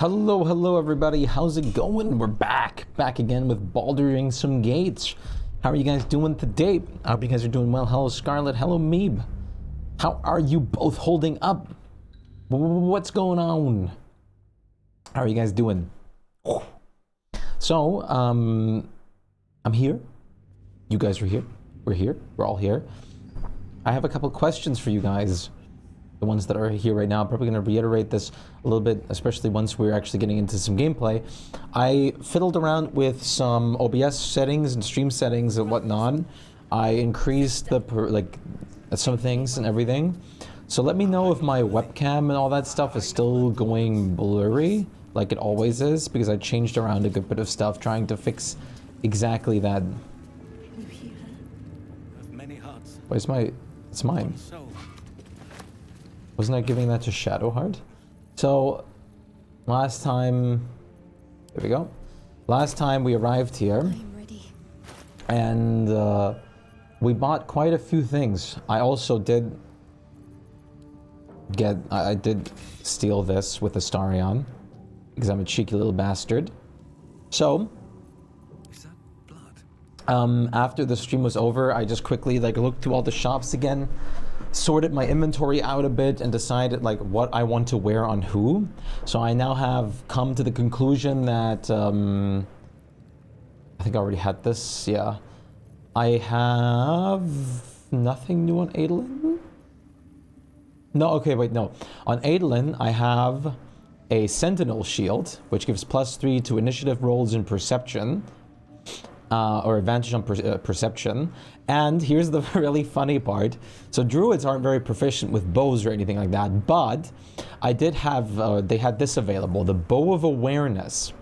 Hello, hello everybody, how's it going? We're back again with Baldering some gates. How are you guys doing today? I hope you guys are doing well. Hello Scarlet, hello Meeb. How are you both holding up? What's going on? How are you guys doing? So, I'm here. You guys are here. We're here. We're all here. I have a couple questions for you guys. The ones that are here right now. I'm probably going to reiterate this a little bit, especially once we're actually getting into some gameplay. I fiddled around with some OBS settings and stream settings and whatnot. I increased the some things and everything. So let me know if my webcam and all that stuff is still going blurry, like it always is, because I changed around a good bit of stuff trying to fix exactly that. Where's my... It's mine. Wasn't I giving that to Shadowheart? So, last time... There we go. Last time we arrived here, and we bought quite a few things. I also did get... I did steal this with Astarion, because I'm a cheeky little bastard. So, after the stream was over, I just quickly looked through all the shops again, sorted my inventory out a bit, and decided what I want to wear on who. So I now have come to the conclusion that I think I already had this. Yeah, I have nothing new on Adolin. No, okay, wait, no. On Adolin, I have a Sentinel shield, which gives +3 to initiative rolls and perception. Or advantage on perception. And here's the really funny part. So druids aren't very proficient with bows or anything like that, but I did have, they had this available, the Bow of Awareness.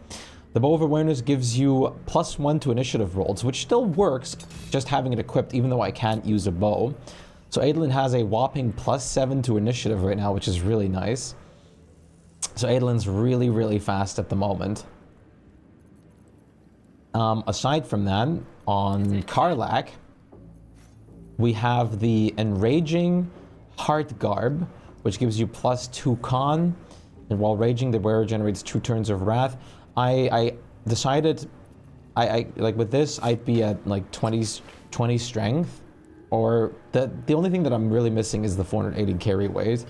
The Bow of Awareness gives you +1 to initiative rolls, which still works, just having it equipped, even though I can't use a bow. So Adolin has a whopping +7 to initiative right now, which is really nice. So Adolin's really, really fast at the moment. Aside from that, on Karlach, we have the Enraging Heart Garb, which gives you +2 con, and while raging, the wearer generates 2 turns of wrath. I decided, with this, I'd be at 20 strength, or the only thing that I'm really missing is the 480 carry weight.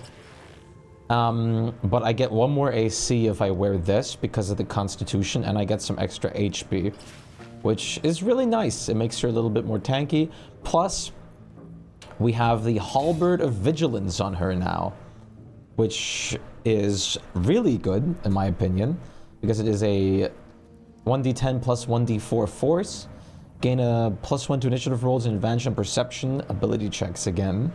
But I get 1 more AC if I wear this because of the constitution, and I get some extra HP, which is really nice. It makes her a little bit more tanky. Plus, we have the Halberd of Vigilance on her now, which is really good, in my opinion, because it is a 1d10 plus 1d4 force, gain a +1 to initiative rolls and advantage on perception ability checks again.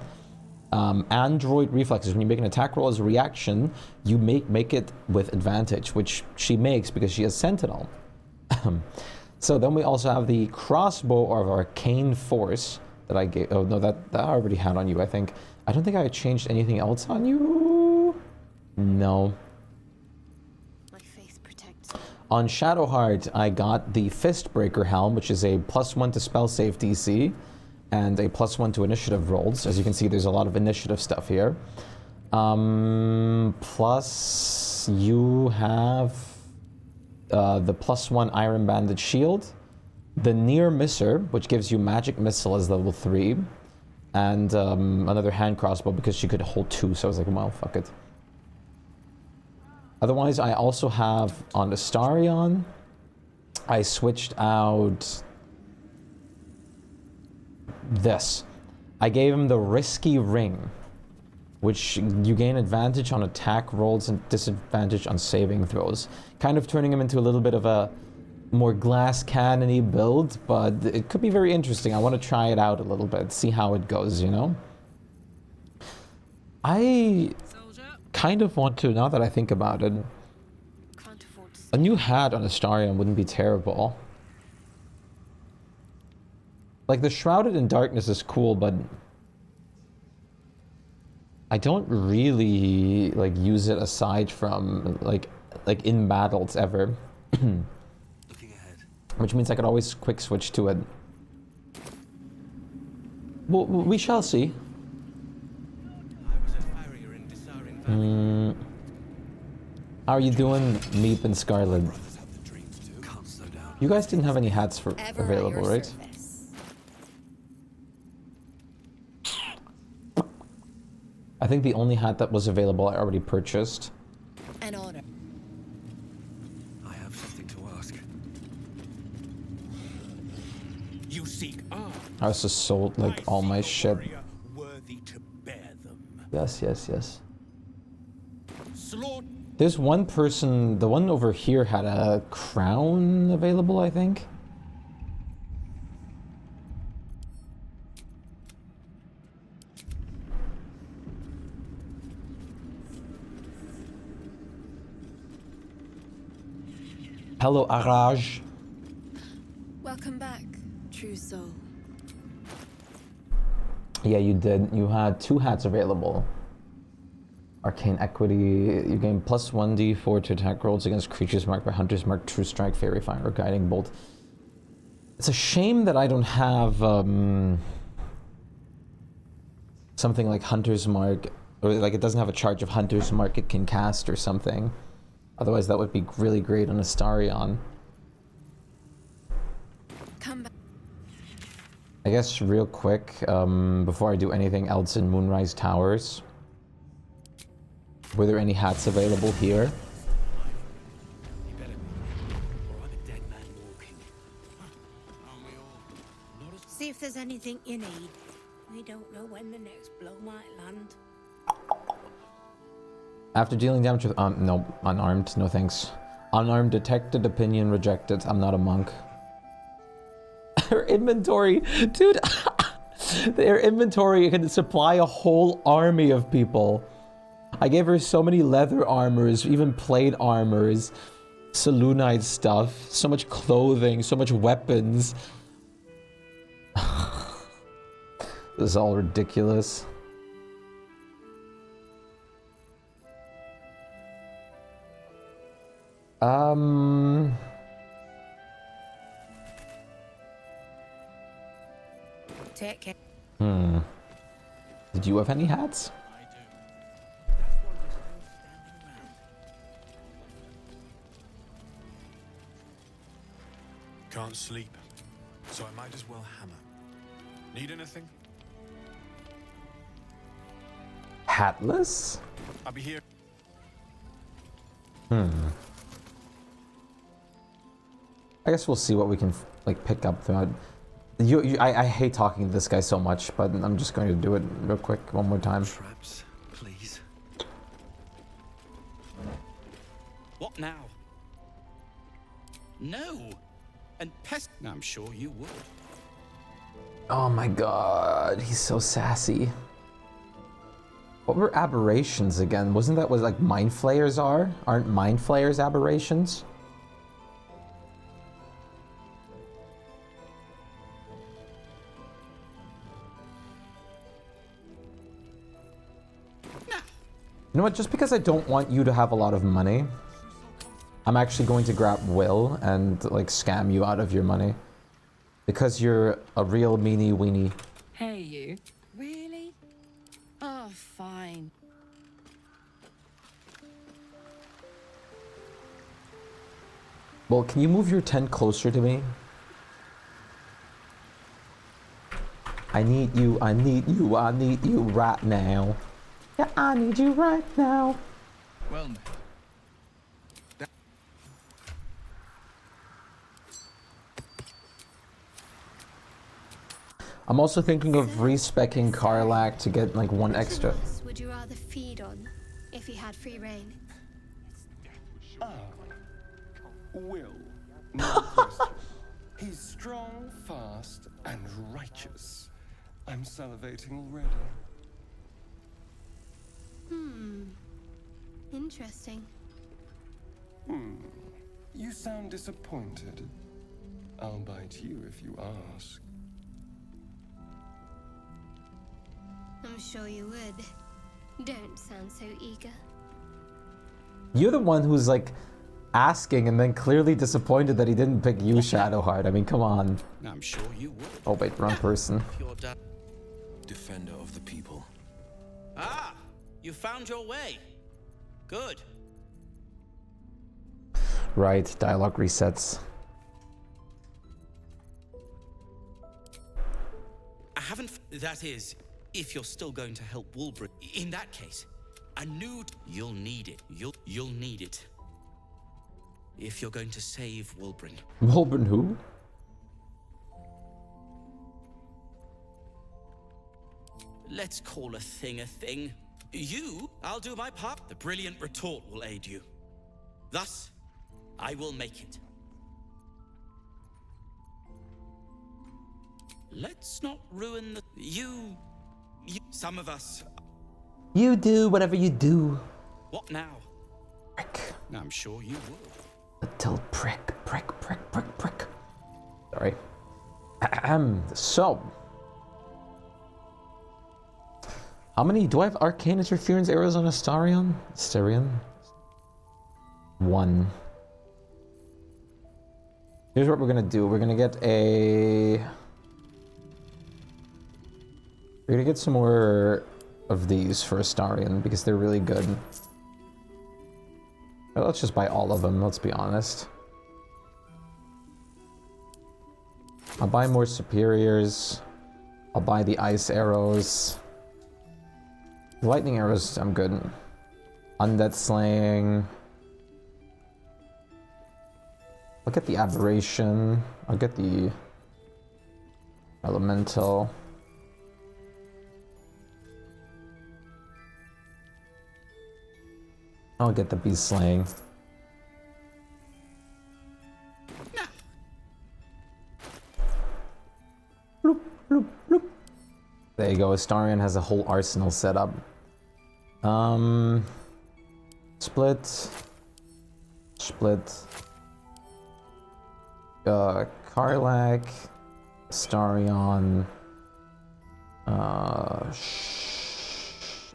Android reflexes. When you make an attack roll as a reaction, you make it with advantage, which she makes because she has Sentinel. So then we also have the crossbow of Arcane Force that I gave. Oh no, that I already had on you, I think. I don't think I changed anything else on you. No. My faith protects. On Shadowheart, I got the Fistbreaker Helm, which is a +1 to spell save DC. And a +1 to initiative rolls. As you can see, there's a lot of initiative stuff here. Plus, you have the +1 Iron Banded Shield, the Near Misser, which gives you Magic Missile as level 3, and another hand crossbow because she could hold 2. So I was like, well, fuck it. Otherwise, I also have on Astarion, I switched out this. I gave him the Risky Ring, which you gain advantage on attack rolls and disadvantage on saving throws. Kind of turning him into a little bit of a more glass cannon-y build, but it could be very interesting. I want to try it out a little bit, see how it goes, you know? I kind of want to, now that I think about it, a new hat on Astarion wouldn't be terrible. The Shrouded in Darkness is cool, but I don't really, use it aside from, in battles ever. Looking ahead. Which means I could always quick switch to it. Well, we shall see. I was a farrier in Dissarin Valley. How are you doing, Meep and Scarlet? Brothers have the dreams too. Can't slow down. You guys didn't have any hats for Ever at available, your right? service. I think the only hat that was available I already purchased. An honor. I have something to ask. You seek arms. I also sold like all my seek a shit. warrior worthy to bear them. Yes, yes, yes. Slaughter. There's one person, the one over here had a crown available, I think. Hello, Araj. Welcome back, true soul. Yeah, you did. You had 2 hats available. Arcane Equity. You gain plus 1d4 to attack rolls against creatures marked by Hunter's Mark, True Strike, Fairy Fire, or Guiding Bolt. It's a shame that I don't have something like Hunter's Mark, or like it doesn't have a charge of Hunter's Mark it can cast or something. Otherwise, that would be really great on Astarion. Come back. I guess real quick, before I do anything else in Moonrise Towers, were there any hats available here? You better be, or I'm a dead man walking. Aren't we all? Not as See if there's anything you need. We don't know when the next blow might land. After dealing damage with, no, unarmed, no thanks. Unarmed detected, opinion rejected. I'm not a monk. Her inventory, dude, their inventory can supply a whole army of people. I gave her so many leather armors, even plate armors, Selûnite stuff, so much clothing, so much weapons. This is all ridiculous. Take care. Did you have any hats? I do. That's why we're still standing around. Can't sleep, so I might as well hammer. Need anything? Hatless? I'll be here. I guess we'll see what we can like pick up throughout. I hate talking to this guy so much, but I'm just going to do it real quick one more time. traps, please. What now? No. And pest. I'm sure you would. Oh my god, he's so sassy. What were aberrations again? Wasn't that what like mind flayers are? Aren't mind flayers aberrations? You know what, just because I don't want you to have a lot of money, I'm actually going to grab Will and like scam you out of your money. Because you're a real meanie weenie. Hey, you. Really? Oh, fine. Well, can you move your tent closer to me? I need you, I need you, I need you right now. Yeah, I need you right now. Well, I'm also thinking of respecking Karlak to get like one Which of extra. us would you rather feed on if he had free reign? Will. No question. He's strong, fast, and righteous. I'm salivating already. Interesting. You sound disappointed. I'll bite you if you ask. I'm sure you would. Don't sound so eager. You're the one who's like asking and then clearly disappointed that he didn't pick you, Shadowheart. I mean, come on. I'm sure you would. Oh wait, wrong person. If you're done. Defender of the people. Ah, you found your way. Good. Right, dialogue resets. I haven't. That is, if you're still going to help Wulbren. In that case, a new. You'll need it. You'll need it. If you're going to save Wulbren. Wulbren who? Let's call a thing a thing. I'll do my part. The brilliant retort will aid you. Thus, I will make it. Let's not ruin the... You... Some of us... You do whatever you do. What now? Prick. I'm sure you would. Little prick. Sorry. So... How many... Do I have arcane interference arrows on Astarion? 1. Here's what we're gonna do. We're gonna get a... We're gonna get some more of these for Astarion because they're really good. Well, let's just buy all of them, let's be honest. I'll buy more superiors. I'll buy the ice arrows. The lightning arrows, I'm good. Undead slaying. I'll get the aberration. I'll get the elemental. I'll get the beast slaying. Bloop, bloop, bloop. There you go. Astarion has a whole arsenal set up. Split. Karlach, Astarion,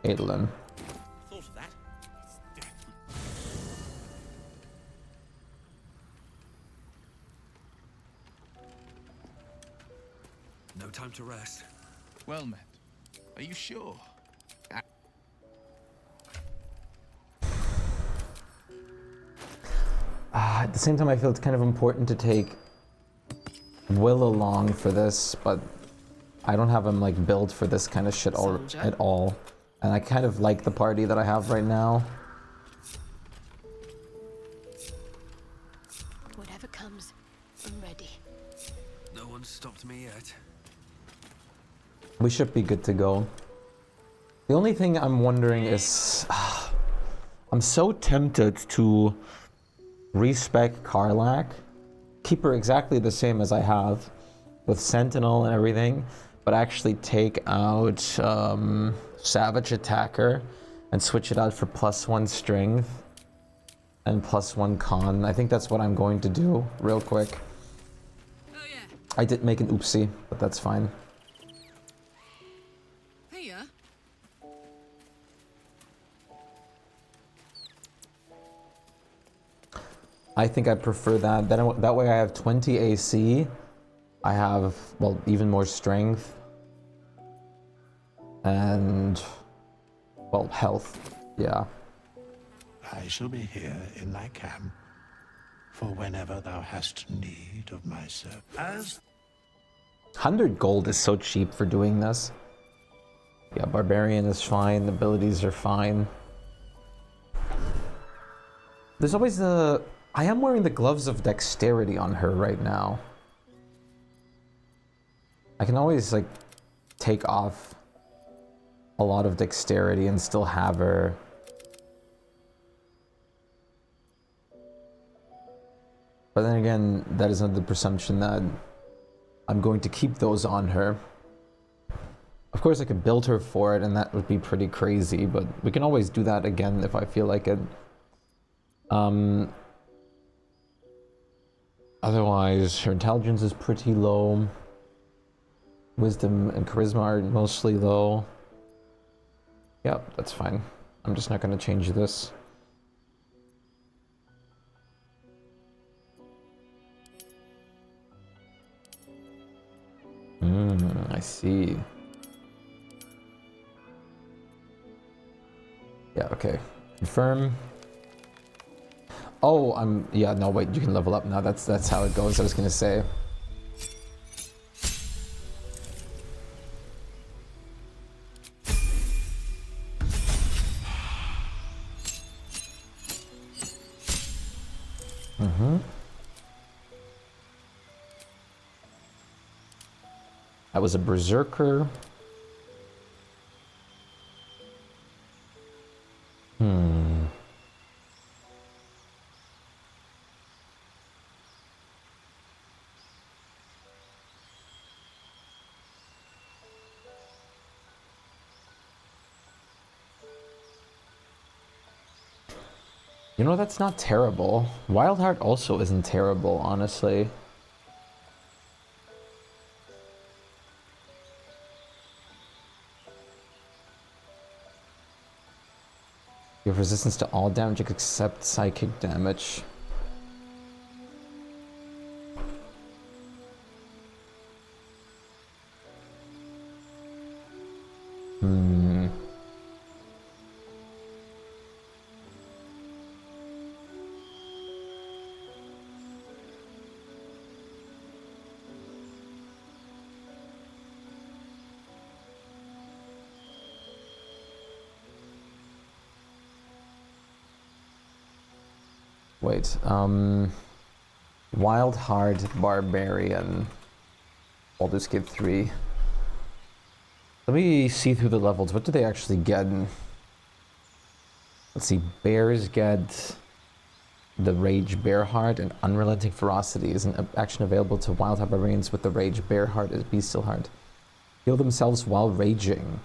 Adolin. Thought of that. No time to rest. Well met. Are you sure? At the same time, I feel it's kind of important to take Will along for this, but I don't have him like built for this kind of shit at all. And I kind of like the party that I have right now. Whatever comes, I'm ready. No one's stopped me yet. We should be good to go. The only thing I'm wondering is... I'm so tempted to respec Karlach, keep her exactly the same as I have, with Sentinel and everything, but actually take out Savage Attacker and switch it out for +1 strength and +1 con. I think that's what I'm going to do real quick. Oh yeah. I did make an oopsie, but that's fine. Hiya. I think I prefer that. Then that way I have 20 AC. I have, well, even more strength. And, well, health. Yeah. I shall be here in thy camp, for whenever thou hast need of my service. As 100 gold is so cheap for doing this. Yeah, Barbarian is fine. The abilities are fine. There's always the... I am wearing the gloves of dexterity on her right now. I can always, like, take off a lot of dexterity and still have her. But then again, that is under the presumption that I'm going to keep those on her. Of course, I could build her for it, and that would be pretty crazy, but we can always do that again if I feel like it. Otherwise, her intelligence is pretty low. Wisdom and charisma are mostly low. Yep, that's fine. I'm just not going to change this. I see. Yeah, okay. Confirm. Oh, yeah, no, wait, you can level up now. That's how it goes, I was gonna say. That was a berserker. You know, that's not terrible. Wild Heart also isn't terrible, honestly. You have resistance to all damage except psychic damage. Wait, Wild Heart Barbarian. Baldur's Gate 3. Let me see through the levels. What do they actually get? Let's see. Bears get the Rage Bear Heart, and Unrelenting Ferocity is an action available to Wild Heart Barbarians with the Rage Bear Heart as Bestial Heart. Heal themselves while raging.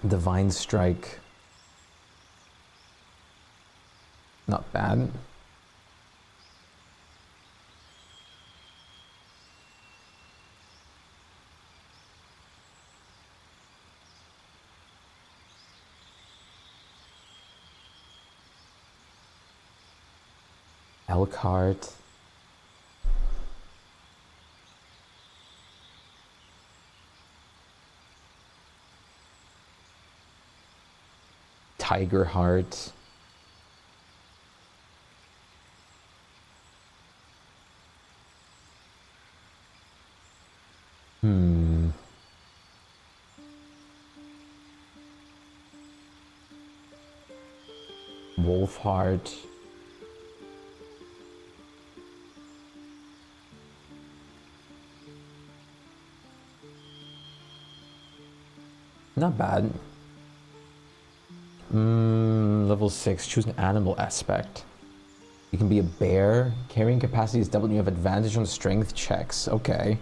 Divine Strike. Not bad. Elkhart. Tiger Heart. Wolf Heart. Not bad. Level 6. Choose an animal aspect. You can be a bear. Carrying capacity is doubled and you have advantage on strength checks. Okay.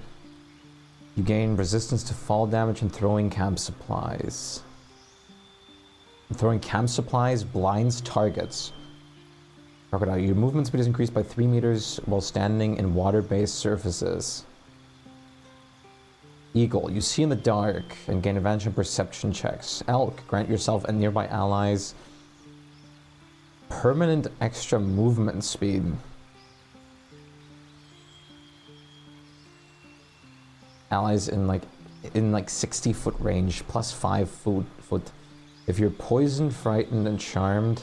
You gain resistance to fall damage and throwing camp supplies. Throwing camp supplies blinds targets. Crocodile. Your movement speed is increased by 3 meters while standing in water-based surfaces. Eagle. You see in the dark and gain advantage on perception checks. Elk. Grant yourself and nearby allies permanent extra movement speed. Allies in like 60-foot range plus 5 foot. If you're poisoned, frightened, and charmed,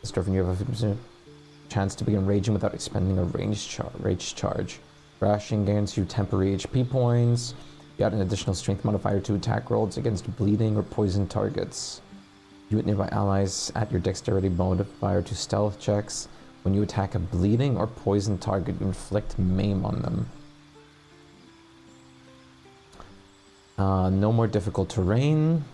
you have a 50% chance to begin raging without expending a rage charge. Rashing gains you temporary HP points. You add an additional strength modifier to attack rolls against bleeding or poisoned targets. You and nearby allies add your dexterity modifier to stealth checks. When you attack a bleeding or poisoned target, you inflict maim on them. No more difficult terrain.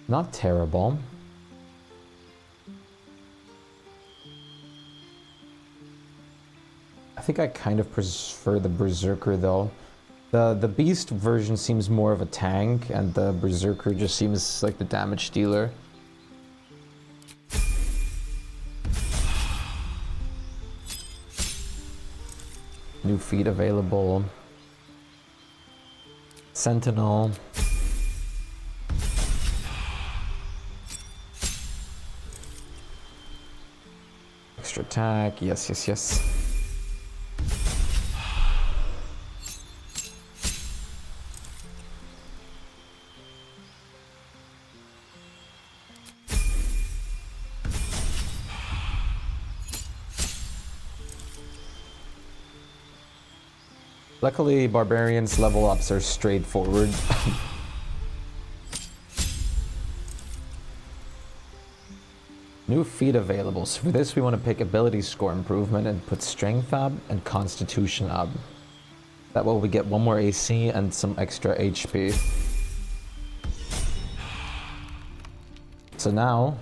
Not terrible. I think I kind of prefer the Berserker though. The Beast version seems more of a tank, and the Berserker just seems like the damage dealer. New feat available. Sentinel. Extra attack, yes. Luckily, barbarians level ups are straightforward. New feat available. So for this, we want to pick ability score improvement and put strength up and constitution up. That way we get 1 more AC and some extra HP. So now,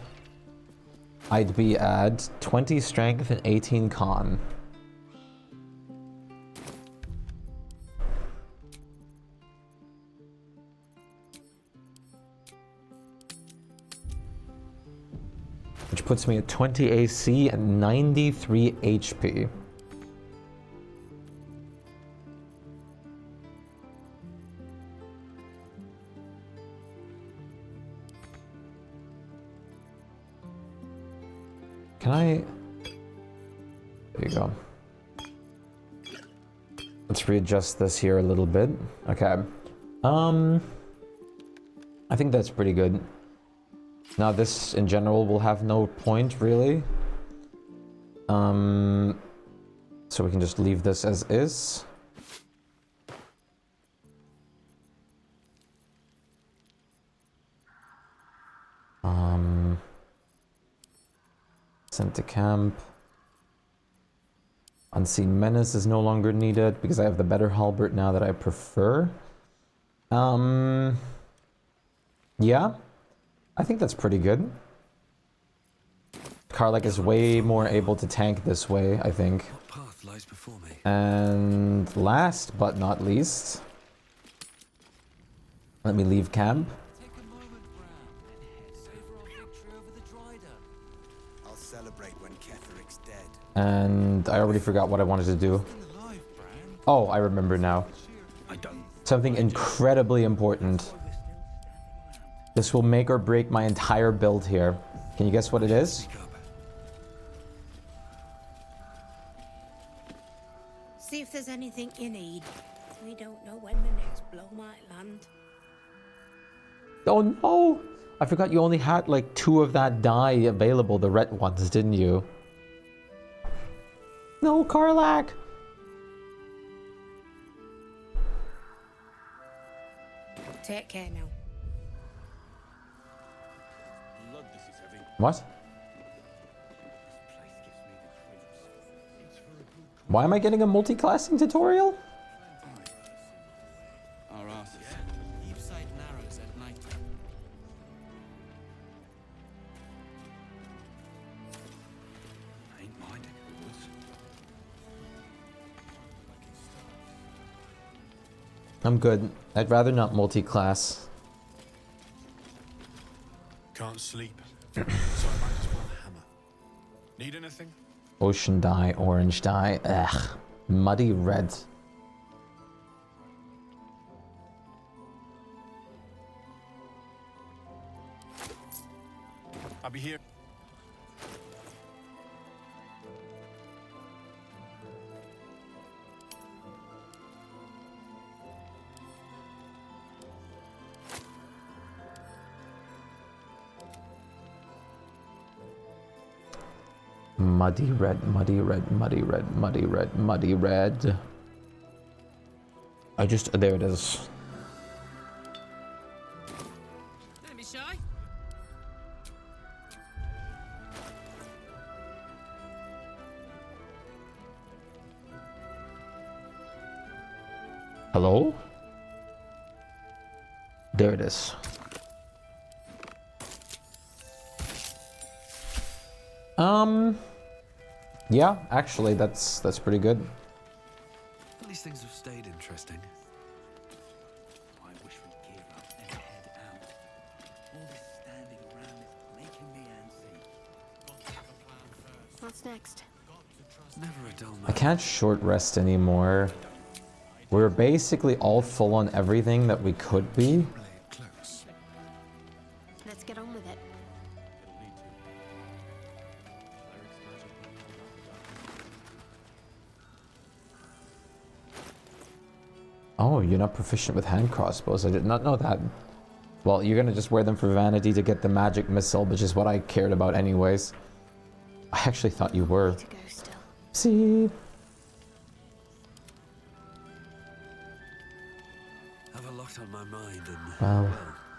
I'd be at 20 strength and 18 con. Which puts me at 20 AC and 93 HP. Can I... There you go. Let's readjust this here a little bit. Okay. I think that's pretty good. Now this, in general, will have no point, really. So we can just leave this as is. Sent to camp. Unseen Menace is no longer needed because I have the better halberd now that I prefer. Yeah. I think that's pretty good. Karlach is way more able to tank this way, I think. What path lies before me? And last but not least, let me leave camp. Take a moment, Bram. Savor our victory over the Drider. I'll celebrate when Ketheric's dead. And I already forgot what I wanted to do. Oh, I remember now. I don't. Something incredibly important. This will make or break my entire build here. Can you guess what it is? See if there's anything you need. We don't know when the next blow might land. Oh no! I forgot you only had like 2 of that dye available, the red ones, didn't you? No, Karlach! Take care now. What? Why am I getting a multi-classing tutorial? Our asses. Each side narrows at night. I ain't minding the woods. I'm good. I'd rather not multi-class. Can't sleep, so I might as well hammer. Need anything? Ocean dye, orange dye, ugh. Muddy red. I'll be here. Muddy red, muddy red, muddy red, muddy red, muddy red. There it is. Don't be shy. Hello? There it is. Yeah, actually, that's pretty good. At least things have stayed interesting. I wish we'd give up and head out. All this standing around is making me antsy. What's next? Never a dull I moment. can't short rest anymore. We're basically all full on everything that we could be. Play it close. Let's get on with it. Oh, you're not proficient with hand crossbows. I did not know that. Well, you're gonna just wear them for vanity to get the magic missile, which is what I cared about anyways. I actually thought you were. To go still. See? Have a lot on my mind and, Well,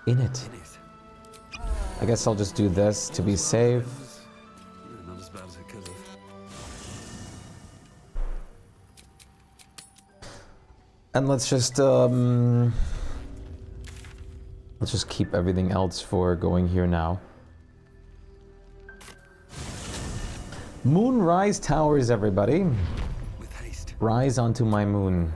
in it. in it. I guess I'll just do this to be safe. Not as bad as it could have. And let's just keep everything else for going here now. Moonrise Towers, everybody. With haste. Rise onto my moon.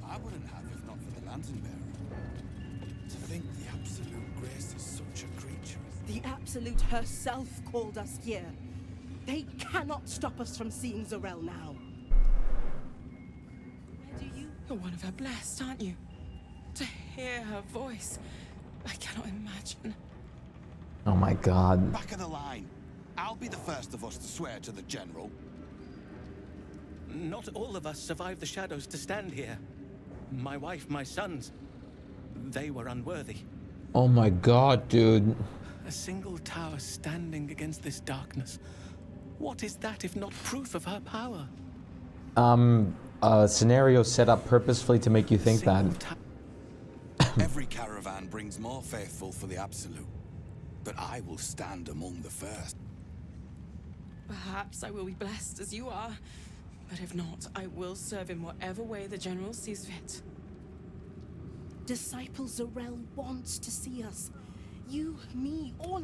I wouldn't have if not for the lantern bearer. To think the absolute grace is such a creature. The Absolute herself called us here. They cannot stop us from seeing Zorel now. Where do you... You're one of her blessed, aren't you? To hear her voice, I cannot imagine. Oh my god. Back of the line. I'll be the first of us to swear to the general. Not all of us survived the shadows to stand here. My wife, my sons, they were unworthy. Oh my god, dude. A single tower standing against this darkness. What is that if not proof of her power? A scenario set up purposefully to make you think that. Every caravan brings more faithful for the absolute. But I will stand among the first. Perhaps I will be blessed as you are. But if not, I will serve in whatever way the general sees fit. Disciple Zorel wants to see us. You, me, all...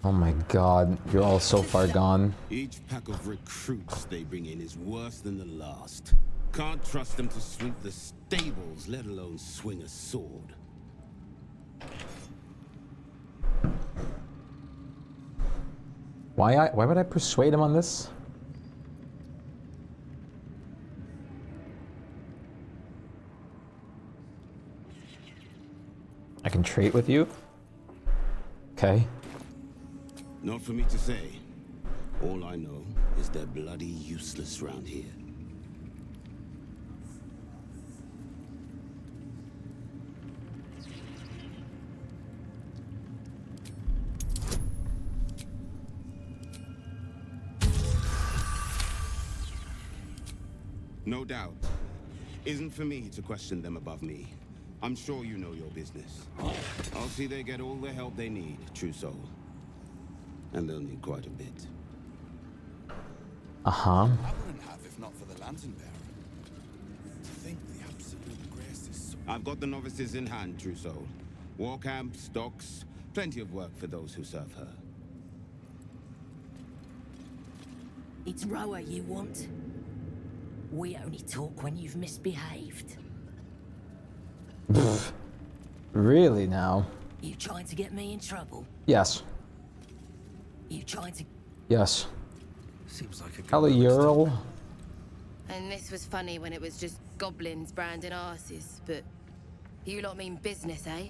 Oh my god, you're all so far gone. Each pack of recruits they bring in is worse than the last. Can't trust them to sweep the stables, let alone swing a sword. Why would I persuade him on this? I can trade with you? Okay. Not for me to say. All I know is they're bloody useless round here. No doubt. Isn't for me to question them above me. I'm sure you know your business. I'll see they get all the help they need, true soul. And they'll need quite a bit. Uh-huh. I wouldn't have if not for the lantern bearer. To think the absolute grace is so... I've got the novices in hand, true soul. War camps, docks, plenty of work for those who serve her. It's Roa you want. We only talk when you've misbehaved. Really now? You trying to get me in trouble? Yes. You trying to... Yes. Seems like a good Hello, Ural. And this was funny when it was just goblins branding arses, but you lot mean business, eh?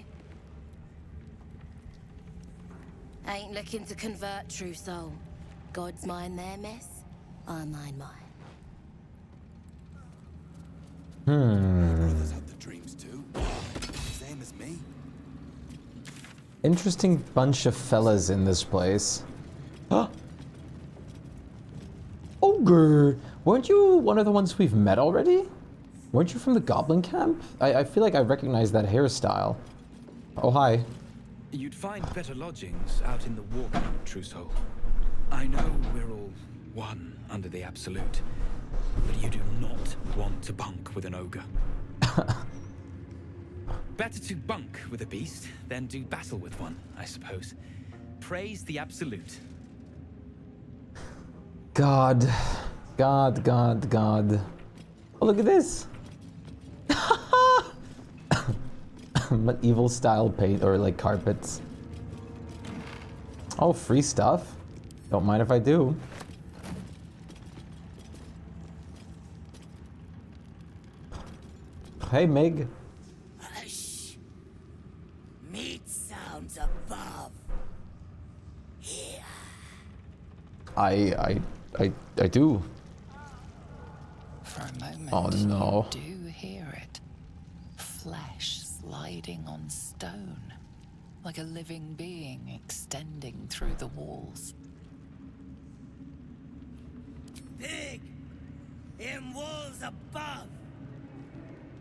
Ain't looking to convert, true soul. Gods mind their mess, I mind mine. My brothers had the dreams too. Same as me. Interesting bunch of fellas in this place. Huh? Ogre! Weren't you one of the ones we've met already? Weren't you from the goblin camp? I feel like I recognize that hairstyle. Oh, hi. You'd find better lodgings out in the war camp, true soul. I know we're all one under the absolute, but you do not want to bunk with an ogre. Better to bunk with a beast than do battle with one, I suppose. Praise the absolute. God. God, God, God. Oh, look at this. Medieval style paint or like carpets. Oh, free stuff. Don't mind if I do. Hey, Meg. Hush. Me It sounds above. Here. I do. For a moment, Oh no. you do hear it. Flesh sliding on stone, like a living being extending through the walls. Big. In walls above.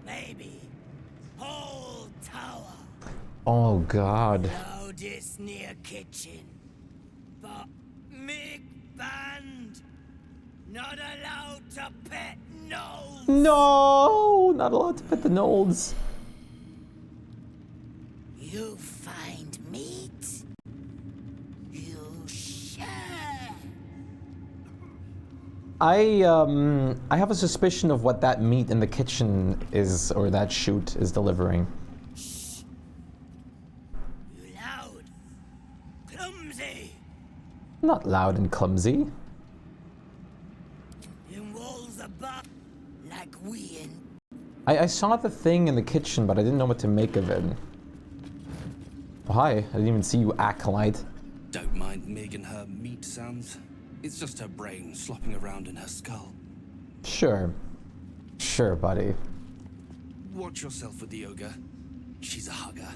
Maybe. Whole tower. Oh god. Loudest near kitchen. But Mig banned. Not allowed to pet Knolls. No, not allowed to pet the Knolls. You find meat. You share. I have a suspicion of what that meat in the kitchen is, or that chute is delivering. You loud. Clumsy. Not loud and clumsy. In walls above. Like we in. I saw the thing in the kitchen, but I didn't know what to make of it. Oh, hi, I didn't even see you, acolyte. Don't mind Mig and her meat sounds. It's just her brain slopping around in her skull. Sure. Sure, buddy. Watch yourself with the ogre. She's a hugger.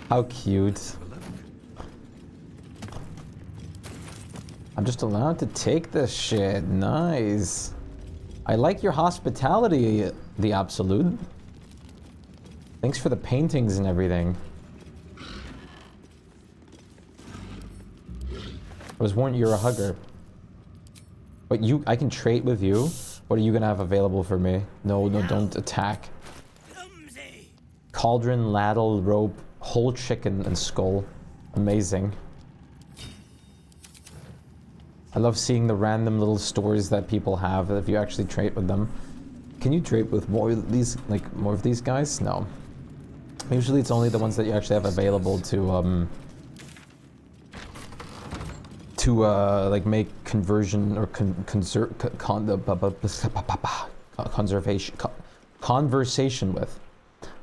How cute. I'm just allowed to take this shit. Nice. I like your hospitality, the Absolute. Thanks for the paintings and everything. I was warned you're a hugger. But I can trade with you? What are you gonna have available for me? No, don't attack. Cauldron, ladle, rope, whole chicken and skull. Amazing. I love seeing the random little stores that people have if you actually trade with them. Can you trade with more of these, more of these guys? No. Usually it's only the ones that you actually have available to make conversion or conversation with.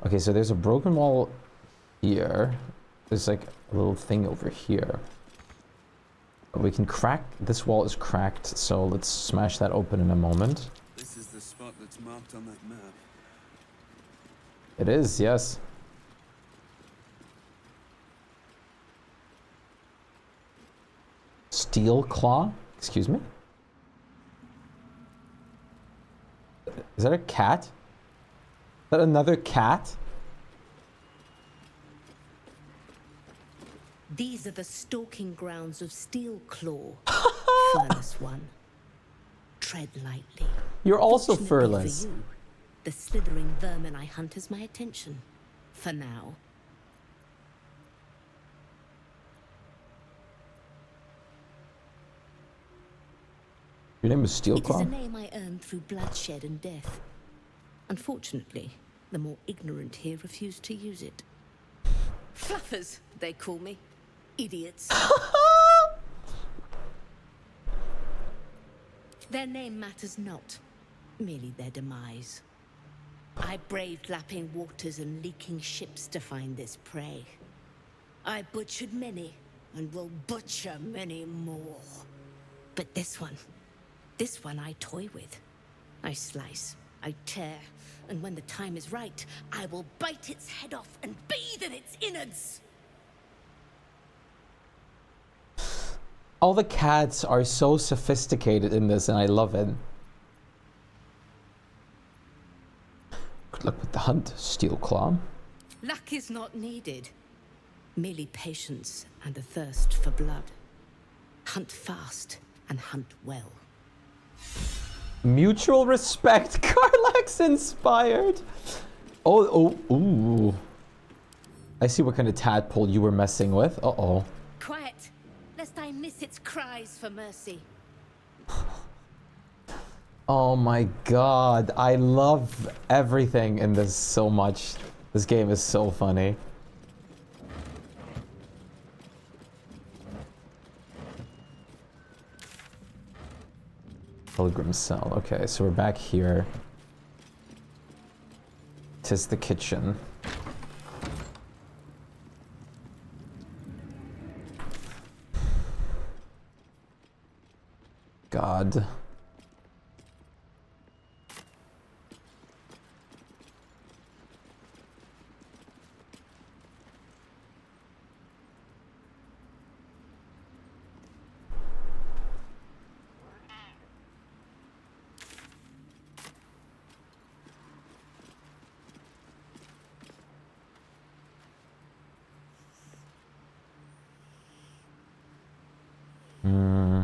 Okay, so there's a broken wall here. There's like a little thing over here. We can crack, this wall is cracked, so let's smash that open in a moment. This is the spot that's marked on that map. It is, yes. Steel claw? Excuse me? Is that a cat? Is that another cat? These are the stalking grounds of Steel Claw. Furless one. Tread lightly. You're also Fortunately furless. for you, the slithering vermin I hunt has my attention. For now. Your name is Steel It is Claw? a name I earned through bloodshed and death. Unfortunately, the more ignorant here refuse to use it. Fluffers, they call me. Idiots. Their name matters not, merely their demise. I braved lapping waters and leaking ships to find this prey. I butchered many, and will butcher many more. But this one I toy with. I slice, I tear, and when the time is right, I will bite its head off and bathe in its innards. All the cats are so sophisticated in this, and I love it. Good luck with the hunt, Steel Claw. Luck is not needed. Merely patience and a thirst for blood. Hunt fast and hunt well. Mutual respect, Carlax inspired. Ooh. I see what kind of tadpole you were messing with. Uh-oh. Quiet, lest I miss its cries for mercy. Oh my god, I love everything in this so much. This game is so funny. Pilgrim cell. Okay, so we're back here. 'Tis the kitchen. God. Hmm.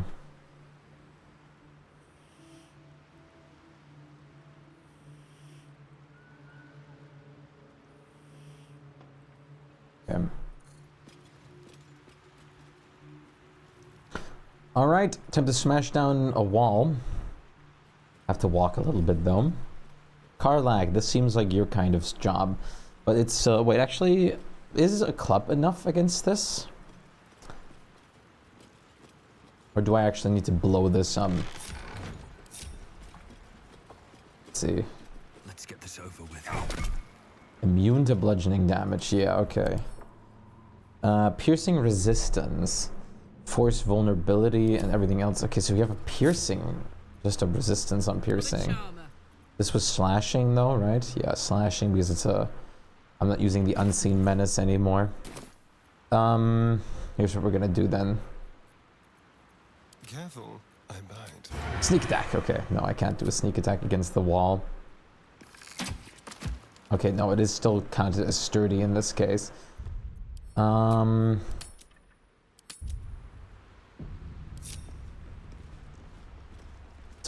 Okay. All right, time to smash down a wall. Have to walk a little bit though. Karlach, this seems like your kind of job, but it's wait, actually, is a club enough against this? Or do I actually need to blow this up? Let's see. Let's get this over with. Immune to bludgeoning damage. Yeah, okay. Piercing resistance. Force vulnerability and everything else. Okay, so we have a piercing. Just a resistance on piercing. This was slashing though, right? Yeah, slashing because it's a... I'm not using the unseen menace anymore. Here's what we're gonna do then. Careful, I bite. Sneak attack, okay. No, I can't do a sneak attack against the wall. Okay, no, it is still counted as sturdy in this case. So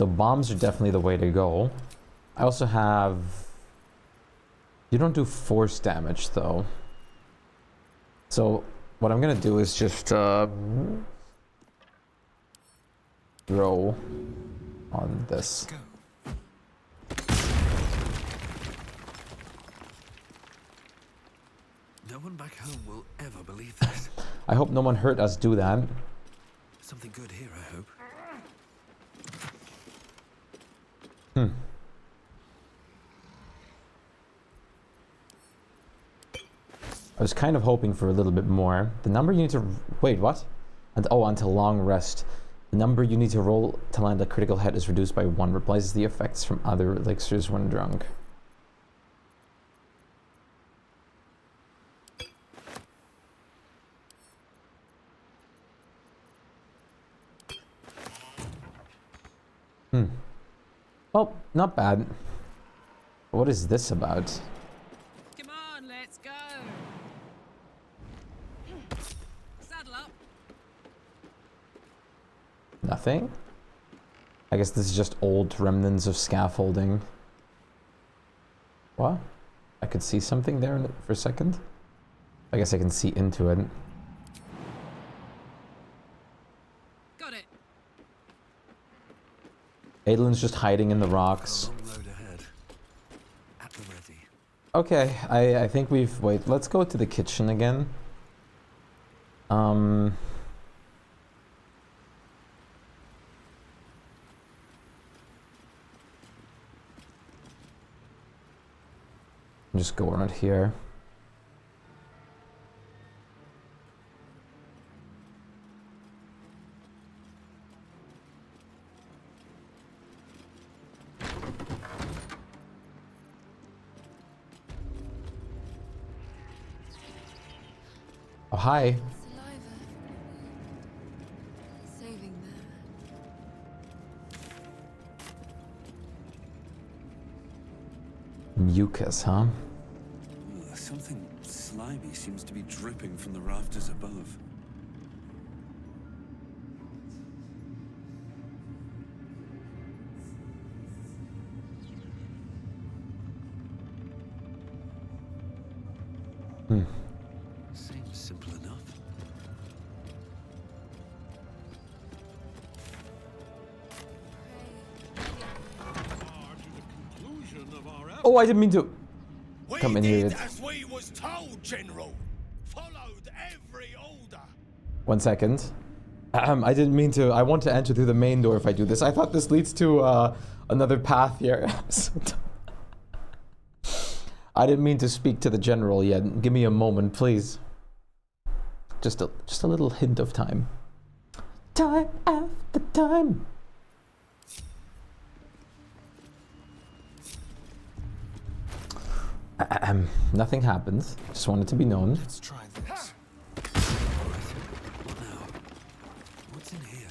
bombs are definitely the way to go. I also have... You don't do force damage though. So what I'm gonna do is just throw on this. No one back home will ever believe this. I hope no one heard us do that. Something good here, I hope. I was kind of hoping for a little bit more. The number you need to... Wait, what? And, oh, until long rest. The number you need to roll to land a critical hit is reduced by 1. Replaces the effects from other elixirs when drunk. Well, not bad. What is this about? Come on, let's go. Saddle up. Nothing? I guess this is just old remnants of scaffolding. What? I could see something there for a second. I guess I can see into it. Got it. Adelin's just hiding in the rocks. Okay, I think we've... Wait, let's go to the kitchen again. Just go around here. Oh, hi. Saving Mucus, huh? Something slimy seems to be dripping from the rafters above. Seems simple enough. Oh, I didn't mean to come in here. As we was told, General. Followed every order. 1 second. I didn't mean to. I want to enter through the main door if I do this. I thought this leads to another path here. I didn't mean to speak to the general yet. Give me a moment, please. Just a little hint of time. Time after time. Nothing happens. Just wanted to be known. Let's try this. What now? What's in here?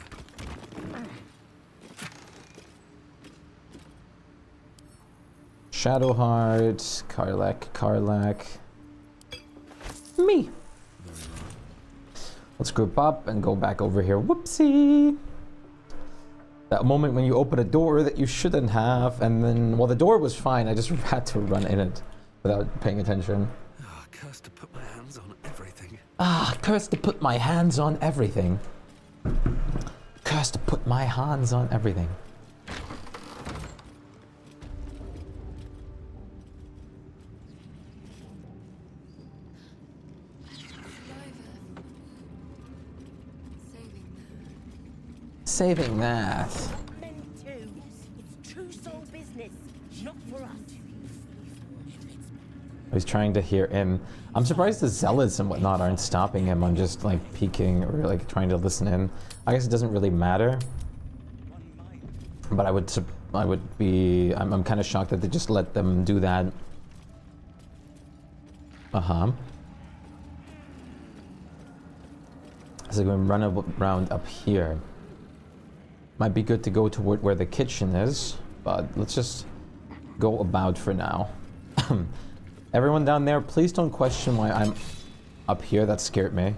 Shadowheart, Karlach. Me. Let's group up and go back over here. Whoopsie. That moment when you open a door that you shouldn't have, and then, well, the door was fine. I just had to run in it without paying attention. Ah, cursed to put my hands on everything. Ah, cursed to put my hands on everything. Cursed to put my hands on everything. Saving that. Men too. It's true soul business, not for us. I was trying to hear him. I'm surprised the zealots and whatnot aren't stopping him on just like peeking or like trying to listen in. I guess it doesn't really matter. But I'm kind of shocked that they just let them do that. So we're going to run around up here. Might be good to go toward where the kitchen is, but let's just go about for now. Everyone down there, please don't question why I'm up here. That scared me.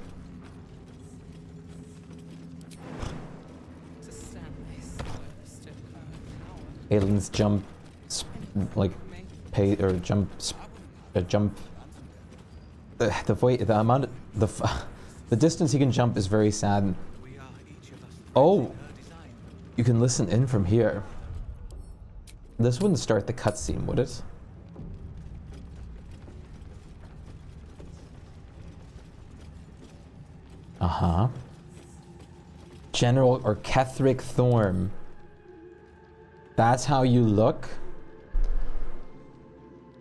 Aliens jump, like, pay or jump, jump. The amount, the distance he can jump is very sad. Oh, you can listen in from here. This wouldn't start the cutscene, would it? General or Ketheric Thorm. That's how you look?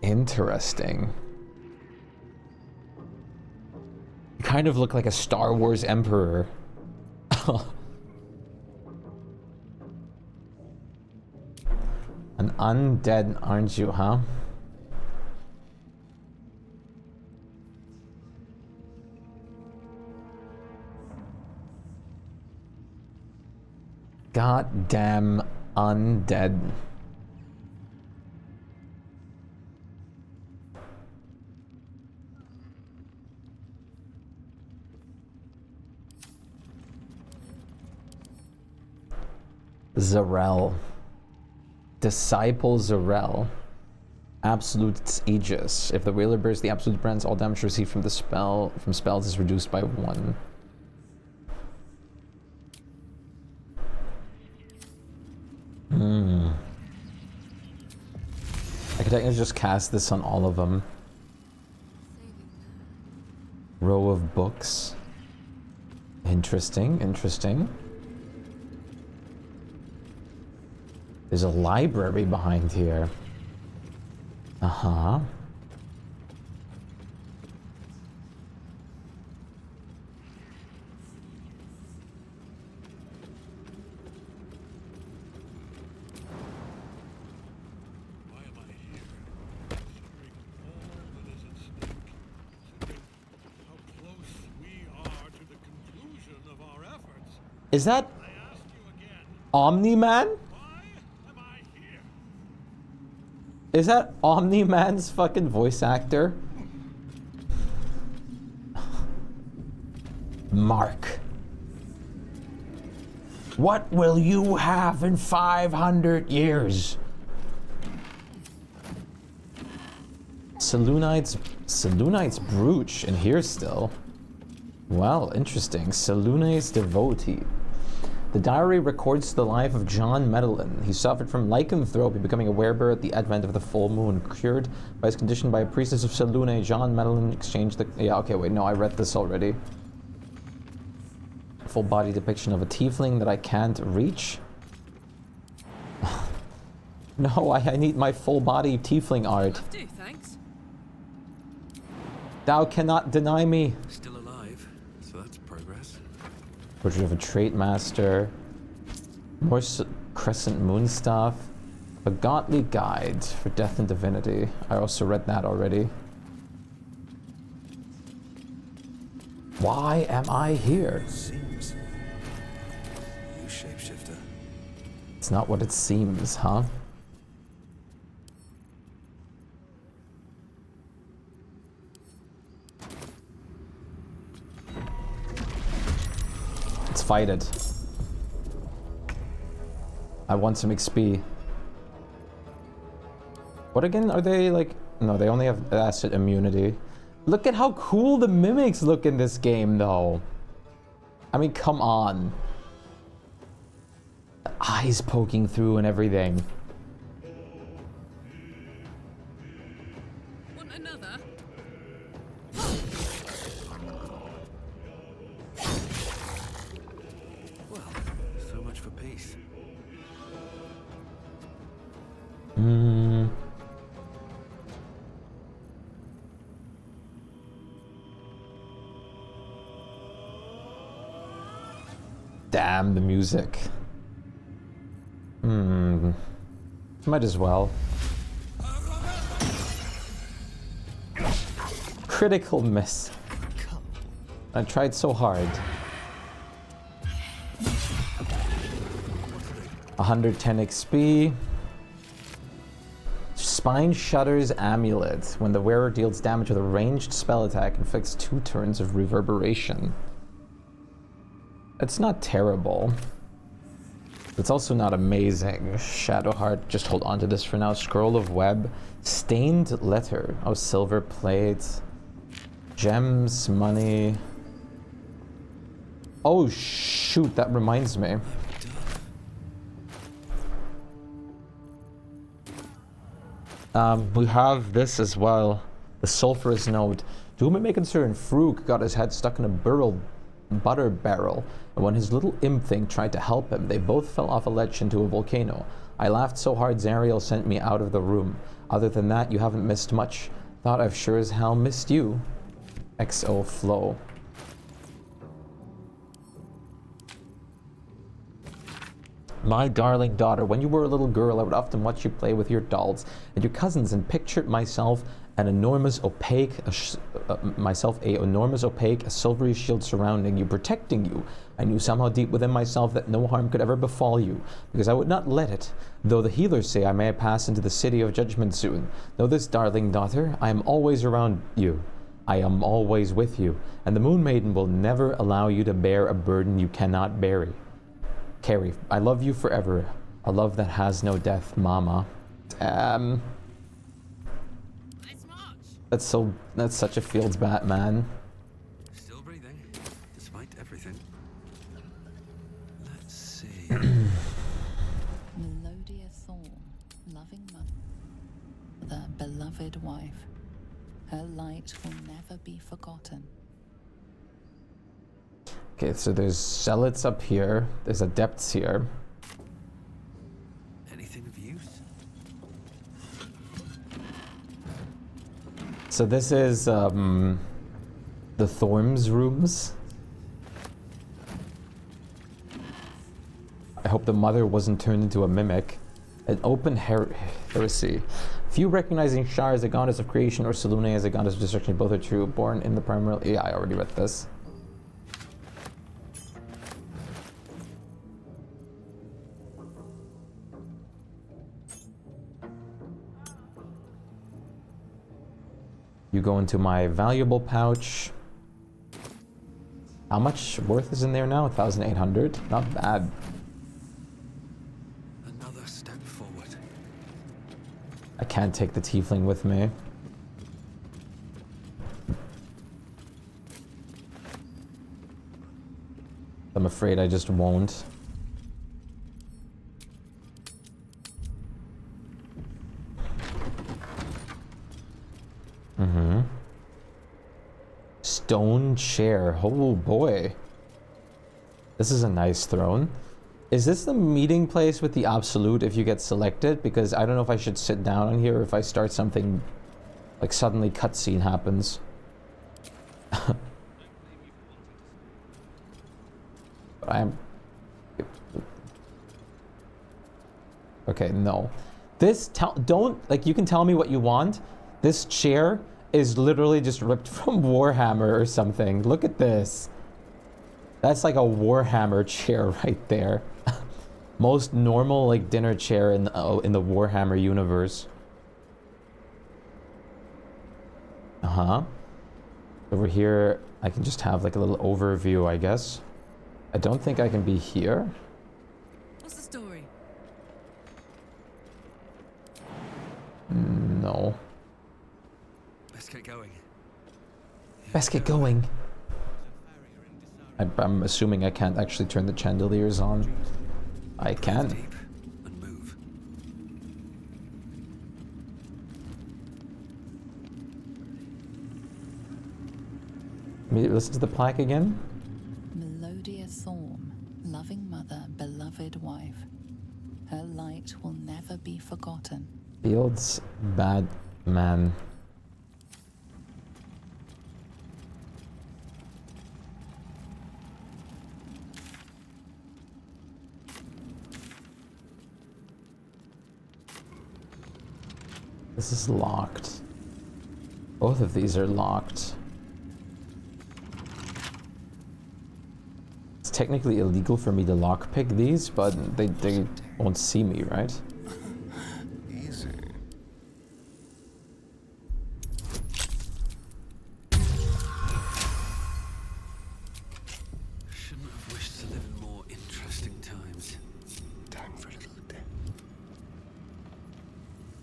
Interesting. You kind of look like a Star Wars Emperor. An undead, aren't you, huh? Goddamn undead. Zarel. Disciple Zarel. Absolute Aegis. If the Wailer bears the absolute brands, all damage received from spells is reduced by 1. I could technically just cast this on all of them. Row of books. Interesting, interesting. There's a library behind here. Is that Omni-Man? Is that Omni-Man's fucking voice actor? Mark. What will you have in 500 years? Selûnite's brooch in here still. Well, interesting. Selûne's devotee. The diary records the life of John Medellin. He suffered from lycanthropy, becoming a werebear at the advent of the full moon. Cured by his condition by a priestess of Selûne, John Medellin exchanged the... Yeah, okay, wait, no, I read this already. Full body depiction of a tiefling that I can't reach. No, I need my full body tiefling art. Do, thanks. Thou cannot deny me. Still alive, so that's progress. Portrait of a trait master. More crescent moon stuff. A Godly Guide for Death and Divinity. I also read that already. Why am I here? Seems. You shapeshifter. It's not what it seems, huh? Let's fight it. I want some XP. What again are they like? No, they only have acid immunity. Look at how cool the mimics look in this game, though. I mean, come on. The eyes poking through and everything. Want another? Well, so much for peace. Damn the music. Might as well. Critical miss. I tried so hard. 110 XP. Spine Shutter's Amulet. When the wearer deals damage with a ranged spell attack, inflicts 2 turns of reverberation. It's not terrible. It's also not amazing. Shadowheart, just hold on to this for now. Scroll of Web. Stained Letter. Oh, silver plate. Gems, money. Oh, shoot, that reminds me. We have this as well. The sulphurous note. To whom it may concern, Frug got his head stuck in a butter barrel, and when his little imp thing tried to help him, they both fell off a ledge into a volcano. I laughed so hard Zariel sent me out of the room. Other than that, you haven't missed much. Thought I've sure as hell missed you. XO Flow. My darling daughter, when you were a little girl, I would often watch you play with your dolls and your cousins and pictured myself a silvery shield surrounding you, protecting you. I knew somehow deep within myself that no harm could ever befall you, because I would not let it, though the healers say I may pass into the city of judgment soon. Know this, darling daughter, I am always around you. I am always with you, and the Moon Maiden will never allow you to bear a burden you cannot carry. I love you forever. A love that has no death, Mama. That's such a Fields Batman. Still breathing, despite everything. Let's see. Melodia Thorn, loving mother, the beloved wife. Her light will never be forgotten. Okay, so there's zealots up here. There's adepts here. Anything of use? So this is the Thorm's rooms. I hope the mother wasn't turned into a mimic. An open heresy. Few recognizing Shar as a goddess of creation or Selûne as a goddess of destruction. Both are true. Born in the primordial. Yeah, I already read this. You go into my valuable pouch. How much worth is in there now? 1,800? Not bad. Another step forward. I can't take the tiefling with me. I'm afraid I just won't. Stone chair. Oh boy. This is a nice throne. Is this the meeting place with the absolute if you get selected? Because I don't know if I should sit down on here or if I start something like suddenly cutscene happens. But I am... Okay, no. This, don't, like, you can tell me what you want. This chair is literally just ripped from Warhammer or something. Look at this. That's like a Warhammer chair right there. Most normal, like, dinner chair in the Warhammer universe. Uh-huh. Over here, I can just have, like, a little overview, I guess. I don't think I can be here. What's the story? No. Let's get going. Best get going. I'm assuming I can't actually turn the chandeliers on. I can. And move. Listen to the plaque again. Melodia Thorn, loving mother, beloved wife. Her light will never be forgotten. Fields, bad man. This is locked. Both of these are locked. It's technically illegal for me to lockpick these, but they won't see me, right? Easy. Shouldn't have wished to live in more interesting times. Time for a little dip.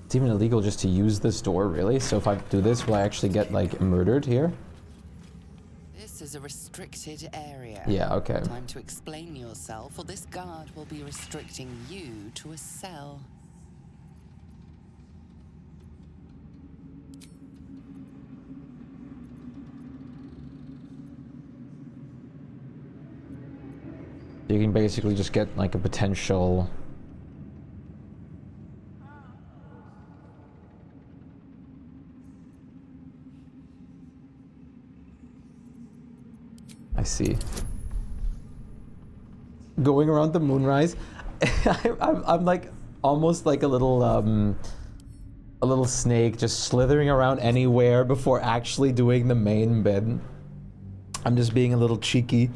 It's even illegal just to use this door, really? So if I do this, will I actually get, like, murdered here? This is a restricted area. Yeah, okay. Time to explain yourself, or this guard will be restricting you to a cell. You can basically just get, like, a potential... I see. Going around the moonrise, I'm like almost like a little snake just slithering around anywhere before actually doing the main bit. I'm just being a little cheeky.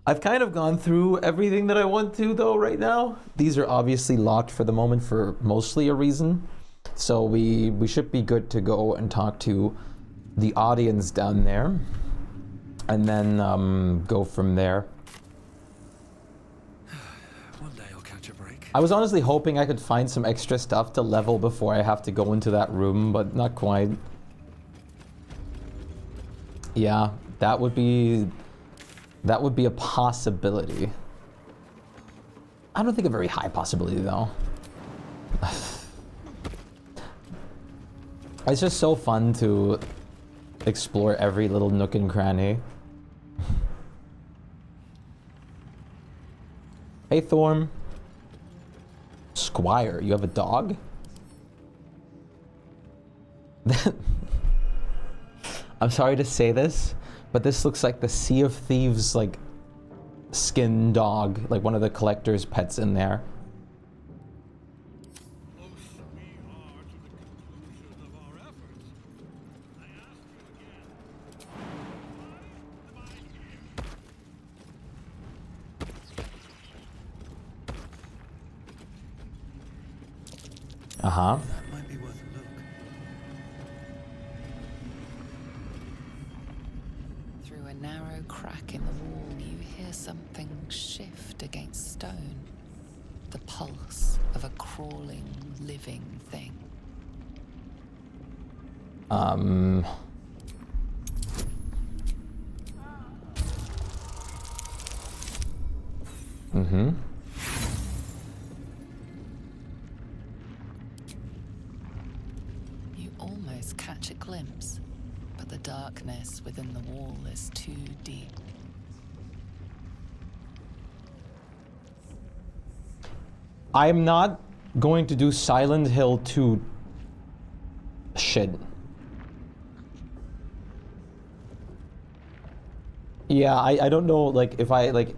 I've kind of gone through everything that I want to though right now. These are obviously locked for the moment for mostly a reason. So we should be good to go and talk to the audience down there. And then go from there. One day I'll catch a break. I was honestly hoping I could find some extra stuff to level before I have to go into that room, but not quite. Yeah, that would be a possibility. I don't think a very high possibility though. It's just so fun to explore every little nook and cranny. Hey Thorm. Squire, you have a dog? I'm sorry to say this, but this looks like the Sea of Thieves, like, skin dog, like one of the collector's pets in there. Uh-huh. That might be worth a look. Through a narrow crack in the wall, you hear something shift against stone. The pulse of a crawling, living thing. Mm-hmm. You almost catch a glimpse, but the darkness within the wall is too deep. I'm not going to do Silent Hill 2 shit. Yeah, I don't know, like, if I, like,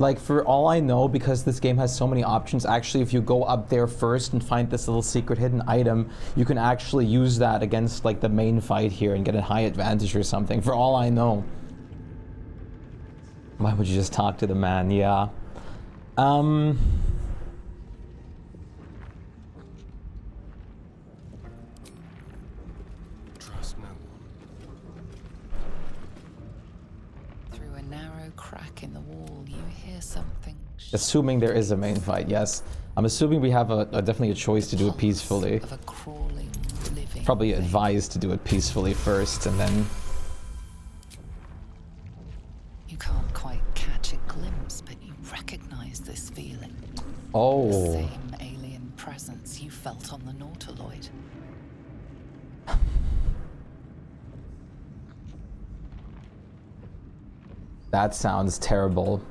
Like, for all I know, because this game has so many options, actually, if you go up there first and find this little secret hidden item, you can actually use that against, like, the main fight here and get a high advantage or something, for all I know. Why would you just talk to the man? Yeah. Trust no one. Through a narrow crack in the wall, you hear something. Assuming there is a main fight, yes. I'm assuming we have definitely a choice to do it peacefully. Of a crawling, living Probably thing. advised to do it peacefully first, and then... You can't quite catch a glimpse, but you recognize this feeling. Oh. The same alien presence you felt on the Nautiloid. That sounds terrible.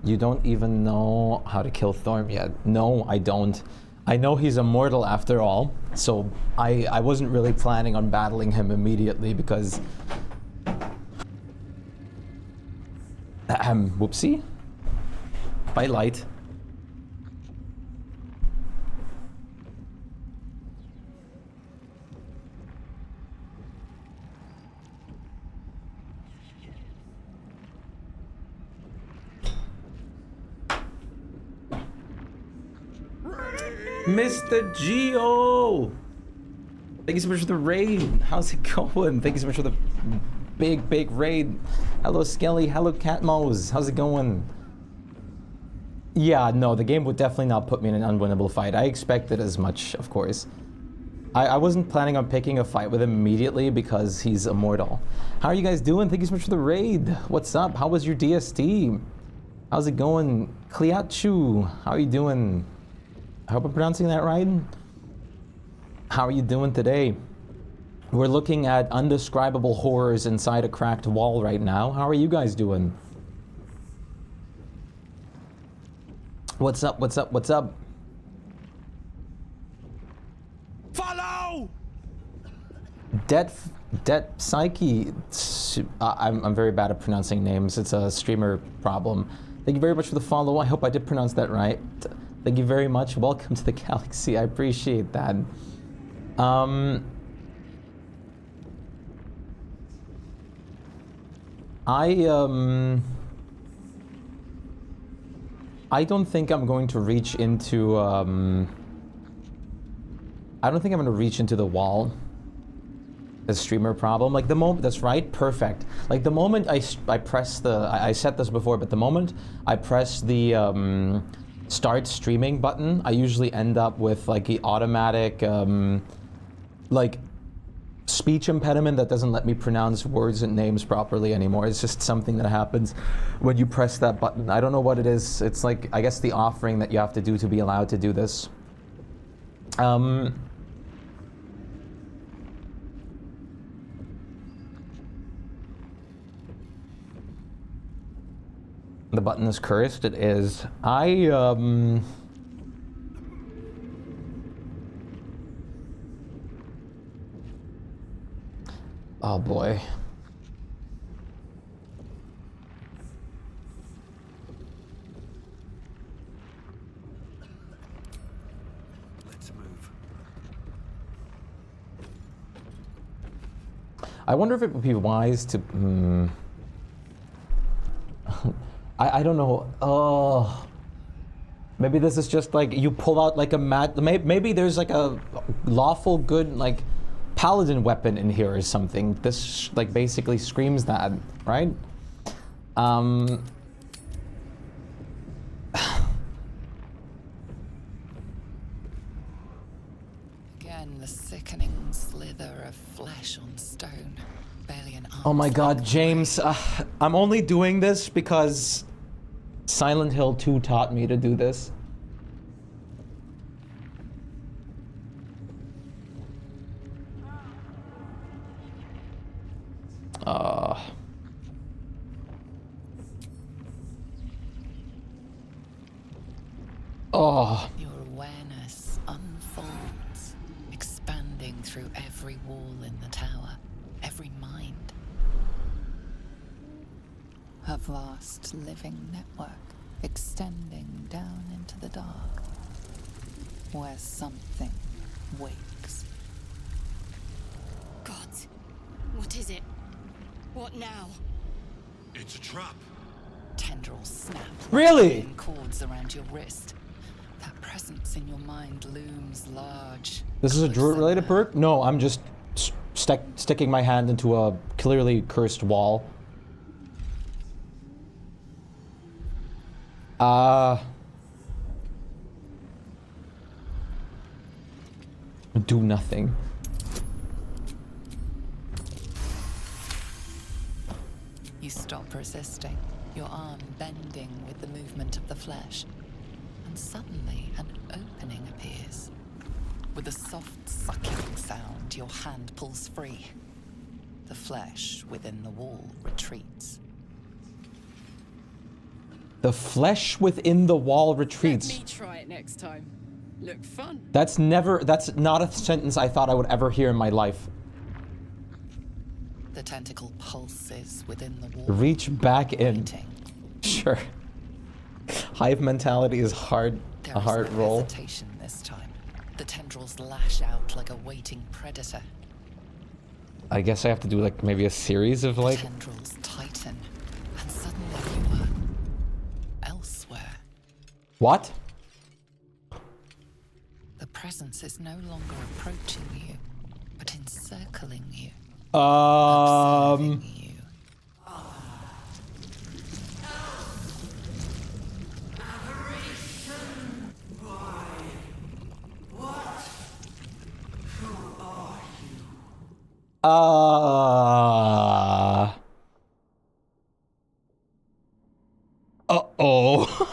You don't even know how to kill Thorm yet. No, I don't. I know he's immortal after all, so I wasn't really planning on battling him immediately because... Whoopsie. By light. Mr. Geo! Thank you so much for the raid. How's it going? Thank you so much for the big raid. Hello, Skelly. Hello, Catmos. How's it going? Yeah, no, the game would definitely not put me in an unwinnable fight. I expected as much, of course. I wasn't planning on picking a fight with him immediately because he's immortal. How are you guys doing? Thank you so much for the raid. What's up? How was your DST? How's it going? Kliachu, how are you doing? I hope I'm pronouncing that right. How are you doing today? We're looking at undescribable horrors inside a cracked wall right now. How are you guys doing? What's up? What's up? What's up? Follow! Det Psyche. I'm very bad at pronouncing names. It's a streamer problem. Thank you very much for the follow. I hope I did pronounce that right. Thank you very much. Welcome to the galaxy. I appreciate that. I don't think I'm going to reach into, I don't think I'm going to reach into the wall. The streamer problem. Like the moment, that's right, perfect. Like the moment I press the, I said this before, but the moment I press the start streaming button, I usually end up with like the automatic, like speech impediment that doesn't let me pronounce words and names properly anymore. It's just something that happens when you press that button. I don't know what it is. It's like, I guess the offering that you have to do to be allowed to do this. The button is cursed. It is. Oh boy. Let's move. I wonder if it would be wise to. I don't know. Oh. Maybe this is just like you pull out like a maybe there's like a lawful good like paladin weapon in here or something. This like basically screams that, right? Again, the sickening slither of flesh on stone. Barely an arm. Oh my god, James, I'm only doing this because Silent Hill 2 taught me to do this. Oh. Your awareness unfolds, expanding through every wall in the tower, every mind. A vast living network extending down into the dark, where something wakes. God, what is it? What now? It's a trap. Tendrils snap. Really? Like cords around your wrist. That presence in your mind looms large. This is a druid-related perk? No, I'm just sticking my hand into a clearly cursed wall. Do nothing. You stop resisting, your arm bending with the movement of the flesh. And suddenly an opening appears. With a soft sucking sound, your hand pulls free. The flesh within the wall retreats. The flesh within the wall retreats. Let me try it next time. Look fun. That's not a sentence I thought I would ever hear in my life. The tentacle pulses within the wall. Reach back in. Sure. Hive mentality is hard. A hard roll. Hesitation this time. The tendrils lash out like a waiting predator. I guess I have to do like maybe a series of like. The tendrils tighten, and suddenly you are elsewhere. What? The presence is no longer approaching you, but encircling you. Observing you. Uh-oh.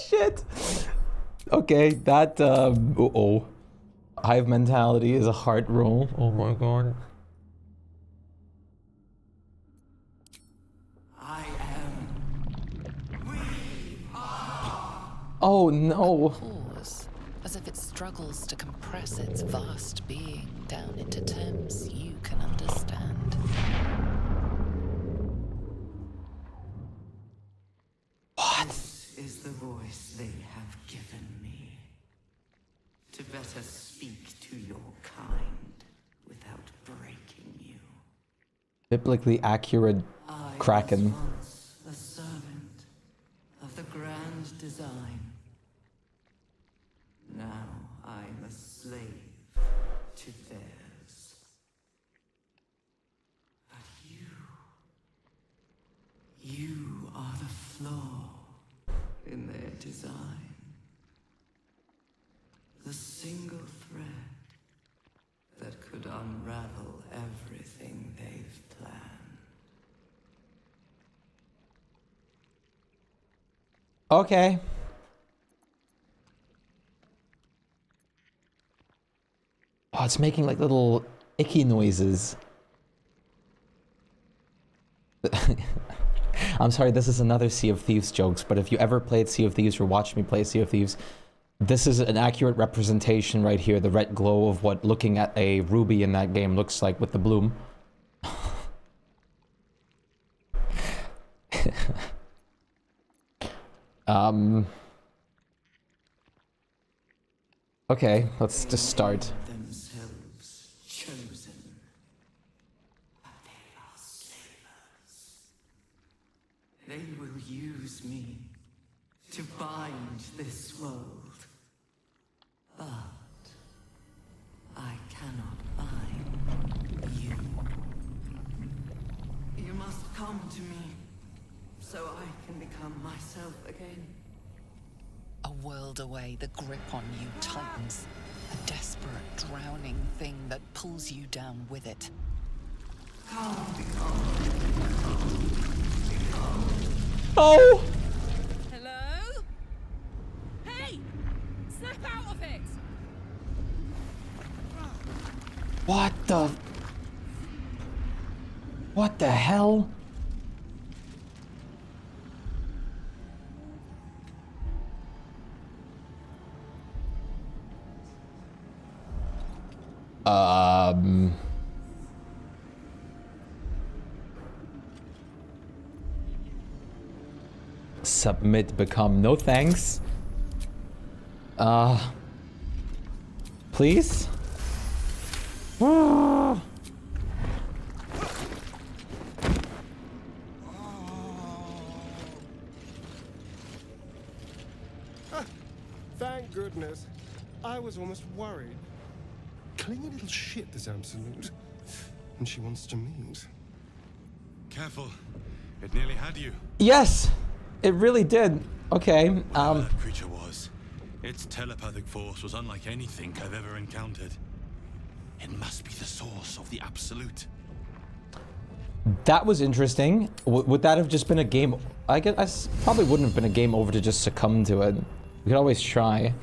Shit. Okay, that, uh-oh. Hive mentality is a hard roll. Oh my god. I am. We are. Oh no. Pause, as if it struggles to compress its vast being down into terms you can understand. What? This is the voice they have given me. To better speak to your kind without breaking you. Biblically accurate Kraken. I was once a servant of the grand design. Now I'm a slave to theirs. But you are the flaw in their design. The single thread that could unravel everything they've planned. Okay. Oh, it's making like little icky noises. I'm sorry, this is another Sea of Thieves jokes, but if you ever played Sea of Thieves or watched me play Sea of Thieves, this is an accurate representation right here, the red glow of what looking at a ruby in that game looks like with the bloom. Okay, let's just start. Themselves chosen. But they are slavers. They will use me to bind this world. But I cannot bind you. You must come to me so I can become myself again. A world away, the grip on you tightens. A desperate, drowning thing that pulls you down with it. Oh! Hello? Hey! Snap out of it! What the hell? Submit, become. No thanks. Please? Thank goodness. I was almost worried. Clingy little shit, this Absolute. And she wants to meet. Careful. It nearly had you. Yes! It really did. Okay, Whatever that creature was. Its telepathic force was unlike anything I've ever encountered. It must be the source of the Absolute. that was interesting. Would that have just been a game? I guess probably wouldn't have been a game over to just succumb to it. We could always try.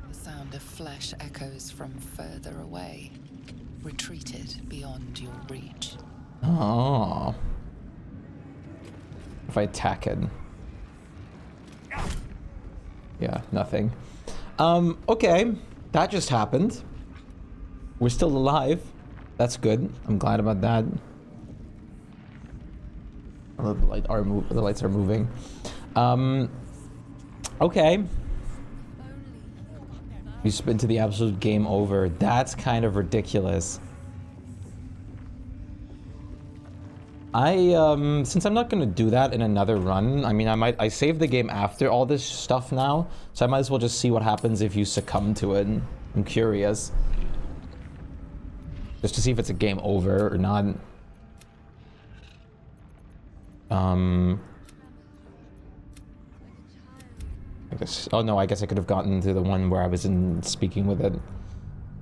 The sound of flesh echoes from further away, retreated beyond your reach. Oh. If I attack it. Yeah, nothing. Okay. That just happened. We're still alive. That's good. I'm glad about that. Oh, the lights are moving. Okay. You spin to the absolute game over. That's kind of ridiculous. Since I'm not gonna do that in another run, I mean, I saved the game after all this stuff now, so I might as well just see what happens if you succumb to it. I'm curious. Just to see if it's a game over or not. I guess, oh no, I guess I could have gotten to the one where I was speaking with it.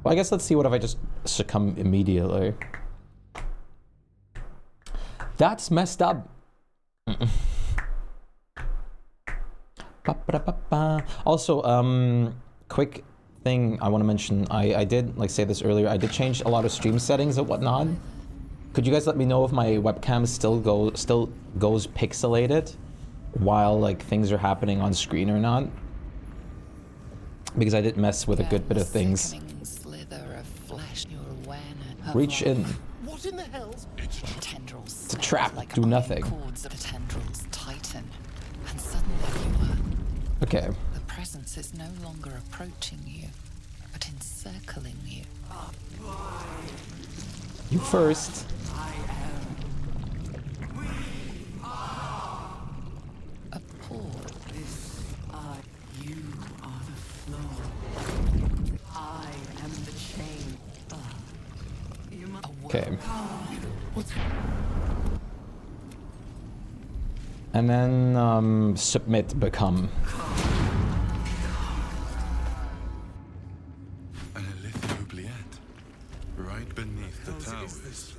Well, I guess let's see what if I just succumb immediately. That's messed up. Also, quick thing I want to mention. I did like say this earlier. I did change a lot of stream settings and whatnot. Could you guys let me know if my webcam still goes pixelated while like things are happening on screen or not? Because I did mess with a good bit of things. Reach in. What in the hell's... It's a trap. Do nothing. The tendrils tighten, and suddenly you are. Okay. The presence is no longer approaching you, but encircling you. You first. A pause. You are the floor. I am the chain. Okay. And then submit, become. An Elithid oubliette. Right beneath the towers.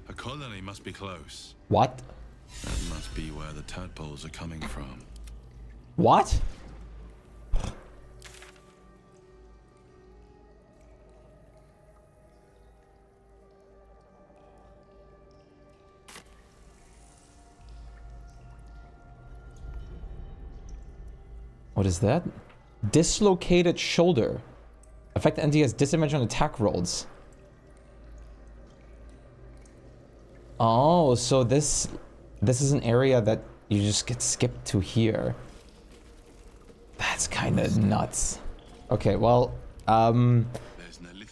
A colony must be close. What? That must be where the tadpoles are coming from. What? What is that? Dislocated shoulder. Affect NT has disadvantage on attack rolls. Oh, so this is an area that you just get skipped to here. That's kind of nuts. Okay, well,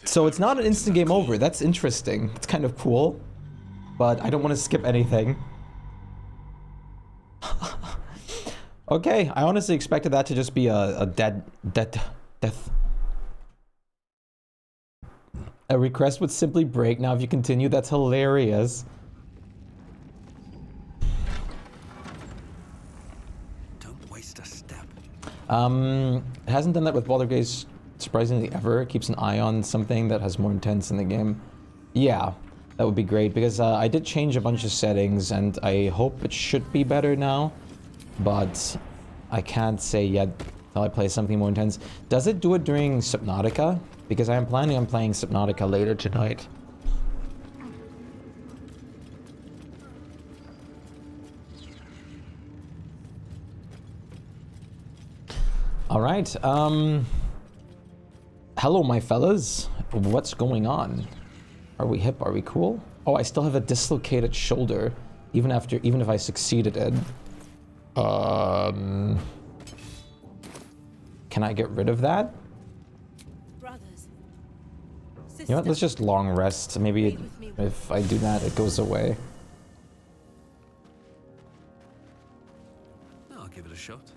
so it's not an instant game over. That's interesting. It's kind of cool, but I don't want to skip anything. Okay, I honestly expected that to just be a death. A request would simply break. Now if you continue, that's hilarious. Don't waste a step. It hasn't done that with Baldur Gaze surprisingly ever. It keeps an eye on something that has more intense in the game. Yeah, that would be great because I did change a bunch of settings and I hope it should be better now. But I can't say yet until I play something more intense. Does it do it during Subnautica? Because I am planning on playing Subnautica later tonight. Alright, hello my fellas. What's going on? Are we hip? Are we cool? Oh, I still have a dislocated shoulder, even if I succeeded it. Can I get rid of that? Brothers. You know what? Let's just long rest. Maybe if I do that, it goes away. I'll give it a shot.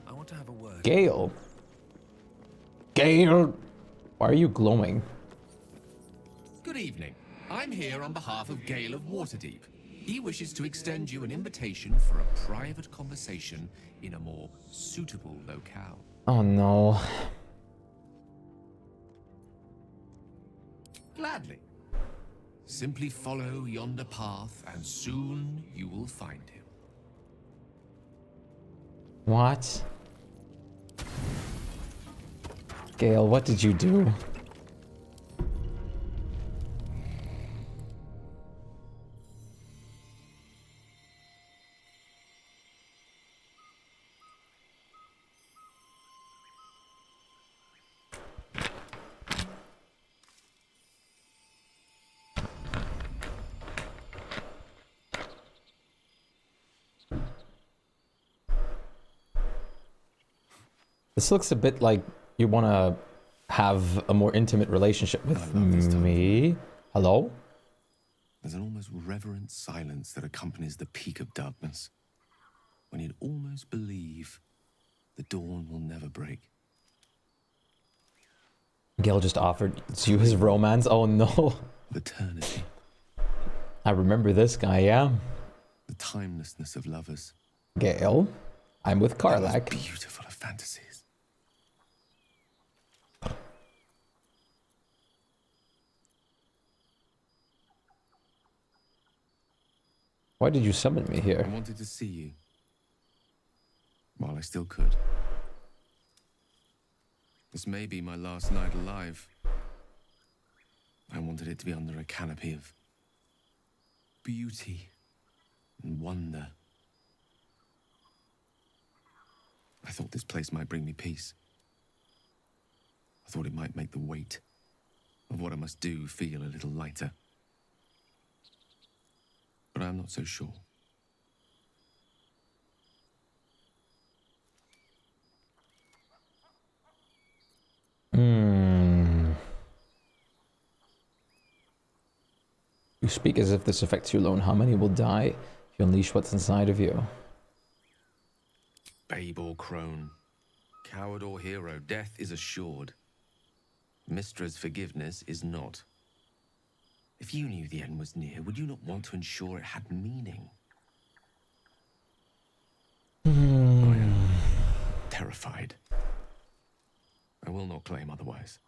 I want to have a word. Gale. Gale. Why are you glowing? Good evening. I'm here on behalf of Gale of Waterdeep. He wishes to extend you an invitation for a private conversation in a more suitable locale. Oh no. Gladly. Simply follow yonder path and soon you will find him. What? Gale, what did you do? This looks a bit like you want to have a more intimate relationship with me. Hello? There's an almost reverent silence that accompanies the peak of darkness, when you'd almost believe the dawn will never break. Gale just offered you his romance. Oh no. Eternity. I remember this guy, yeah. The timelessness of lovers. Gale, I'm with Karlach. Beautiful of fantasies. Why did you summon me here? I wanted to see you. While I still could. This may be my last night alive. I wanted it to be under a canopy of beauty and wonder. I thought this place might bring me peace. I thought it might make the weight of what I must do feel a little lighter. But I'm not so sure. You speak as if this affects you alone. How many will die if you unleash what's inside of you? Babe or crone, coward or hero, death is assured. Mistra's forgiveness is not. If you knew the end was near, would you not want to ensure it had meaning? I am terrified. I will not claim otherwise.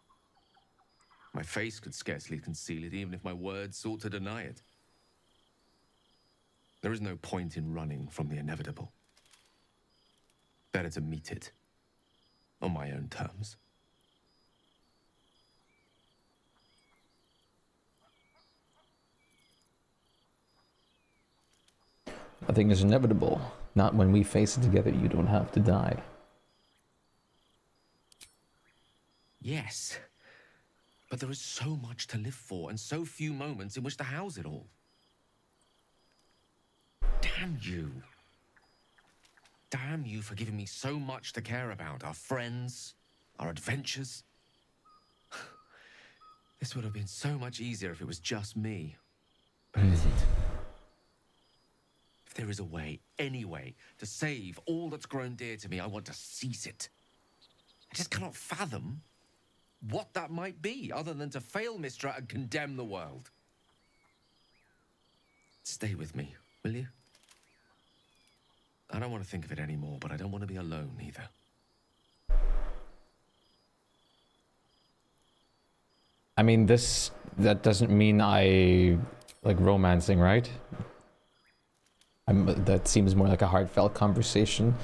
My face could scarcely conceal it, even if my words sought to deny it. There is no point in running from the inevitable. Better to meet it on my own terms. Nothing is inevitable. Not when we face it together. You don't have to die. Yes. But there is so much to live for, and so few moments in which to house it all. Damn you. Damn you for giving me so much to care about. Our friends, our adventures. This would have been so much easier if it was just me. But it isn't. If there is a way, any way, to save all that's grown dear to me, I want to seize it. I just cannot fathom what that might be, other than to fail Mystra and condemn the world. Stay with me, will you? I don't want to think of it anymore, but I don't want to be alone either. I mean, that doesn't mean I like romancing, right? That seems more like a heartfelt conversation.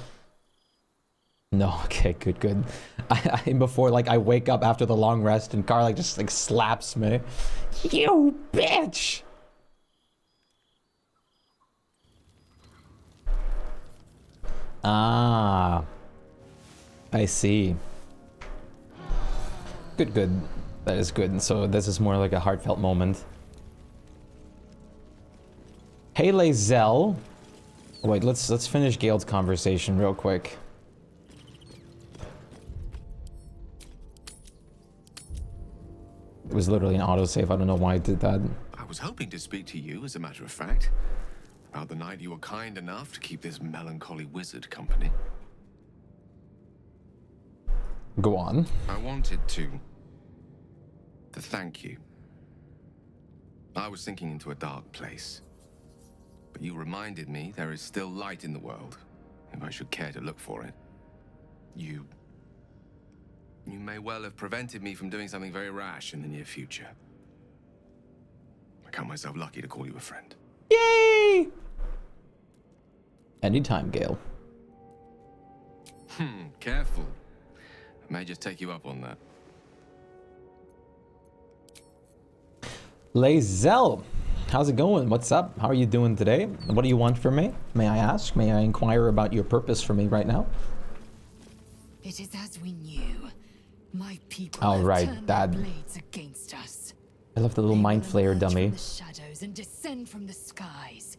No, okay, good. I before, like, I wake up after the long rest and Karlach just, like, slaps me. You bitch! Ah. I see. Good. That is good. So this is more like a heartfelt moment. Hey, Lazel. Wait, let's finish Gale's conversation real quick. It was literally an autosave. I don't know why I did that. I was hoping to speak to you, as a matter of fact, about the night you were kind enough to keep this melancholy wizard company. Go on. I wanted to thank you. I was sinking into a dark place, but you reminded me there is still light in the world, if I should care to look for it. You may well have prevented me from doing something very rash in the near future. I count myself lucky to call you a friend. Yay! Anytime, Gale. Careful. I may just take you up on that. Lazel, how's it going? What's up? How are you doing today? What do you want from me? May I ask? May I inquire about your purpose for me right now? It is as we knew. My people All have right, turned Dad. their blades against us. I love the little mind flayer Emerge dummy. from the shadows and descend from the skies,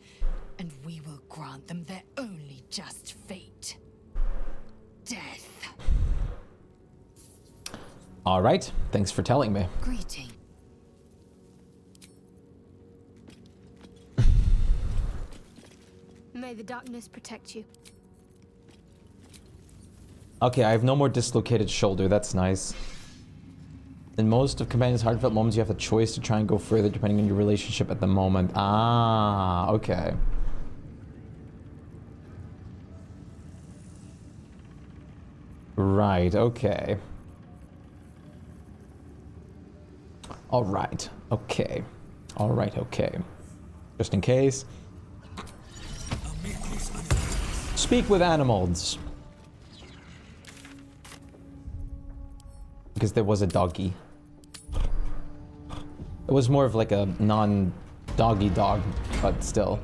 and we will grant them their only just fate. Death. All right, thanks for telling me. Greeting. May the darkness protect you. Okay, I have no more dislocated shoulder. That's nice. In most of Companion's heartfelt moments, you have the choice to try and go further depending on your relationship at the moment. Ah, okay. Right, okay. All right, okay. All right, okay. Just in case. Speak with animals. Because there was a doggy. It was more of like a non-doggy dog, but still.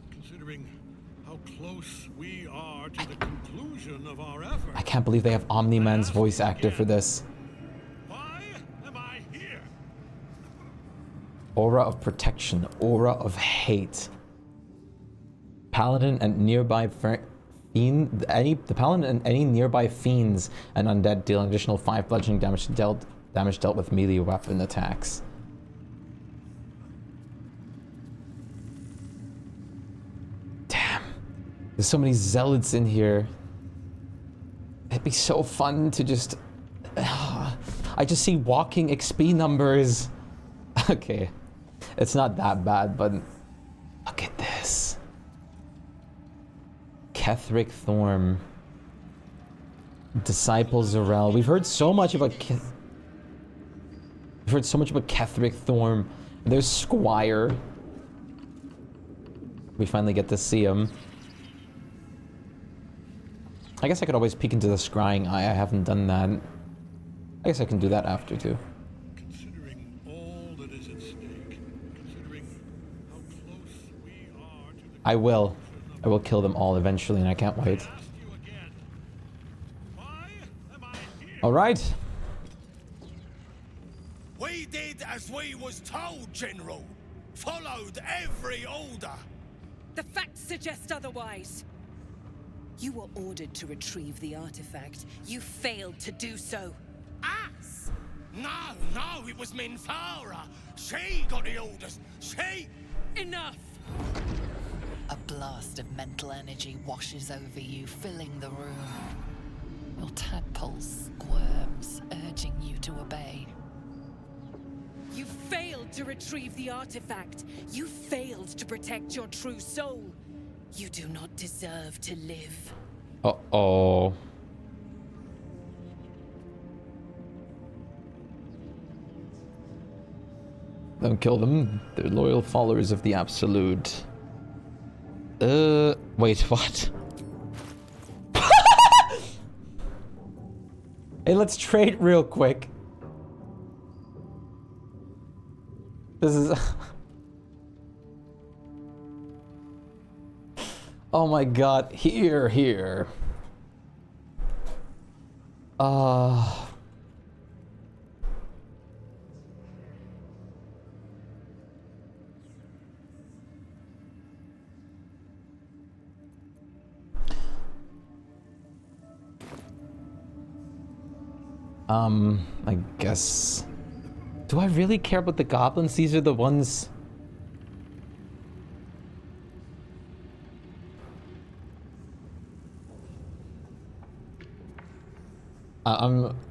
Considering how close we are to the conclusion of our effort. I can't believe they have Omni-Man's voice actor for this. Why am I here? Aura of protection, aura of hate. Paladin and nearby fiend, the paladin and any nearby fiends and undead deal an additional 5 bludgeoning damage dealt with melee weapon attacks. Damn. There's so many zealots in here. It'd be so fun to just... I just see walking XP numbers. Okay. It's not that bad, but... Look at this. Ketheric Thorm. Disciple Zarel. We've heard so much about Ketheric Thorm. There's Squire. We finally get to see him. I guess I could always peek into the scrying eye. I haven't done that. I guess I can do that after too. Considering all that is at stake, considering how close we are to the I will kill them all eventually, and I can't wait. All right. We did as we was told, General. Followed every order. The facts suggest otherwise. You were ordered to retrieve the artifact. You failed to do so. Us? No, it was Minthara. She got the orders. She... Enough! A blast of mental energy washes over you, filling the room. Your tadpole squirms, urging you to obey. You failed to retrieve the artifact. You failed to protect your true soul. You do not deserve to live. Uh-oh. Don't kill them. They're loyal followers of the Absolute. Wait, what? Hey, let's trade real quick. This is... Oh my god, here. I guess... Do I really care about the goblins? These are the ones...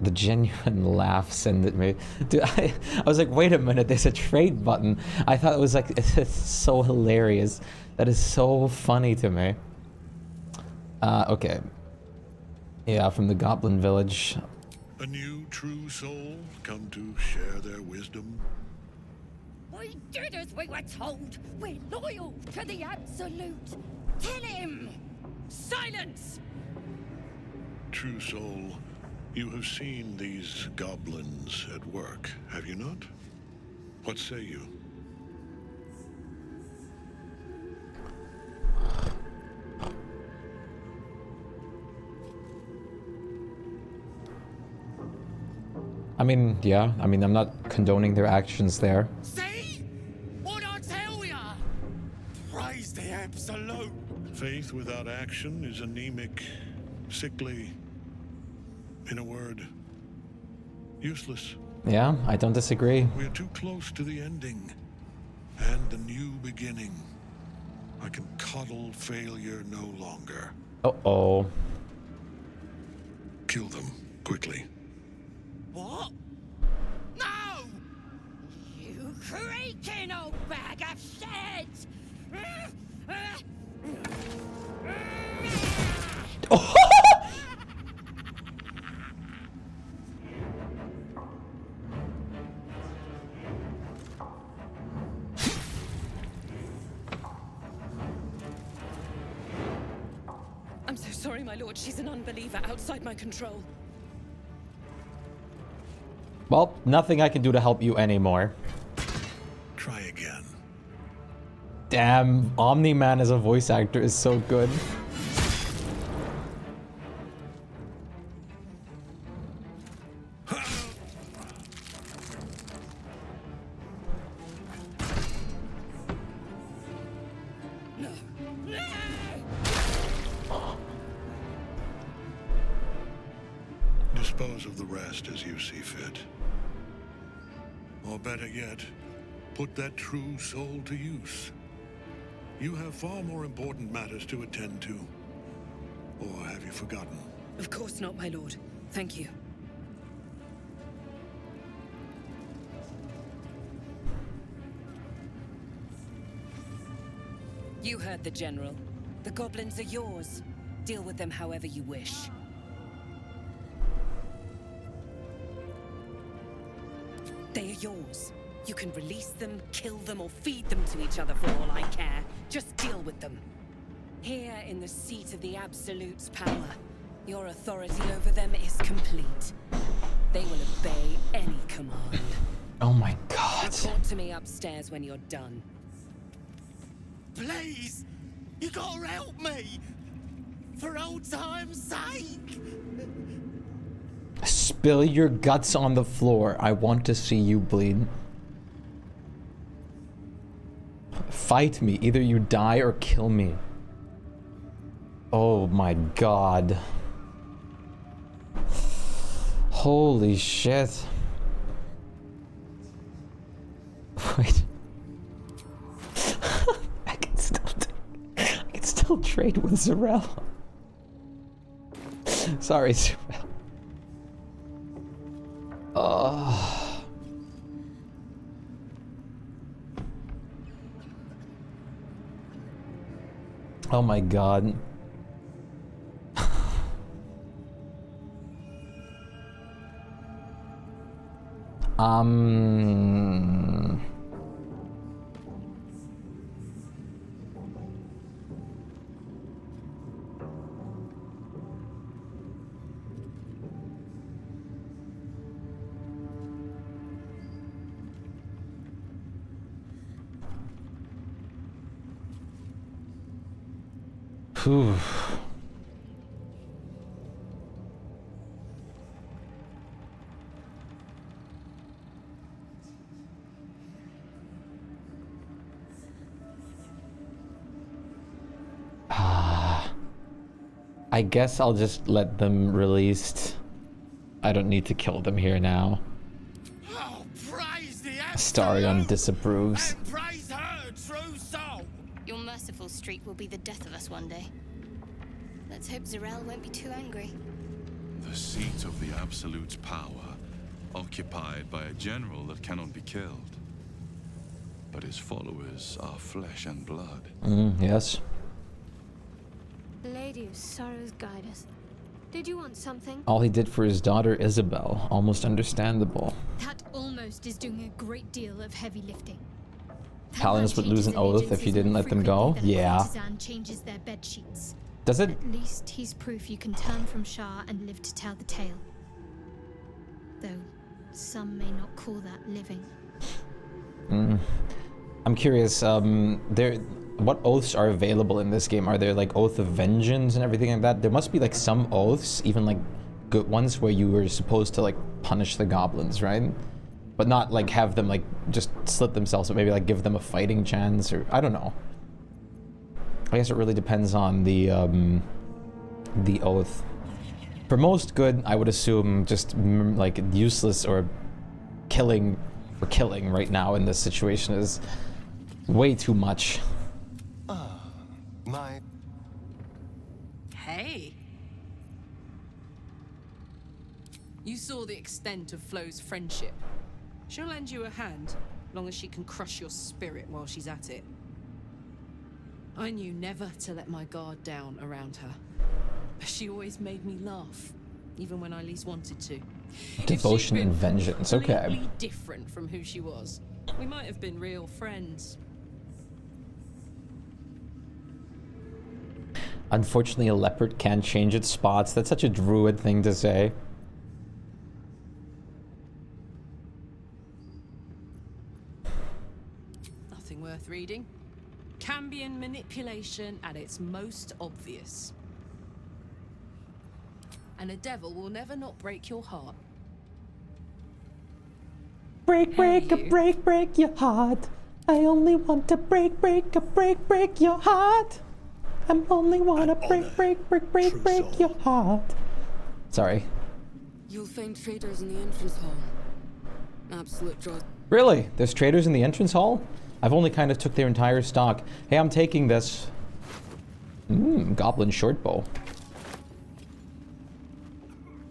the genuine laughs and me. Dude, I was like, wait a minute, there's a trade button. I thought it was like, it's so hilarious. That is so funny to me. Okay. Yeah, from the Goblin Village. A new true soul come to share their wisdom. We did as we were told. We're loyal to the Absolute. Tell him! Silence! True soul, you have seen these goblins at work, have you not? What say you? I mean, yeah. I mean, I'm not condoning their actions there. See? What I tell ya? Praise the Absolute. Faith without action is anemic, sickly, in a word, useless. Yeah, I don't disagree. We are too close to the ending and the new beginning. I can coddle failure no longer. Uh-oh. Kill them, quickly. What? No! You creaking old bag of shit! I'm so sorry, my lord. She's an unbeliever outside my control. Well, nothing I can do to help you anymore. Try again. Damn, Omni-Man as a voice actor is so good. Dispose of the rest as you see fit. Or better yet, put that true soul to use. You have far more important matters to attend to. Or have you forgotten? Of course not, my lord. Thank you. You heard the General. The goblins are yours. Deal with them however you wish. They are yours. You can release them, kill them, or feed them to each other for all I care. Just deal with them. Here in the seat of the Absolute's power, your authority over them is complete. They will obey any command. Oh my god. Report to me upstairs when you're done. Please! You gotta help me! For old time's sake! Spill your guts on the floor. I want to see you bleed. Fight me. Either you die or kill me. Oh my god. Holy shit. Wait. I can still trade with Zarel. Sorry, Zarel. Oh my god. Whew. I guess I'll just let them released. I don't need to kill them here now. Oh, praise the Starion disapproves. and praise her true soul. Your merciful streak will be the death of us one day. Let's hope Zarel won't be too angry. The seat of the Absolute's power, occupied by a general that cannot be killed. But his followers are flesh and blood. Yes. Lady of Sorrows, guide us. Did you want something? All he did for his daughter Isabel. Almost understandable. That almost is doing a great deal of heavy lifting. Paladins would lose an oath if you didn't let them go? Yeah. Courtesan changes their bed sheets. Does it? At least he's proof you can turn from Shah and live to tell the tale. Though some may not call that living. I'm curious, what oaths are available in this game? Are there like Oath of Vengeance and everything like that? There must be like some oaths, even like good ones, where you were supposed to like punish the goblins, right? But not like have them like just slit themselves, but maybe like give them a fighting chance, or I don't know. I guess it really depends on the oath. For most good, I would assume just like useless or killing for killing right now in this situation is way too much. My... Hey. You saw the extent of Flo's friendship. She'll lend you a hand, long as she can crush your spirit while she's at it. I knew never to let my guard down around her. She always made me laugh, even when I least wanted to. Devotion and vengeance, okay. Completely different from who she was, we might have been real friends. Unfortunately, a leopard can't change its spots. That's such a druid thing to say. Nothing worth reading. Cambion manipulation at its most obvious. And a devil will never not break your heart. Break, break your heart. I only want to break your heart. I only wanna break your heart. Sorry. You'll find traders in the entrance hall. Absolute draws. Really? There's traders in the entrance hall? I've only kind of took their entire stock. Hey, I'm taking this. Goblin shortbow.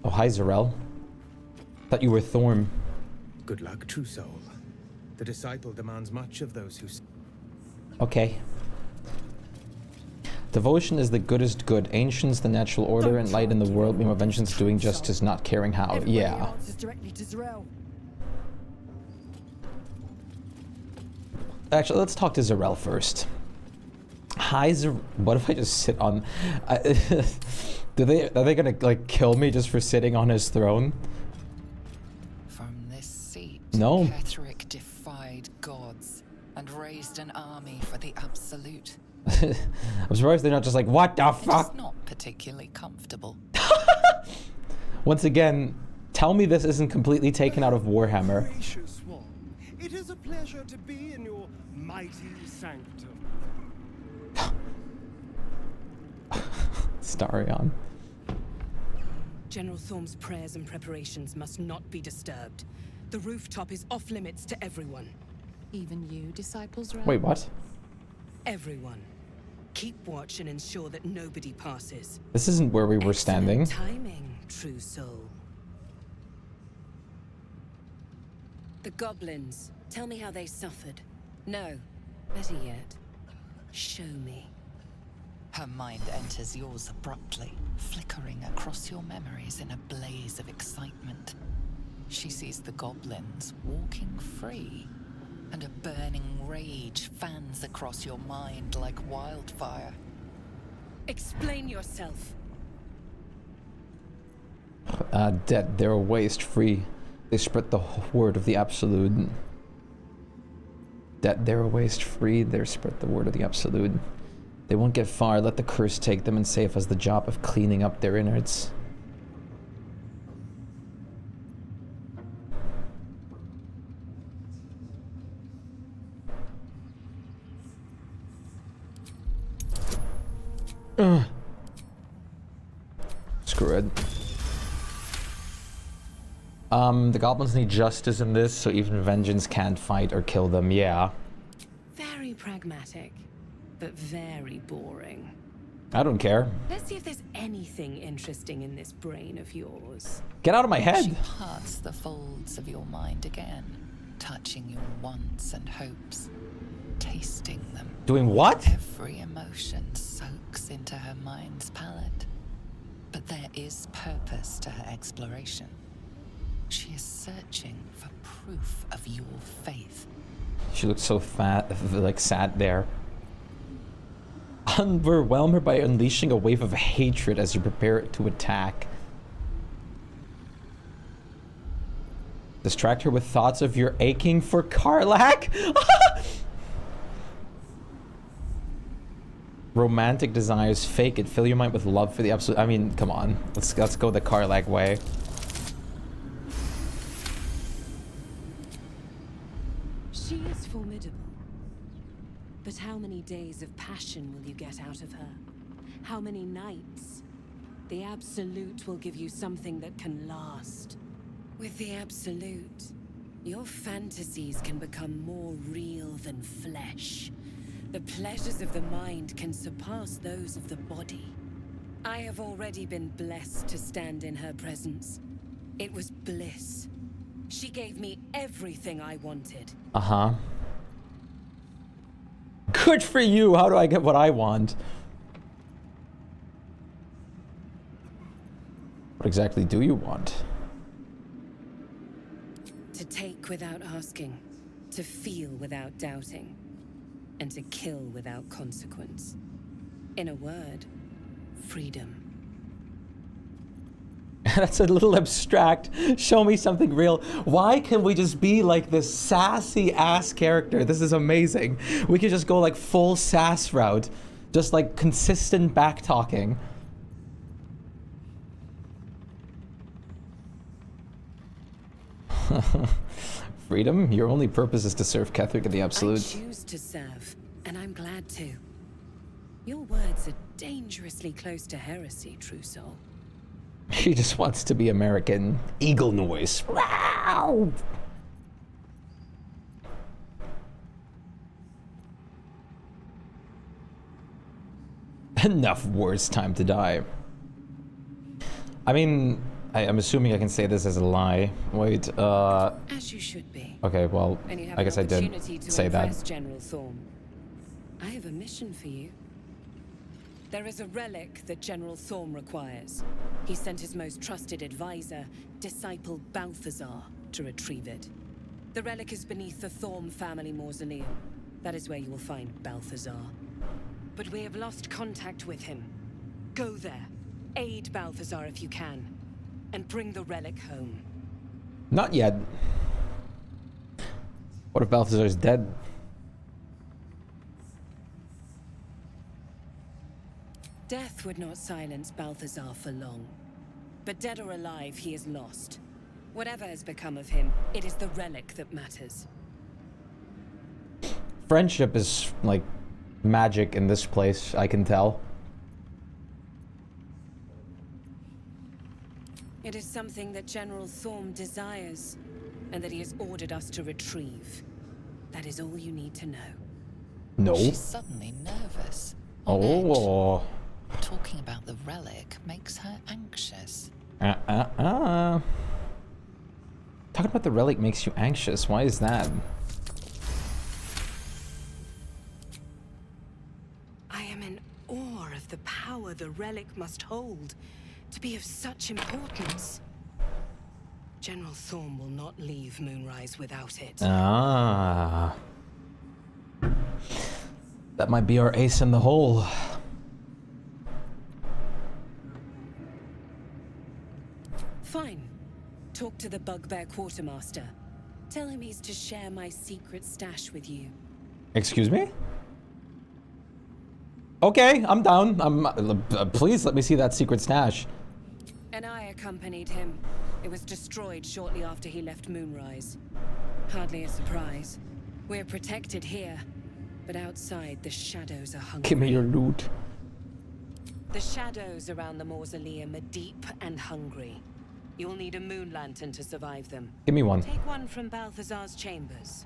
Oh, hi, Zarel. Thought you were Thorm. Good luck, true soul. The disciple demands much of those who... Okay. Devotion is the goodest good. Ancients, the natural order, and light in the world. Beam of vengeance, doing justice, not caring how. Yeah. Actually, let's talk to Zarel first. Hi, what if I just sit on... are they gonna, like, kill me just for sitting on his throne? From this seat, no. Ketheric defied gods and raised an army for the Absolute. I'm surprised they're not just like, what the fuck? It's not particularly comfortable. Once again, tell me this isn't completely taken out of Warhammer. Gracious one, it is a pleasure to be in your mighty sanctum. Starion. General Thorm's prayers and preparations must not be disturbed. The rooftop is off limits to everyone. Even you, disciples, right? Wait, what? Everyone. Keep watch and ensure that nobody passes. This isn't where we were standing. Timing, true soul. The goblins. Tell me how they suffered. No. Better yet, show me. Her mind enters yours abruptly, flickering across your memories in a blaze of excitement. She sees the goblins walking free, and a burning rage fans across your mind like wildfire. Explain yourself. Dead, they're a waste free. They spread the word of the Absolute. Dead, they're a waste free. They spread the word of the Absolute. They won't get far. Let the curse take them and save us the job of cleaning up their innards. Screw it. The goblins need justice in this, so even vengeance can't fight or kill them, yeah. Very pragmatic, but very boring. I don't care. Let's see if there's anything interesting in this brain of yours. Get out of my head! She parts the folds of your mind again, touching your wants and hopes, tasting them. Doing what? Every emotion soaks into her mind's palette. But there is purpose to her exploration. She is searching for proof of your faith. She looks so fat, like sad there. Overwhelm her by unleashing a wave of hatred as you prepare to attack. Distract her with thoughts of your aching for Karlach? Romantic desires, fake it. Fill your mind with love for the absolute. I mean, come on. Let's go the Karlach way. She is formidable. But how many days of passion will you get out of her? How many nights? The Absolute will give you something that can last. With the Absolute, your fantasies can become more real than flesh. The pleasures of the mind can surpass those of the body. I have already been blessed to stand in her presence. It was bliss. She gave me everything I wanted. Uh-huh. Good for you! How do I get what I want? What exactly do you want? To take without asking, to feel without doubting, and to kill without consequence. In a word, freedom. That's a little abstract. Show me something real. Why can we just be like this sassy ass character? This is amazing. We could just go like full sass route. Just like consistent back talking. Freedom? Your only purpose is to serve Ketherick and the Absolute. I choose to serve, and I'm glad to. Your words are dangerously close to heresy, true soul. She just wants to be American. Eagle noise. Wow. Enough words, time to die. I mean, I'm assuming I can say this as a lie. Wait, As you should be. Okay, well, And you have I guess I did say that. General Thorm. I have a mission for you. There is a relic that General Thorm requires. He sent his most trusted advisor, disciple Balthazar, to retrieve it. The relic is beneath the Thorm family mausoleum. That is where you will find Balthazar. But we have lost contact with him. Go there, aid Balthazar if you can, and bring the relic home. Not yet. What if Balthazar's dead? Death would not silence Balthazar for long. But dead or alive, he is lost. Whatever has become of him, it is the relic that matters. Friendship is like magic in this place, I can tell. It is something that General Thorm desires, and that he has ordered us to retrieve. That is all you need to know. No. She's suddenly nervous. Oh. Talking about the relic makes her anxious. Talking about the relic makes you anxious. Why is that? I am in awe of the power the relic must hold to be of such importance. General Thorm will not leave Moonrise without it. Ah. That might be our ace in the hole. Fine. Talk to the Bugbear Quartermaster. Tell him he's to share my secret stash with you. Excuse me? Okay, I'm down. Please let me see that secret stash. And I accompanied him. It was destroyed shortly after he left Moonrise. Hardly a surprise. We're protected here, but outside the shadows are hungry. Give me your loot. The shadows around the mausoleum are deep and hungry. You'll need a moon lantern to survive them. Give me one. Take one from Balthazar's chambers.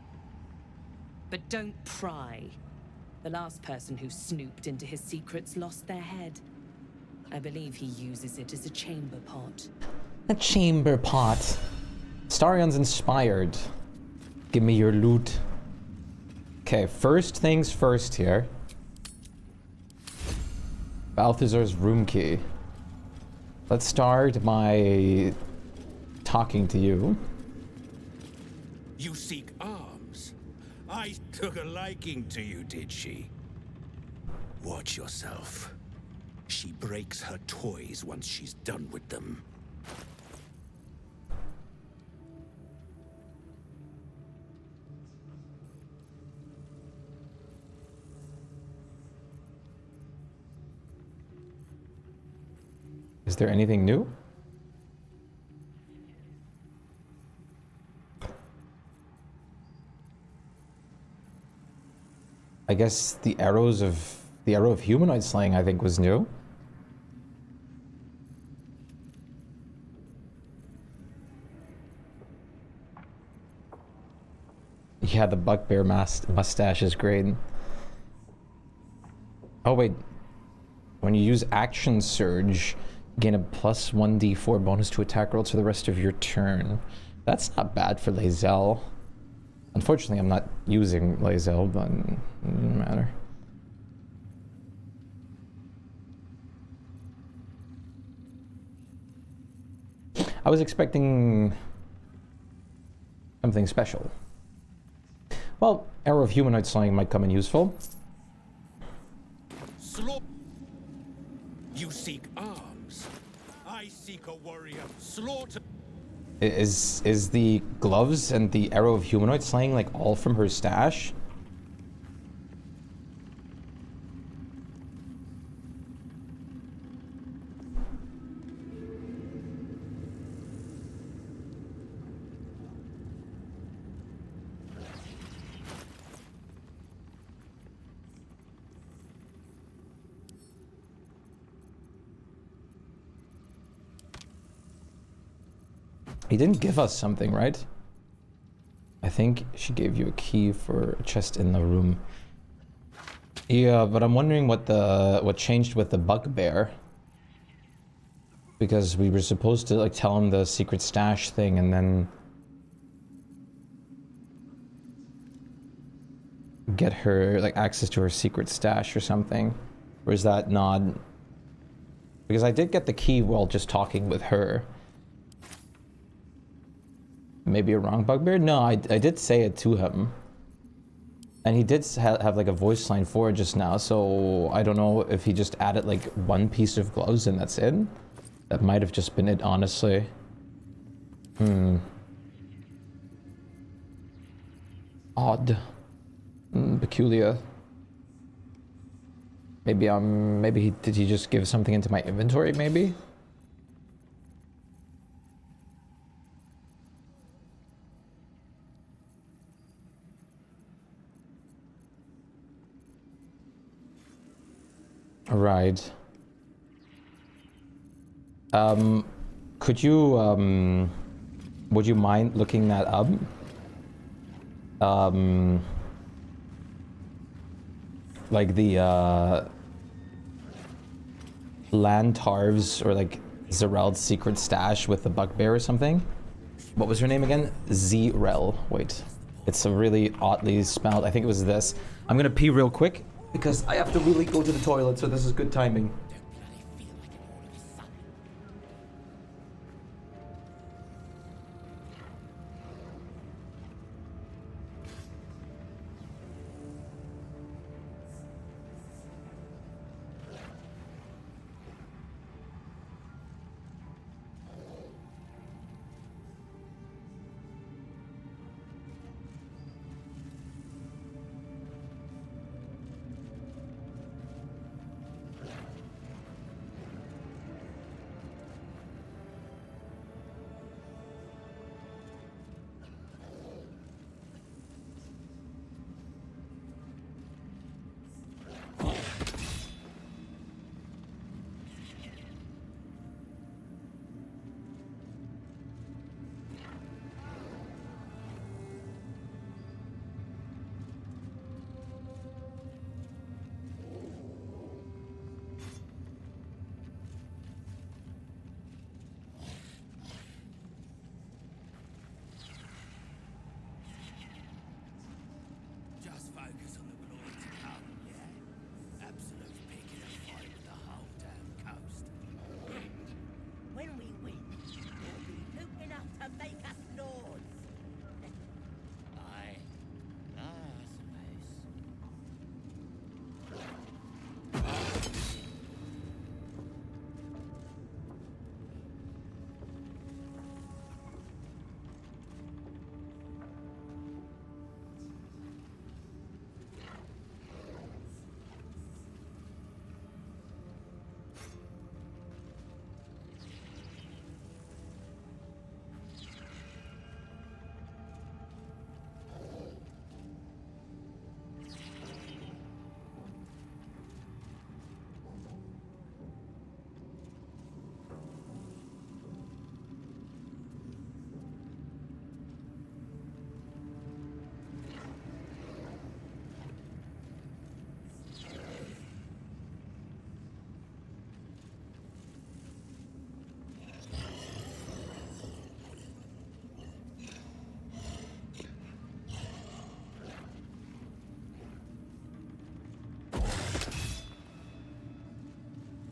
But don't pry. The last person who snooped into his secrets lost their head. I believe he uses it as a chamber pot. A chamber pot. Starion's inspired. Give me your loot. Okay, first things first here. Balthazar's room key. Let's start by talking to you. You seek arms? I took a liking to you, did she? Watch yourself. She breaks her toys once she's done with them. Is there anything new? I guess the arrow of humanoid slaying, I think, was new. Yeah, the bugbear mustache is great. Oh wait, when you use action surge, gain a plus 1d4 bonus to attack rolls for the rest of your turn. That's not bad for Lae'zel. Unfortunately, I'm not using Lae'zel, but it doesn't matter. I was expecting something special. Well, Arrow of Humanoid Slaying might come in useful. You seek arms. I seek a warrior. Slaughter. Is the gloves and the Arrow of Humanoid Slaying like all from her stash? He didn't give us something, right? I think she gave you a key for a chest in the room. Yeah, but I'm wondering what changed with the bugbear. Because we were supposed to like tell him the secret stash thing and then get her like access to her secret stash or something. Or is that not? Because I did get the key while just talking with her. Maybe a wrong bugbear? No, I did say it to him. And he did have like a voice line for it just now, so I don't know if he just added like one piece of gloves and that's it. That might have just been it, honestly. Odd. Peculiar. Maybe did he just give something into my inventory, maybe? Right. Could you, would you mind looking that up? Like the, Lantarv's or like Zarel's secret stash with the bugbear or something? What was her name again? Zrel. Wait. It's a really oddly spelled. I think it was this. I'm gonna pee real quick because I have to really go to the toilet, so this is good timing.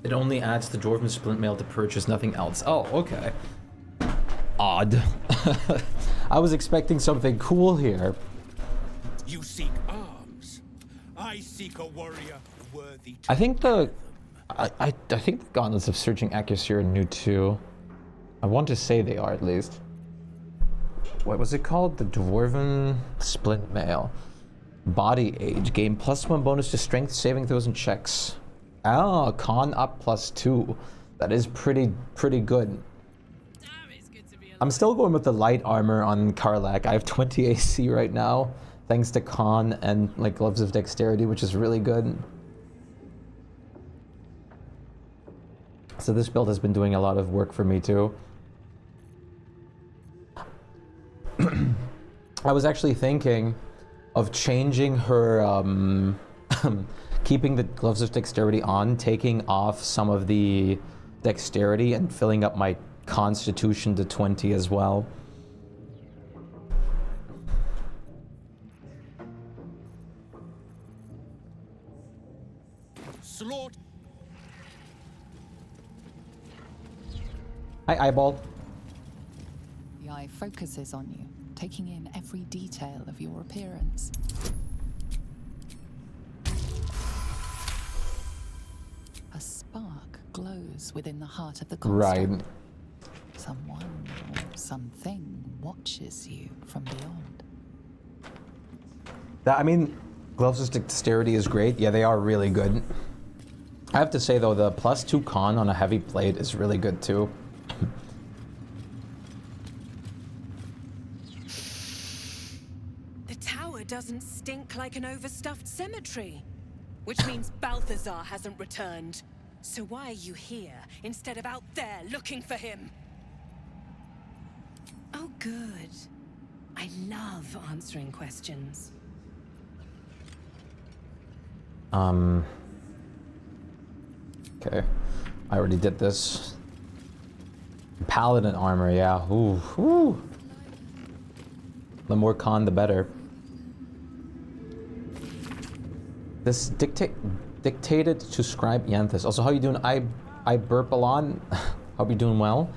It only adds the Dwarven Splint Mail to purchase, nothing else. Oh, okay. Odd. I was expecting something cool here. You seek arms. I seek a warrior worthy to I think I think the gauntlets of searching accuracy are new too. I want to say they are at least. What was it called? The Dwarven Splint Mail. Body age. Gain +1 bonus to strength saving throws and checks. Ah, con up +2. That is pretty good. I'm still going with the light armor on Karlach. I have 20 AC right now, thanks to con and like gloves of dexterity, which is really good. So this build has been doing a lot of work for me too. I was actually thinking of changing her, keeping the gloves of dexterity on, taking off some of the dexterity and filling up my constitution to 20 as well. slaughter. Hi, Eyeball. The eye focuses on you, taking in every detail of your appearance. A spark glows within the heart of the construct. Right. Someone or something watches you from beyond. I mean, gloves of dexterity is great. Yeah, they are really good. I have to say though, the +2 con on a heavy blade is really good too. The tower doesn't stink like an overstuffed cemetery, which means Balthazar hasn't returned. So why are you here instead of out there looking for him? Oh, good. I love answering questions. Okay. I already did this. Paladin armor, yeah. Ooh, ooh. The more con, the better. This dictated to scribe Yanthus. Also, how you doing? I burp alon. Hope you're doing well.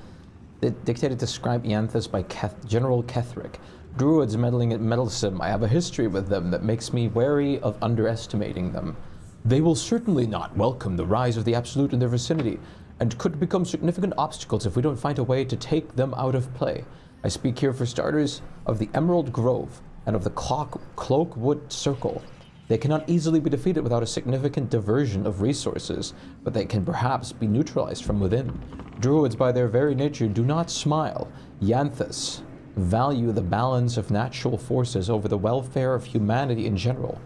It dictated to scribe Yanthus by General Kethric. Druids meddling at meddlesome. I have a history with them that makes me wary of underestimating them. They will certainly not welcome the rise of the Absolute in their vicinity, and could become significant obstacles if we don't find a way to take them out of play. I speak here, for starters, of the Emerald Grove and of the Cloakwood Circle. They cannot easily be defeated without a significant diversion of resources, but they can perhaps be neutralized from within. Druids, by their very nature, do not smile. Yanthus value the balance of natural forces over the welfare of humanity in general.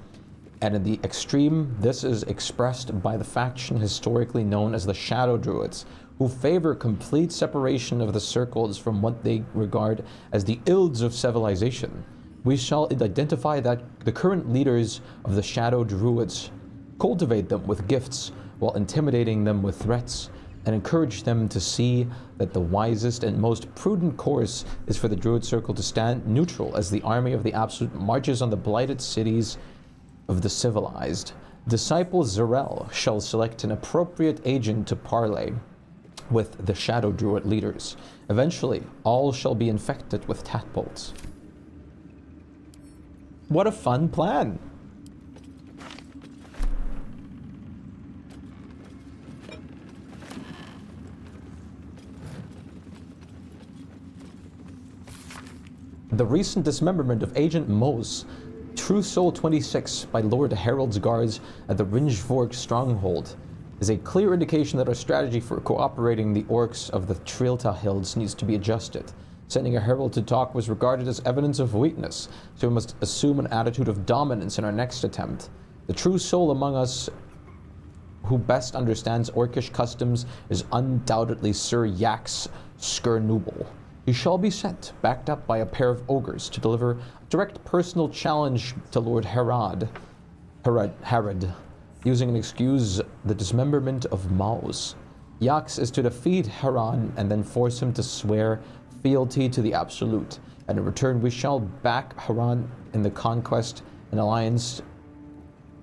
And in the extreme, this is expressed by the faction historically known as the Shadow Druids, who favor complete separation of the circles from what they regard as the ills of civilization. We shall identify that the current leaders of the Shadow Druids, cultivate them with gifts while intimidating them with threats, and encourage them to see that the wisest and most prudent course is for the Druid Circle to stand neutral as the army of the Absolute marches on the blighted cities of the civilized. Disciple Zerel shall select an appropriate agent to parley with the Shadow Druid leaders. Eventually, all shall be infected with tadpoles. What a fun plan! The recent dismemberment of Agent Mose, True Soul 26 by Lord Harold's guards at the Ringvork stronghold is a clear indication that our strategy for cooperating the orcs of the Trilta Hills needs to be adjusted. Sending a herald to talk was regarded as evidence of weakness, so we must assume an attitude of dominance in our next attempt. The true soul among us who best understands orcish customs is undoubtedly Sir Yax Skirnooble. He shall be sent, backed up by a pair of ogres, to deliver a direct personal challenge to Lord Herod, using an excuse the dismemberment of Maus. Yax is to defeat Heron and then force him to swear fealty to the Absolute, and in return we shall back Heron in the conquest and alliance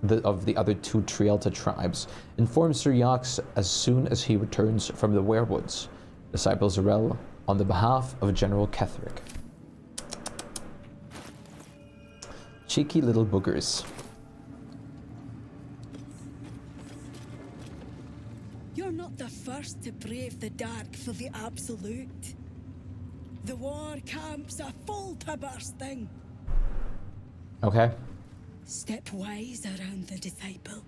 of the other two Trielta tribes. Inform Sir Yax as soon as he returns from the Werewoods. Disciple Zarel on the behalf of General Ketherick. Cheeky little boogers. You're not the first to brave the dark for the Absolute. The war camp's are full to bursting. Okay. Step wise around the Disciple.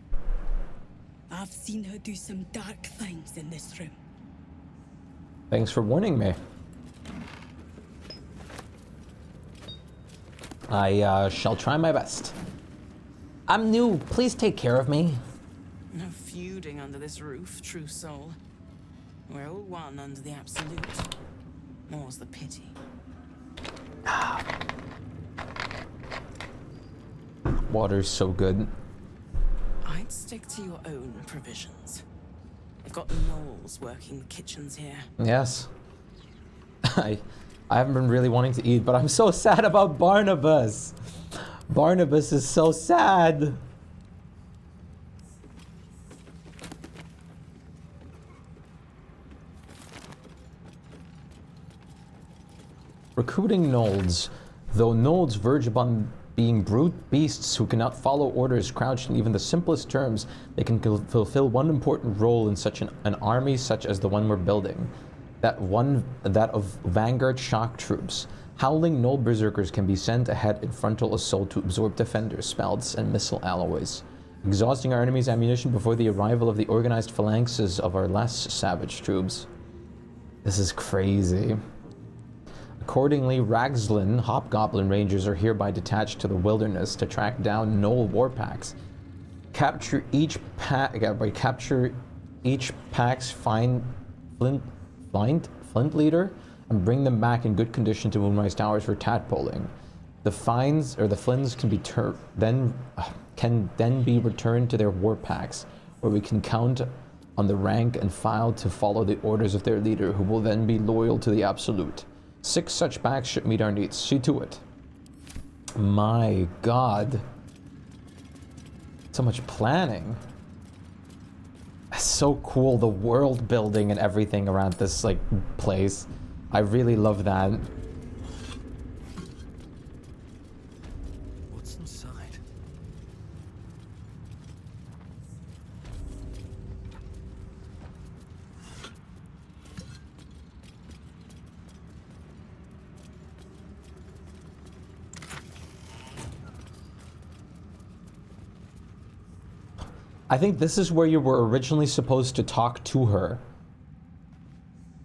I've seen her do some dark things in this room. Thanks for warning me. I shall try my best. I'm new. Please take care of me. No feuding under this roof, true soul. We're all one under the Absolute. More's the pity. Water's so good. I'd stick to your own provisions. I've got gnolls working the kitchens here. Yes. I haven't been really wanting to eat, but I'm so sad about Barnabas. Barnabas is so sad. Recruiting gnolls. Though gnolls verge upon being brute beasts who cannot follow orders crouched in even the simplest terms, they can fulfill one important role in such an army such as the one we're building. That of vanguard shock troops. Howling gnoll berserkers can be sent ahead in frontal assault to absorb defenders, spells, and missile alloys, exhausting our enemy's ammunition before the arrival of the organized phalanxes of our less savage troops. This is crazy. Accordingly, Ragslin Hobgoblin Rangers are hereby detached to the wilderness to track down gnoll warpacks. Capture each pack's flint leader and bring them back in good condition to Moonrise Towers for tadpoling. The flints can then be returned to their warpacks, where we can count on the rank and file to follow the orders of their leader, who will then be loyal to the Absolute. 6 such packs should meet our needs. See to it. My God. So much planning. It's so cool, the world building and everything around this like place. I really love that. What's inside? I think this is where you were originally supposed to talk to her.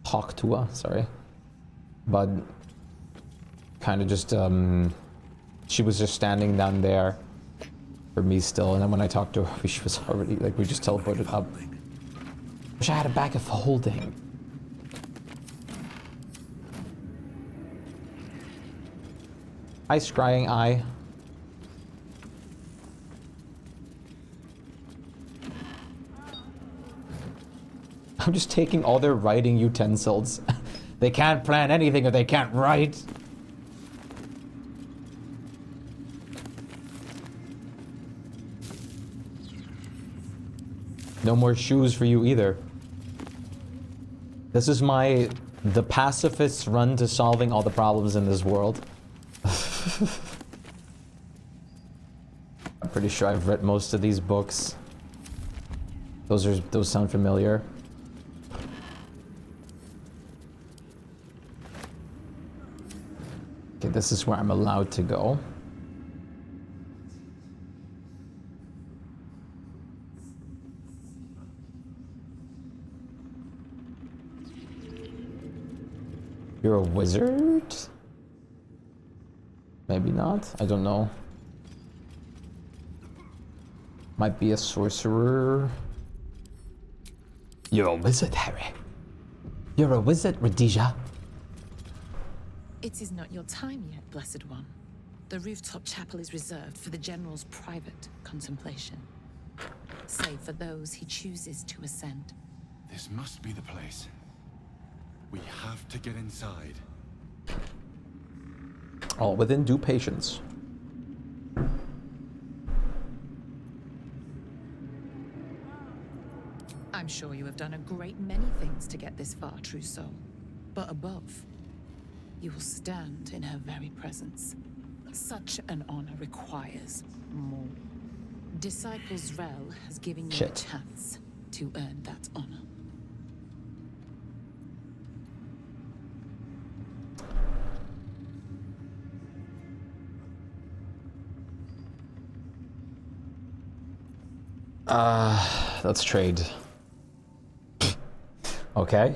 Talk to her, sorry. But kind of just, she was just standing down there for me still, and then when I talked to her, she was already, like, we just teleported up. Wish I had a bag of holding. Hi, Scrying Eye. I'm just taking all their writing utensils. They can't plan anything if they can't write. No more shoes for you either. This is the pacifist's run to solving all the problems in this world. I'm pretty sure I've read most of these books. Those sound familiar. Okay, this is where I'm allowed to go. You're a wizard? Maybe not. I don't know. Might be a sorcerer. You're a wizard, Harry. You're a wizard, Radija. It is not your time yet, Blessed One. The rooftop chapel is reserved for the General's private contemplation, save for those he chooses to ascend. This must be the place. We have to get inside. All within due patience. I'm sure you have done a great many things to get this far, true soul. But above, you will stand in her very presence. Such an honor requires more. Disciples Rel has given you a chance to earn that honor. Let's trade. Okay.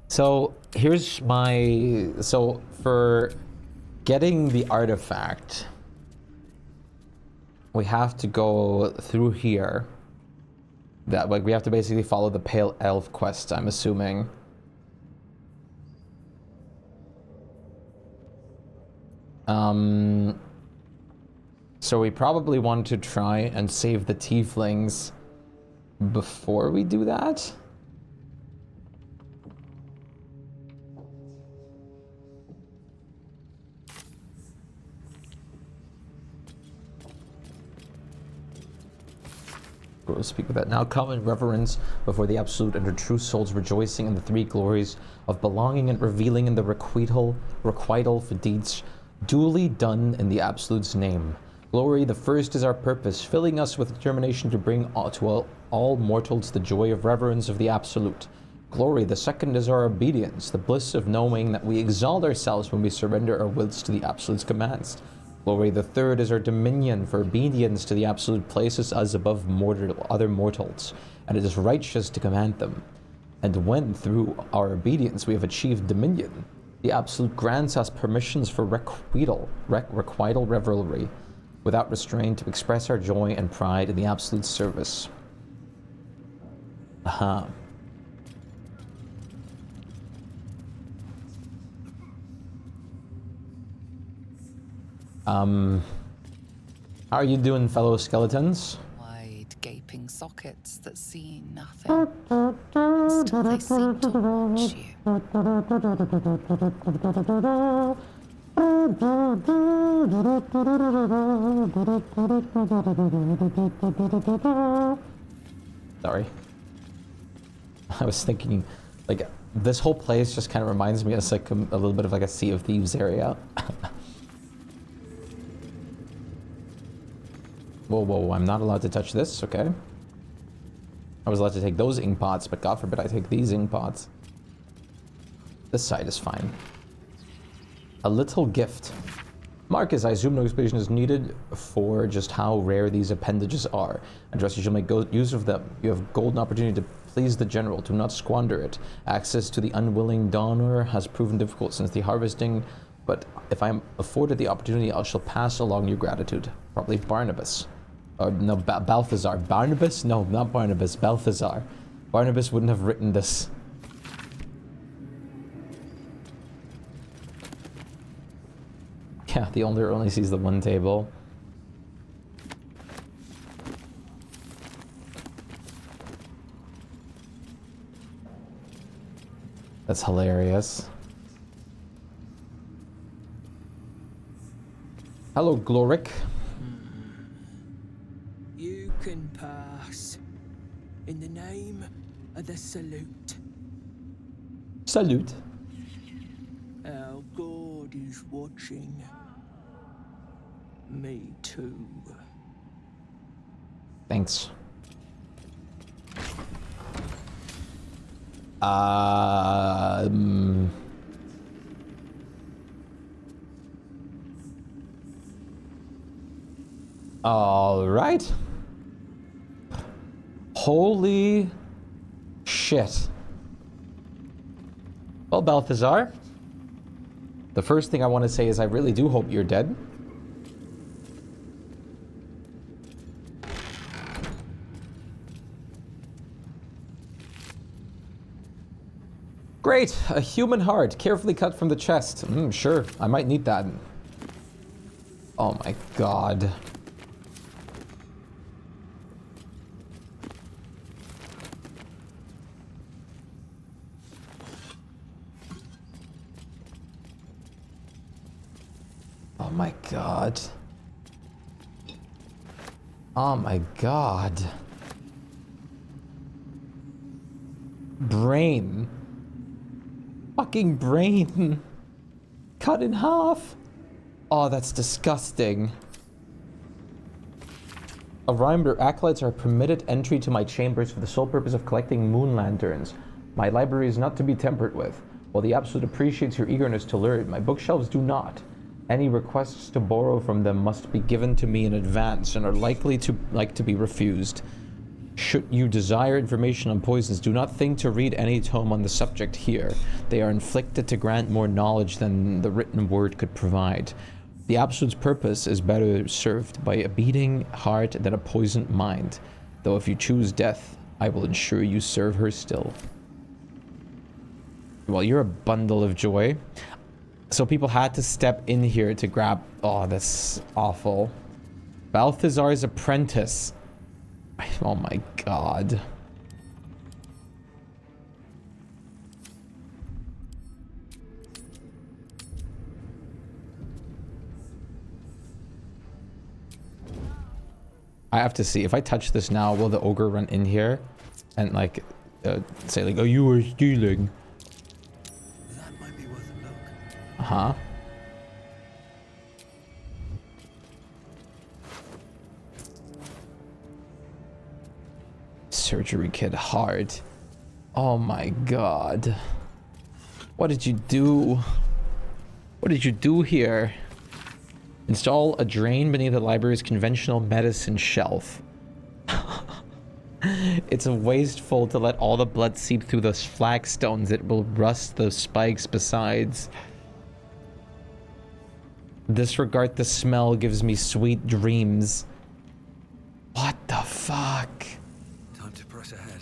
So here's my, so for getting the artifact, we have to go through here. That, like, we have to basically follow the Pale Elf quest, I'm assuming. So we probably want to try and save the tieflings before we do that. We'll speak of that now. Come in reverence before the Absolute and her true souls, rejoicing in the three glories of belonging and revealing in the requital for deeds duly done in the Absolute's name. Glory, the first, is our purpose, filling us with determination to bring all mortals the joy of reverence of the Absolute. Glory, the second, is our obedience, the bliss of knowing that we exalt ourselves when we surrender our wills to the Absolute's commands. Glory, the third, is our dominion, for obedience to the Absolute places us above other mortals, and it is righteous to command them. And when, through our obedience, we have achieved dominion, the Absolute grants us permissions for requital revelry, without restraint, to express our joy and pride in the Absolute service. Aha. How are you doing, fellow skeletons? Wide, gaping sockets that see nothing. Still they seem to watch you. Sorry. I was thinking, like, this whole place just kind of reminds me of like a little bit of like a Sea of Thieves area. Whoa, whoa, I'm not allowed to touch this, okay. I was allowed to take those ink pots, but God forbid I take these ink pots. This side is fine. A little gift. Marcus, I assume no explanation is needed for just how rare these appendages are. I trust you shall make use of them. You have golden opportunity to please the general. Do not squander it. Access to the unwilling donor has proven difficult since the harvesting, but if I am afforded the opportunity, I shall pass along your gratitude. Probably Barnabas. Or no, Balthazar. Barnabas? No, not Barnabas. Balthazar. Barnabas wouldn't have written this. Yeah, the owner only sees the one table. That's hilarious. Hello, Gloric. You can pass. In the name of the Salute. Salute. Our God is watching. Me too. Thanks. All right. Holy shit. Well, Balthazar, the first thing I want to say is I really do hope you're dead. Great, a human heart, carefully cut from the chest. Sure, I might need that. Oh my god. Oh my god. Oh my god. Brain. Fucking brain. Cut in half. Oh, that's disgusting. A reminder, acolytes are permitted entry to my chambers for the sole purpose of collecting moon lanterns. My library is not to be tampered with. While the Absolute appreciates your eagerness to learn, my bookshelves do not. Any requests to borrow from them must be given to me in advance and are likely to be refused. Should you desire information on poisons, do not think to read any tome on the subject here. They are inflicted to grant more knowledge than the written word could provide. The Absolute's purpose is better served by a beating heart than a poisoned mind. Though if you choose death, I will ensure you serve her still. Well, you're a bundle of joy. So people had to step in here to grab... Oh, that's awful. Balthazar's apprentice. Oh my god. I have to see. If I touch this now, will the ogre run in here and like say like, oh, you were stealing? That might be worth a look. Uh-huh. Surgery kit hard. Oh my god. What did you do? What did you do here? Install a drain beneath the library's conventional medicine shelf. It's wasteful to let all the blood seep through those flagstones. It will rust the spikes besides. Disregard the smell gives me sweet dreams. What the fuck? Time to press ahead.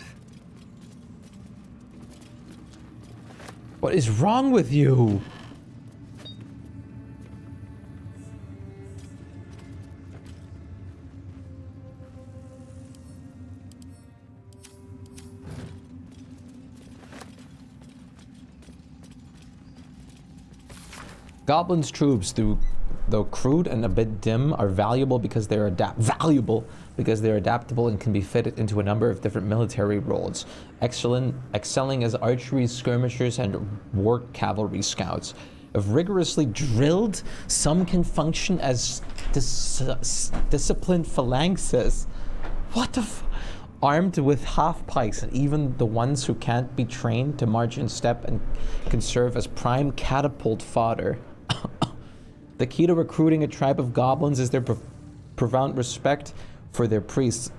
What is wrong with you? Goblin's troops, though crude and a bit dim, are valuable because they're adaptable and can be fitted into a number of different military roles, excelling as archery skirmishers and war cavalry scouts. If rigorously drilled, some can function as disciplined phalanxes. What the f- Armed with half pikes, and even the ones who can't be trained to march in step and can serve as prime catapult fodder. The key to recruiting a tribe of goblins is their profound respect for their priests.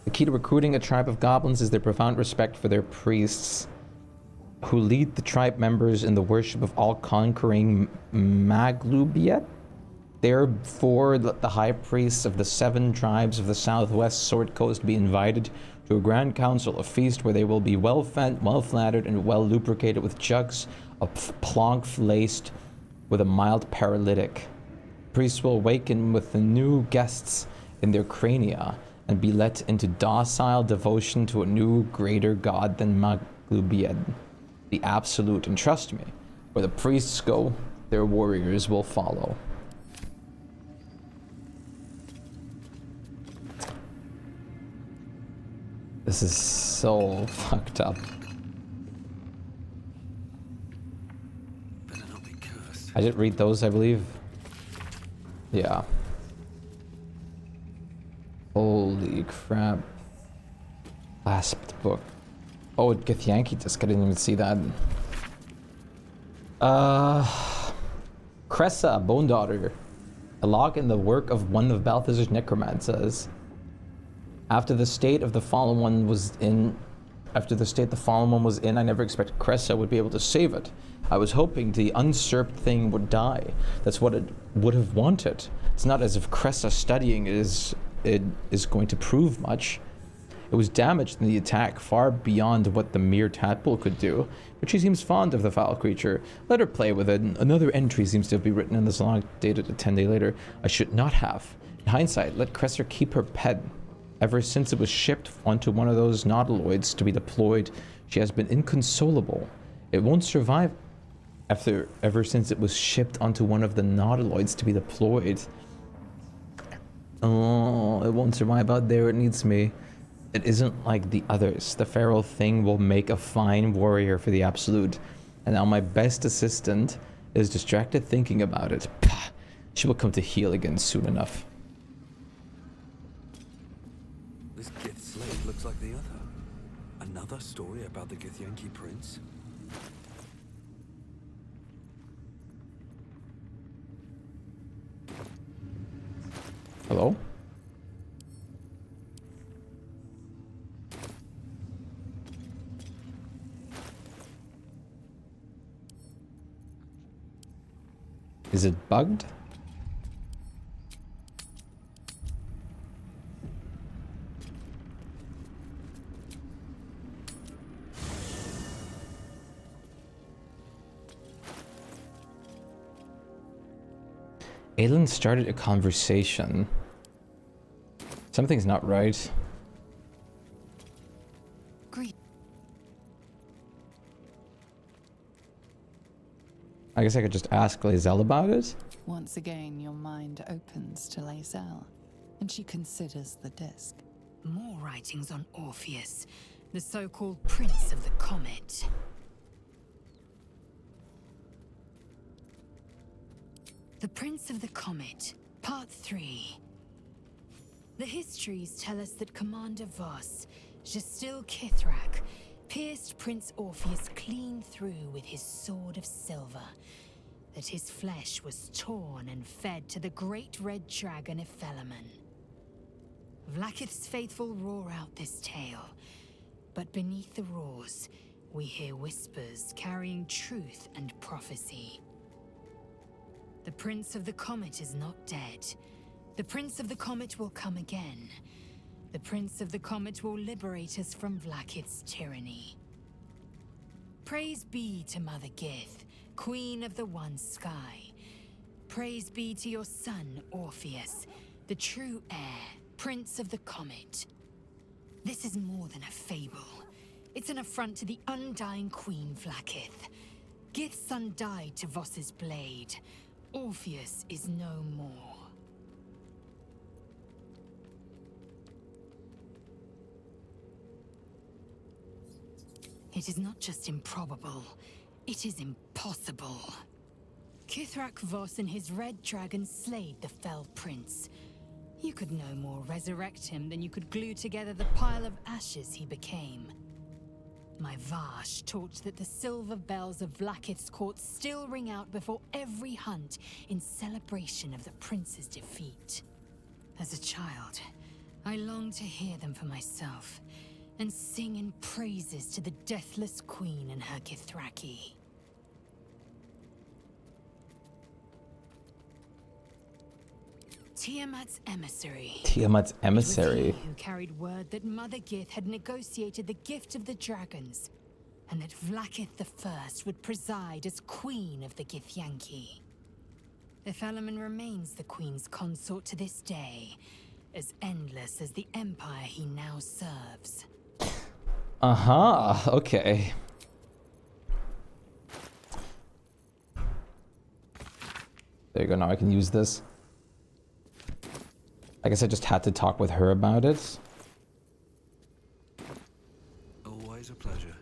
The key to recruiting a tribe of goblins is their profound respect for their priests, who lead the tribe members in the worship of all-conquering Maglubiet. Therefore, let the high priests of the 7 tribes of the southwest Sword Coast be invited to a grand council, a feast where they will be well-fed, well-flattered, and well-lubricated with jugs of plonk laced with a mild paralytic. Priests will awaken with the new guests in their crania and be let into docile devotion to a new, greater god than Maglubied, the Absolute. And trust me, where the priests go, their warriors will follow. This is so fucked up. Better not be cursed. I did read those, I believe. Yeah. Holy crap. Clasped book. Oh, Githyanki disc. I didn't even see that. Cressa, Bone Daughter. A log in the work of one of Balthazar's necromancers. After the state the fallen one was in, I never expected Cressa would be able to save it. I was hoping the usurped thing would die. That's what it would have wanted. It's not as if Cressa studying it is going to prove much. It was damaged in the attack far beyond what the mere tadpole could do, but she seems fond of the foul creature. Let her play with it. Another entry seems to be written in this log dated a 10-day later. I should not have. In hindsight, let Cressa keep her pet Ever since it was shipped onto one of those nautiloids to be deployed, she has been inconsolable. It won't survive. Ever since it was shipped onto one of the nautiloids to be deployed. Oh, it won't survive out there. It needs me. It isn't like the others. The feral thing will make a fine warrior for the Absolute. And now my best assistant is distracted thinking about it. Pah, she will come to heel again soon enough. This Gith slave looks like the other. Another story about the Githyanki prince? Hello? Is it bugged? Aelin started a conversation. Something's not right. I guess I could just ask Lae'zel about it. Once again, your mind opens to Lae'zel, and she considers the disc. More writings on Orpheus, the so-called Prince of the Comet. The Prince of the Comet, Part 3. The histories tell us that Commander Voss, Gestil Kithrak, pierced Prince Orpheus clean through with his sword of silver, that his flesh was torn and fed to the great red dragon Ephelemon. Vlaakith's faithful roar out this tale, but beneath the roars, we hear whispers carrying truth and prophecy. The Prince of the Comet is not dead. The Prince of the Comet will come again. The Prince of the Comet will liberate us from Vlaakith's tyranny. Praise be to Mother Gith, Queen of the One Sky. Praise be to your son, Orpheus, the true heir, Prince of the Comet. This is more than a fable. It's an affront to the undying Queen Vlaakith. Gith's son died to Voss's blade. Orpheus is no more. It is not just improbable, it is impossible. Kithrak Voss and his red dragon slayed the fell prince. You could no more resurrect him than you could glue together the pile of ashes he became. My Vash taught that the silver bells of Vlaakith's court still ring out before every hunt in celebration of the prince's defeat. As a child, I longed to hear them for myself, and sing in praises to the deathless queen and her Githraki. Tiamat's emissary. Tiamat's emissary. It was he who carried word that Mother Gith had negotiated the gift of the dragons, and that Vlaakith the First would preside as queen of the Githyanki. Ephelemon remains the queen's consort to this day, as endless as the empire he now serves. Okay. There you go, now I can use this. I guess I just had to talk with her about it. Always a pleasure.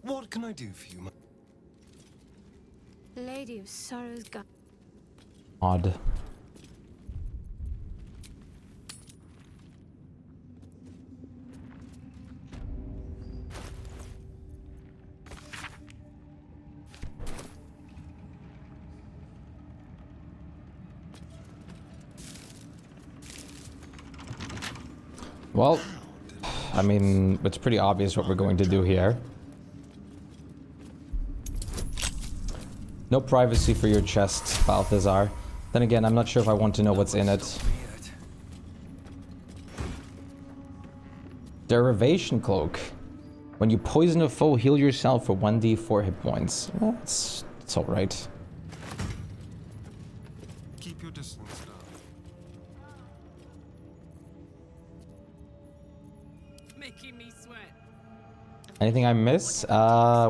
What can I do for you, Lady of Sorrow's God. Odd. Well, I mean, it's pretty obvious what we're going to do here. No privacy for your chest, Balthazar. Then again, I'm not sure if I want to know what's in it. Derivation Cloak. When you poison a foe, heal yourself for 1d4 hit points. Well, it's alright. Keep your distance, darling. making me sweat. Anything I miss?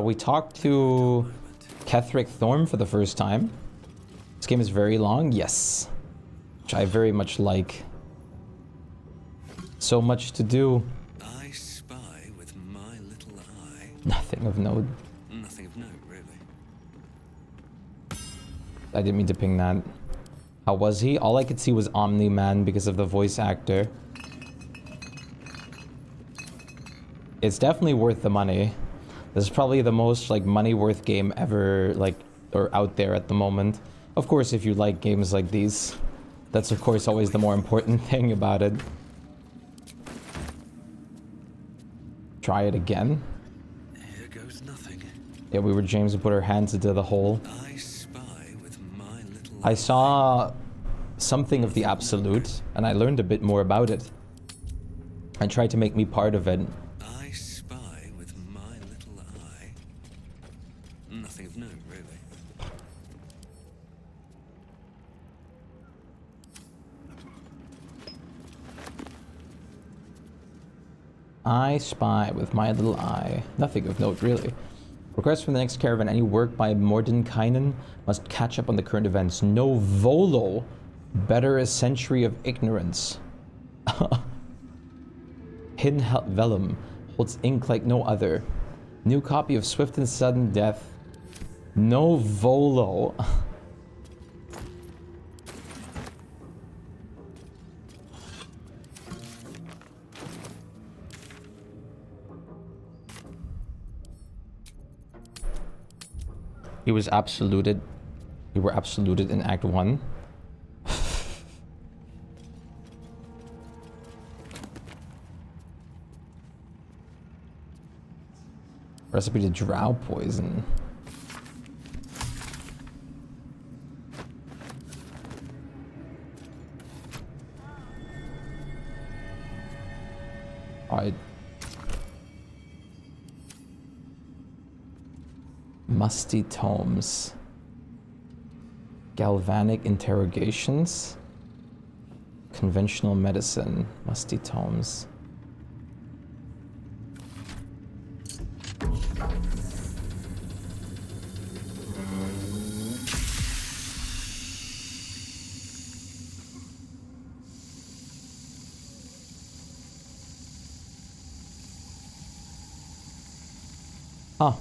We talked to Ketheric Thorm for the first time. This game is very long, yes. Which I very much like. So much to do. I spy with my little eye. Nothing of note. Nothing of note, really. I didn't mean to ping that. How was he? All I could see was Omni-Man because of the voice actor. It's definitely worth the money. This is probably the most like money worth game ever, like, or out there at the moment. Of course, if you like games like these, that's of course always the more important thing about it. Try it again. Here goes nothing. Yeah, we were James who put our hands into the hole. I spy with my little I saw something of the Absolute, and I learned a bit more about it. And tried to make me part of it. I spy with my little eye. Nothing of note, really. I spy with my little eye. Nothing of note, really. Request from the next caravan. Any work by Mordenkainen must catch up on the current events. No Volo. Better a century of ignorance. Hidden Vellum holds ink like no other. New copy of Swift and Sudden Death. No Volo. He was absoluted. We were absoluted in Act 1. Recipe to drow poison. Alright. Musty tomes. Galvanic interrogations. Conventional medicine. Musty tomes. Huh.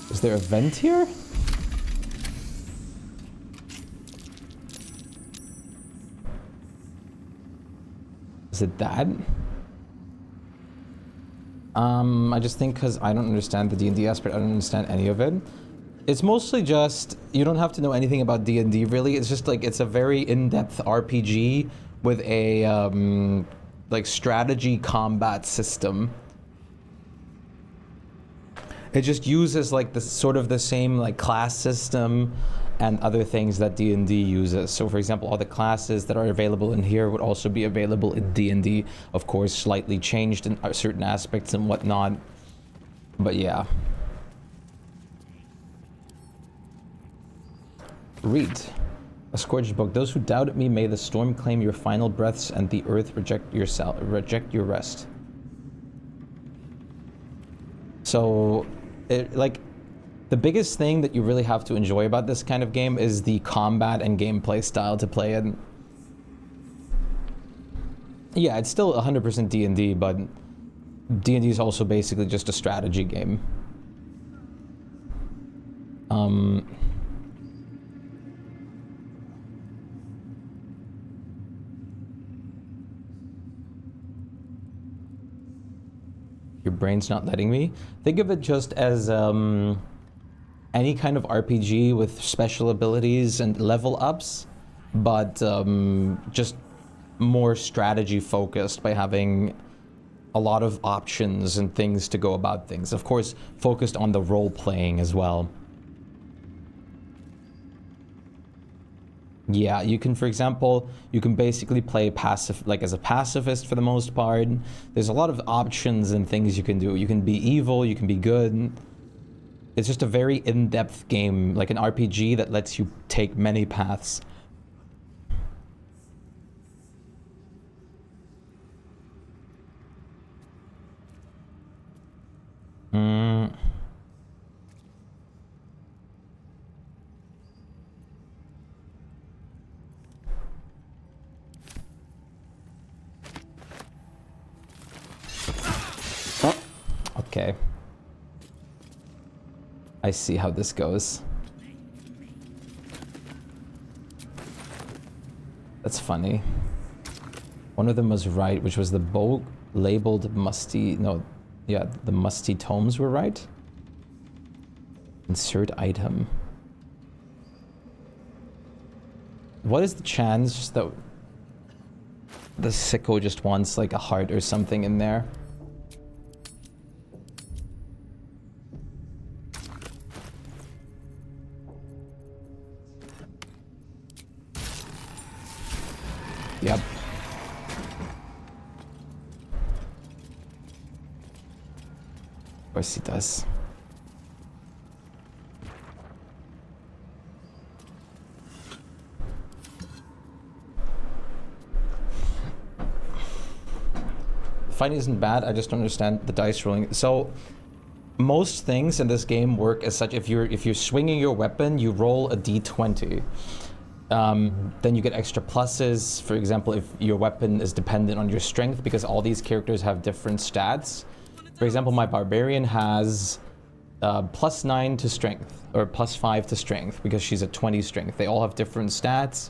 Is there a vent here? Is it that? I just think because I don't understand the D&D aspect, I don't understand any of it. It's mostly just, you don't have to know anything about D&D really, it's just like, it's a very in-depth RPG with a, like, strategy combat system. It just uses like the sort of the same like class system and other things that D&D uses. So for example, all the classes that are available in here would also be available in D&D. Of course, slightly changed in certain aspects and whatnot. But yeah. Read. A scourged book. Those who doubt me, may the storm claim your final breaths and the earth reject your rest. So, like, the biggest thing that you really have to enjoy about this kind of game is the combat and gameplay style to play it. Yeah, it's still 100% D&D, but D&D is also basically just a strategy game. Your brain's not letting me. Think of it just as any kind of RPG with special abilities and level ups, but just more strategy focused by having a lot of options and things to go about things. Of course, focused on the role playing as well. Yeah, you can, for example, you can basically play like as a pacifist for the most part. There's a lot of options and things you can do. You can be evil, you can be good. it's just a very in-depth game, like an RPG that lets you take many paths. Okay. I see how this goes. That's funny. One of them was right, which was the bow labeled musty... No, yeah, the musty tomes were right. Insert item. What is the chance that the sicko just wants like a heart or something in there? Yep. Of course he does. Fighting isn't bad, I just don't understand the dice rolling. So most things in this game work as such. If you're swinging your weapon, you roll a d20. Then you get extra pluses. For example, if your weapon is dependent on your strength, because all these characters have different stats. For example, my barbarian has +9 to strength, or +5 to strength, because she's at 20 strength. They all have different stats,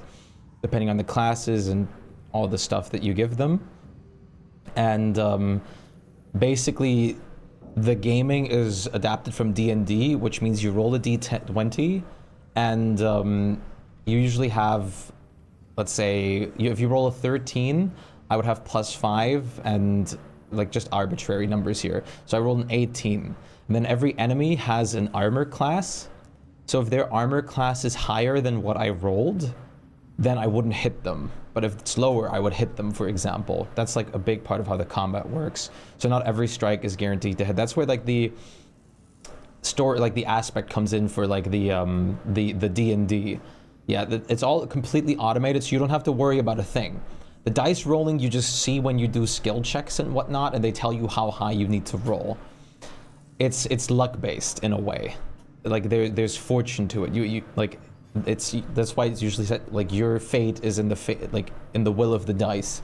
depending on the classes and all the stuff that you give them. And basically, the gaming is adapted from D&D, which means you roll a d20, and you usually have, let's say, if you roll a 13, I would have +5 and like just arbitrary numbers here. So I rolled an 18. And then every enemy has an armor class. So if their armor class is higher than what I rolled, then I wouldn't hit them. But if it's lower, I would hit them, for example. That's like a big part of how the combat works. So not every strike is guaranteed to hit. That's where like the story, like the aspect comes in for like the D&D. Yeah, it's all completely automated, so you don't have to worry about a thing. The dice rolling, you just see when you do skill checks and whatnot, and they tell you how high you need to roll. It's luck-based in a way. Like there's fortune to it. You like that's why it's usually said like your fate is in the will of the dice.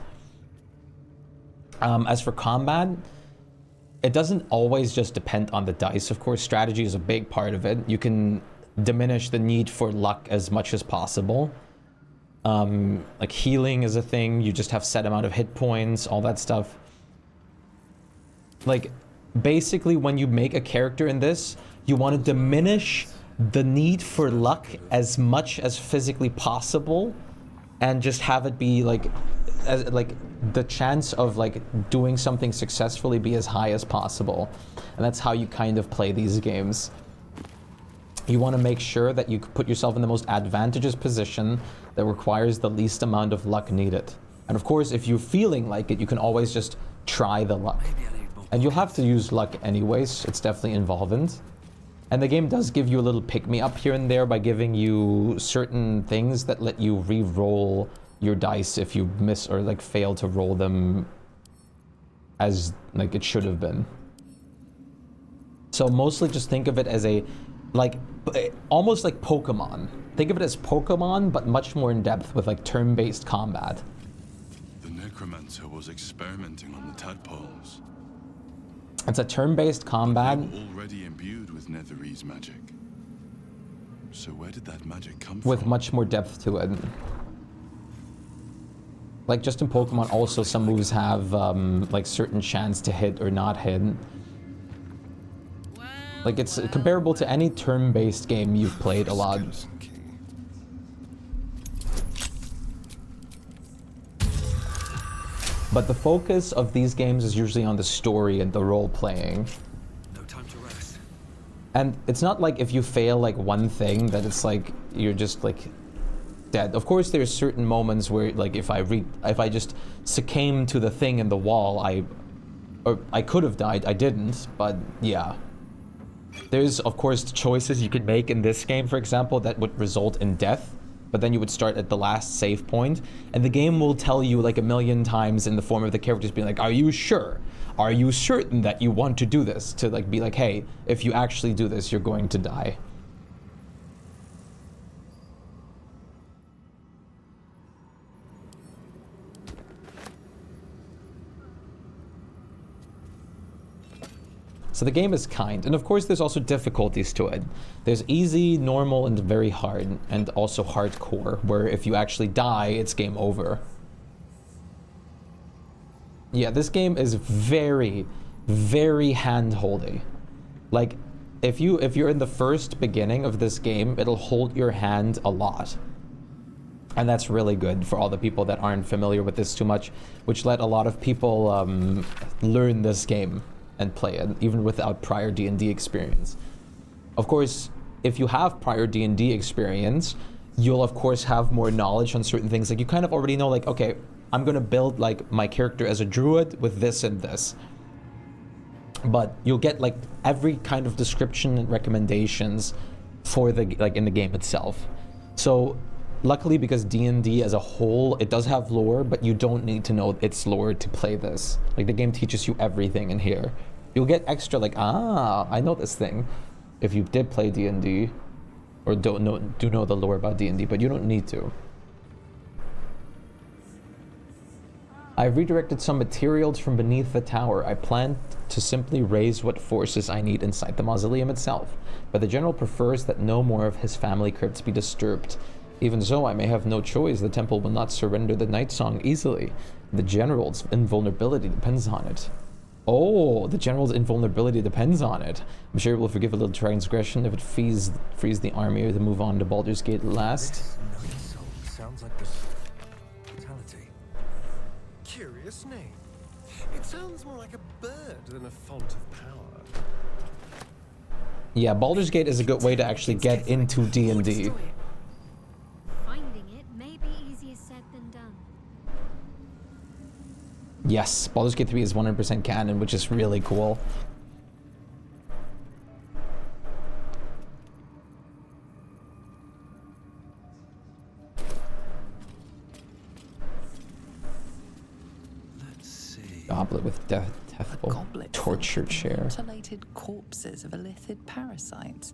As for combat, it doesn't always just depend on the dice. Of course, strategy is a big part of it. You can diminish the need for luck as much as possible. Like healing is a thing. You just have set amount of hit points, all that stuff. Like basically when you make a character in this, you want to diminish the need for luck as much as physically possible, and just have it be like the chance of like doing something successfully be as high as possible. And that's how you kind of play these games. You want to make sure that you put yourself in the most advantageous position that requires the least amount of luck needed. And of course, if you're feeling like it, you can always just try the luck. And you'll have to use luck anyways. It's definitely involvent. And the game does give you a little pick-me-up here and there by giving you certain things that let you re-roll your dice if you miss or like fail to roll them as like it should have been. So mostly just think of it as a like almost like Pokemon. Think of it as Pokemon, but much more in depth with like turn-based combat. The necromancer was experimenting on the tadpoles. It's a turn-based combat. They were already imbued with Netherese magic. So where did that magic come from? With much more depth to it. Like just in Pokemon also some moves have like certain chance to hit or not hit. Like it's comparable to any turn-based game you've played a lot. But the focus of these games is usually on the story and the role-playing. No time to rest. And it's not like if you fail like one thing that it's like you're just like dead. Of course there's certain moments where like if I just succumbed to the thing in the wall, I could have died. I didn't, but yeah. There's, of course, choices you could make in this game, for example, that would result in death, but then you would start at the last save point, and the game will tell you like a million times in the form of the characters being like, are you sure? Are you certain that you want to do this? To like be like, hey, if you actually do this, you're going to die. So the game is kind, and of course there's also difficulties to it. There's easy, normal, and very hard, and also hardcore, where if you actually die, it's game over. Yeah, this game is very, very hand-holdy. Like, if you're in the first beginning of this game, it'll hold your hand a lot. And that's really good for all the people that aren't familiar with this too much, which let a lot of people learn this game and play it, even without prior D&D experience. Of course, if you have prior D&D experience, you'll of course have more knowledge on certain things. Like you kind of already know, like, okay, I'm gonna build like my character as a druid with this and this. But you'll get like every kind of description and recommendations for the like in the game itself. So luckily, because D&D as a whole, it does have lore, but you don't need to know its lore to play this. Like the game teaches you everything in here. You'll get extra like, ah, I know this thing if you did play D&D or do know the lore about D&D, but you don't need to. I've redirected some materials from beneath the tower. I plan to simply raise what forces I need inside the mausoleum itself, but the general prefers that no more of his family crypts be disturbed. Even so, I may have no choice. The temple will not surrender the night song easily. The general's invulnerability depends on it. Oh, the general's invulnerability depends on it. I'm sure it will forgive a little transgression if it frees the army to move on to Baldur's Gate at last. This sounds like this fatality. Curious name. It sounds more like a bird than a font of power. Yeah, Baldur's Gate is a good way to actually get into D&D. Yes, Baldur's Gate 3 is 100% canon, which is really cool. Let's see. Goblet with deathful torture chair. Mutilated corpses of illithid parasites.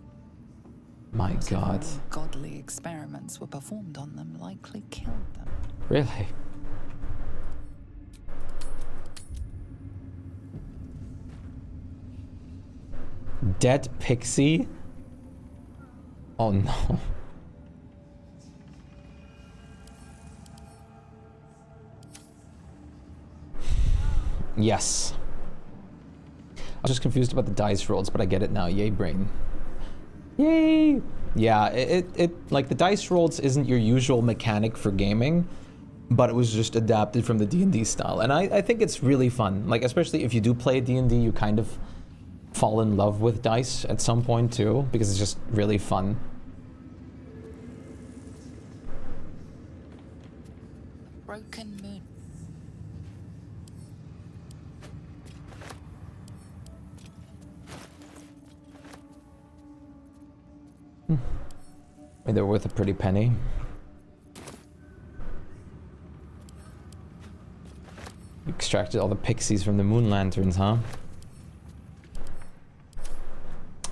My God. Godly experiments were performed on them, likely killed them. Really? Dead pixie? Oh no. Yes. I was just confused about the dice rolls, but I get it now. Yay, brain. Yay! Yeah, it like the dice rolls isn't your usual mechanic for gaming, but it was just adapted from the D&D style. And I think it's really fun. Like, especially if you do play D&D, you kind of fall in love with dice at some point too, because it's just really fun. Broken moon. They're worth a pretty penny. You extracted all the pixies from the moon lanterns, huh?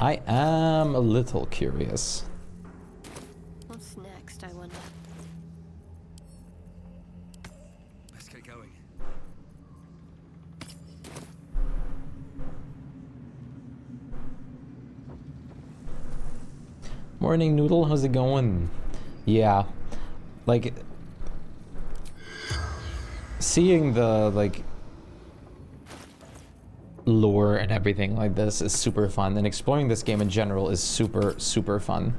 I am a little curious. What's next, I wonder? Let's get going. Morning, Noodle. How's it going? Yeah, like seeing the like lore and everything like this is super fun, and exploring this game in general is super fun.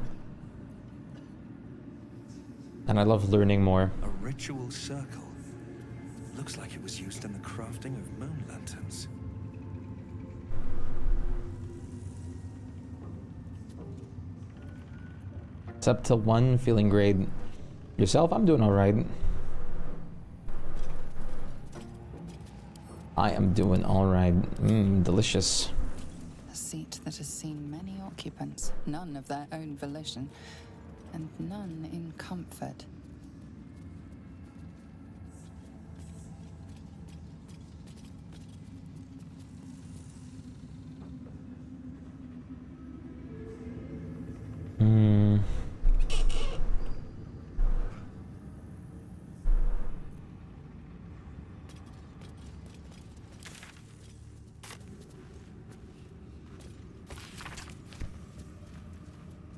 And I love learning more. A ritual circle. Looks like it was used in the crafting of moon lanterns. It's up to 1, feeling great. Yourself? I'm doing all right. I am doing all right. Delicious. A seat that has seen many occupants, none of their own volition, and none in comfort.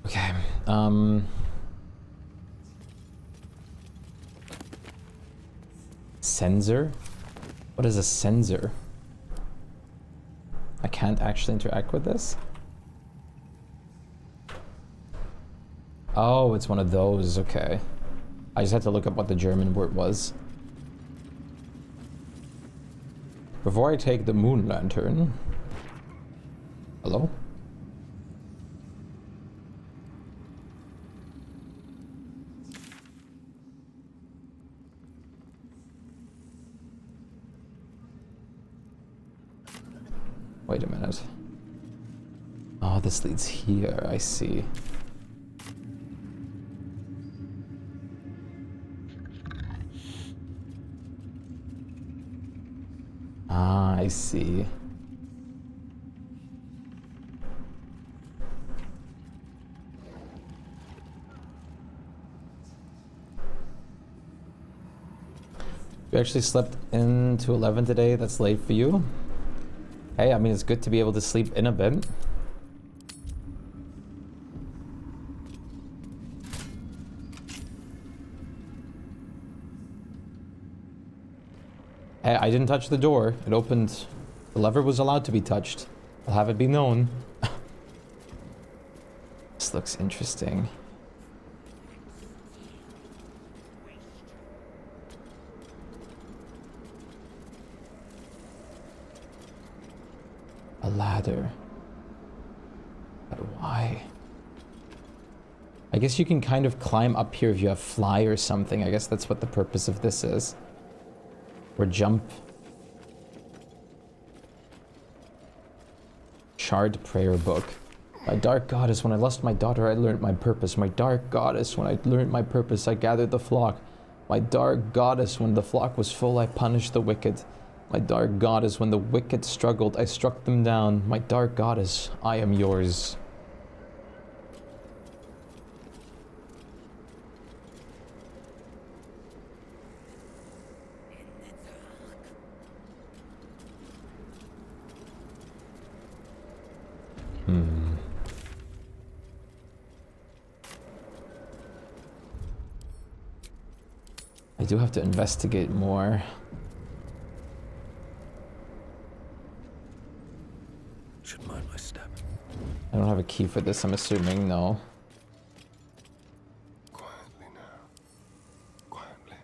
Okay, Sensor? What is a sensor? I can't actually interact with this? Oh, it's one of those, okay. I just had to look up what the German word was. Before I take the moon lantern... Hello? Wait a minute. Oh, this leads here, I see. Ah, I see. You actually slept into 11 today? That's late for you? Hey, I mean, it's good to be able to sleep in a bit. Hey, I didn't touch the door. It opened. The lever was allowed to be touched. I'll have it be known. This looks interesting. A ladder. But why? I guess you can kind of climb up here if you have fly or something. I guess that's what the purpose of this is. Or jump. Shard prayer book. My dark goddess, when I lost my daughter, I learned my purpose. My dark goddess, when I learned my purpose, I gathered the flock. My dark goddess, when the flock was full, I punished the wicked. My dark goddess, when the wicked struggled, I struck them down. My dark goddess, I am yours. I do have to investigate more. Should mind my step. I don't have a key for this, I'm assuming, no. Quietly now. Quietly.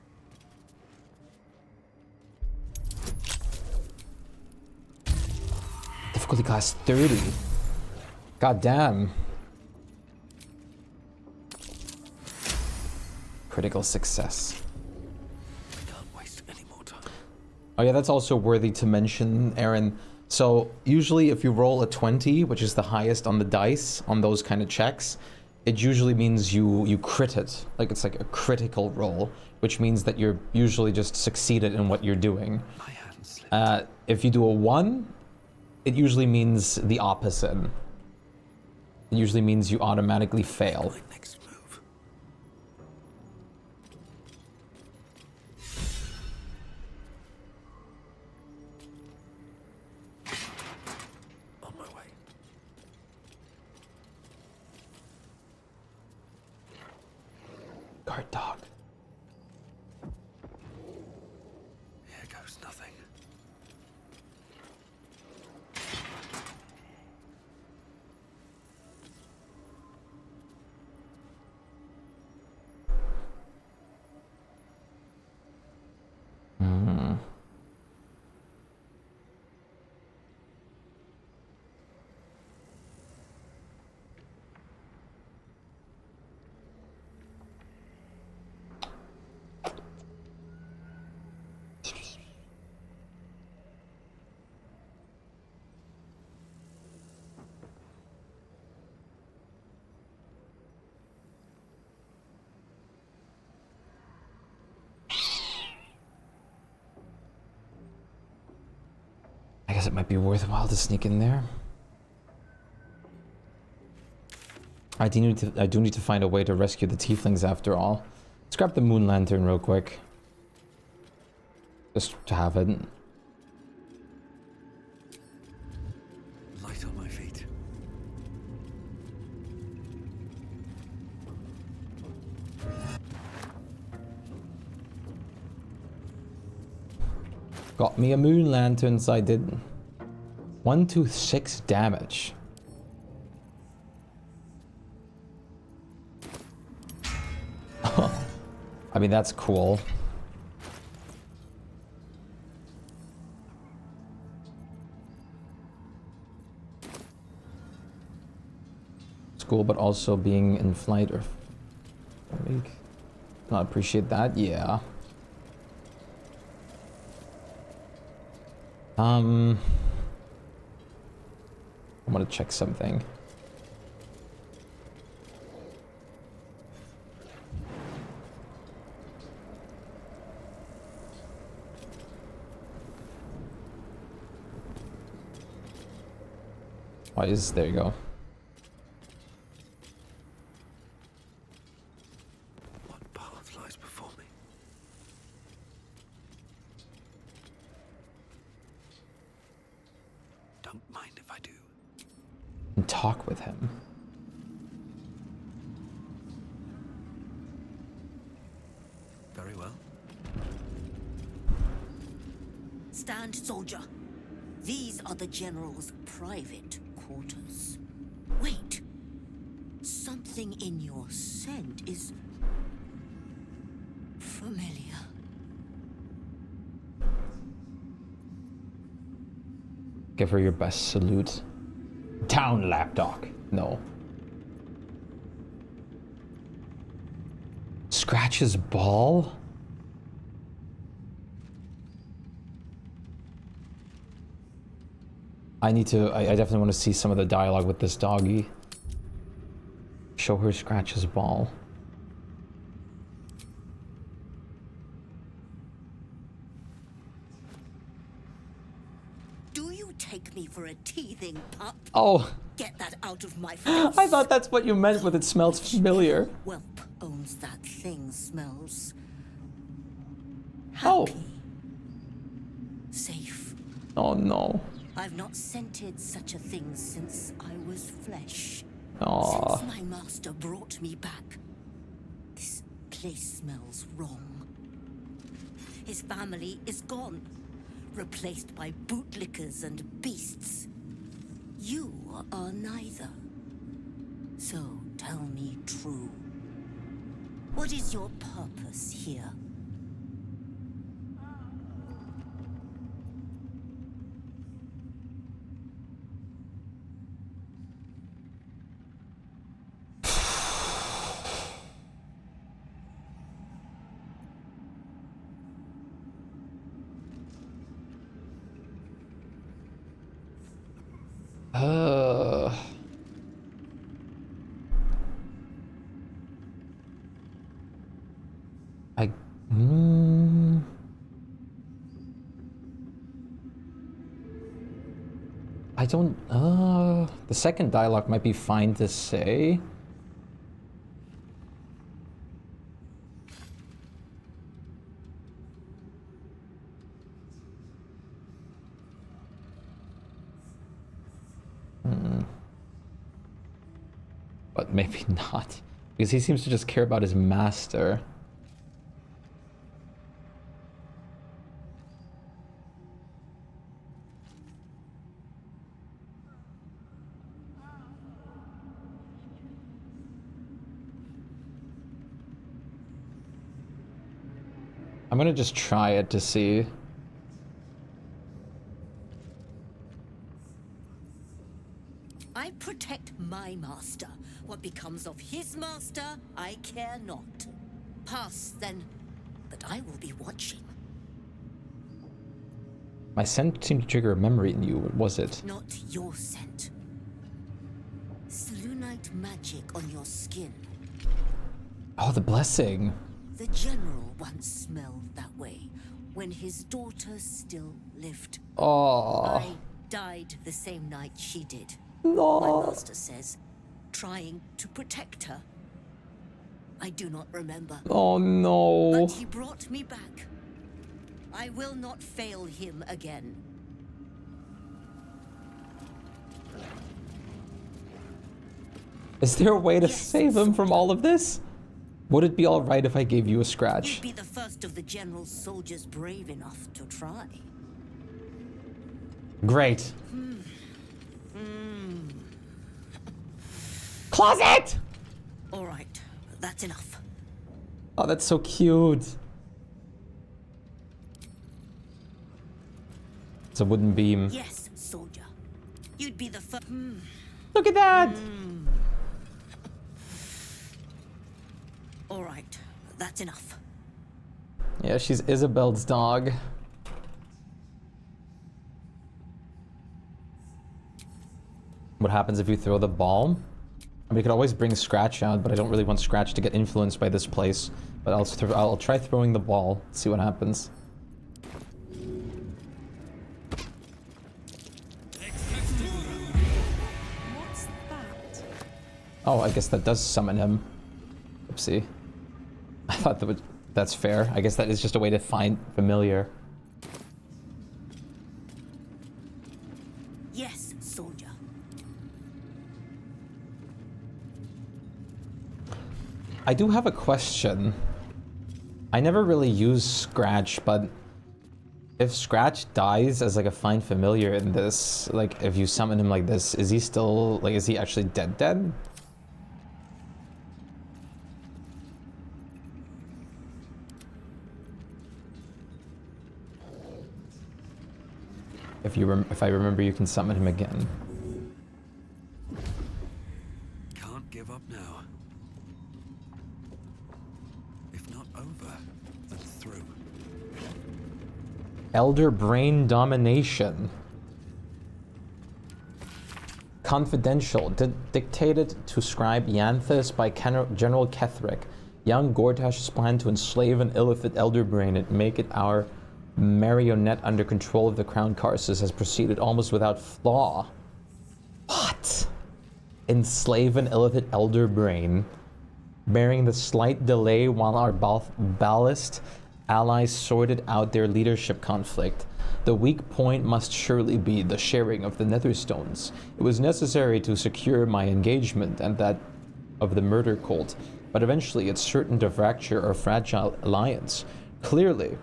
Difficulty class 30. God damn. Critical success. Oh yeah, that's also worthy to mention, Aaron. So usually if you roll a 20, which is the highest on the dice on those kind of checks, it usually means you crit it. Like it's like a critical roll, which means that you're usually just succeeded in what you're doing. If you do a 1, it usually means the opposite. It usually means you automatically fail. Guard dog. Here goes nothing. it might be worthwhile to sneak in there. I do need to find a way to rescue the tieflings after all. Let's grab the moon lantern real quick. Just to have it. Light on my feet. Got me a moon lantern, so I did 126 damage. I mean, that's cool. It's cool, but also being in flight or... Not appreciate that, yeah. I want to check something. Why is... There you go. What path lies before me? Don't mind if I do. And talk with him. Very well. Stand, soldier. These are the general's private quarters. Wait. Something in your scent is familiar. Give her your best salute. Down, lapdog. No. Scratch his ball? I definitely want to see some of the dialogue with this doggy. Show her scratch his ball. Do you take me for a teething pup? Oh. Get that out of my face. I thought that's what you meant with it smells familiar. Whelp owns that thing smells Oh. happy. Safe. Oh no. I've not scented such a thing since I was flesh. Aw. Since my master brought me back, this place smells wrong. His family is gone, replaced by bootlickers and beasts. You are neither. So tell me true. What is your purpose here? I don't, the second dialogue might be fine to say. But maybe not, because he seems to just care about his master. I'm gonna just try it to see. I protect my master. What becomes of his master, I care not. Pass, then. But I will be watching. My scent seemed to trigger a memory in you. What was it? Not your scent. Selunite magic on your skin. Oh, the blessing. The general once smelled that way when his daughter still lived. Oh. I died the same night she did. No. My master says, trying to protect her. I do not remember. Oh no. But he brought me back. I will not fail him again. Is there a way to save him from all of this? Would it be alright if I gave you a scratch? You'd be the first of the general's soldiers brave enough to try. Great. Closet! All right, that's enough. Oh, that's so cute. It's a wooden beam. Yes, soldier. You'd be the first. Look at that! All right, that's enough. Yeah, she's Isabel's dog. What happens if you throw the ball? I mean, you could always bring Scratch out, but I don't really want Scratch to get influenced by this place. But I'll try throwing the ball, see what happens. What's that? Oh, I guess that does summon him. Oopsie. I thought that's fair. I guess that is just a way to find familiar. Yes, soldier. I do have a question. I never really use Scratch, but if Scratch dies as like a find familiar in this, like if you summon him like this, is he still, like, is he actually dead? If I remember, you can summon him again. Can't give up now. If not over, then through. Elder Brain Domination. Confidential. Dictated to scribe Yanthus by General Ketheric. Young Gortash's plan to enslave an illithid Elder Brain and make it our marionette under control of the Crown Karsus has proceeded almost without flaw. What? Enslave an illithid Elder Brain, bearing the slight delay while our ballast allies sorted out their leadership conflict. The weak point must surely be the sharing of the Netherstones. It was necessary to secure my engagement and that of the murder cult, but eventually it's certain to fracture our fragile alliance. Clearly,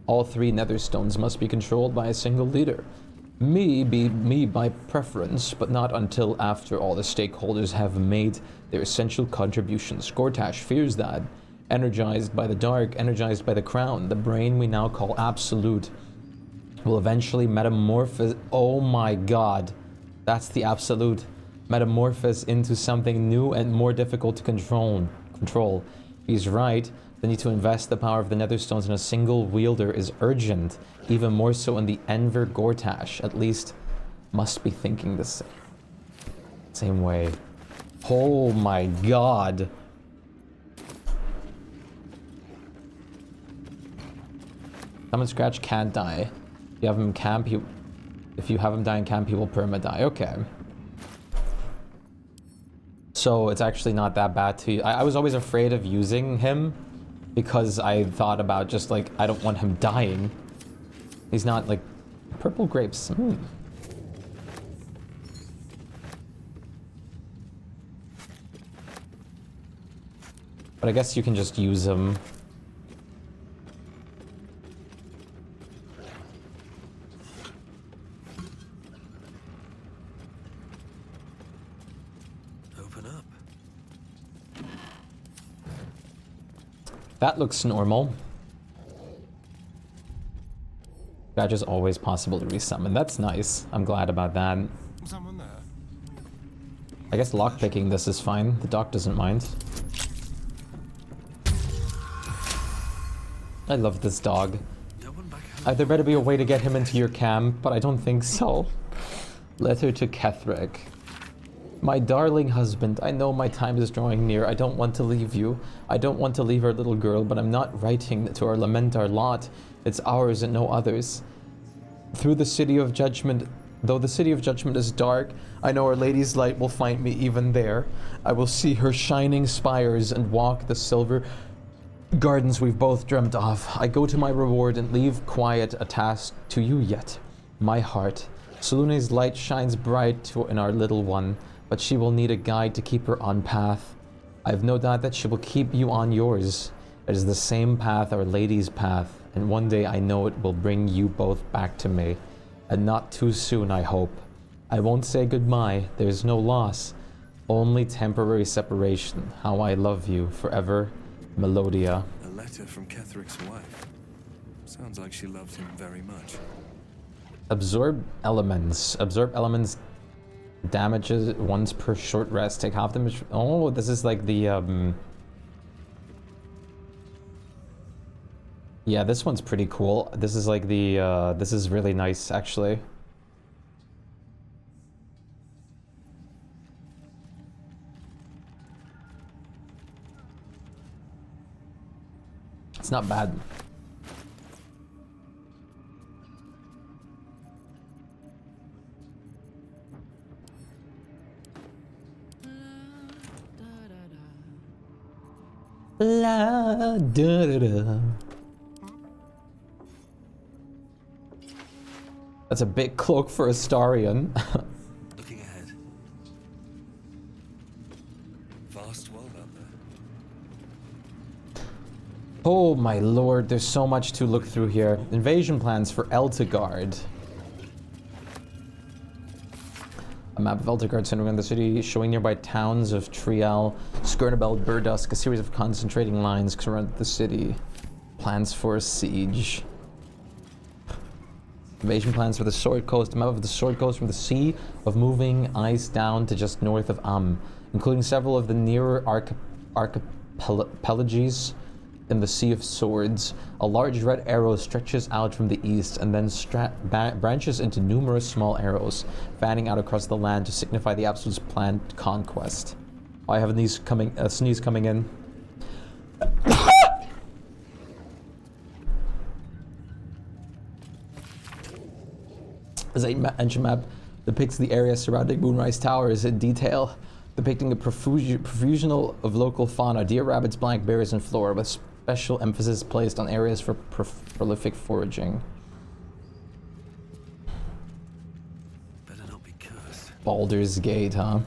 all three Netherstones must be controlled by a single leader. Me by preference, but not until after all the stakeholders have made their essential contributions. Gortash fears that, energized by the dark, energized by the crown, the brain we now call Absolute will eventually metamorphose. Oh my god, that's the Absolute. Metamorphose into something new and more difficult to control. He's right. The need to invest the power of the Netherstones in a single wielder is urgent, even more so in the Enver Gortash, at least, must be thinking the same way. Oh my god. Summon Scratch can't die. If you have him in camp, if you have him die in camp, he will perma-die. Okay. So it's actually not that bad to... I was always afraid of using him, because I thought about just like, I don't want him dying. He's not like purple grapes. But I guess you can just use him. That looks normal. Badge is always possible to resummon. That's nice. I'm glad about that. Someone there? I guess lockpicking this is fine. The doc doesn't mind. I love this dog. There better be a way to get him into your camp, but I don't think so. Letter to Ketheric. My darling husband, I know my time is drawing near. I don't want to leave you. I don't want to leave our little girl, but I'm not writing to lament our lot. It's ours and no others. Through the city of judgment, Though the city of judgment is dark, I know Our Lady's light will find me even there. I will see her shining spires and walk the silver gardens we've both dreamt of. I go to my reward and leave quiet a task to you yet, my heart. Solune's light shines bright in our little one, but she will need a guide to keep her on path. I have no doubt that she will keep you on yours. It is the same path, Our Lady's path, and one day I know it will bring you both back to me. And not too soon, I hope. I won't say goodbye, there's no loss. Only temporary separation. How I love you forever, Melodia. A letter from Ketherick's wife. Sounds like she loved him very much. Absorb elements. Absorb elements damages once per short rest. Take half damage. Oh, this is like the yeah, this one's pretty cool. This is like the this is really nice actually. It's not bad. La da da da. That's a big cloak for Astarion. Looking ahead. Vast world out there. Oh my lord, there's so much to look through here. Invasion plans for Eltegard. A map of Eltegard centering on the city, showing nearby towns of Triel, Skirnabel, Burdusk, a series of concentrating lines surround the city. Plans for a siege. Invasion plans for the Sword Coast. A map of the Sword Coast from the Sea of Moving Ice down to just north of including several of the nearer archipelages in the Sea of Swords. A large red arrow stretches out from the east and then branches into numerous small arrows, fanning out across the land to signify the Absolute's planned conquest. I have a sneeze coming in. This ancient map depicts the area surrounding Moonrise Towers in detail, depicting a profusion of local fauna, deer, rabbits, black bears, and flora, with special emphasis placed on areas for prolific foraging. Better not be cursed. Baldur's Gate, huh?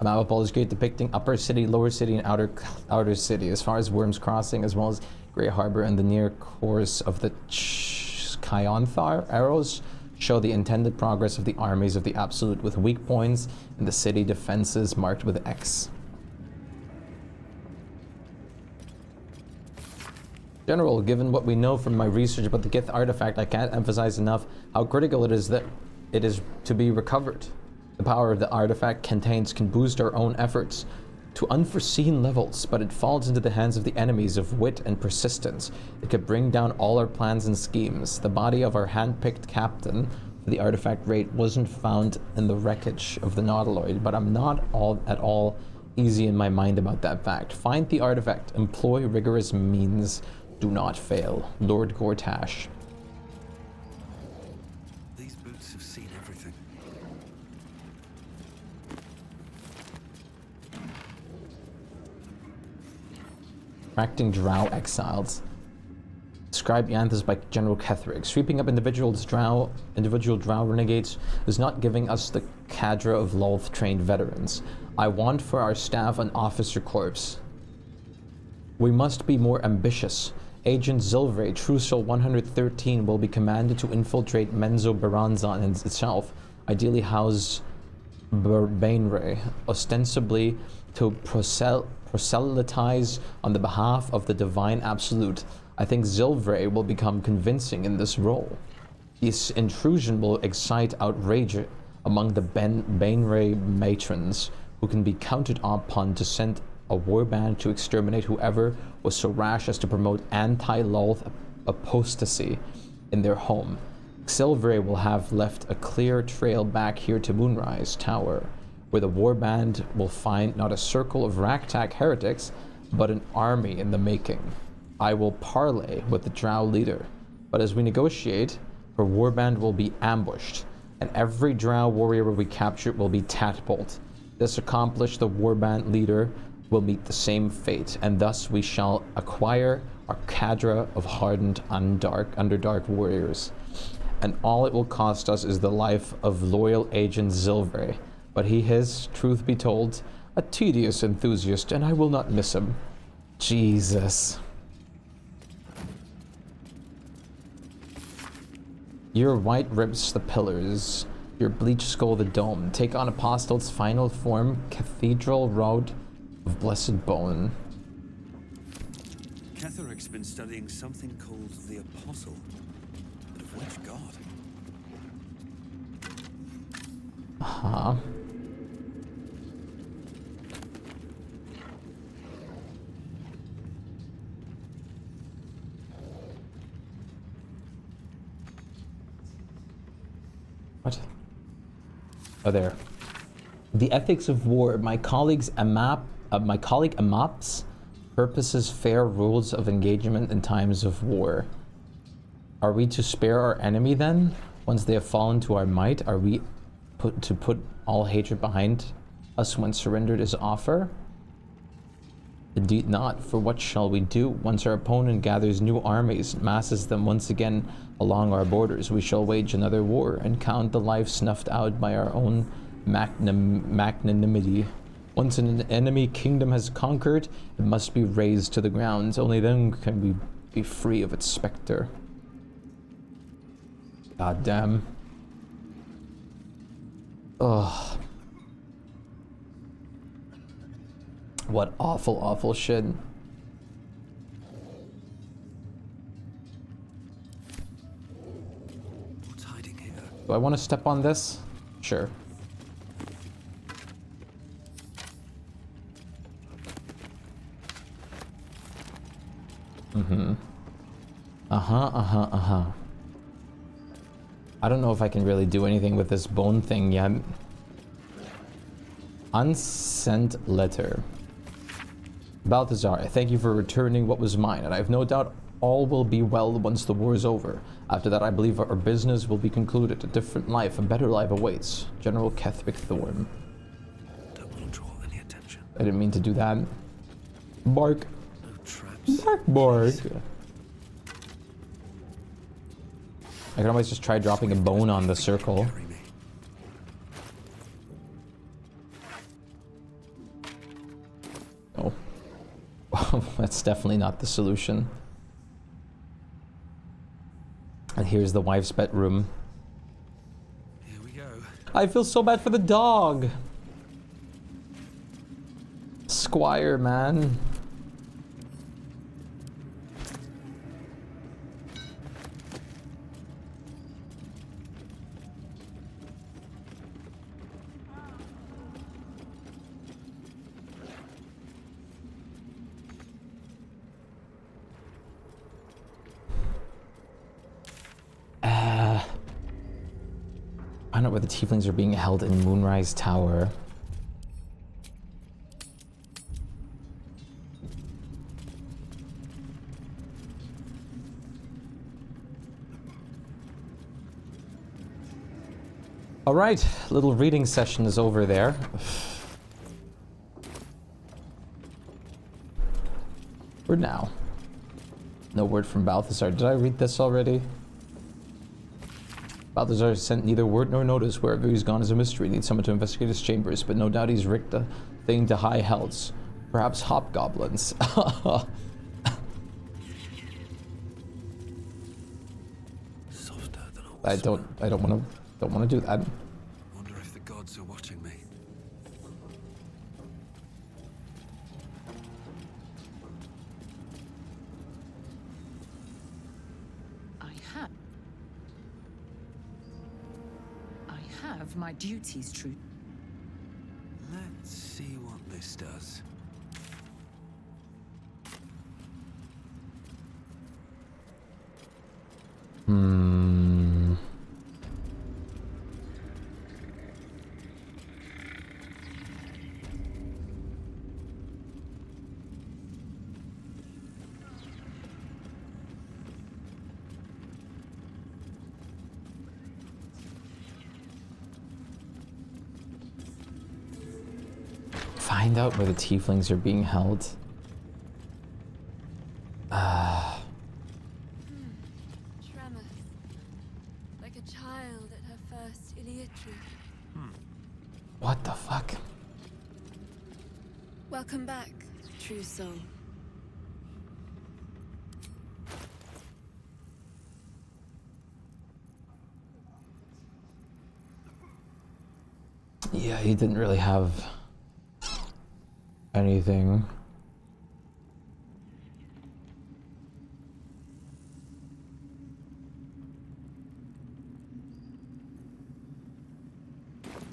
A map of Baldur's Gate depicting Upper City, Lower City, and Outer City, as far as Worm's Crossing, as well as Grey Harbor and the near course of the Kionthar. Arrows show the intended progress of the armies of the Absolute, with weak points in the city defenses marked with X. General, given what we know from my research about the Gith artifact, I can't emphasize enough how critical it is that it is to be recovered. The power of the artifact contains can boost our own efforts to unforeseen levels, but it falls into the hands of the enemies of wit and persistence. It could bring down all our plans and schemes. The body of our hand-picked captain for the artifact raid wasn't found in the wreckage of the Nautiloid, but I'm not at all easy in my mind about that fact. Find the artifact. Employ rigorous means. Do not fail. Lord Gortash. These boots have seen everything. Attracting Drow exiles. Describe Yanthas by General Ketherick. Sweeping up individual Drow renegades is not giving us the cadre of Lolth-trained veterans. I want for our staff an officer corps. We must be more ambitious. Agent Zilvray, True Soul 113, will be commanded to infiltrate Menzo Baranzan itself, ideally house Bainray, ostensibly to proselytize on the behalf of the Divine Absolute. I think Zilvray will become convincing in this role. This intrusion will excite outrage among the Bainray matrons, who can be counted upon to send a warband to exterminate whoever was so rash as to promote anti-Lolth apostasy in their home. Zilvray will have left a clear trail back here to Moonrise Tower, where the warband will find not a circle of ragtag heretics, but an army in the making. I will parley with the Drow leader, but as we negotiate, her warband will be ambushed, and every drow warrior we capture will be tadpoled. This accomplished, the warband leader will meet the same fate, and thus we shall acquire our cadre of hardened underdark warriors. And all it will cost us is the life of loyal agent Zilvre. But he is, truth be told, a tedious enthusiast, and I will not miss him. Jesus. Your white ribs the pillars, your bleached skull the dome. Take on Apostle's final form, Cathedral Road of Blessed Bone. Ketheric's been studying something called the Apostle. But of which god? Uh-huh. What? Oh, there. The ethics of war. My colleague Amap's purposes fair rules of engagement in times of war. Are we to spare our enemy then? Once they have fallen to our might, are we to put all hatred behind us when surrendered is offer? Indeed not, for what shall we do? Once our opponent gathers new armies, masses them once again along our borders, we shall wage another war and count the life snuffed out by our own magnanimity. Once an enemy kingdom has conquered, it must be razed to the ground. Only then can we be free of its specter. God damn. Ugh. What awful, awful shit. What's hiding here? Do I want to step on this? Sure. Mm-hmm. I don't know if I can really do anything with this bone thing yet. Unsent letter. Balthazar, I thank you for returning what was mine, and I have no doubt all will be well once the war is over. After that, I believe our business will be concluded. A different life, a better life awaits. General Ketheric Thorn. Don't want to draw any attention. I didn't mean to do that. Bark. No traps. Bark, bark. I can always just try dropping a bone on the circle. Oh. That's definitely not the solution. And here's the wife's bedroom. Here we go. I feel so bad for the dog. Squire, man. Find out where the tieflings are being held in Moonrise Tower. All right, little reading session is over there. For now. No word from Balthazar. Did I read this already? Balthazar sent neither word nor notice. Wherever he's gone is a mystery. Needs someone to investigate his chambers, but no doubt he's rigged a thing to high hells. Perhaps hobgoblins. Softer than I don't want to do that. Wonder if the gods are watching me. I have my duties, true. Let's see what this does. find out where the tieflings are being held? Tremor. Like a child at her first Iliitri. What the fuck? Welcome back, true soul. Yeah, he didn't really have anything.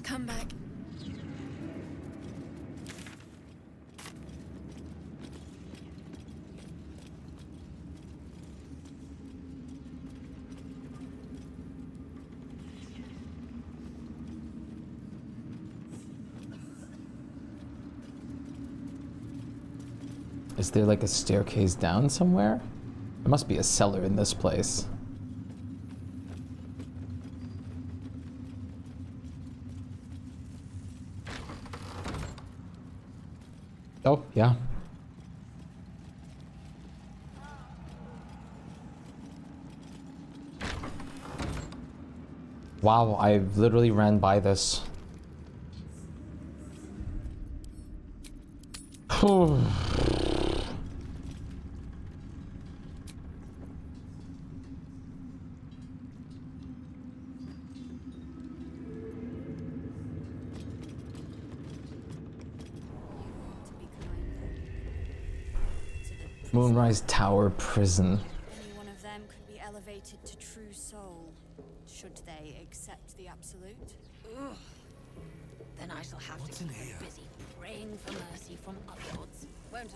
Come back. Is there like a staircase down somewhere? There must be a cellar in this place. Oh, yeah. Wow, I literally ran by this. Moonrise Tower Prison. Any one of them could be elevated to true soul, should they accept the absolute. Ugh. Then I shall have to keep busy praying for mercy from other gods, won't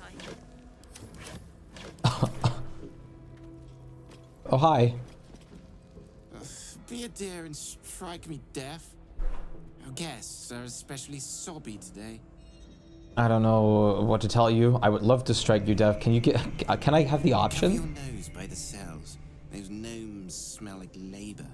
I? Oh, hi. Be a dear and strike me deaf. Our guests are especially sobby today. I don't know what to tell you. I would love to strike you deaf. Can you get? Can I have the Cover option? your nose by the cells. Those gnomes smell like labor.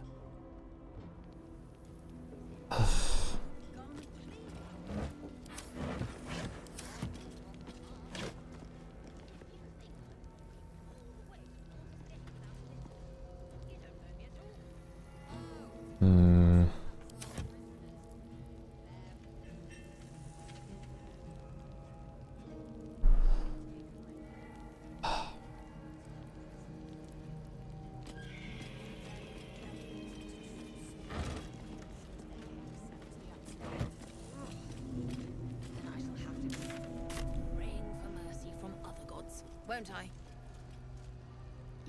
Won't I?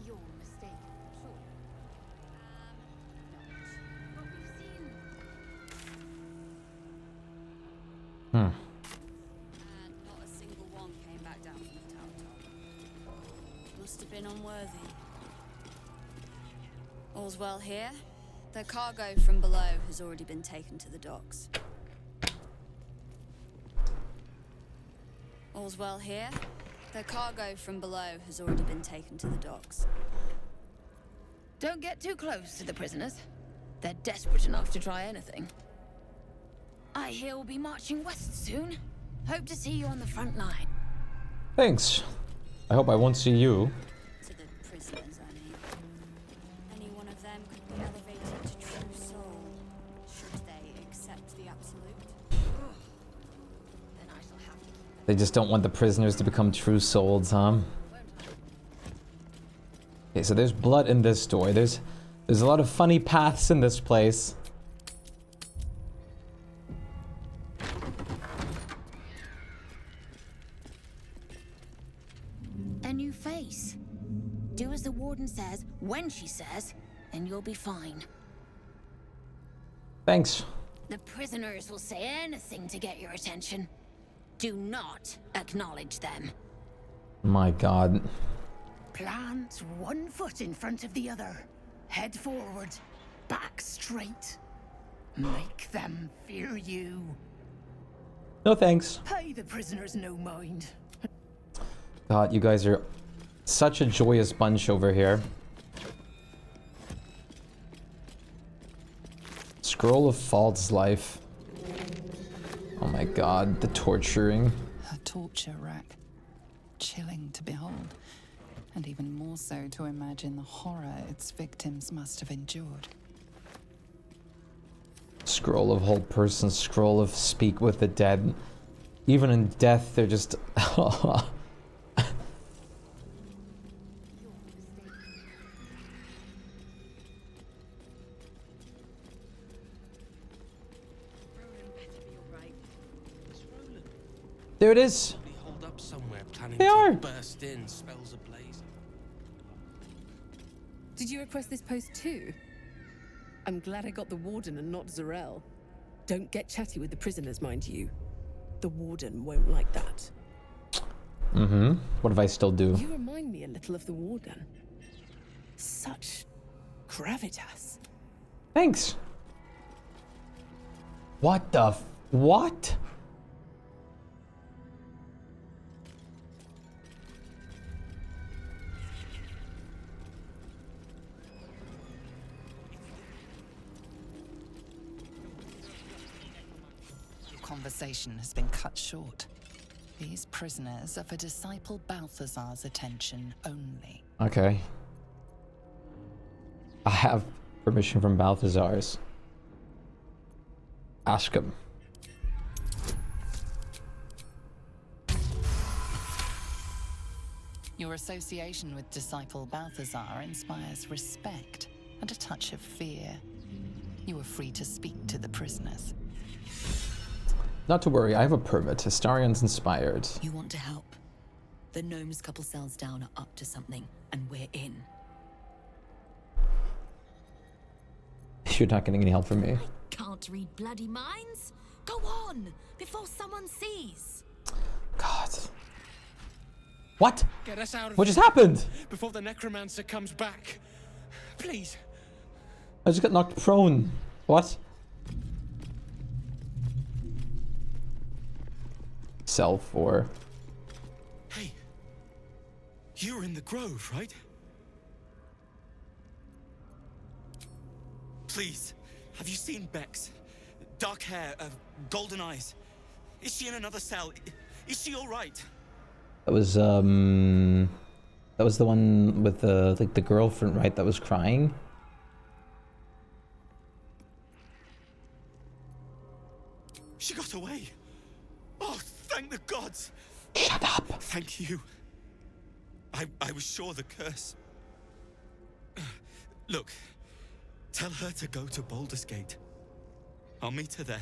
You're mistaken, surely. Not what we've seen. And not a single one came back down from the tower top. Must have been unworthy. All's well here. The cargo from below has already been taken to the docks. All's well here. The cargo from below has already been taken to the docks. Don't get too close to the prisoners. They're desperate enough to try anything. I hear we'll be marching west soon. Hope to see you on the front line. Thanks. I hope I won't see you. To the prisoners, I mean. Any one of them could be elevated to true soul, should they accept the absolute. Then I shall have to keep They just don't want the prisoners to become true souls, huh? Okay, so there's blood in this door. There's a lot of funny paths in this place. a new face. Do as the warden says, when she says, and you'll be fine. Thanks. The prisoners will say anything to get your attention. Do not acknowledge them. My God. Plant one foot in front of the other. Head forward. Back straight. Make them fear you. No thanks. Pay the prisoners no mind. God, you guys are such a joyous bunch over here. Scroll of False Life. Oh my my god, the torturing. A torture rack. Chilling to behold. And even more so to imagine the horror its victims must have endured. Scroll of hold person, scroll of speak with the dead. Even in death, they're just... There it is. Hold up somewhere, planning They to are. burst in, spells ablaze. Did you request this post too? I'm glad I got the warden and not Zarel. Don't get chatty with the prisoners, mind you. The warden won't like that. Mm-hmm. What if I still do? You remind me a little of the warden. Such gravitas. Thanks. What the what? Conversation has been cut short. These prisoners are for Disciple Balthazar's attention only. Okay. I have permission from Balthazar's. Ask him. Your association with Disciple Balthazar inspires respect and a touch of fear. You are free to speak to the prisoners. Not to worry, I have a permit. Astarion's inspired. You want to help? The gnomes couple cells down are up to something, and we're in. You're not getting any help from me. Can't read bloody minds? Go on, before someone sees. God. What? Get us out of What just here happened? before the necromancer comes back. Please. I just got knocked prone. What? Cell 4. Hey. You're in the grove, right? Please. Have you seen Bex? Dark hair, golden eyes. Is she in another cell? Is she all right? That was the one with the like the girlfriend, right? That was crying. She got away. Oh, thank the gods. Shut up. Thank you. I was sure the curse. Look, tell her to go to Baldur's Gate. I'll meet her there.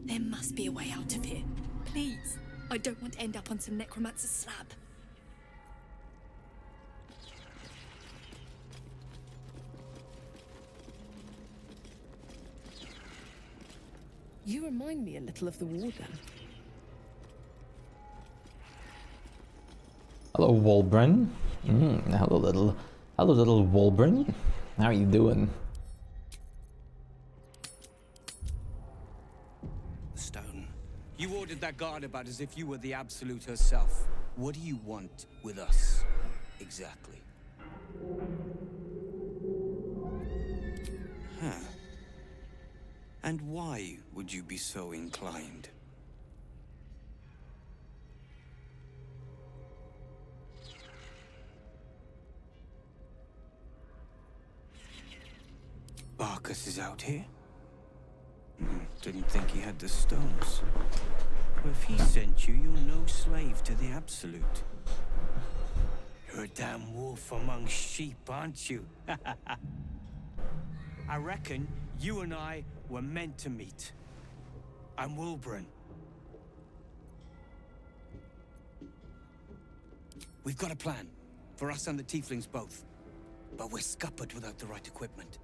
There must be a way out of here. Please. I don't want to end up on some necromancer's slab. You remind me a little of the warden. Hello, Wolbrin. Hello, little Wolbrin. How are you doing? Stone, you ordered that guard about as if you were the Absolute herself. What do you want with us, exactly? Huh. And why would you be so inclined? Barkus is out here? Didn't think he had the stones. Well, if he sent you, you're no slave to the Absolute. You're a damn wolf among sheep, aren't you? I reckon you and I were meant to meet. I'm Wolbrin. We've got a plan, for us and the Tieflings both. But we're scuppered without the right equipment.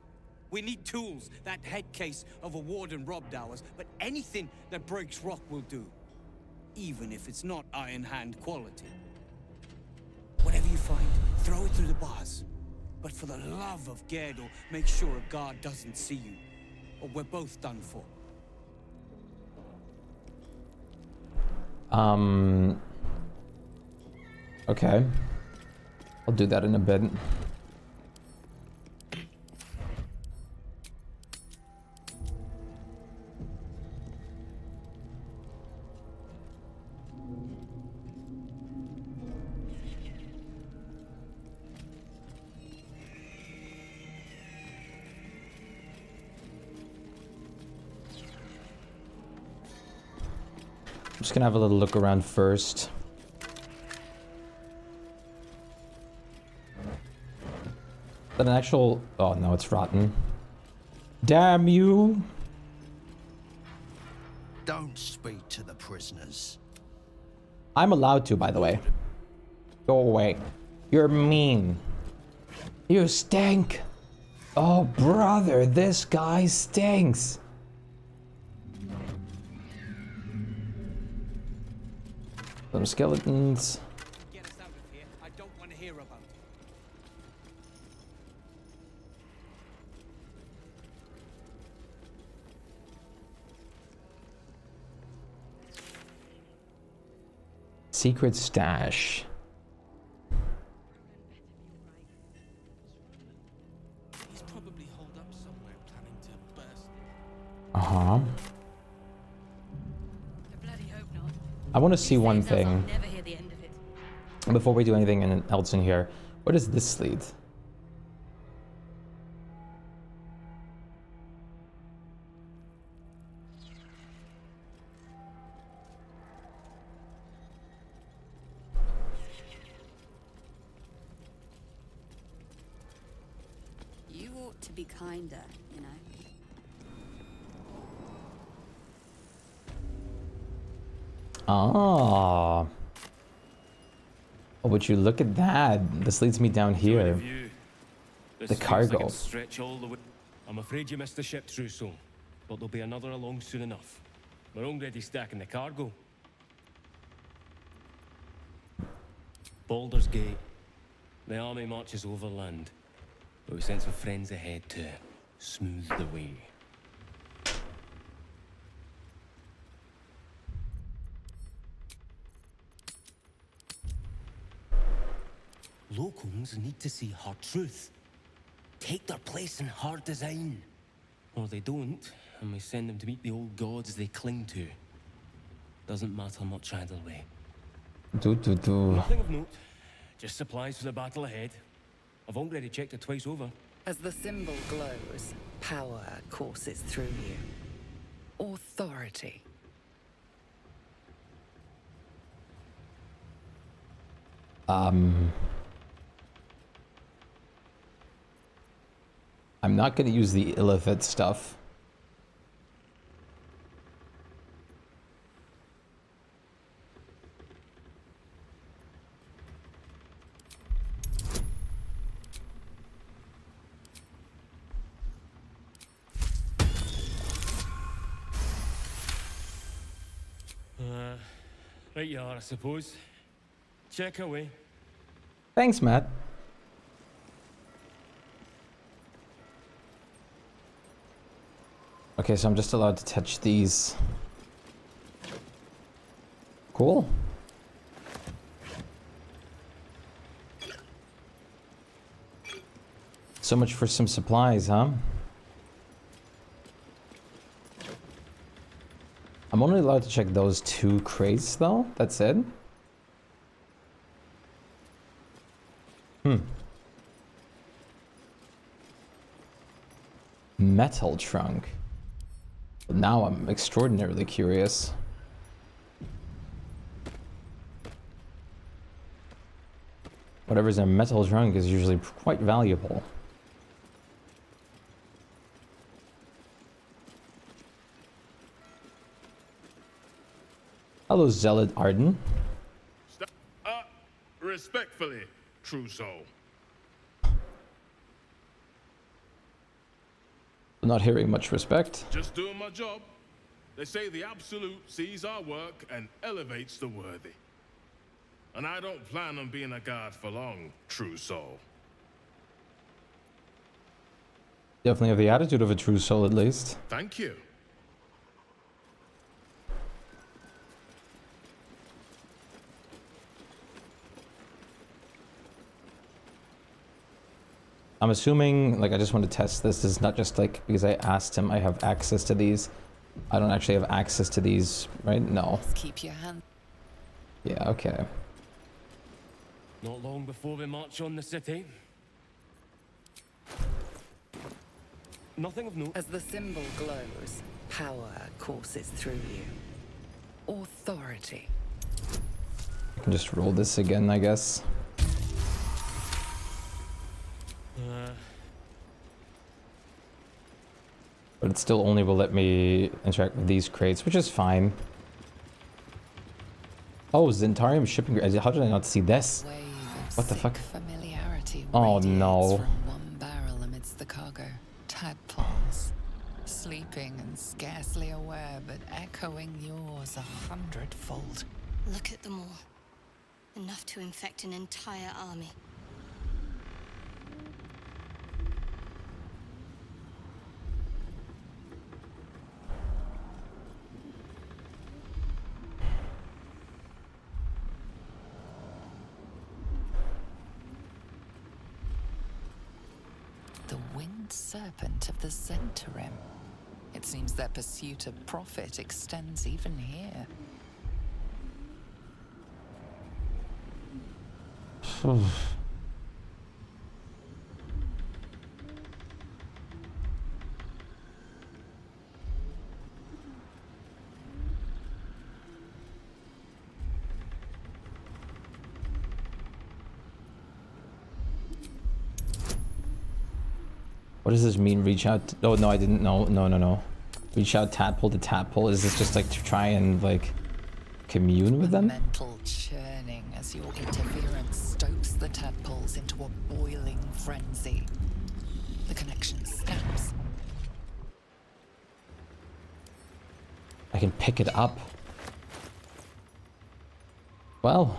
We need tools. That head case of a warden robbed ours, but anything that breaks rock will do. Even if it's not Iron Hand quality. Whatever you find, throw it through the bars. But for the love of Gerdel, make sure a guard doesn't see you. Or we're both done for. Okay. I'll do that in a bit. I'm just gonna have a little look around first. But an actual... Oh no, it's rotten. Damn you! Don't speak to the prisoners. I'm allowed to, by the way. Go away. You're mean. You stink. Oh, brother, this guy stinks. Some skeletons. Get us out of here. I don't want to hear about it. Secret stash. He's probably holed up somewhere planning to burst. Uh-huh. I want to see one thing before we do anything else in here. What does this lead? You ought to be kinder, you know. Ah. Oh, would you look at that? This leads me down here. The cargo. Stretch all the way. I'm afraid you missed the ship, Trousseau, but there'll be another along soon enough. We're already stacking the cargo. Baldur's Gate. The army marches overland, but we sent some friends ahead to smooth the way. Locals need to see hard truth. Take their place in hard design. Or they don't, and we send them to meet the old gods they cling to. Doesn't matter much either way. Nothing of note. Just supplies for the battle ahead. I've already checked it twice over. As the symbol glows, power courses through you. Authority. I'm not going to use the Illithid stuff. Right you are, I suppose. Check away. Thanks, Matt. Okay, so I'm just allowed to touch these. Cool. So much for some supplies, huh? I'm only allowed to check those 2 crates, though. That's it. Metal trunk. Now I'm extraordinarily curious. Whatever's in a metal trunk is usually quite valuable. Hello, Zealot Arden. Respectfully, Trousseau. Not hearing much respect. Just doing my job. They say the Absolute sees our work and elevates the worthy. And I don't plan on being a guard for long, Trousseau. Definitely have the attitude of a true soul, at least. Thank you. I'm assuming, like, I just want to test this. This is not just, like, because I asked him, I have access to these. I don't actually have access to these, right? No. Just keep your hand. Yeah, okay. Not long before we march on the city. Nothing of note. As the symbol glows, power courses through you. authority. I can just roll this again, I guess. But it still only will let me interact with these crates, which is fine. Oh, Zentarium shipping. How did I not see this? What the fuck? Oh no. From one barrel amidst the cargo. Tadpoles. Sleeping and scarcely aware, but echoing yours 100-fold. Look at them all. Enough to infect an entire army. The winged serpent of the Zentarim. It seems their pursuit of profit extends even here. What does this mean? Reach out. Oh no, I didn't know. No. Reach out tadpole to tadpole. Is this just like to try and like commune with them? Mental churning as your interference stokes the tadpoles into a boiling frenzy. The connection snaps. I can pick it up. Well,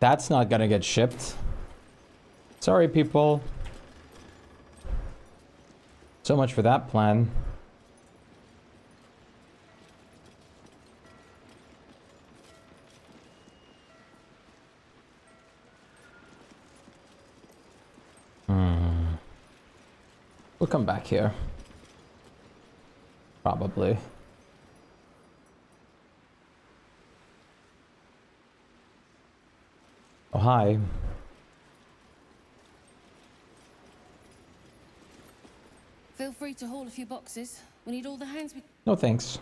that's not gonna get shipped. Sorry, people. So much for that plan. We'll come back here. Probably. Oh, hi. Feel free to haul a few boxes. We need all the hands we... No thanks.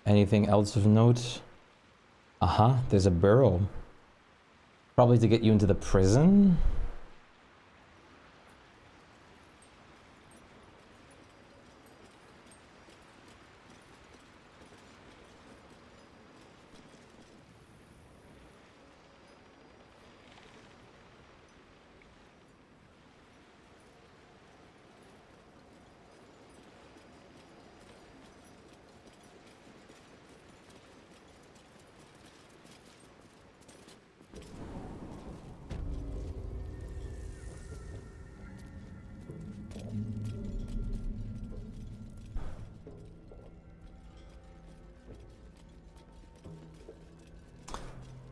Anything else of note? There's a burrow. Probably to get you into the prison?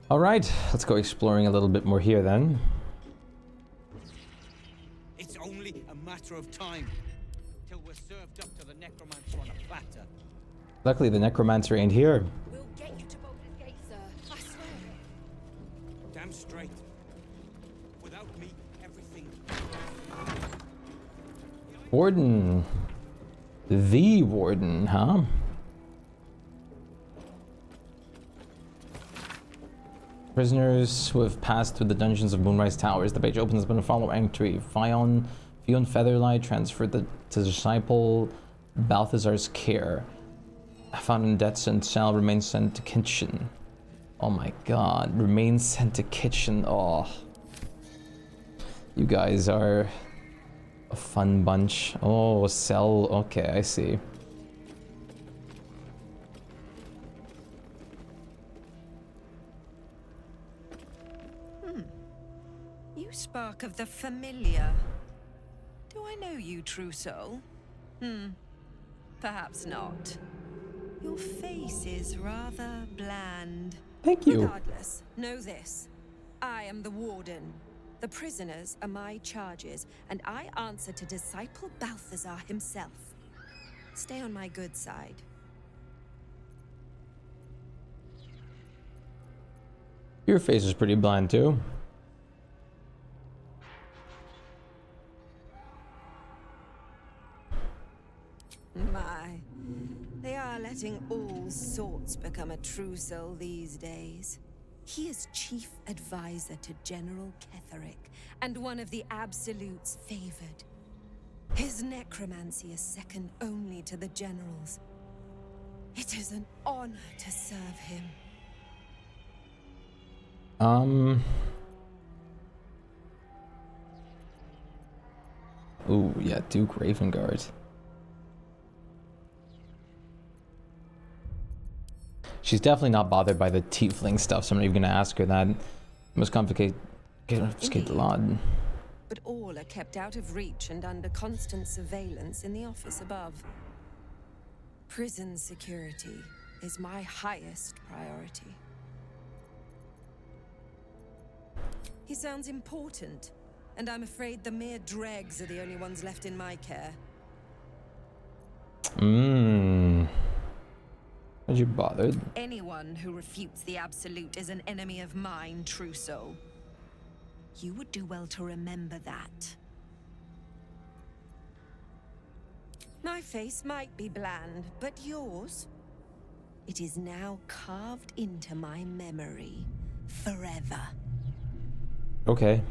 All right, let's go exploring a little bit more here then. It's only a matter of time till we're served up to the necromancer on a platter. Luckily, the necromancer ain't here. We'll get you to Balder's Gate, sir. I swear. Damn straight. Without me, everything... Warden. The Warden, huh? Prisoners who have passed through the dungeons of Moonrise Towers. The page opens up in a follow entry. Fion Featherlight transferred to disciple Balthazar's care. Found in death's and cell, remains sent to kitchen. Oh my god, remains sent to kitchen. Oh, you guys are a fun bunch. Oh, cell. Okay, I see. Spark of the familiar. Do I know you, true soul? Perhaps not. Your face is rather bland. Thank you. Regardless, know this. I am the warden. The prisoners are my charges, and I answer to Disciple Balthazar himself. Stay on my good side. Your face is pretty bland too. My, they are letting all sorts become a true soul these days. He is chief advisor to General Ketherick, and one of the Absolute's favored. His necromancy is second only to the General's. It is an honor to serve him. Ooh, yeah, Duke Ravengard. She's definitely not bothered by the tiefling stuff, so I'm not even gonna ask her that. Must confiscate the lot. But all are kept out of reach and under constant surveillance in the office above. Prison security is my highest priority. He sounds important, and I'm afraid the mere dregs are the only ones left in my care. Are you bothered? Anyone who refutes the Absolute is an enemy of mine, true soul. You would do well to remember that. My face might be bland, but yours? It is now carved into my memory forever. Okay.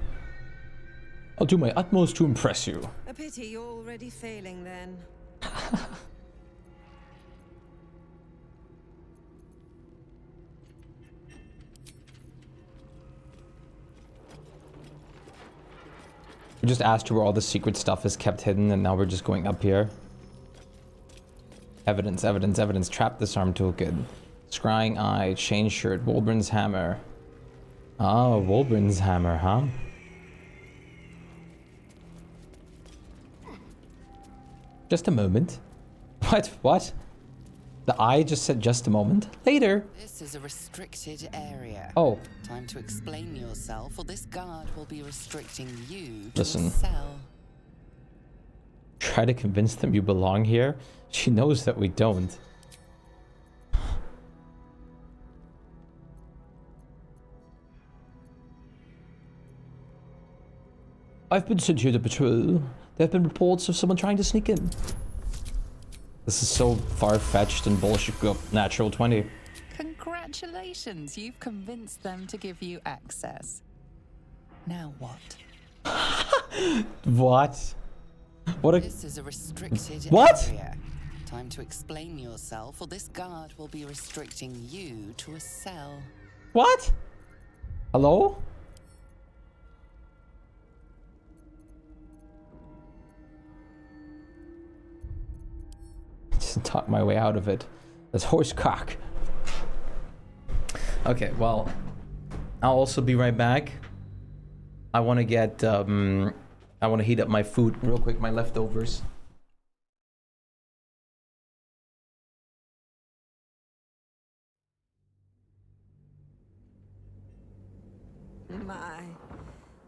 I'll do my utmost to impress you. A pity you're already failing then. We just asked her where all the secret stuff is kept hidden, and now we're just going up here. Evidence, evidence, evidence. Trap disarm toolkit. Scrying eye, chain shirt, Wolburn's hammer. Oh, Wolburn's hammer, huh? Just a moment. What? What? The eye just said just a moment. Later. This is a restricted area. Oh. Time to explain yourself, or this guard will be restricting you to Listen. a cell. Try to convince them you belong here. She knows that we don't. I've been sent here to patrol. There have been reports of someone trying to sneak in. This is so far-fetched and bullshit. Go natural 20. Congratulations, you've convinced them to give you access. Now what? What? What a... This is a restricted What? area. Time to explain yourself, or this guard will be restricting you to a cell. What? Hello? Just talk my way out of it. That's horse cock. Okay, well, I'll also be right back. I want to get, I want to heat up my food real quick, my leftovers. My,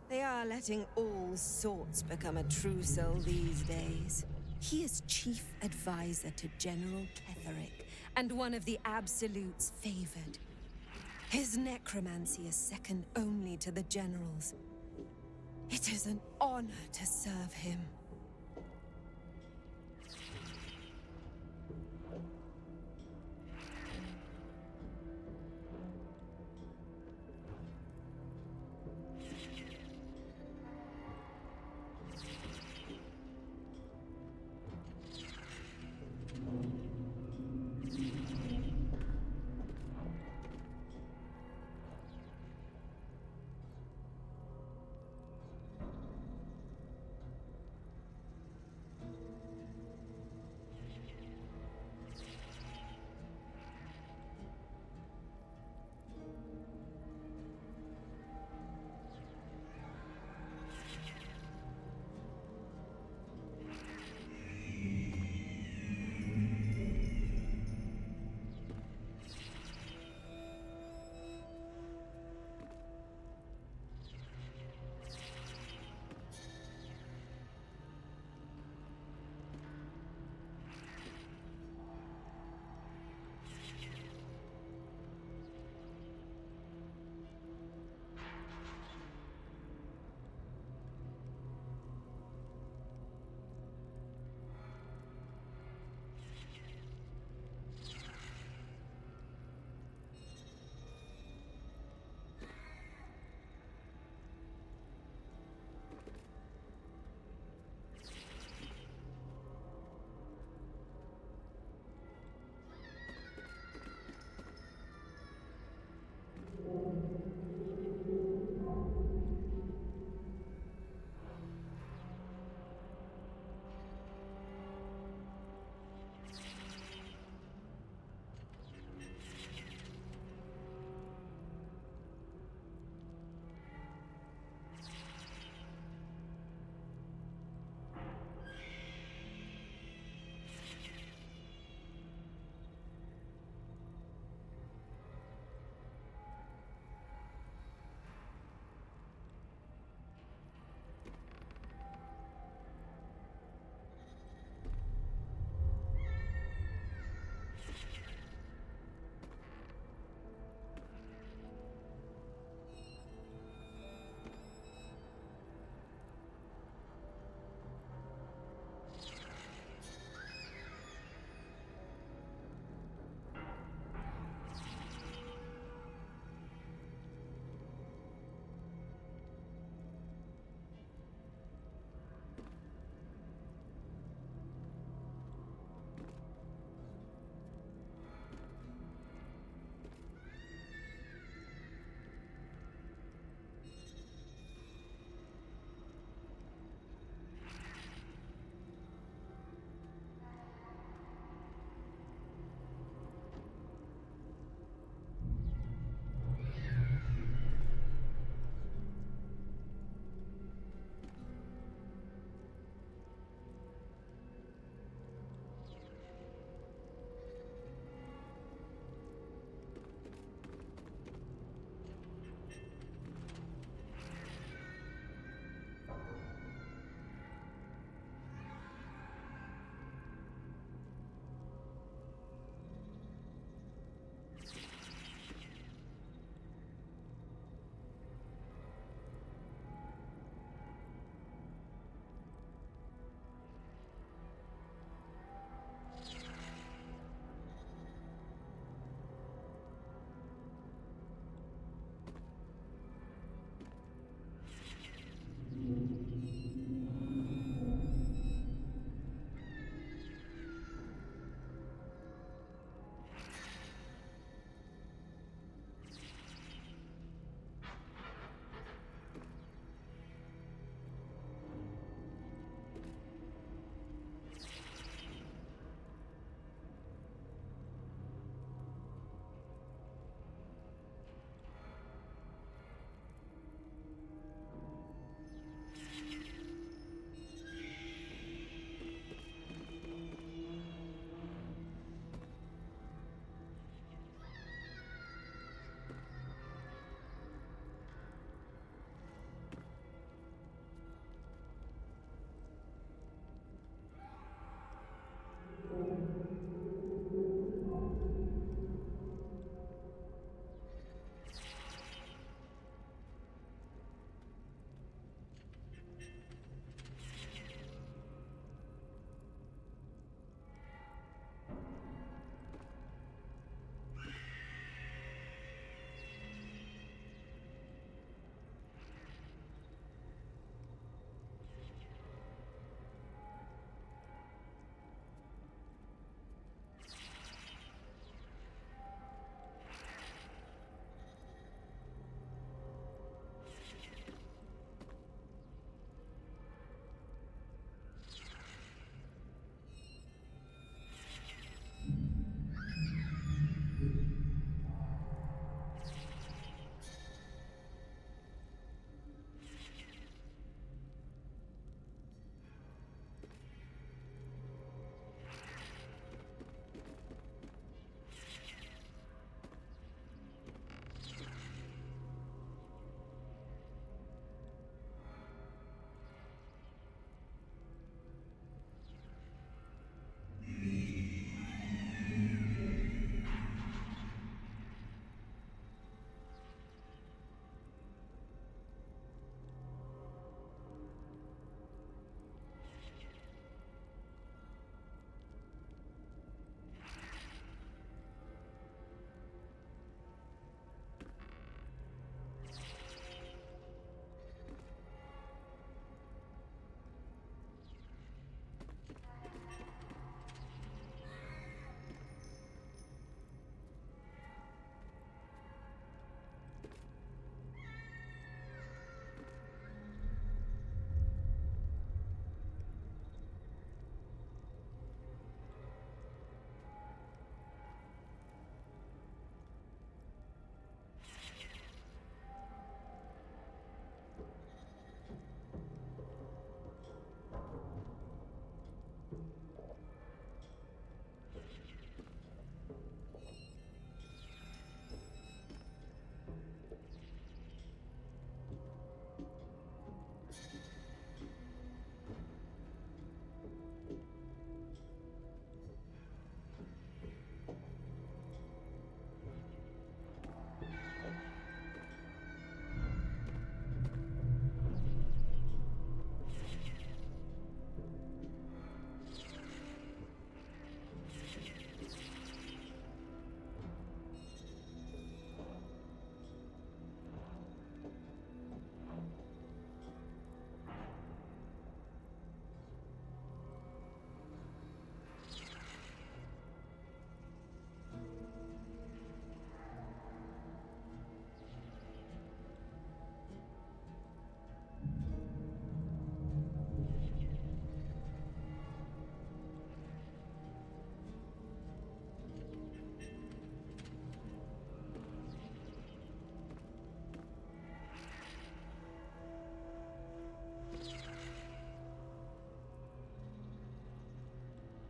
they are letting all sorts become a true soul these days. He is chief advisor to General Ketherick, and one of the Absolute's favored. His necromancy is second only to the General's. It is an honor to serve him.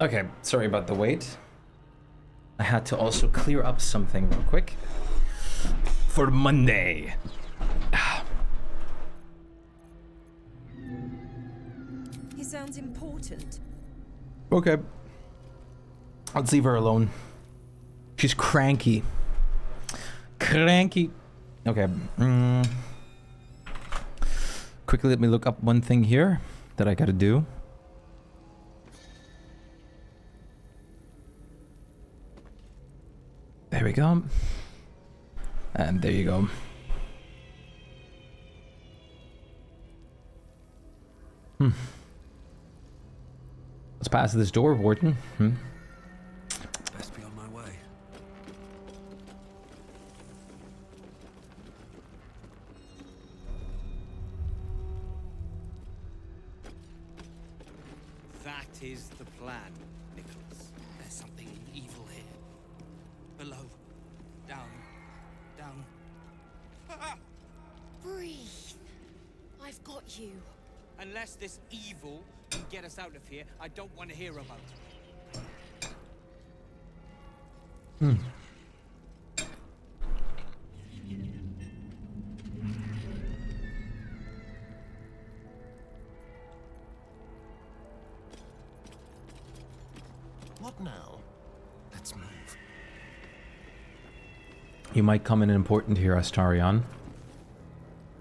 Okay, sorry about the wait. I had to also clear up something real quick for Monday. He sounds important. Okay. Let's leave her alone. She's cranky. Cranky. Okay. Quickly, let me look up one thing here that I gotta do. There we go. And there you go. Let's pass this door, Warden. Best be on my way. That is the plan, Nicholas. There's something evil here. Below. Down. Down. Breathe. I've got you. Unless this evil can get us out of here, I don't want to hear about it. What now? Let's move. You might come in important here, Astarion.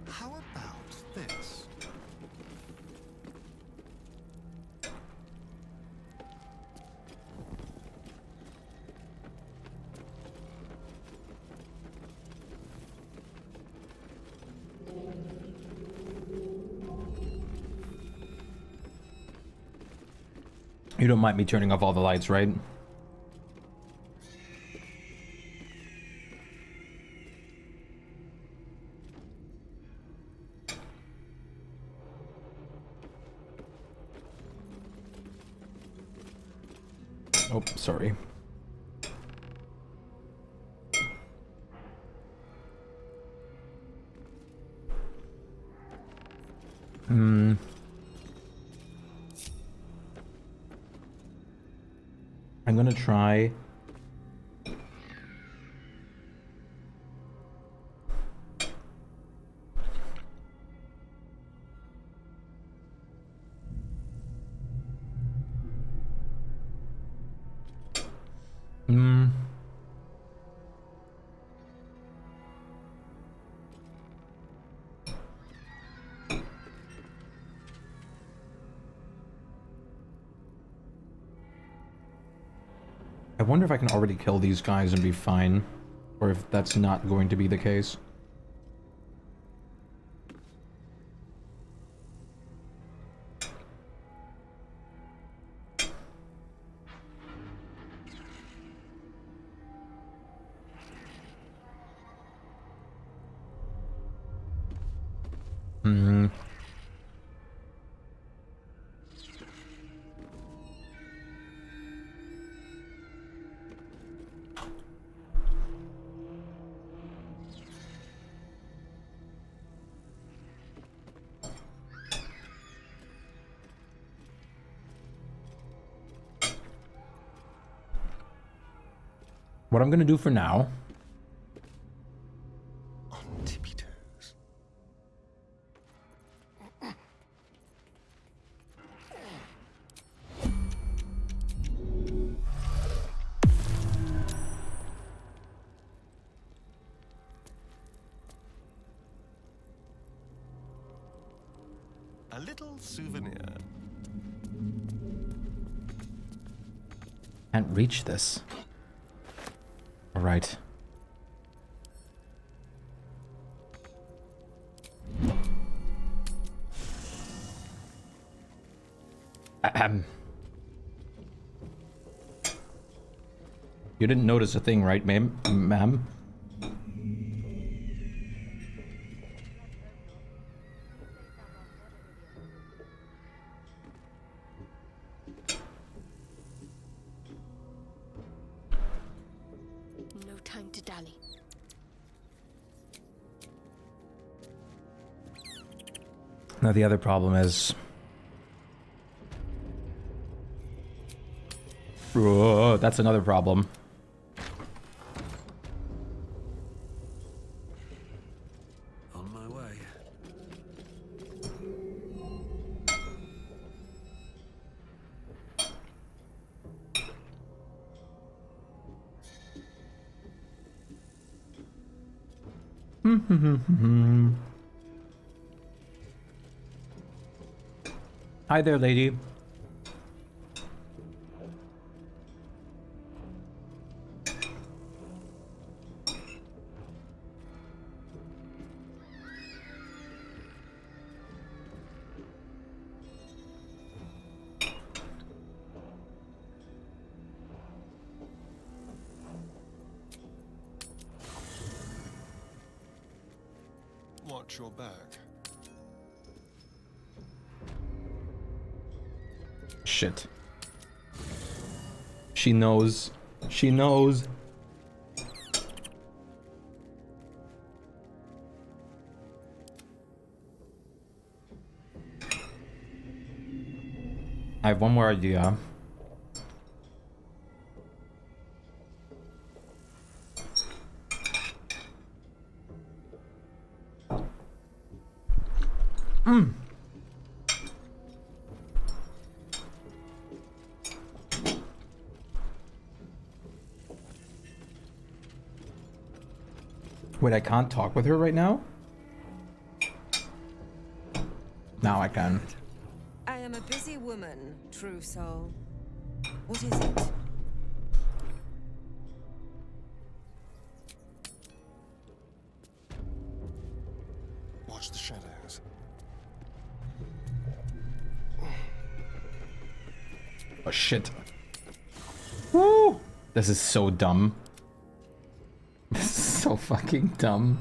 How about this? You don't mind me turning off all the lights, right? Oh, sorry. I'm gonna try. I wonder if I can already kill these guys and be fine, or if that's not going to be the case. What I'm gonna do for now. On tippy toes. A little souvenir. Can't reach this. All right. You didn't notice a thing, right, ma'am? No time to dally. Now the other problem is Whoa, that's another problem. On my way. Hi there, lady. Watch your back. Shit. She knows. She knows. I have one more idea. Wait, I can't talk with her right now? Now I can. I am a busy woman, true soul. What is it? Watch the shadows. Oh shit. Woo! This is so dumb. This is so fucking dumb.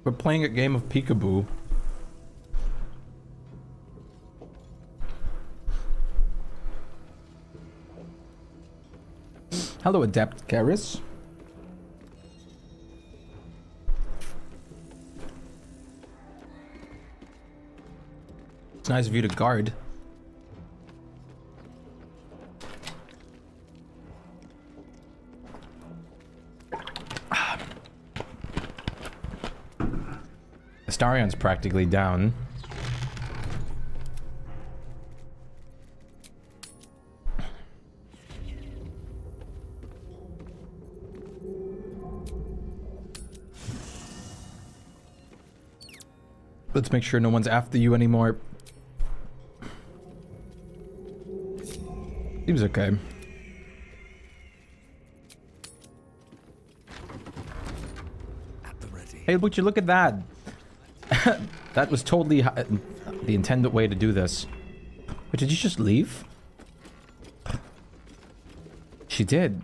We're playing a game of peekaboo. Hello, Adept Garrus. It's nice of you to guard. Astarion's practically down. Let's make sure no one's after you anymore. Seems okay. At the ready. Hey, would you look at that? That was totally the intended way to do this. But did you just leave? She did.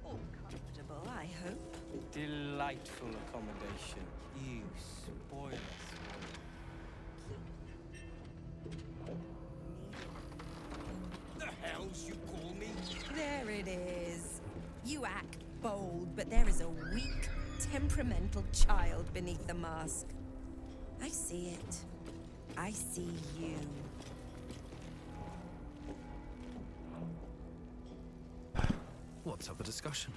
Comfortable, I hope. Delightful accommodation. You spoil us. The hells you call me? There it is. You act bold, but there is a weak, temperamental child beneath the mask. I see it. I see you. What's up a discussion?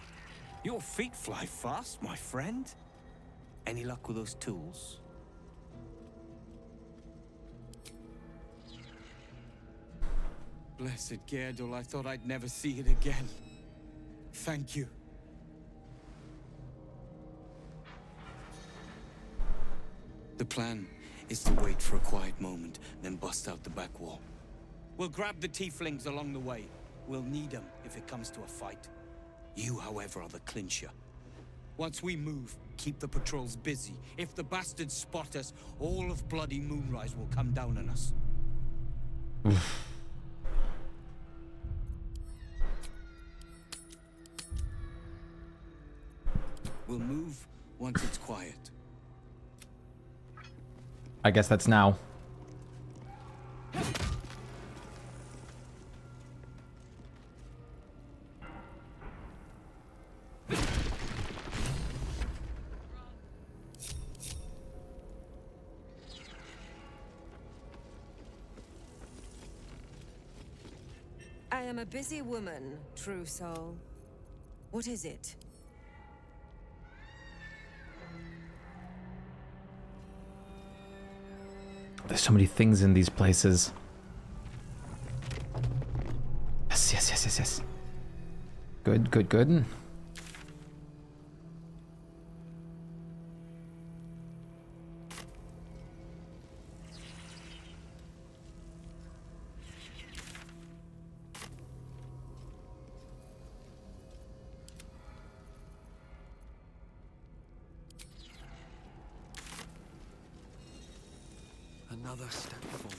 Your feet fly fast, my friend. Any luck with those tools? Blessed Gerdul, I thought I'd never see it again. Thank you. The plan is to wait for a quiet moment, then bust out the back wall. We'll grab the tieflings along the way. We'll need them if it comes to a fight. You, however, are the clincher. Once we move, keep the patrols busy. If the bastards spot us, all of bloody Moonrise will come down on us. We'll move once it's quiet. I guess that's now. I am a busy woman, true soul. What is it? There's so many things in these places. Yes, yes, yes, yes, yes. Good, good, good. Another step forward.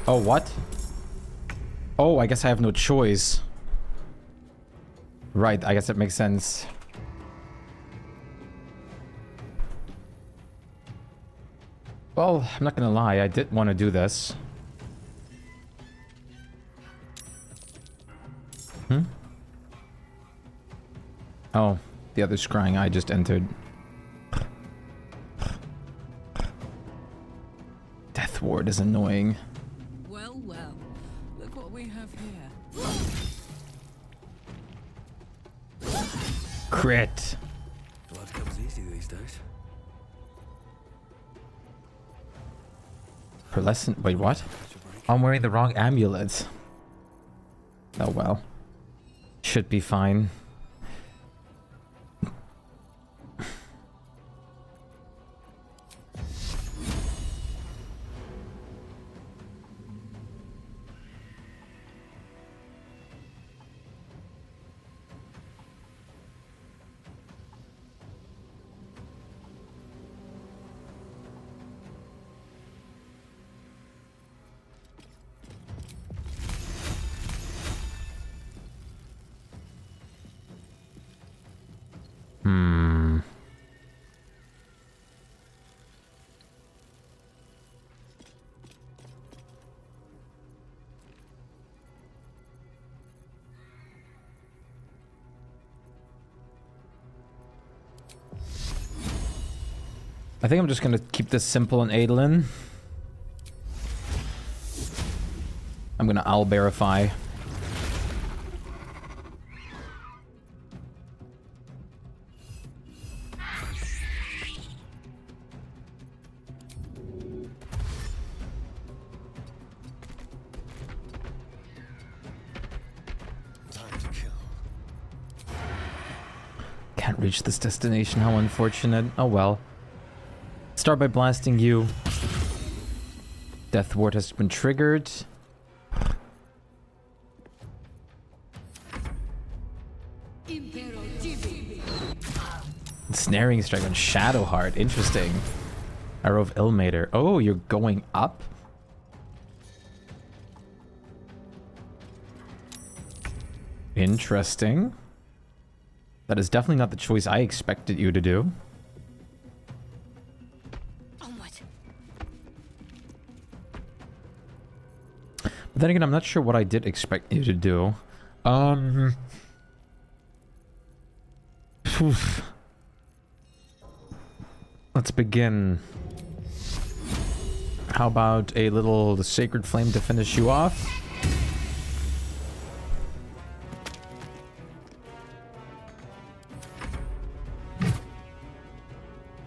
Oh, what? Oh, I guess I have no choice. Right, I guess that makes sense. Well, I'm not gonna lie, I did want to do this. Hmm? Oh, the other scrying I just entered. Death ward is annoying. Well, well. Look what we have here. Crit. Blood comes easy these days. Pearlescent. Wait, what? I'm wearing the wrong amulet. Oh well. Should be fine. I think I'm just gonna keep this simple and Adolin. I'm gonna owlbearify. Time to kill. Can't reach this destination, how unfortunate. Oh well. Start by blasting you. Death ward has been triggered. Snaring strike on Shadowheart. Interesting. Arrow of Ilmater. Oh, you're going up? Interesting. That is definitely not the choice I expected you to do. But then again, I'm not sure what I did expect you to do. Let's begin. How about a little Sacred Flame to finish you off?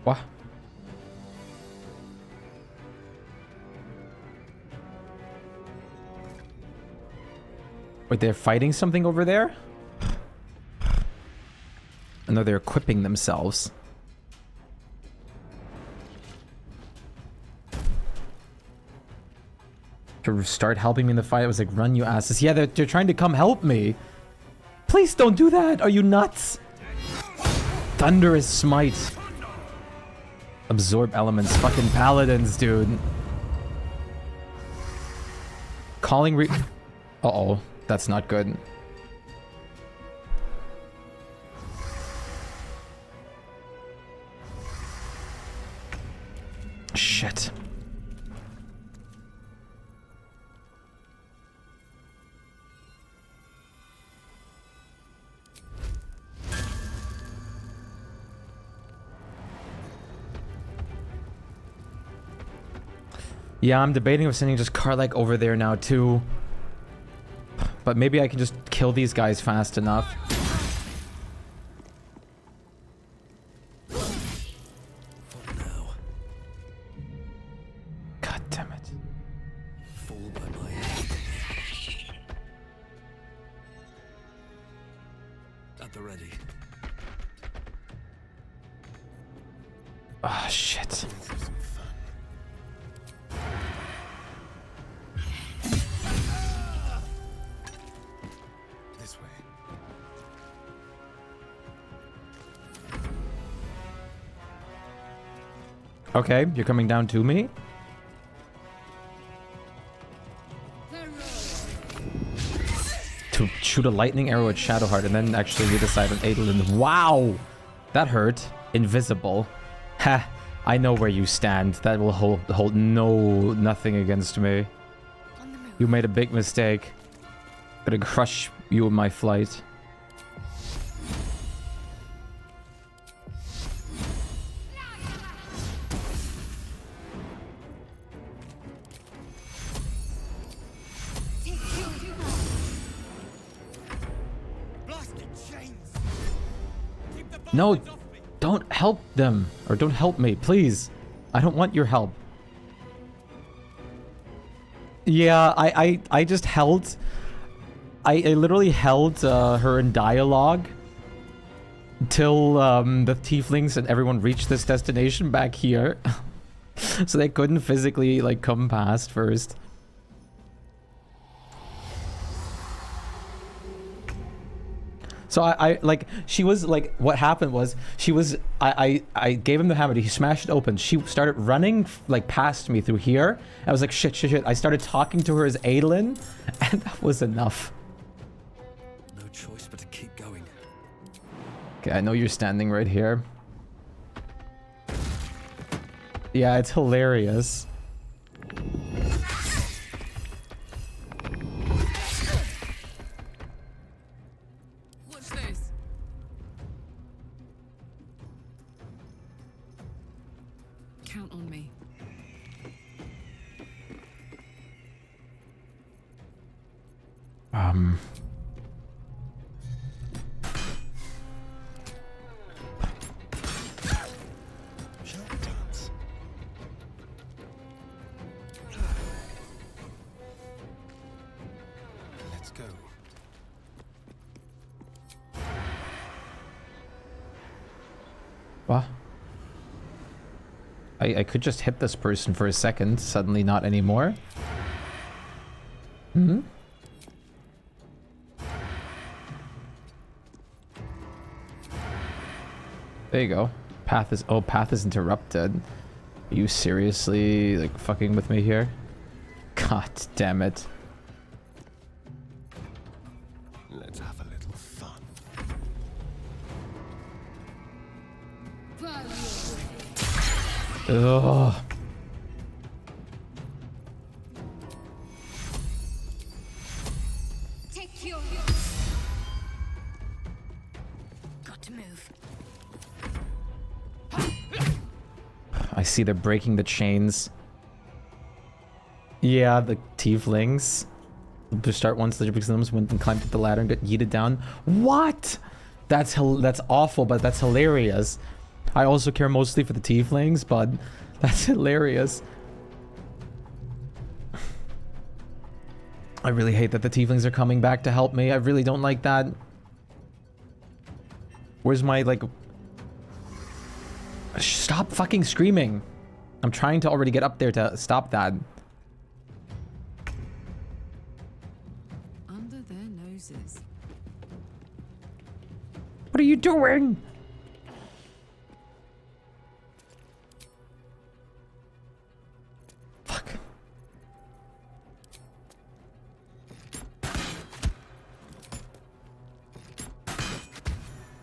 What? Wait, they're fighting something over there? No, they're equipping themselves. To start helping me in the fight, I was like, run, you asses. Yeah, they're trying to come help me. Please don't do that. Are you nuts? Thunderous Smite. Absorb elements. Fucking paladins, dude. Calling re... Uh-oh. That's not good. Shit. Yeah, I'm debating of sending just Karlach over there now too. But maybe I can just kill these guys fast enough. God damn it. Fall by my hand. At the ready. Ah, shit. This way. Okay, you're coming down to me? To shoot a lightning arrow at Shadowheart and then actually we decide on Adolin. Wow! That hurt. Invisible. Ha! I know where you stand. That will hold nothing against me. You made a big mistake. Gonna crush you in my flight. No, don't help them. Or don't help me, please. I don't want your help. Yeah, I just held... I literally held her in dialogue till the tieflings and everyone reached this destination back here. So they couldn't physically, like, come past first. So I like, she was like, what happened was, she was, I gave him the hammer, he smashed it open. She started running, like, past me through here. I was like, shit, shit, shit. I started talking to her as Adolin, and that was enough. No choice but to keep going. Okay, I know you're standing right here. Yeah, it's hilarious. What's this? Count on me. Let's go. What? I could just hit this person for a second, suddenly not anymore. Hmm? There you go. Path is interrupted. Are you seriously, like, fucking with me here? God damn it. Let's have a little fun. Ugh. Take your... Got to move. I see they're breaking the chains. Yeah, the tieflings. To start once the Gypsies went and climbed up the ladder and got yeeted down. What? That's awful, but that's hilarious. I also care mostly for the tieflings, but that's hilarious. I really hate that the tieflings are coming back to help me. I really don't like that. Where's my, like... Stop fucking screaming. I'm trying to already get up there to stop that. Under their noses. What are you doing? Fuck.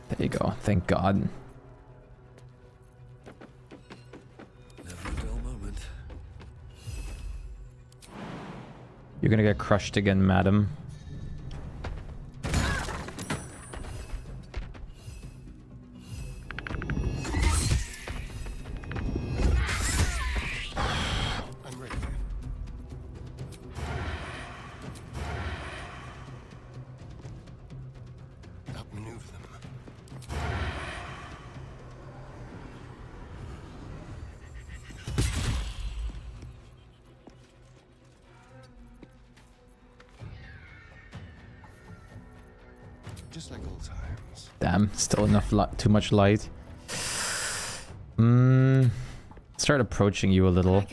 There you go. Thank God. Never a dull moment. You're gonna get crushed again, madam. I'm ready. just like old times. Damn, still enough too much light. Start approaching you a little.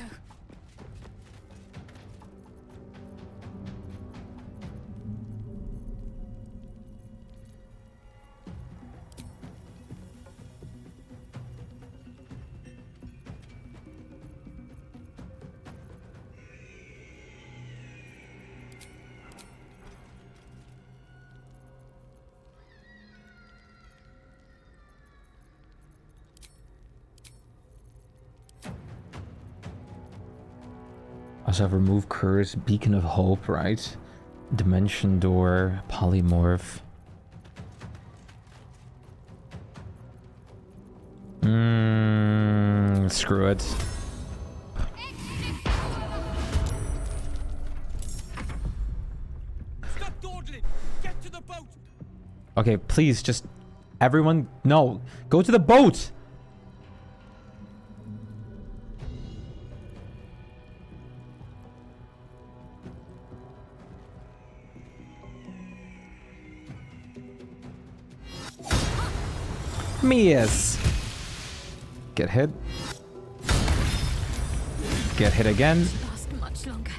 Also have remove curse, beacon of hope, right? Dimension door, polymorph. Screw it. Stop dawdling! Get to the boat! Okay, please, just everyone, no, go to the boat. Miss. Get hit. Get hit again. Last much longer.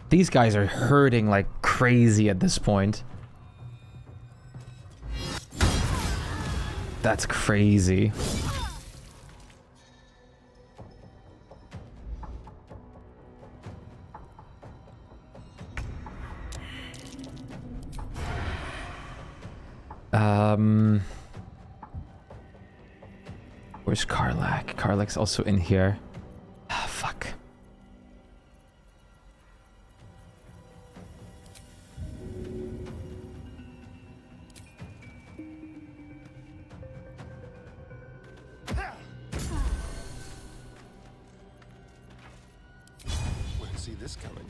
These guys are hurting like crazy at this point. That's crazy. Where's Karlach? Karlach's also in here. Ah, fuck. Wouldn't see this coming.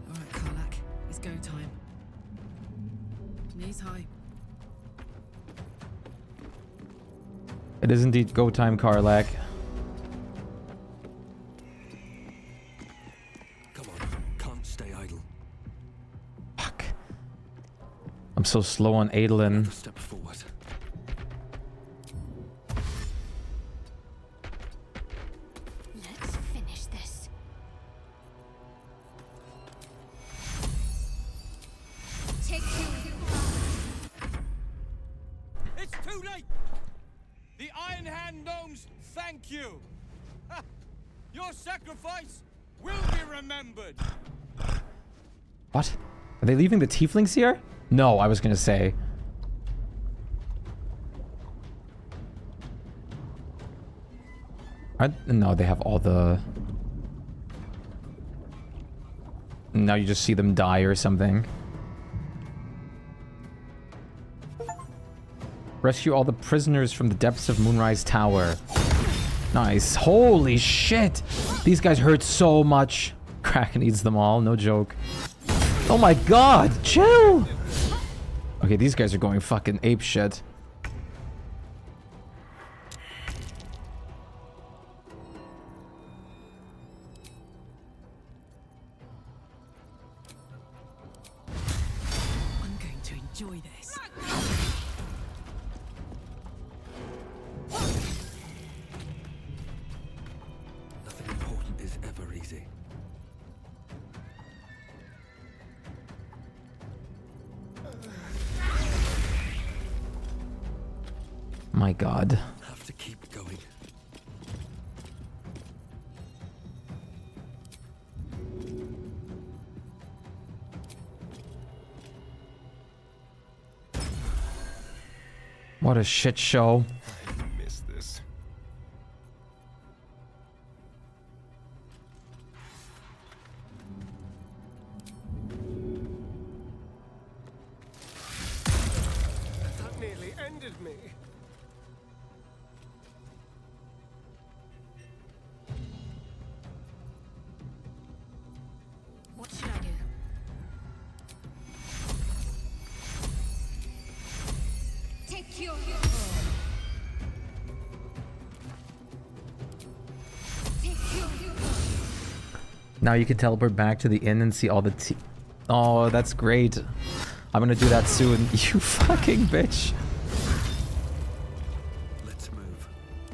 Alright, Karlach. It's go time. Knees high. It is indeed go time, Karlach. Come on, can't stay idle. Fuck. I'm so slow on Adolin. Step forward. Let's finish this. Take you. It's too late! The Iron Hand Gnomes thank you! Ha! Your sacrifice will be remembered! What? Are they leaving the tieflings here? No, I was gonna say. No, they have all the... Now you just see them die or something. Rescue all the prisoners from the depths of Moonrise Tower. Nice. Holy shit! These guys hurt so much. Kraken eats them all, no joke. Oh my god, chill! Okay, these guys are going fucking ape shit. I'm going to enjoy this. Nothing important is ever easy. My god. Have to keep going. What a shit show. I miss this. That nearly ended me. What should I do? Take you. Now you can teleport back to the inn and see all the tea. Oh, that's great. I'm gonna do that soon. You fucking bitch. Let's move.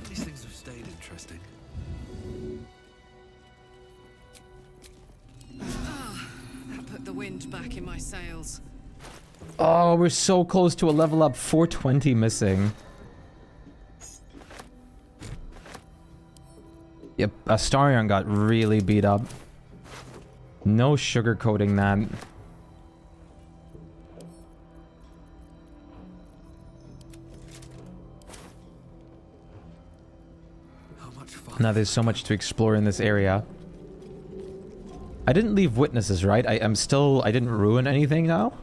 These things have stayed interesting. That put the wind back in my sails. Oh, we're so close to a level up. 420 missing. Yep, Astarion got really beat up. No sugarcoating that. Now there's so much to explore in this area. I didn't leave witnesses, right? I didn't ruin anything now?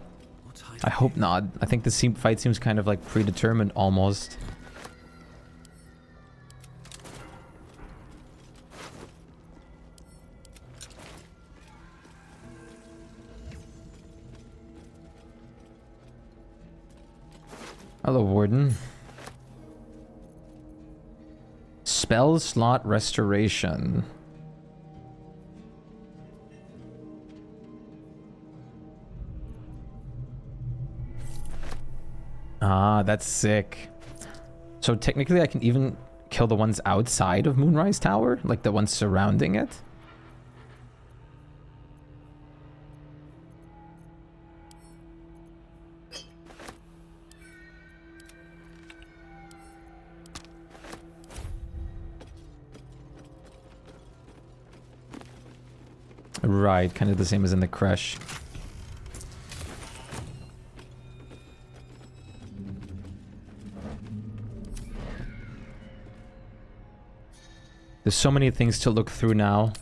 I hope not. I think the fight seems kind of like predetermined almost. Hello, Warden. Spell slot restoration. Ah, that's sick. So technically I can even kill the ones outside of Moonrise Tower? Like the ones surrounding it? Right, kind of the same as in the Crash. There's so many things to look through now.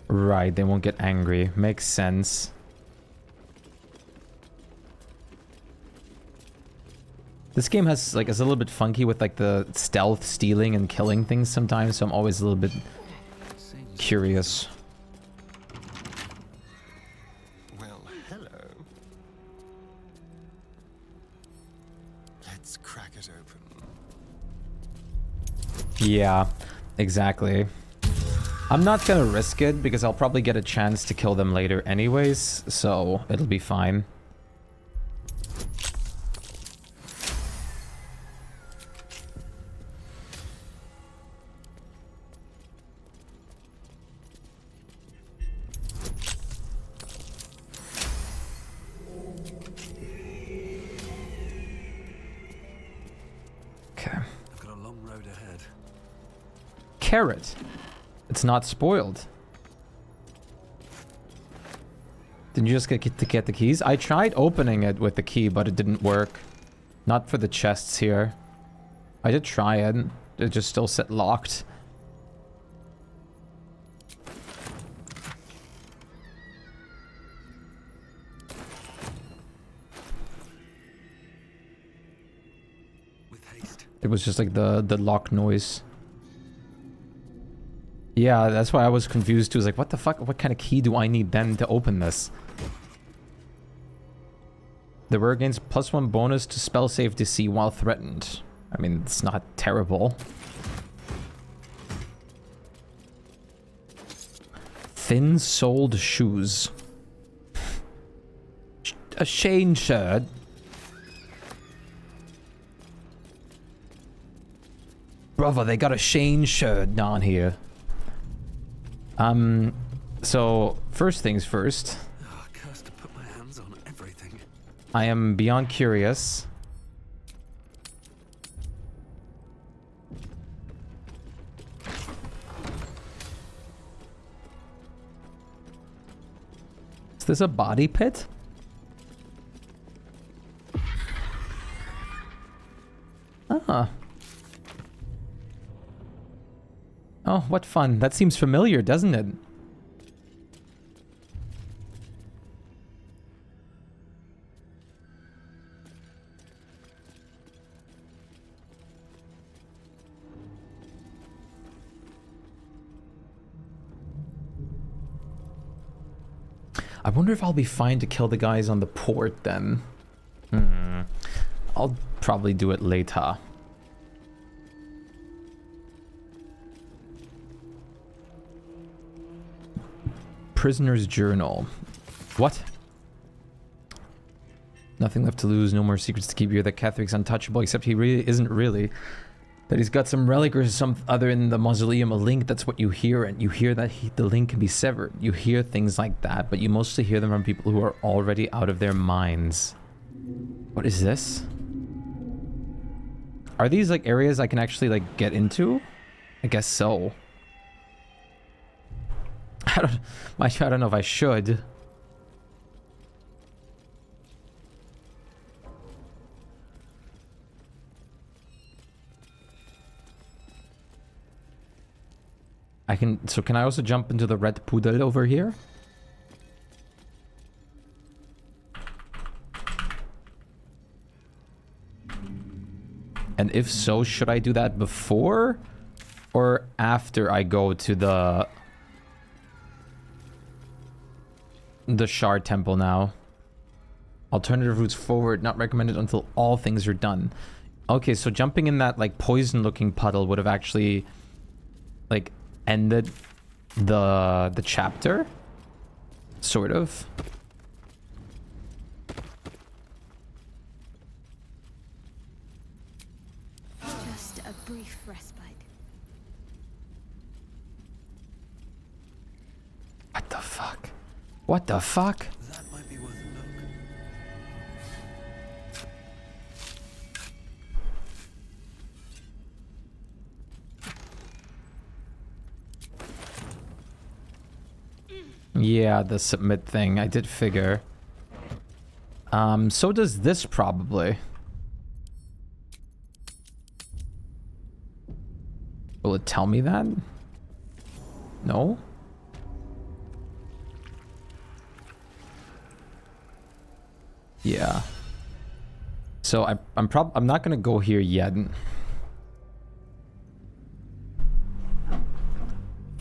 Right, they won't get angry. Makes sense. This game is a little bit funky with like the stealth, stealing, and killing things sometimes, so I'm always a little bit curious. Well, hello. Let's crack it open. Yeah, exactly. I'm not gonna risk it because I'll probably get a chance to kill them later anyways, so it'll be fine. Carrot. It's not spoiled. Didn't you just get the keys? I tried opening it with the key, but it didn't work. Not for the chests here. I did try it. It just still said locked. It was just like the lock noise. Yeah, that's why I was confused too. I was like, what the fuck? What kind of key do I need then to open this? The wearer gains +1 bonus to spell save DC while threatened. I mean, it's not terrible. Thin-soled shoes. A Shane shirt. Brother, they got a Shane shirt down here. So first things first. Oh, cursed to put my hands on everything. I am beyond curious. Is this a body pit? Ah. Oh, what fun. That seems familiar, doesn't it? I wonder if I'll be fine to kill the guys on the port then. I'll probably do it later. prisoner's journal. What? Nothing left to lose, no more secrets to keep. You're the Catheric's untouchable, except he really isn't really. That he's got some relic or some other in the mausoleum, a link, that's what you hear, and you hear that the link can be severed. You hear things like that, but you mostly hear them from people who are already out of their minds. What is this? Are these like areas I can actually like get into? I guess so. I don't know if I should. So can I also jump into the red poodle over here? And if so, should I do that before or after I go to the Shard Temple now? Alternative routes forward, not recommended until all things are done. Okay, so jumping in that like poison looking puddle would have actually like ended the chapter, sort of. Just a brief respite. What the fuck? What the fuck? That might be worth a look. Yeah, the submit thing. I did figure. So does this probably. Will it tell me that? No? Yeah. So I'm not gonna go here yet.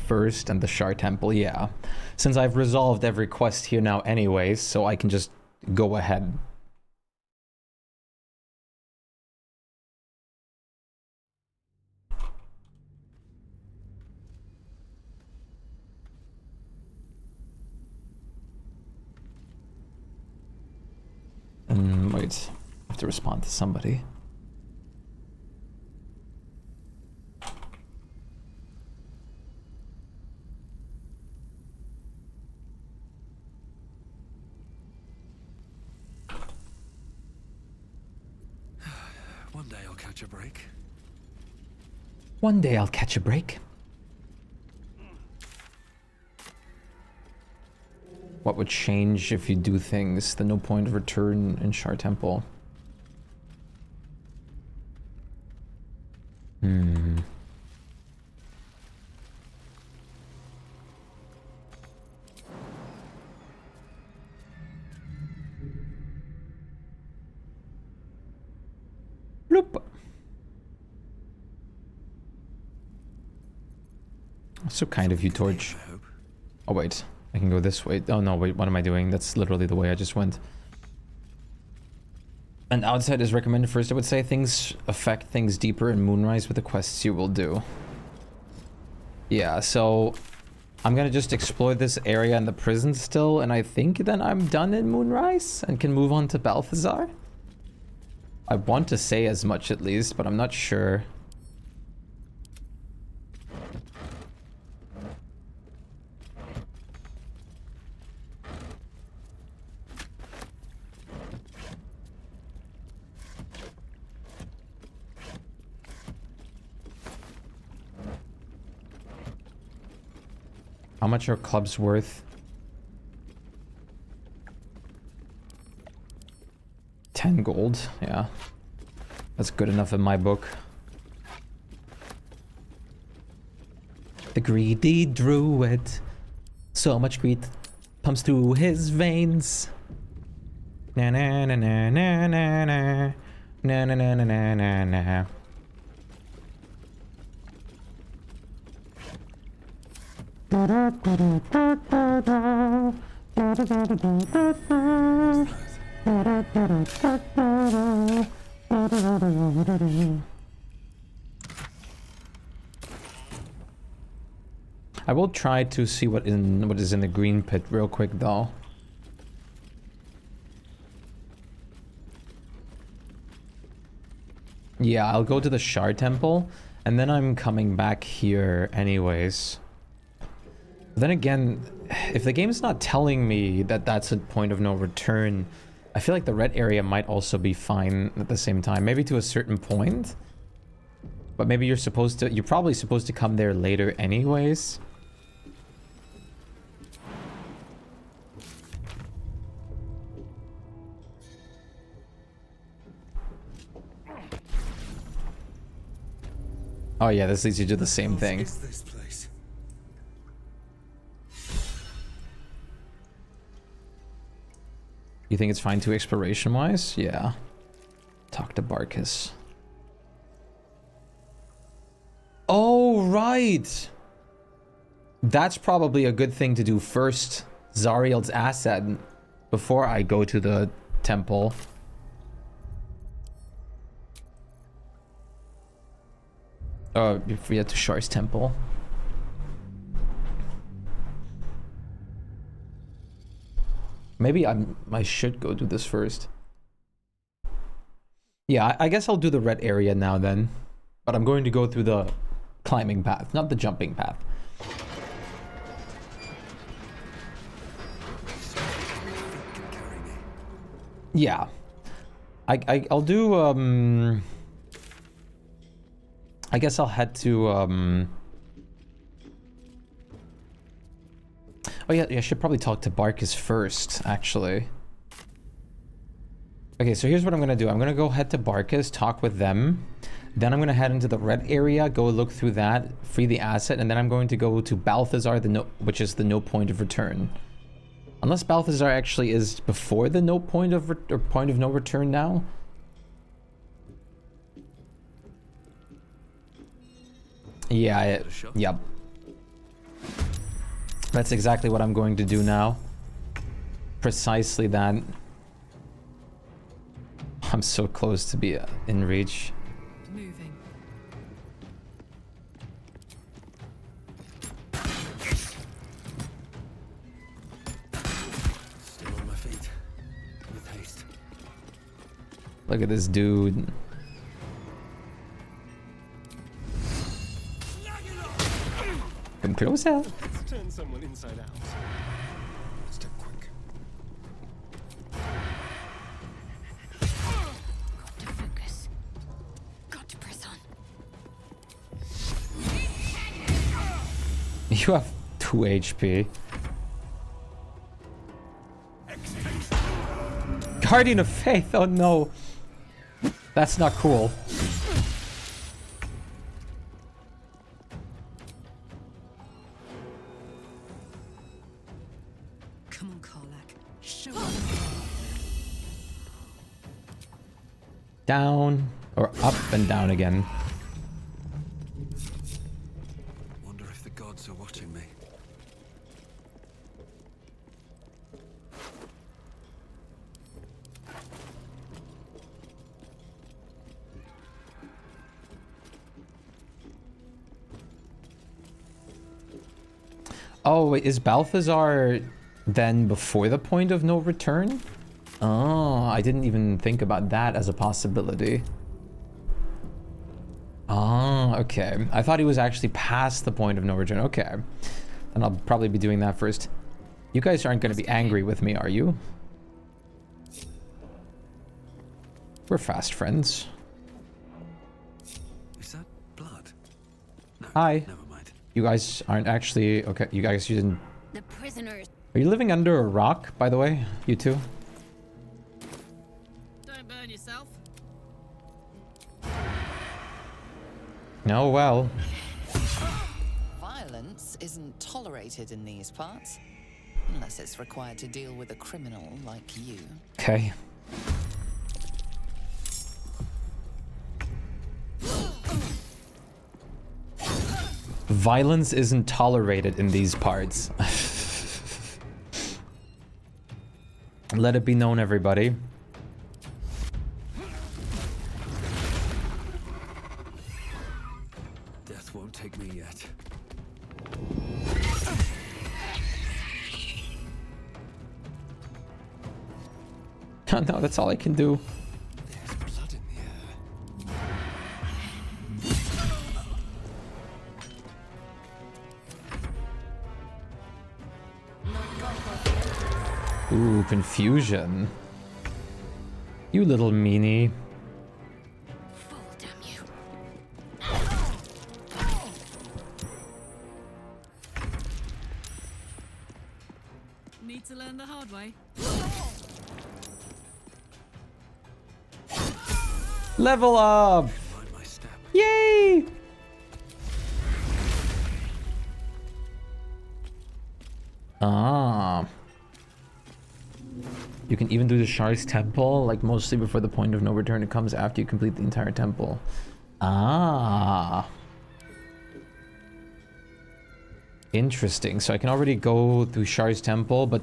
First and the Shard Temple, yeah. Since I've resolved every quest here now anyways, so I can just go ahead. Wait, I have to respond to somebody. One day I'll catch a break. One day I'll catch a break. What would change if you do things? The no point of return in Shard Temple. Bloop. So kind of you, Torch. Oh wait, I can go this way. Oh no, wait, what am I doing? That's literally the way I just went. And outside is recommended first, I would say. Things affect things deeper in Moonrise with the quests you will do. Yeah, so I'm gonna just explore this area in the prison still, and I think then I'm done in Moonrise and can move on to Balthazar. I want to say as much at least, but I'm not sure. How much are clubs worth? 10 gold, yeah. That's good enough in my book. The greedy druid. So much greed pumps through his veins. Na na na na na na na. Na na na na na na na. I will try to see what is in the green pit real quick though. Yeah, I'll go to the Shard Temple, and then I'm coming back here anyways. Then again, if the game's not telling me that that's a point of no return, I feel like the red area might also be fine at the same time. Maybe to a certain point, but maybe you're probably supposed to come there later anyways. Oh yeah, this leads you to the same thing. Is this place? You think it's fine too exploration-wise? Yeah. Talk to Barkus. Oh, right! That's probably a good thing to do first, Zariel's asset, before I go to the temple. If we had to Shar's temple. Maybe I should go do this first. Yeah, I guess I'll do the red area now then. But I'm going to go through the climbing path, not the jumping path. Yeah. I'll do I guess I'll head to oh yeah, I should probably talk to Barkus first, actually. Okay, so here's what I'm gonna do. I'm gonna go head to Barkus, talk with them. Then I'm gonna head into the red area, go look through that, free the asset, and then I'm going to go to Balthazar, which is the no point of return. Unless Balthazar actually is before the no point of point of no return now. Yeah, yep. That's exactly what I'm going to do now. Precisely that. I'm so close to be in reach. Moving. Still on my feet. With haste. Look at this dude. Come closer. Let's turn someone inside out. Step quick. Got to focus. Got to press on. You have 2 HP. Guardian of Faith, oh no. That's not cool. Down, or up and down again. Wonder if the gods are watching me. Oh, wait, is Balthazar then before the point of no return? Oh, I didn't even think about that as a possibility. Oh, okay. I thought he was actually past the point of no return. Okay. And I'll probably be doing that first. You guys aren't going to be angry with me, are you? We're fast friends. Is that blood? No, Hi. never mind. You guys aren't actually... Okay, you didn't... The prisoners. Are you living under a rock, by the way? You two? Don't burn yourself. No, well. Violence isn't tolerated in these parts, unless it's required to deal with a criminal like you. Okay. Violence isn't tolerated in these parts. Let it be known, everybody. Death won't take me yet. No, that's all I can do. There's blood in the air. Ooh, confusion. You little meanie. Need to learn the hard way. Level up! Yay! Ah. You can even do the Shard's Temple, like mostly before the point of no return. It comes after you complete the entire temple. Ah. Interesting. So I can already go through Shard's Temple, but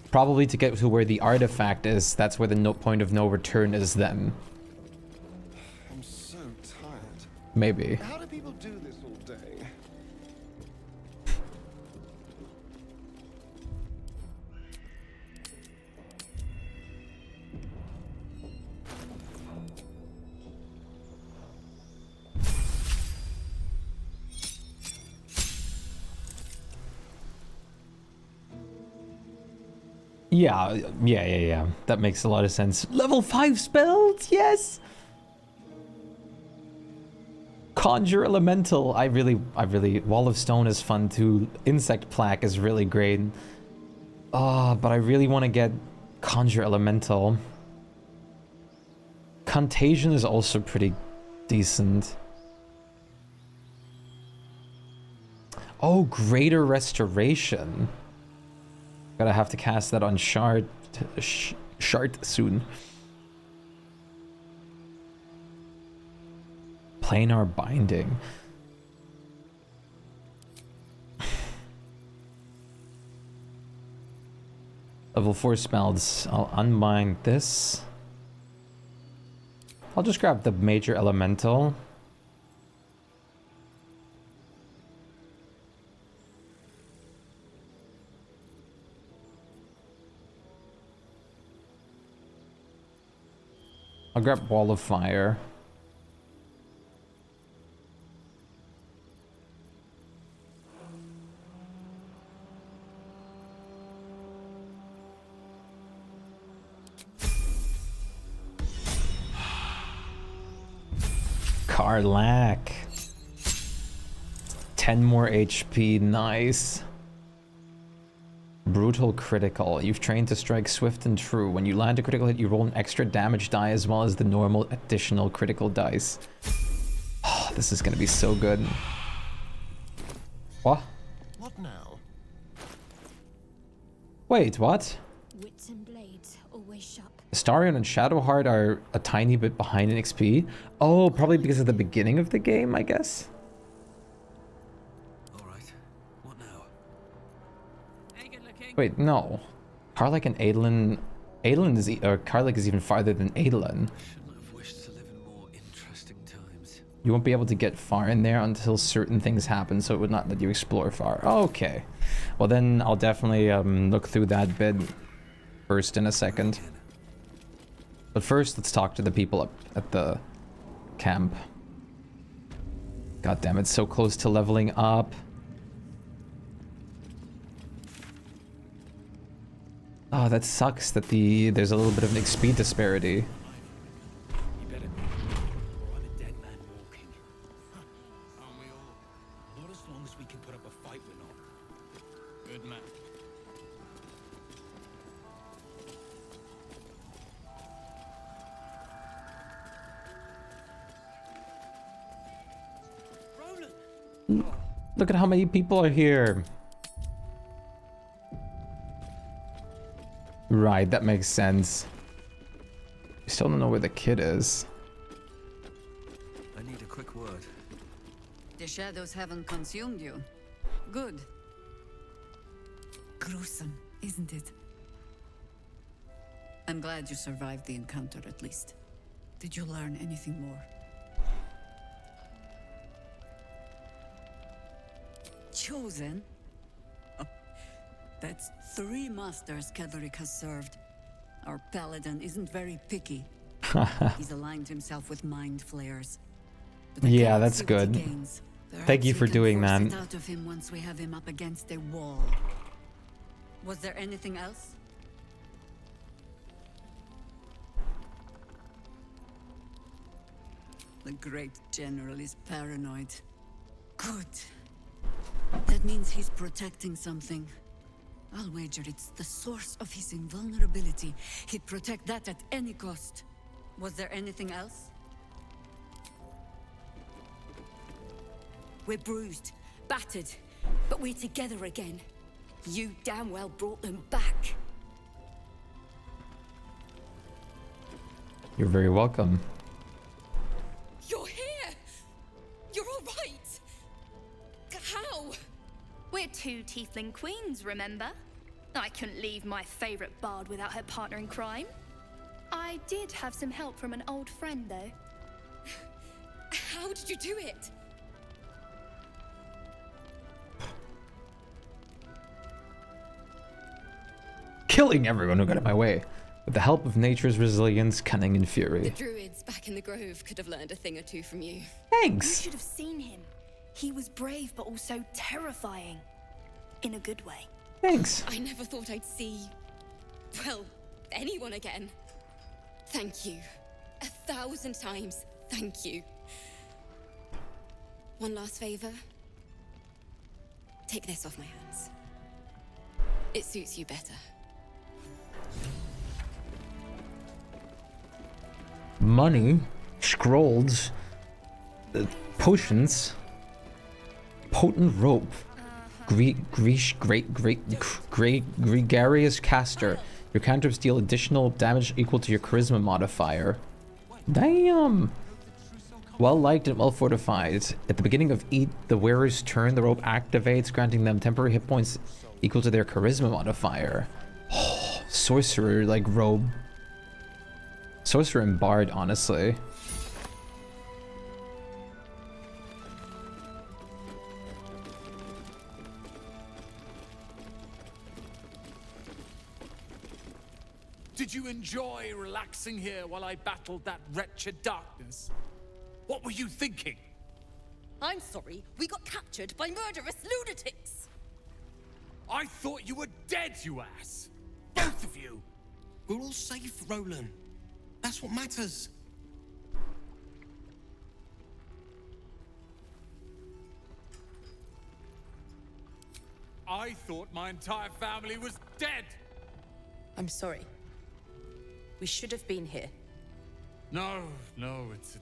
probably to get to where the artifact is, that's where the point of no return is then. I'm so tired. Maybe. How do people do this all day? Yeah. That makes a lot of sense. Level 5 spells, yes! Conjure Elemental. I really, Wall of Stone is fun too. Insect Plaque is really great. But I really want to get Conjure Elemental. Contagion is also pretty decent. Oh, Greater Restoration. Gotta have to cast that on Shard soon. Planar Binding. Level 4 spells. I'll unbind this. I'll just grab the Major Elemental. I'll grab Wall of Fire. Karlak. 10 more HP, nice. Brutal critical. You've trained to strike swift and true. When you land a critical hit, you roll an extra damage die as well as the normal additional critical dice. Oh, this is gonna be so good. What? What now? Wait, what? Wits and blades always sharp. Astarion and Shadowheart are a tiny bit behind in XP. Oh, probably because of the beginning of the game, I guess. Wait, no. Karlak and Adolin... Karlak is even farther than Adolin. You won't be able to get far in there until certain things happen, so it would not let you explore far. Okay. Well then, I'll definitely look through that bit first in a second. But first, let's talk to the people up at the camp. God damn, it's so close to leveling up. Oh, that sucks that there's a little bit of an XP disparity. You better be, or I'm a dead man walking. Aren't we all? Not as long as we can put up a fight, we're not. Good man. Look at how many people are here. Right, that makes sense. We still don't know where the kid is. I need a quick word. The shadows haven't consumed you. Good. Gruesome, isn't it? I'm glad you survived the encounter at least. Did you learn anything more? Chosen? Oh, that's 3 masters Ketheric has served. Our paladin isn't very picky. He's aligned himself with mind flayers. But I Yeah, cannot that's see what he good. gains. Thank you Perhaps for we can doing force that. it out of him once we have him up against a wall. Was there anything else? The great general is paranoid. Good. That means he's protecting something. I'll wager it's the source of his invulnerability. He'd protect that at any cost. Was there anything else? We're bruised, battered, but we're together again. You damn well brought them back. You're very welcome. You're here! You're all right! How? We're two tiefling queens, remember? I couldn't leave my favorite bard without her partner in crime. I did have some help from an old friend, though. How did you do it? Killing everyone who got in my way. With the help of nature's resilience, cunning, and The fury. druids back in the grove could have learned a thing or two from you. Thanks! You should have seen him. He was brave, but also terrifying. In a good way. Thanks. I never thought I'd see, well, anyone again. Thank you. 1,000 times, thank you. One last favor. Take this off my hands. It suits you better. Money, scrolls, potions, potent rope, gregarious caster. Your cantrips deal additional damage equal to your charisma modifier. Damn! Well liked and well fortified. At the beginning of the wearer's turn, the rope activates, granting them temporary hit points equal to their charisma modifier. Oh, sorcerer like robe. Sorcerer and bard, honestly. Did you enjoy relaxing here while I battled that wretched darkness? What were you thinking? I'm sorry, we got captured by murderous lunatics! I thought you were dead, you ass! Both of you! We're all safe, Roland. That's what matters. I thought my entire family was dead! I'm sorry. We should have been here. No, it's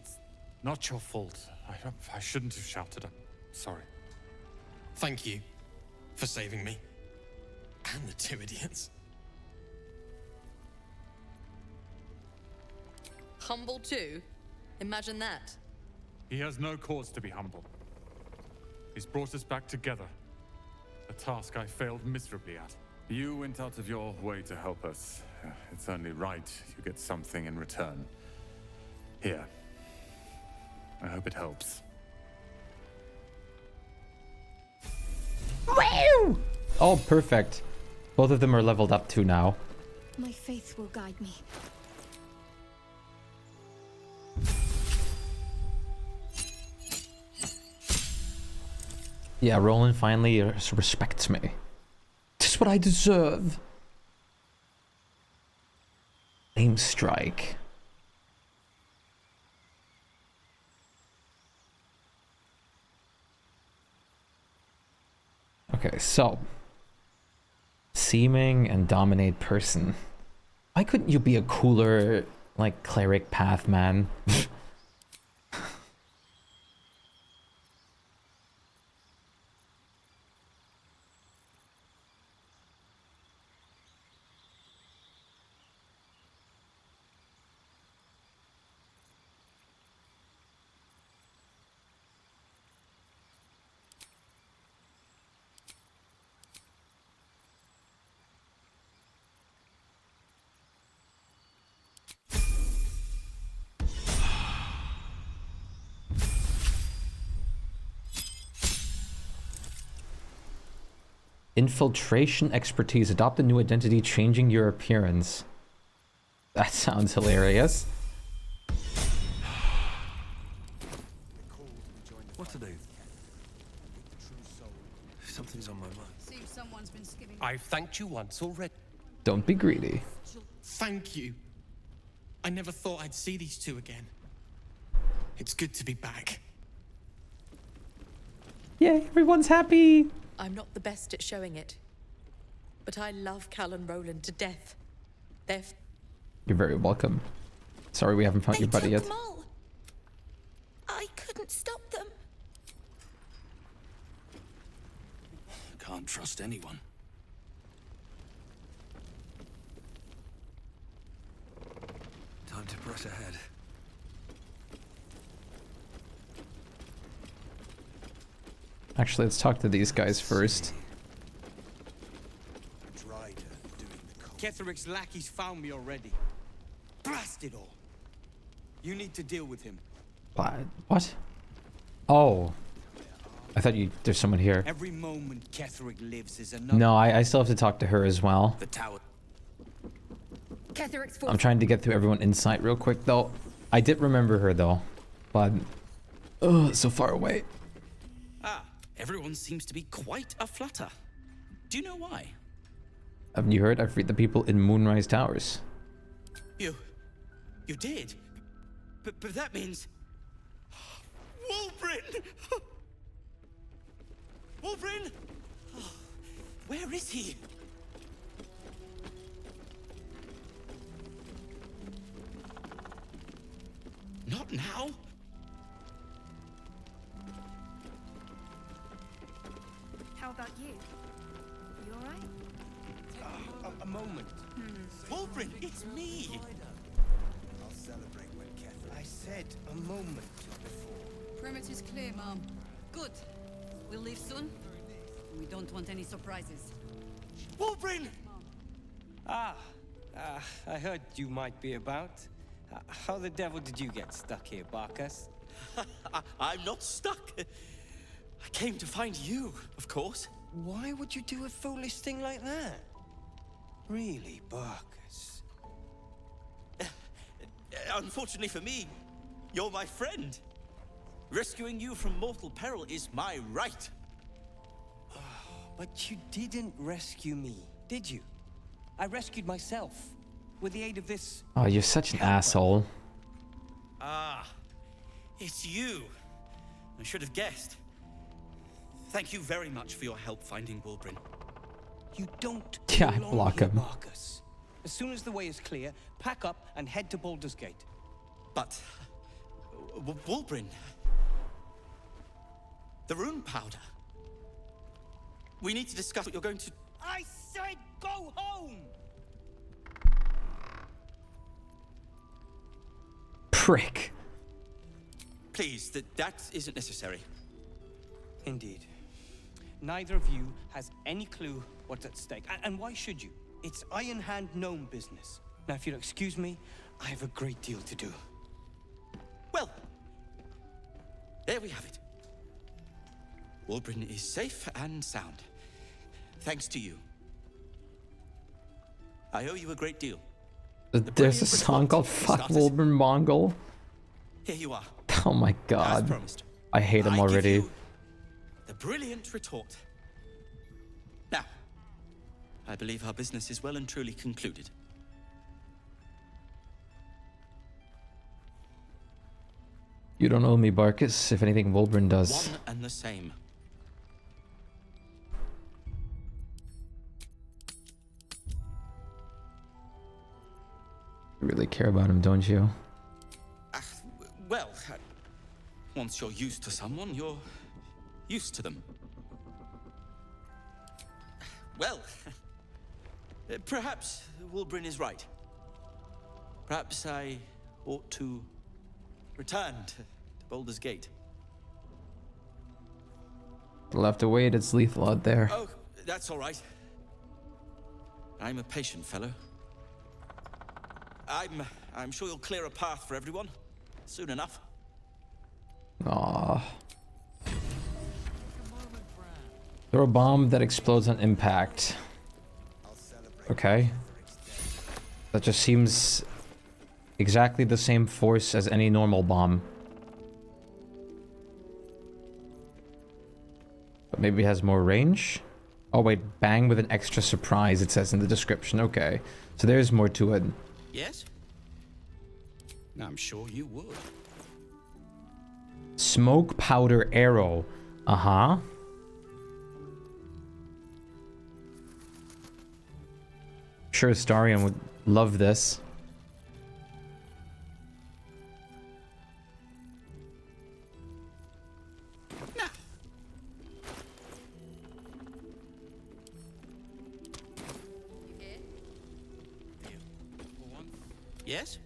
not your fault. I shouldn't have shouted. I'm sorry. Thank you for saving me. And the two idiots. Humble too? Imagine that. He has no cause to be humble. He's brought us back together. A task I failed miserably at. You went out of your way to help us. It's only right you get something in return. Here. I hope it helps. Wow! Oh, perfect. Both of them are leveled up too now. My faith will guide me. Yeah, Roland finally respects me. This is what I deserve. Aim strike. Okay, so seeming and dominate person. Why couldn't you be a cooler, like, cleric path, man? Infiltration expertise. Adopt a new identity, changing your appearance. That sounds hilarious. What to do? Something's on my mind. Seems someone's been skimming. I've thanked you once already. Don't be greedy. Thank you. I never thought I'd see these two again. It's good to be back. Yay, everyone's happy. I'm not the best at showing it, but I love Cal and Roland to death. They're You're very welcome. Sorry we haven't found your buddy yet. I couldn't stop them. Can't trust anyone. Time to press ahead. Actually, let's talk to these guys first. Ketheric's lackeys found me already. Blast it all. You need to deal with him. What? Oh. I thought there's someone here. Every moment Ketheric lives is another. No, I still have to talk to her as well. The tower. Ketheric's I'm trying to get through everyone inside real quick though. I did remember her though, but so far away. Ah, everyone seems to be quite a flutter. Do you know why? Haven't you heard? I freed the people in Moonrise Towers. You did? But that means... Wulbrin! Wulbrin! Oh, where is he? Not now. How about you? You alright? A moment. Wulbrin, it's me! I'll celebrate when Ketheric. I said a moment before. Perimeter's clear, Mom. Good. We'll leave soon. We don't want any surprises. Wulbrin! I heard you might be about. How the devil did you get stuck here, Barkas? I'm not stuck. I came to find you, of course. Why would you do a foolish thing like that? Really, Barkas? Unfortunately for me, you're my friend. Rescuing you from mortal peril is my right. But you didn't rescue me, did you? I rescued myself with the aid of this. Oh, you're such an asshole. Ah, it's you. I should have guessed. Thank you very much for your help finding Wulbrin. You don't. Yeah, I belong block here, him. Marcus. As soon as the way is clear, pack up and head to Baldur's Gate. But Wulbrin, the rune powder. We need to discuss what you're going to. I said go home! Prick. Please, that isn't necessary. Indeed. Neither of you has any clue what's at stake. And why should you? It's Iron Hand gnome business. Now, if you'll excuse me, I have a great deal to do. Well, there we have it. Wulbrin is safe and sound. Thanks to you. I owe you a great deal. There's a song called Fuck Wulbrin Mongol. Here you are. Oh my god. promised. I hate him I give already. you the brilliant retort. Now, I believe our business is well and truly concluded. You don't owe me, Barkus. If anything, Wulbrin does. One and the same. You really care about him, don't you? Well, once you're used to someone, you're used to them. Well, perhaps Wulbrin is right. Perhaps I ought to return to Baldur's Gate. You'll have to wait. It's lethal out there. Oh, that's all right. I'm a patient fellow. I'm sure you'll clear a path for everyone soon enough. Aww. Throw a bomb that explodes on impact. Okay. That just seems exactly the same force as any normal bomb. But maybe it has more range? Oh wait, bang with an extra surprise, it says in the description. Okay, so there's more to it. Yes? I'm sure you would. Smoke powder arrow. Uh-huh. Sure, Starion would love this. Yes?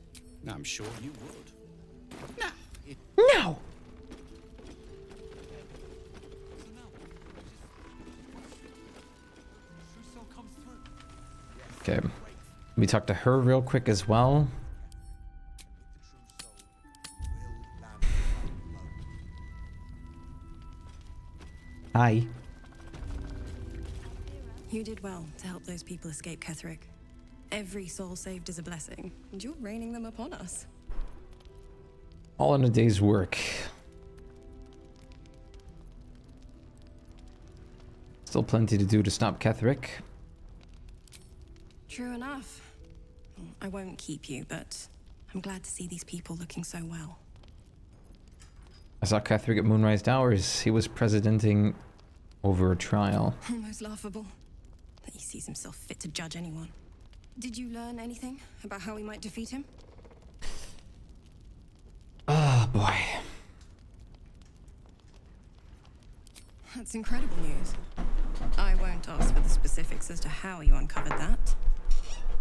I'm sure you would. No! Okay. Let me talk to her real quick as well. Hi. You did well to help those people escape Ketherick. Every soul saved is a blessing, and you're raining them upon us. All in a day's work. Still plenty to do to stop Ketherick. True enough. I won't keep you, but I'm glad to see these people looking so well. I saw Ketherick at Moonrise Towers. He was presidenting over a trial. Almost laughable that he sees himself fit to judge anyone. Did you learn anything about how we might defeat him? Oh boy. That's incredible news. I won't ask for the specifics as to how you uncovered that,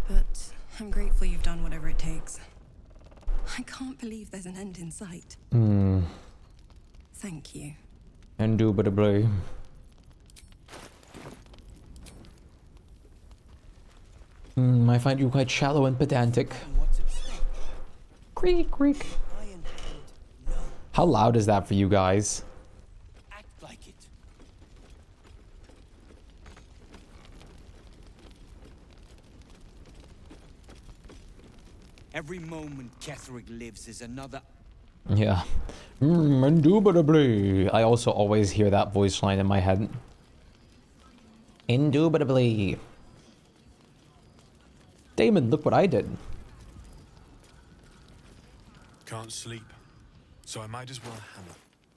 but I'm grateful you've done whatever it takes. I can't believe there's an end in sight. Thank you. Indubitably. I find you quite shallow and pedantic. Creak, creak. How loud is that for you guys? Act like it. Every moment Ketherick lives is another. Yeah. Indubitably. I also always hear that voice line in my head. Indubitably. Damon, look what I did. Can't sleep, so I might as well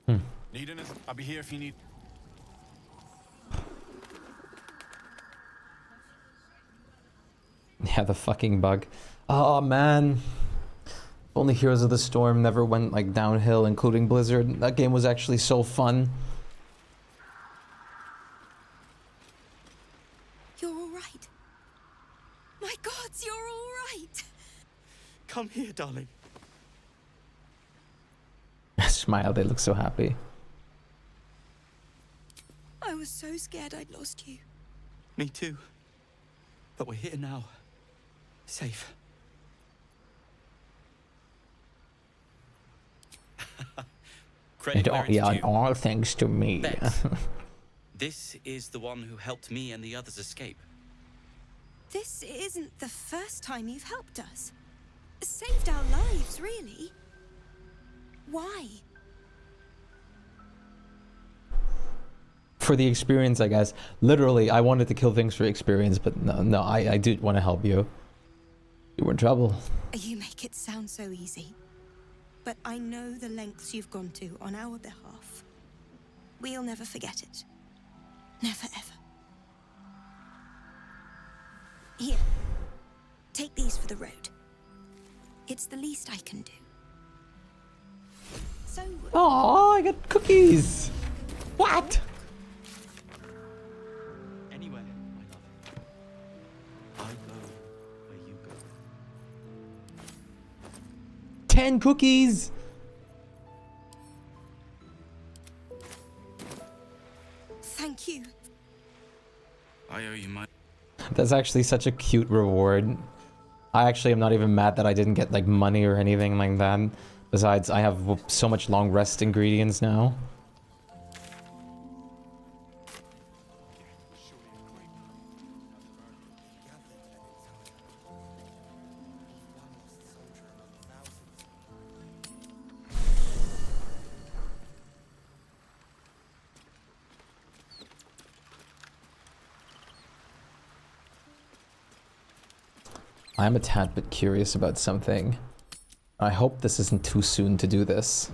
hammer. Need anything? I'll be here if you need. Yeah, the fucking bug. Oh man. Only Heroes of the Storm never went like downhill, including Blizzard. That game was actually so fun. You're all right. My gods, you're all right. Come here, darling. Smile, they look so happy. I was so scared I'd lost you. Me too. But we're here now. Safe. And all, yeah, and all thanks to me. This is the one who helped me and the others escape. This isn't the first time you've helped us. Saved our lives, really. Why? For the experience, I guess. Literally, I wanted to kill things for experience, but no, I did want to help you. You were in trouble. You make it sound so easy. But I know the lengths you've gone to on our behalf. We'll never forget it. Never, ever. Here. Take these for the road. It's the least I can do. So... Oh, I got cookies! What? Anywhere, my love. I go where you go. 10 cookies! Thank you. I owe you my... That's actually such a cute reward. I actually am not even mad that I didn't get like money or anything like that. Besides, I have so much long rest ingredients now. I'm a tad bit curious about something. I hope this isn't too soon to do this.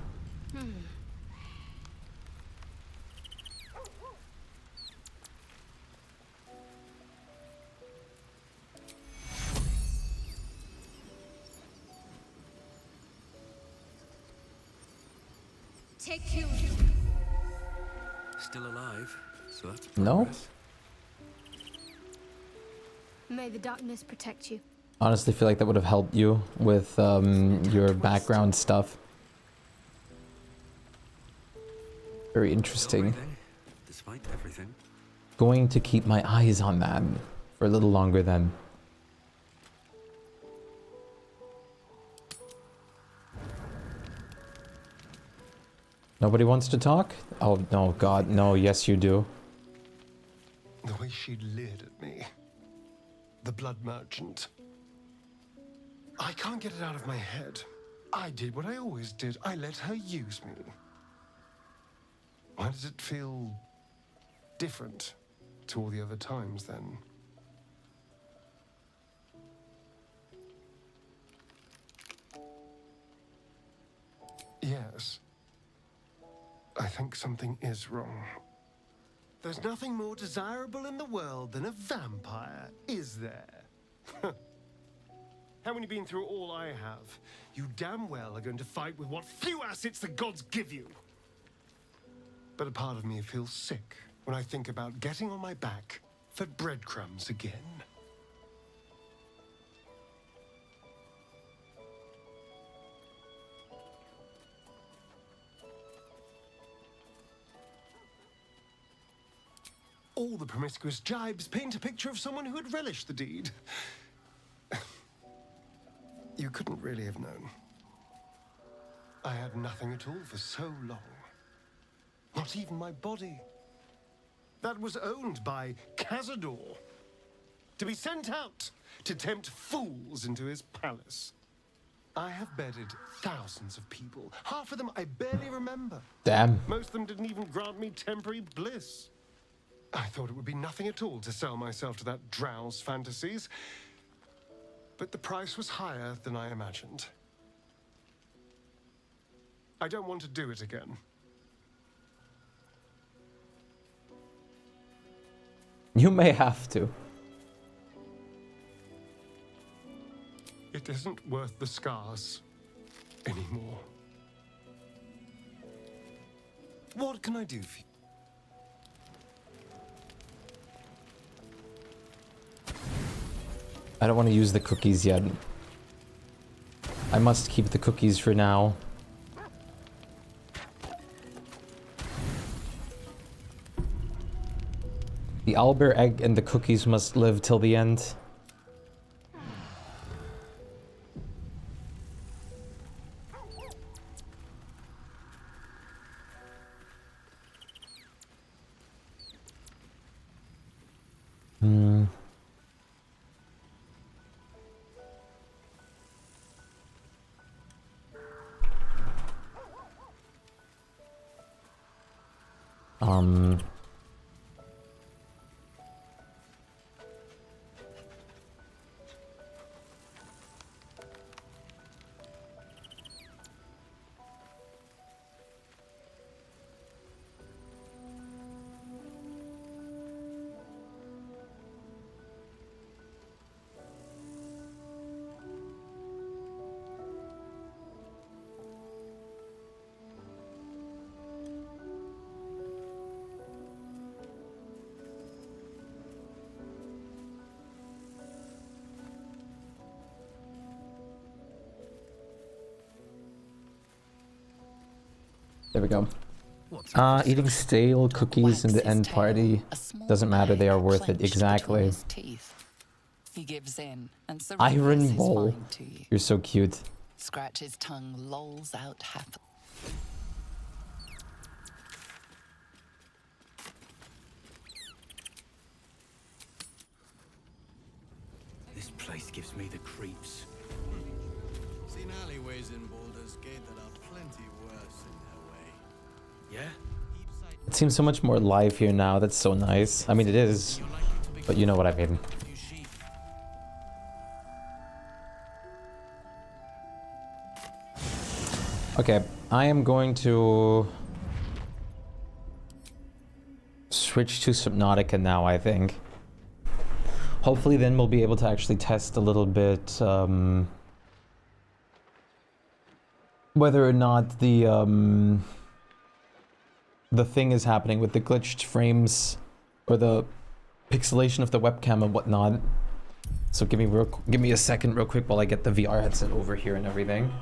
Take two. Still alive, so that's No? progress. May the darkness protect you. Honestly, feel like that would have helped you with your background stuff. Very interesting. Despite everything. Going to keep my eyes on that for a little longer then. Nobody wants to talk? Oh, no, God, no, yes you do. The way she leered at me. The blood merchant. I can't get it out of my head. I did what I always did. I let her use me. Why does it feel different to all the other times then? Yes. I think something is wrong. There's nothing more desirable in the world than a vampire, is there? Haven't you been through all I have? You damn well are going to fight with what few assets the gods give you. But a part of me feels sick when I think about getting on my back for breadcrumbs again. All the promiscuous jibes paint a picture of someone who had relished the deed. You couldn't really have known. I had nothing at all for so long. Not even my body. That was owned by Cazador. To be sent out to tempt fools into his palace. I have bedded thousands of people. Half of them I barely remember. Damn. Most of them didn't even grant me temporary bliss. I thought it would be nothing at all to sell myself to that drow's fantasies. But the price was higher than I imagined. I don't want to do it again. You may have to. It isn't worth the scars anymore. What can I do for you? I don't want to use the cookies yet. I must keep the cookies for now. The owlbear egg and the cookies must live till the end. Hmm. Um... There we go. Eating stale cookies in the end party doesn't matter, they are worth it. Exactly. He gives in and Iron surrenders his Bowl. mind to you. You're so cute. Scratch's tongue lolls out happily. This place gives me the creeps. Seen alleyways in Baldur's Gate that are plenty worse in their way. Yeah? It seems so much more live here now. That's so nice. I mean, it is, but you know what I mean. Okay, I am going to switch to Subnautica now, I think. Hopefully then we'll be able to actually test a little bit whether or not the thing is happening with the glitched frames or the pixelation of the webcam and whatnot. So give me a second real quick while I get the VR headset over here and everything.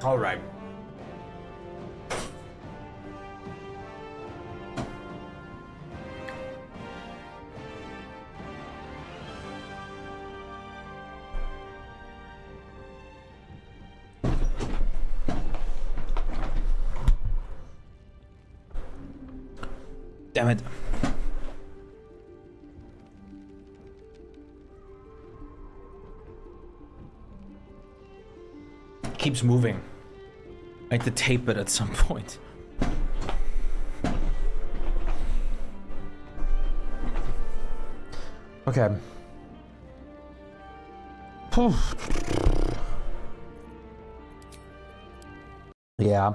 All right. Damn it. Keeps moving. I have to tape it at some point. Okay. Yeah.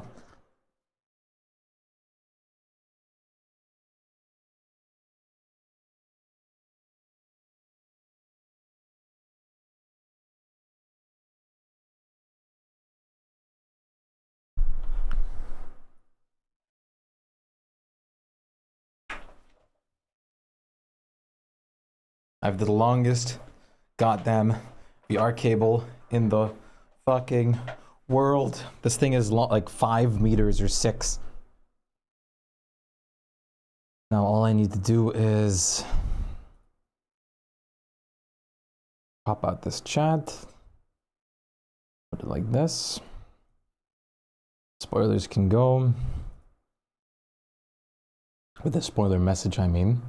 I have the longest goddamn VR cable in the fucking world. This thing is like 5 meters or 6. Now all I need to do is pop out this chat, put it like this. Spoilers can go. With the spoiler message, I mean.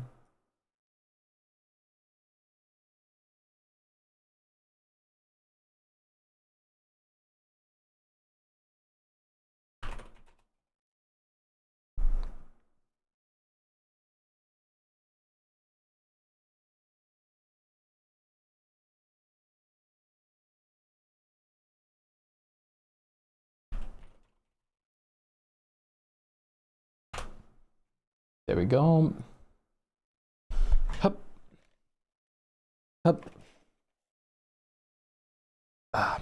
There we go. Hup. Hup. Ah.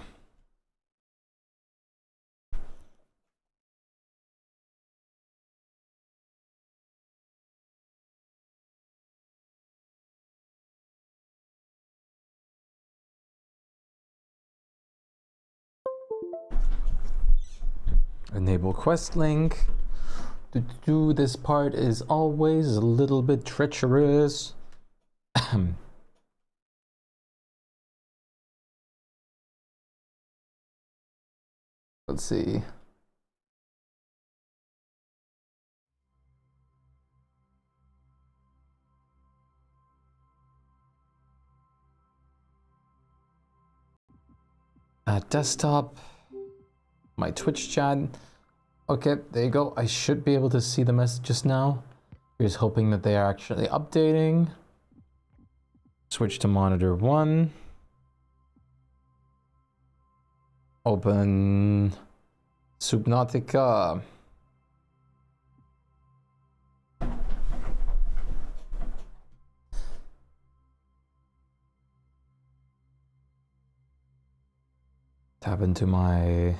Enable quest link. This part is always a little bit treacherous. Let's see. Desktop. My Twitch chat. Okay, there you go. I should be able to see the messages now. Here's hoping that they are actually updating. Switch to monitor 1. Open Subnautica. Tap into my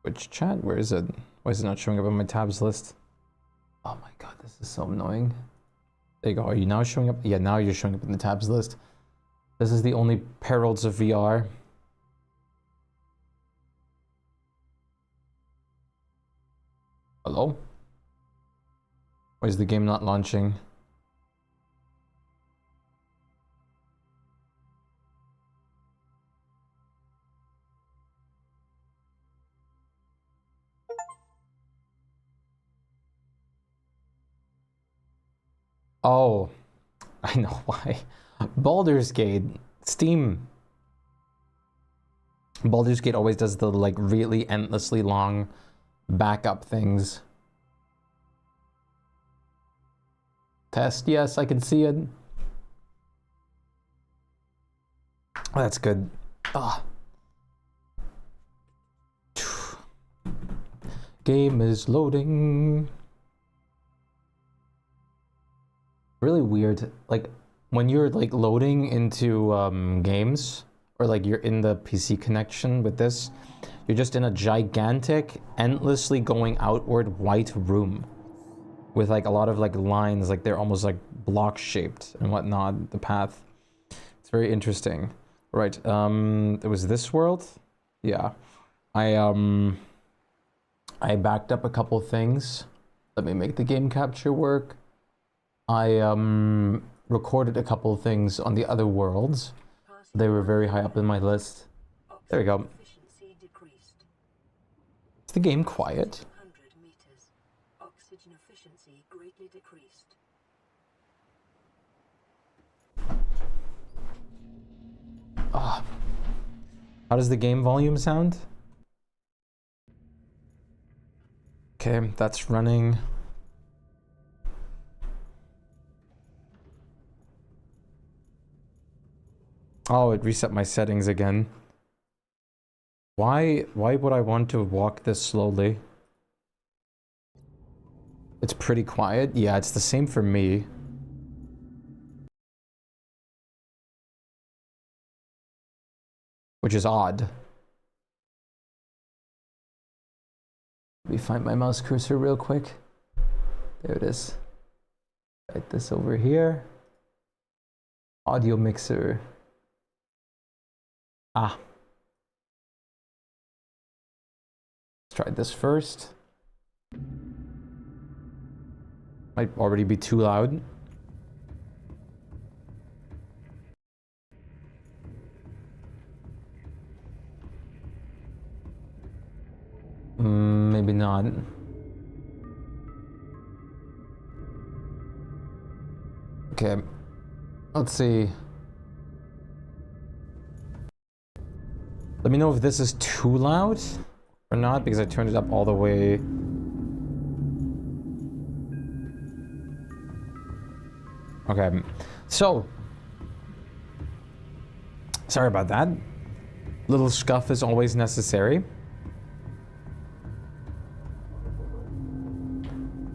Twitch chat. Where is it? Why is it not showing up on my tabs list? Oh my god, this is so annoying. There you go. Are you now showing up? Yeah, now you're showing up in the tabs list. This is the only perils of VR. Hello? Why is the game not launching? Oh, I know why. Baldur's Gate, Steam. Baldur's Gate always does the like really endlessly long backup things. Test, yes, I can see it. Oh, that's good. Ah. Game is loading. Really weird, like when you're like loading into games, or like you're in the PC connection with this, you're just in a gigantic, endlessly going outward white room with like a lot of like lines, like they're almost like block shaped and whatnot, the path. It's very interesting. Right, it was this world? Yeah. I backed up a couple things. Let me make the game capture work. I recorded a couple of things on the other worlds. They were very high up in my list. There we go. Is the game quiet? Oxygen efficiency greatly decreased. Ah. How does the game volume sound? Okay, that's running. Oh, it reset my settings again. Why would I want to walk this slowly? It's pretty quiet. Yeah, it's the same for me. Which is odd. Let me find my mouse cursor real quick. There it is. Write this over here. Audio mixer. Ah. Let's try this first. Might already be too loud. Maybe not. Okay. Let's see. Let me know if this is too loud or not, because I turned it up all the way. Okay, so sorry about that. Little scuff is always necessary.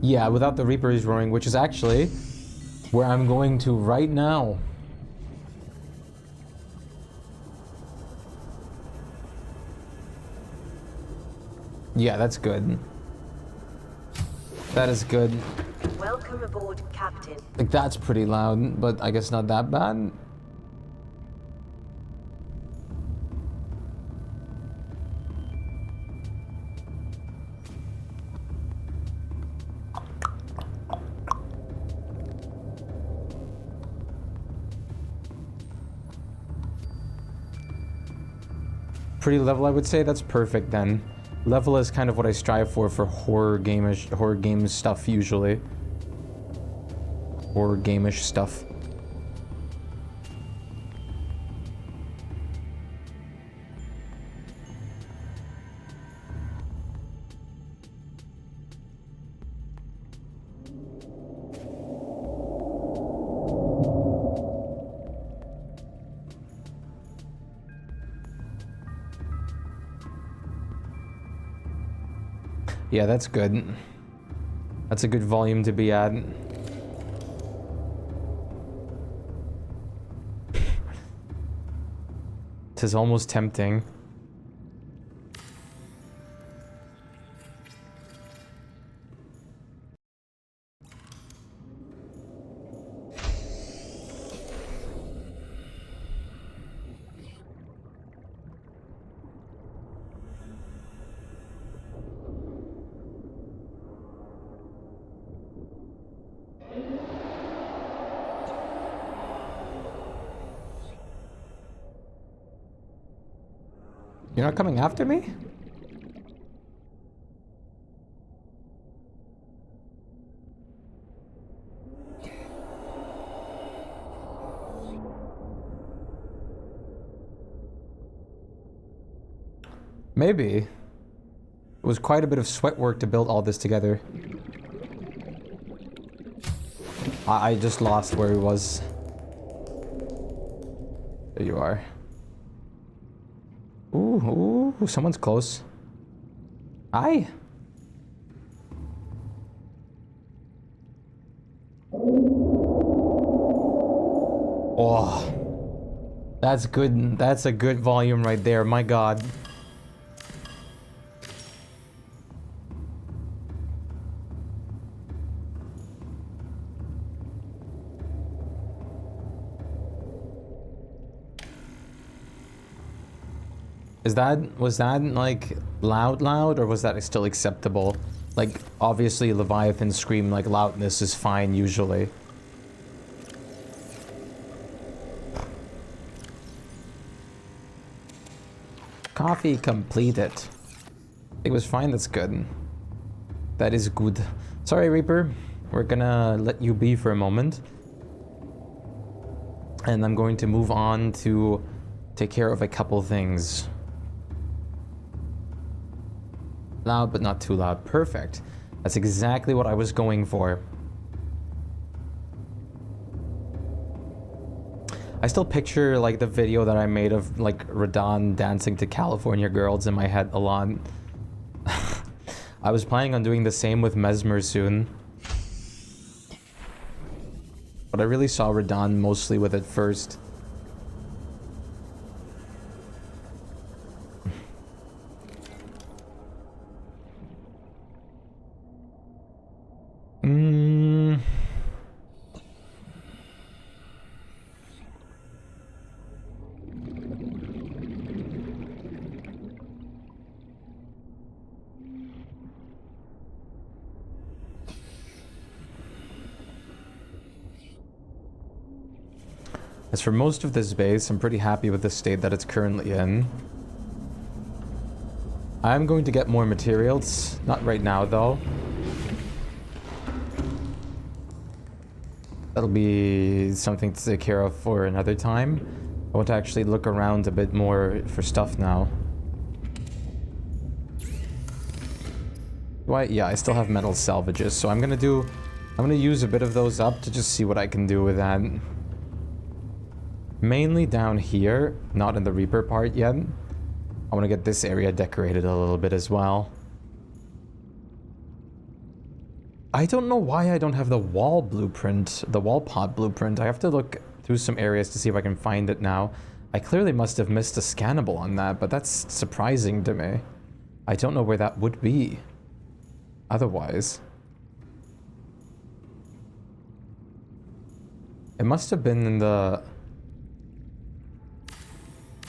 Yeah, without the Reapers roaring, which is actually where I'm going to right now. Yeah, that's good. That is good. Welcome aboard, Captain. Like, that's pretty loud, but I guess not that bad. Pretty level, I would say. That's perfect then. Level is kind of what I strive for horror game stuff usually. Horror game-ish stuff. Yeah, that's good. That's a good volume to be at. Tis almost tempting. You're not coming after me? Maybe. It was quite a bit of sweat work to build all this together. I just lost where he was. There you are. Ooh, someone's close. Hi. Oh, that's good. That's a good volume right there. My God. Was that like loud, or was that still acceptable? Like, obviously Leviathan scream, like, loudness is fine usually. Coffee completed. It was fine, that's good. That is good. Sorry, Reaper. We're gonna let you be for a moment. And I'm going to move on to take care of a couple things. Loud, but not too loud. Perfect. That's exactly what I was going for. I still picture, like, the video that I made of, like, Radon dancing to California Girls in my head a lot. I was planning on doing the same with Mesmer soon. But I really saw Radon mostly with it first. As for most of this base, I'm pretty happy with the state that it's currently in. I'm going to get more materials. Not right now, though. That'll be something to take care of for another time. I want to actually look around a bit more for stuff now. Why? Yeah, I still have metal salvages, so I'm gonna use a bit of those up to just see what I can do with that. Mainly down here, not in the Reaper part yet. I want to get this area decorated a little bit as well. I don't know why I don't have the wall blueprint, the wall pod blueprint. I have to look through some areas to see if I can find it now. I clearly must have missed a scannable on that, but that's surprising to me. I don't know where that would be otherwise. It must have been in the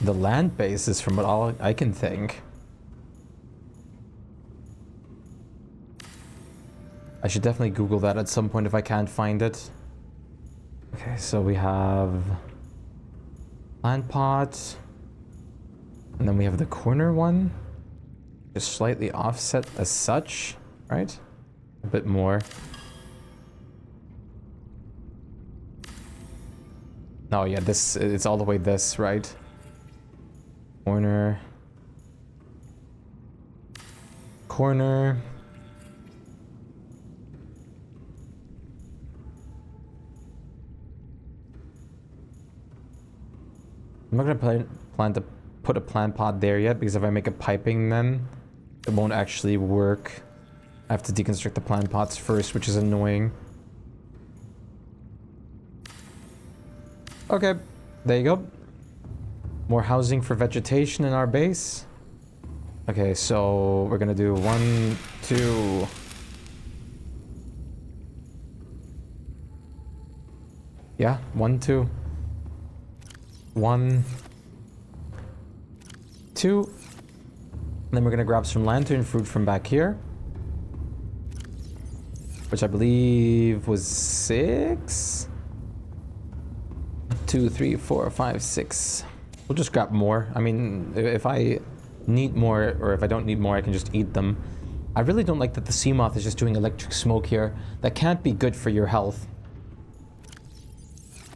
land bases from what all I can think. I should definitely Google that at some point if I can't find it. Okay, so we have plant pot, and then we have the corner one, just slightly offset as such, right? A bit more. Oh yeah, this, it's all the way this, right? Corner. Corner. I'm not gonna plan to put a plant pot there yet, because if I make a piping then it won't actually work. I have to deconstruct the plant pots first, which is annoying. Okay, there you go. More housing for vegetation in our base. Okay, so we're gonna do 1, 2. Yeah, 1, 2. 1, 2. And then we're gonna grab some lantern fruit from back here, which I believe was 6. 2, 3, 4, 5, 6. We'll just grab more. I mean, if I need more, or if I don't need more, I can just eat them. I really don't like that the sea moth is just doing electric smoke here. That can't be good for your health.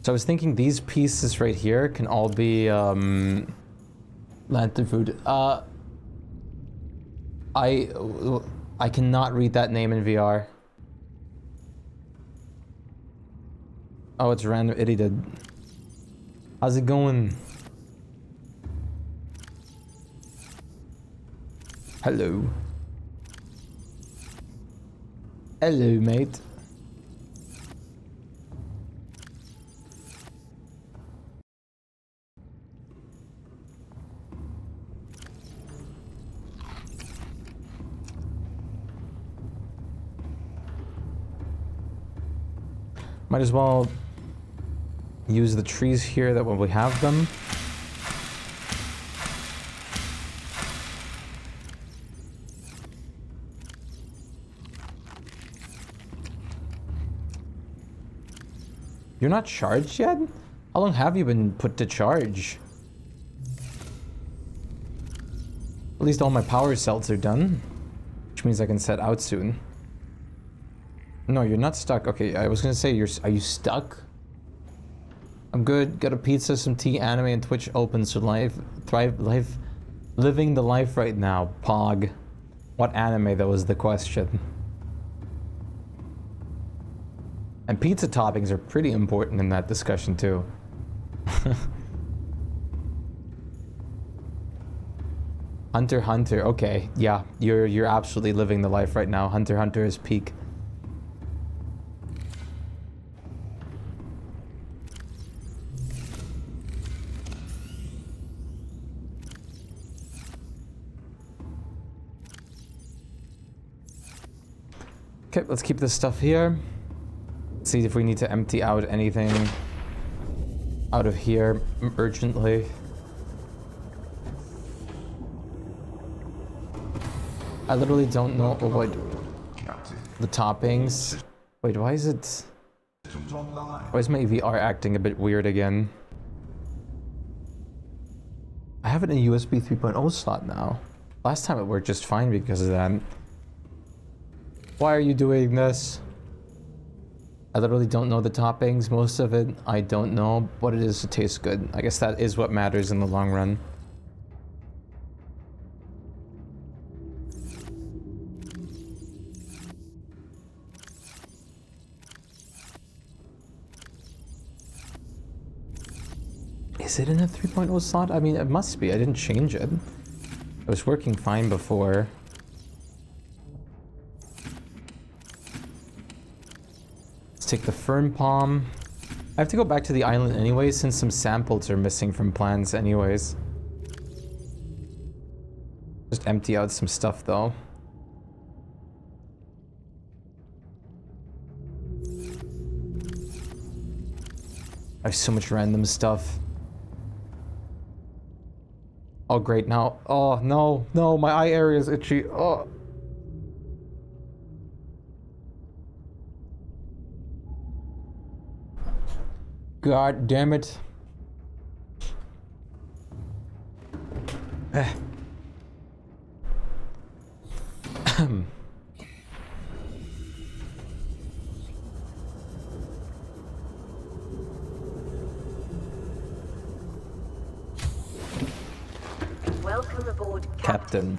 So I was thinking these pieces right here can all be lantern food. I cannot read that name in VR. Oh, it's random idiot. How's it going? Hello. Hello, mate. Might as well use the trees here that when we have them. You're not charged yet? How long have you been put to charge? At least all my power cells are done, which means I can set out soon. No, you're not stuck. Okay, I was gonna say, are you stuck? I'm good. Got a pizza, some tea, anime, and Twitch open. So living the life right now. Pog. What anime, though, is the question. And pizza toppings are pretty important in that discussion, too. Hunter x Hunter. Okay, yeah, you're absolutely living the life right now. Hunter x Hunter is peak. Okay, let's keep this stuff here. See if we need to empty out anything out of here urgently. I literally don't know what the toppings. Wait, why is my VR acting a bit weird again? I have it in a USB 3.0 slot now. Last time it worked just fine because of that. Why are you doing this? I literally don't know the toppings. Most of it, I don't know, but it is to taste good. I guess that is what matters in the long run. Is it in a 3.0 slot? I mean, it must be. I didn't change it. It was working fine before. Let's take the fern palm. I have to go back to the island anyway, since some samples are missing from plans anyways. Just empty out some stuff though. I have so much random stuff. Oh great, now. Oh no, no, my eye area is itchy. Oh. God damn it. Welcome aboard, Captain.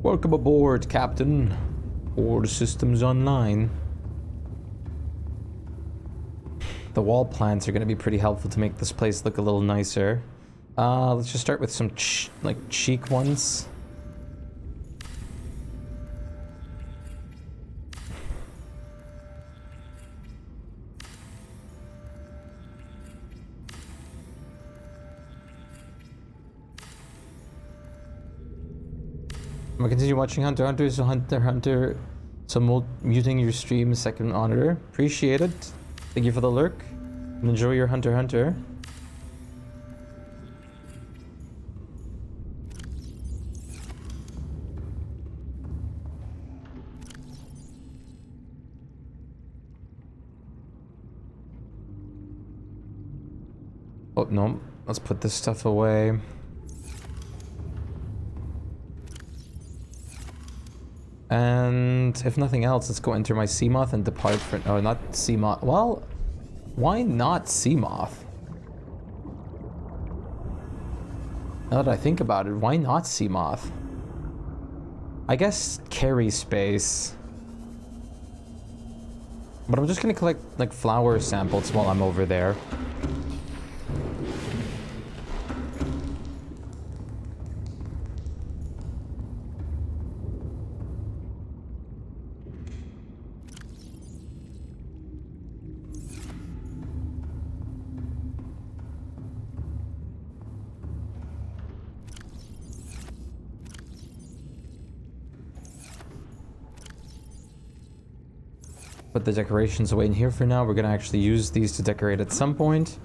Welcome aboard, Captain. All systems online. The wall plants are going to be pretty helpful to make this place look a little nicer. Let's just start with some cheek ones. I'm gonna continue watching Hunter x Hunter, so Hunter x Hunter, so muting your stream second honor. Appreciate it. Thank you for the lurk. And enjoy your Hunter x Hunter. Oh no, let's put this stuff away. And if nothing else, let's go enter my Seamoth and depart for... Oh, not Seamoth. Well, why not Seamoth? Now that I think about it, why not Seamoth? I guess carry space. But I'm just gonna collect, like, flower samples while I'm over there. Put the decorations away in here for now. We're gonna actually use these to decorate at some point.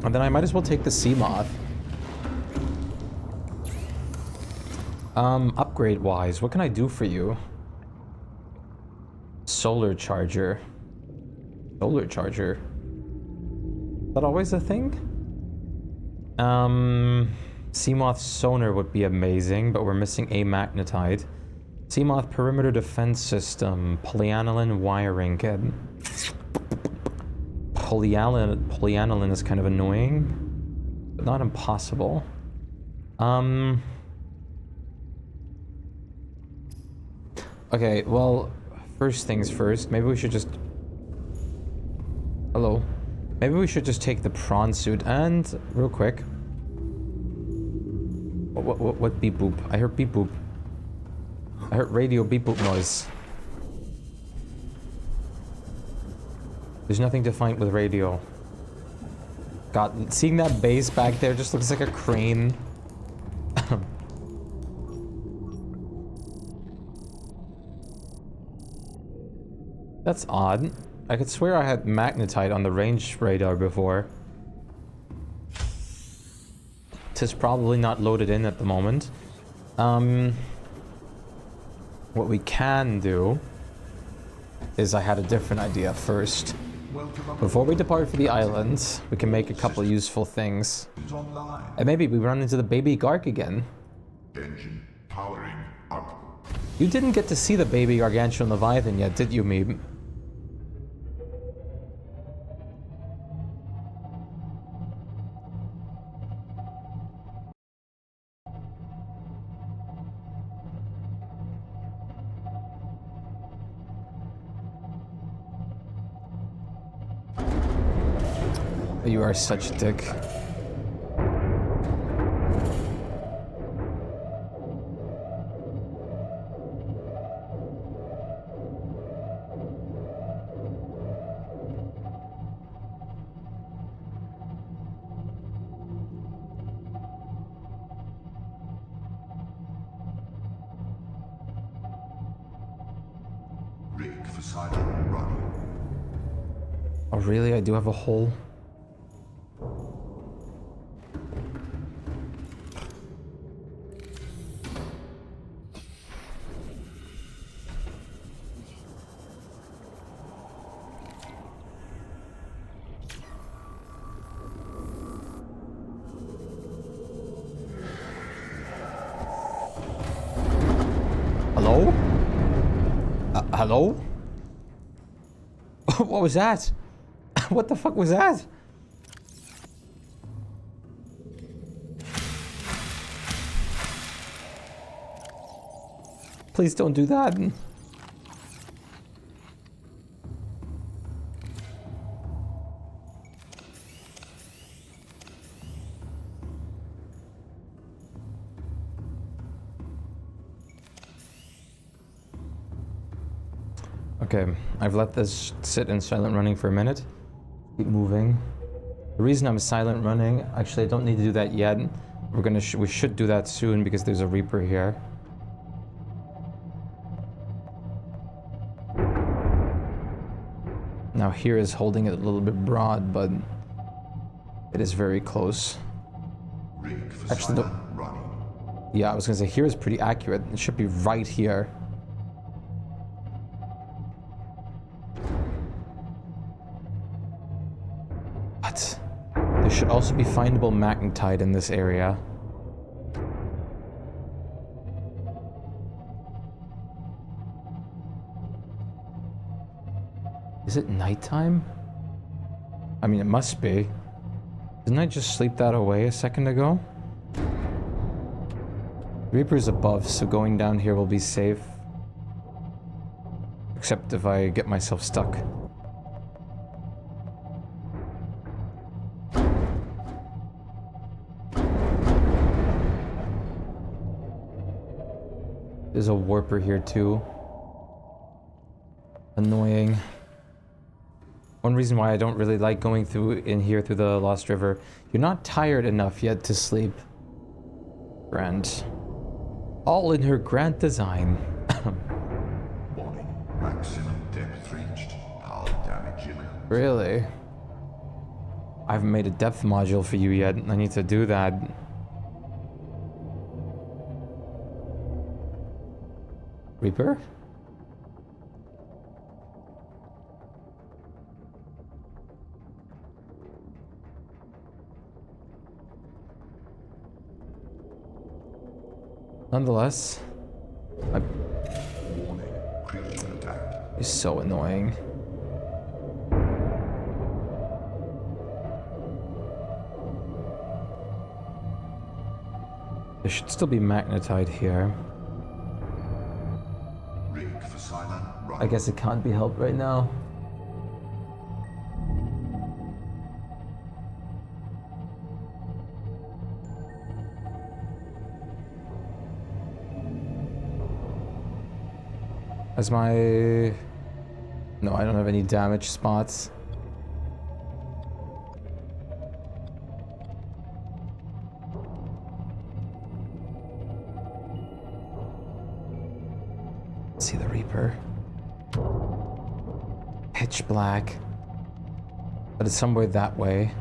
And then I might as well take the Seamoth. Upgrade wise, what can I do for you? Solar charger. Solar charger. Is that always a thing? Seamoth sonar would be amazing, but we're missing a magnetite. Seamoth perimeter defense system, polyaniline wiring kit. Polyaniline is kind of annoying, but not impossible. Okay, well, first things first, maybe we should just... Hello. Maybe we should just take the prawn suit and, real quick... What beep boop? I heard beep boop. I heard radio beep boop noise. There's nothing to find with radio. God, seeing that base back there just looks like a crane. That's odd. I could swear I had magnetite on the range radar before. It's probably not loaded in at the moment. What we can do is I had a different idea first. Before we depart for the islands, we can make a couple useful things. And maybe we run into the baby Gark again. Engine powering up. You didn't get to see the baby Gargantuan Leviathan yet, did you, Meeb? You are such a dick. Rig for silent running. Oh really? I do have a hole? Hello? Hello? What was that? What the fuck was that? Please don't do that. Okay, I've let this sit in silent running for a minute. Keep moving. The reason I'm silent running, actually I don't need to do that yet. We should do that soon because there's a Reaper here. Now here is holding it a little bit broad, but it is very close. Actually, no. Yeah, I was gonna say here is pretty accurate. It should be right here. But there should also be findable magnetite in this area. Is it nighttime? I mean, it must be. Didn't I just sleep that away a second ago? Reaper's above, so going down here will be safe. Except if I get myself stuck. There's a warper here too. Annoying. One reason why I don't really like going through the Lost River. You're not tired enough yet to sleep. Grand. All in her grand design. Warning. Maximum depth reached. Hull damage imminent. Really? I haven't made a depth module for you yet. I need to do that. Reaper? Nonetheless, it's so annoying. There should still be magnetite here. I guess it can't be helped right now. As my... No, I don't have any damage spots. See the Reaper. Pitch black. But it's somewhere that way.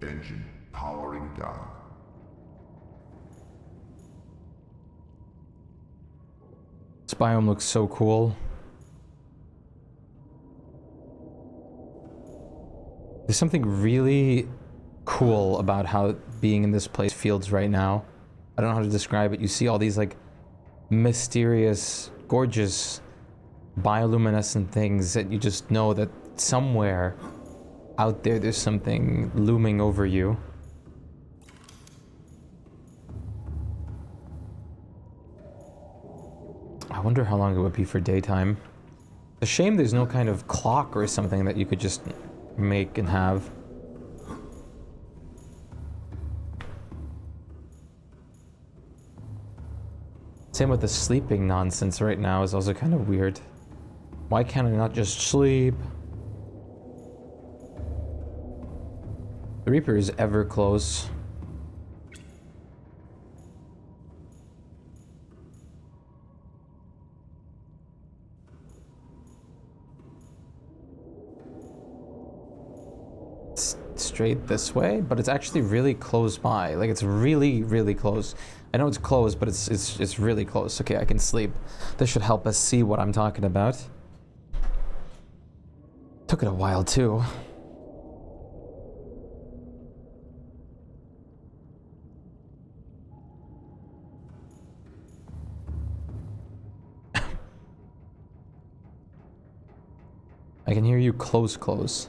Engine powering down. This biome looks so cool. There's something really cool about how being in this place feels right now. I don't know how to describe it. You see all these like mysterious, gorgeous, bioluminescent things that you just know that somewhere out there there's something looming over you. I wonder how long it would be for daytime. It's a shame there's no kind of clock or something that you could just make and have. Same with the sleeping nonsense right now is also kind of weird. Why can't I not just sleep? The Reaper is ever close. It's straight this way, but it's actually really close by. Like it's really, really close. I know it's close, but it's really close. Okay, I can sleep. This should help us see what I'm talking about. Took it a while too. I can hear you close.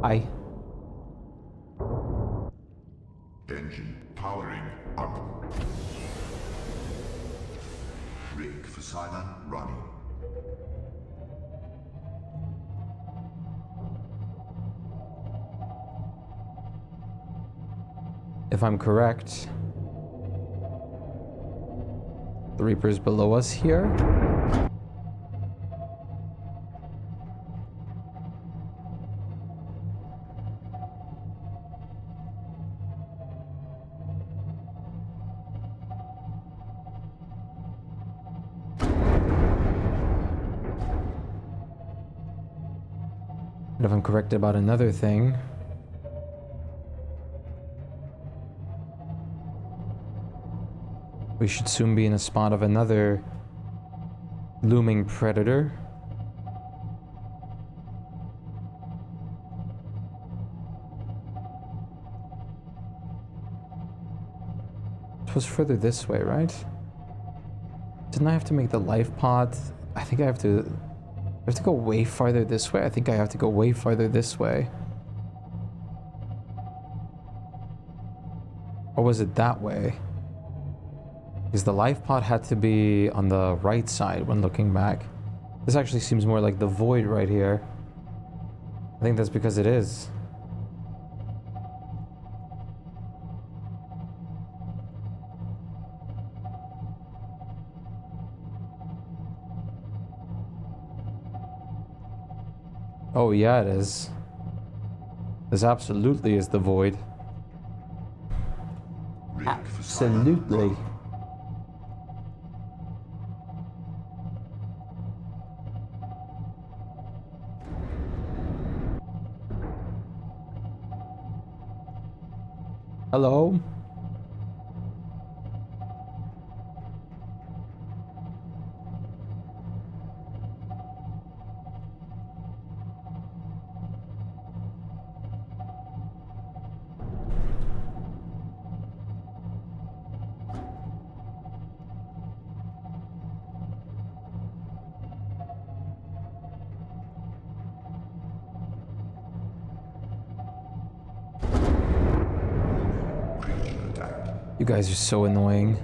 Hi. Engine powering up. Rig for Cylon running. If I'm correct, the Reaper's below us here. And if I'm correct about another thing, we should soon be in a spot of another looming predator. It was further this way, right? Didn't I have to make the life pod? I think I have to go way farther this way. I think I have to go way farther this way. Or was it that way? Because the life pod had to be on the right side when looking back. This actually seems more like the void right here. I think that's because it is. Oh yeah, it is. This absolutely is the void. Absolutely. Hello? You guys are so annoying.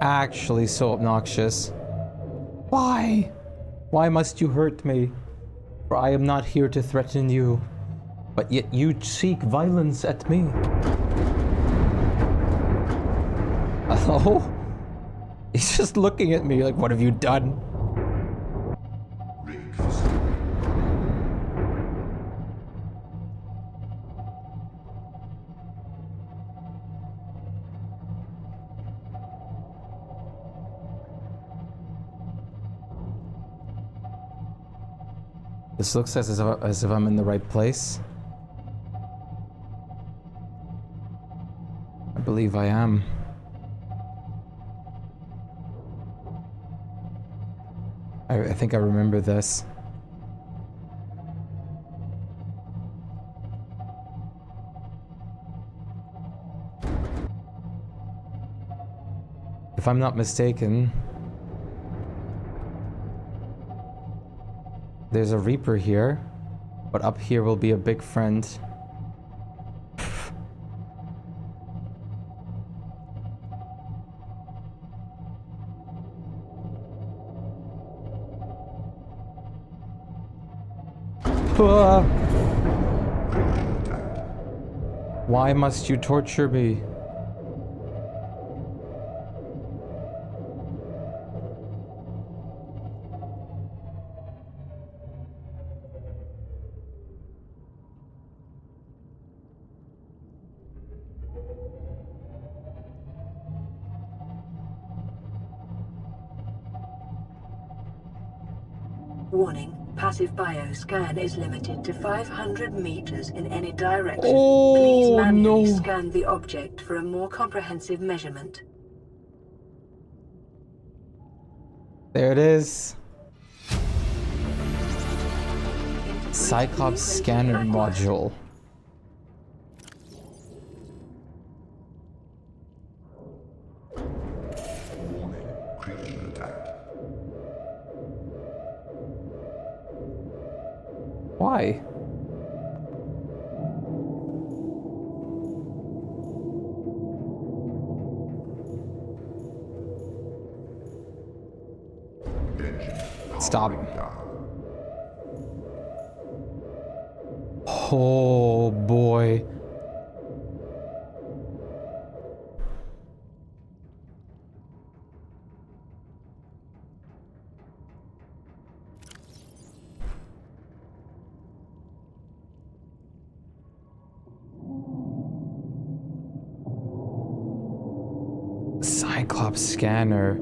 Actually so obnoxious. Why? Why must you hurt me? For I am not here to threaten you. But yet you seek violence at me. Hello? He's just looking at me like, what have you done? This looks as if I'm in the right place. I believe I am. I think I remember this. If I'm not mistaken, there's a Reaper here, but up here will be a big friend. Why must you torture me? Warning, passive bioscan is limited to 500 meters in any direction. Oh, Please manually no. scan the object for a more comprehensive measurement. There it is. Cyclops scanner module. Creature attack. Why? Stop. Oh boy. Cyclops scanner.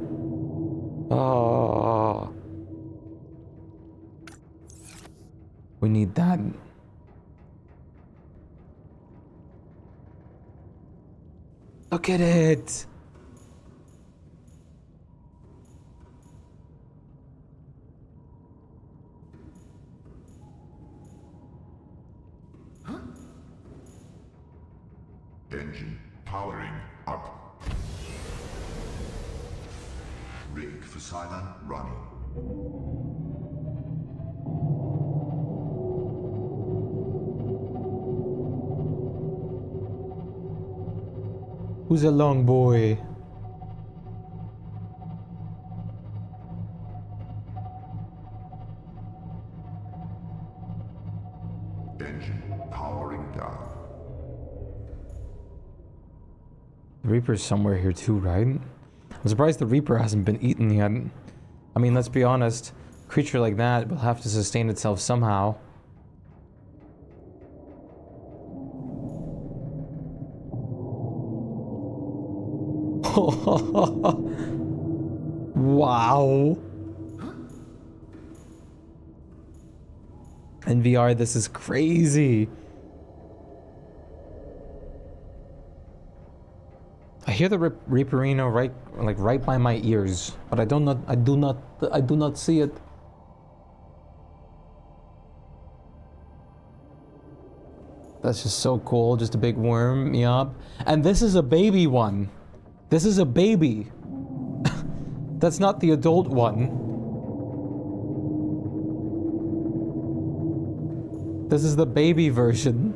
Oh. We need that. Look at it. Engine powering up. Rig for Cylon running. Who's a long boy? Engine powering down. The Reaper's somewhere here too, right? I'm surprised the Reaper hasn't been eaten yet. I mean, let's be honest. A creature like that will have to sustain itself somehow. Wow. In VR, this is crazy. I hear the Reaperino right by my ears, but I do not see it. That's just so cool, just a big worm, yup. And this is a baby one. This is a baby. That's not the adult one. This is the baby version.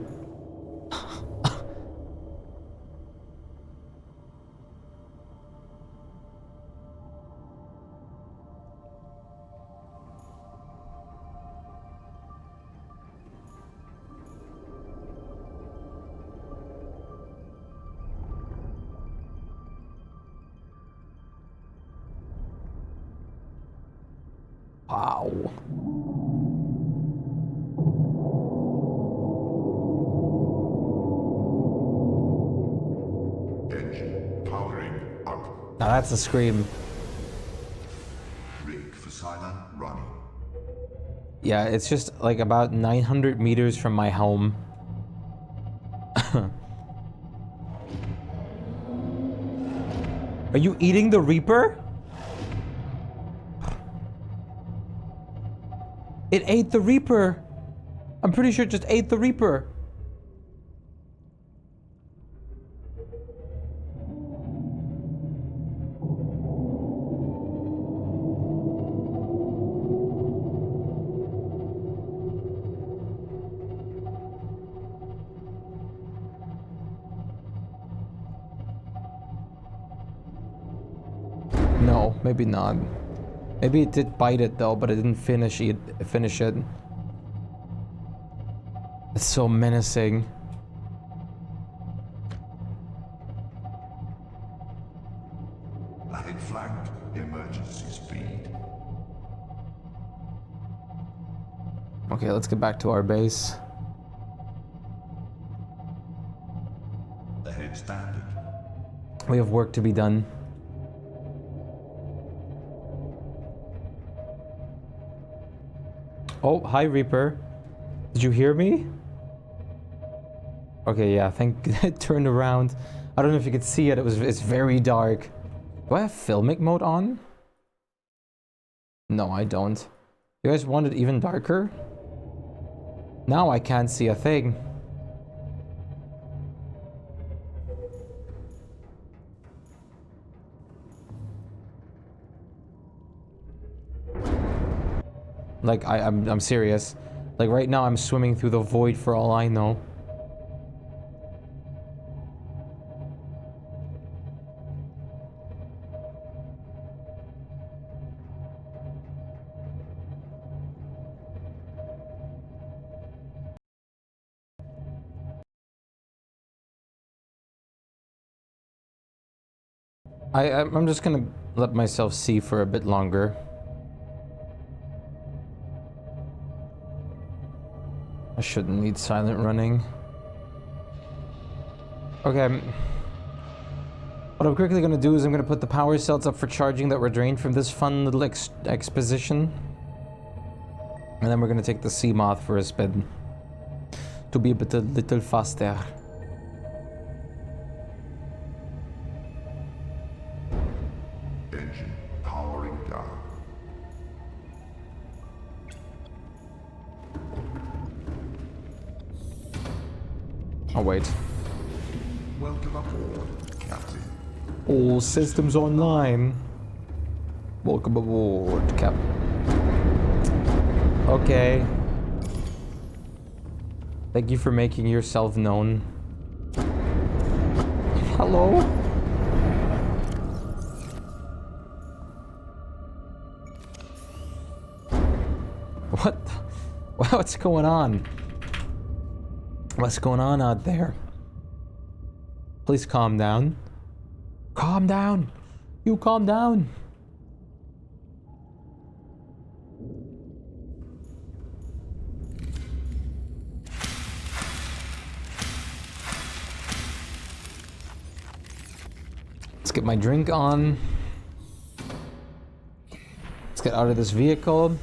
Wow. Engine powering up. Now that's a scream. Rig for silent running. Yeah, it's just like about 900 meters from my home. Are you eating the Reaper? It ate the Reaper. I'm pretty sure it just ate the Reaper. No, maybe not. Maybe it did bite it though, but it didn't finish it. It's so menacing. Light flagged. Emergency speed. Okay, let's get back to our base. Ahead standard. We have work to be done. Oh, hi Reaper. Did you hear me? Okay, yeah, I think it turned around. I don't know if you could see it, it's very dark. Do I have filmic mode on? No, I don't. You guys want it even darker? Now I can't see a thing. Like, I'm serious. Like, right now I'm swimming through the void for all I know. I'm just gonna let myself see for a bit longer. I shouldn't need silent running. Okay. What I'm quickly gonna do is I'm gonna put the power cells up for charging that were drained from this fun little exposition. And then we're gonna take the sea moth for a spin. To be a little faster. Engine powering down. Oh wait. Welcome aboard, Captain. All systems online. Welcome aboard, Cap. Okay. Thank you for making yourself known. Hello? What? What's going on? What's going on out there? Please calm down. Calm down. You calm down. Let's get my drink on. Let's get out of this vehicle.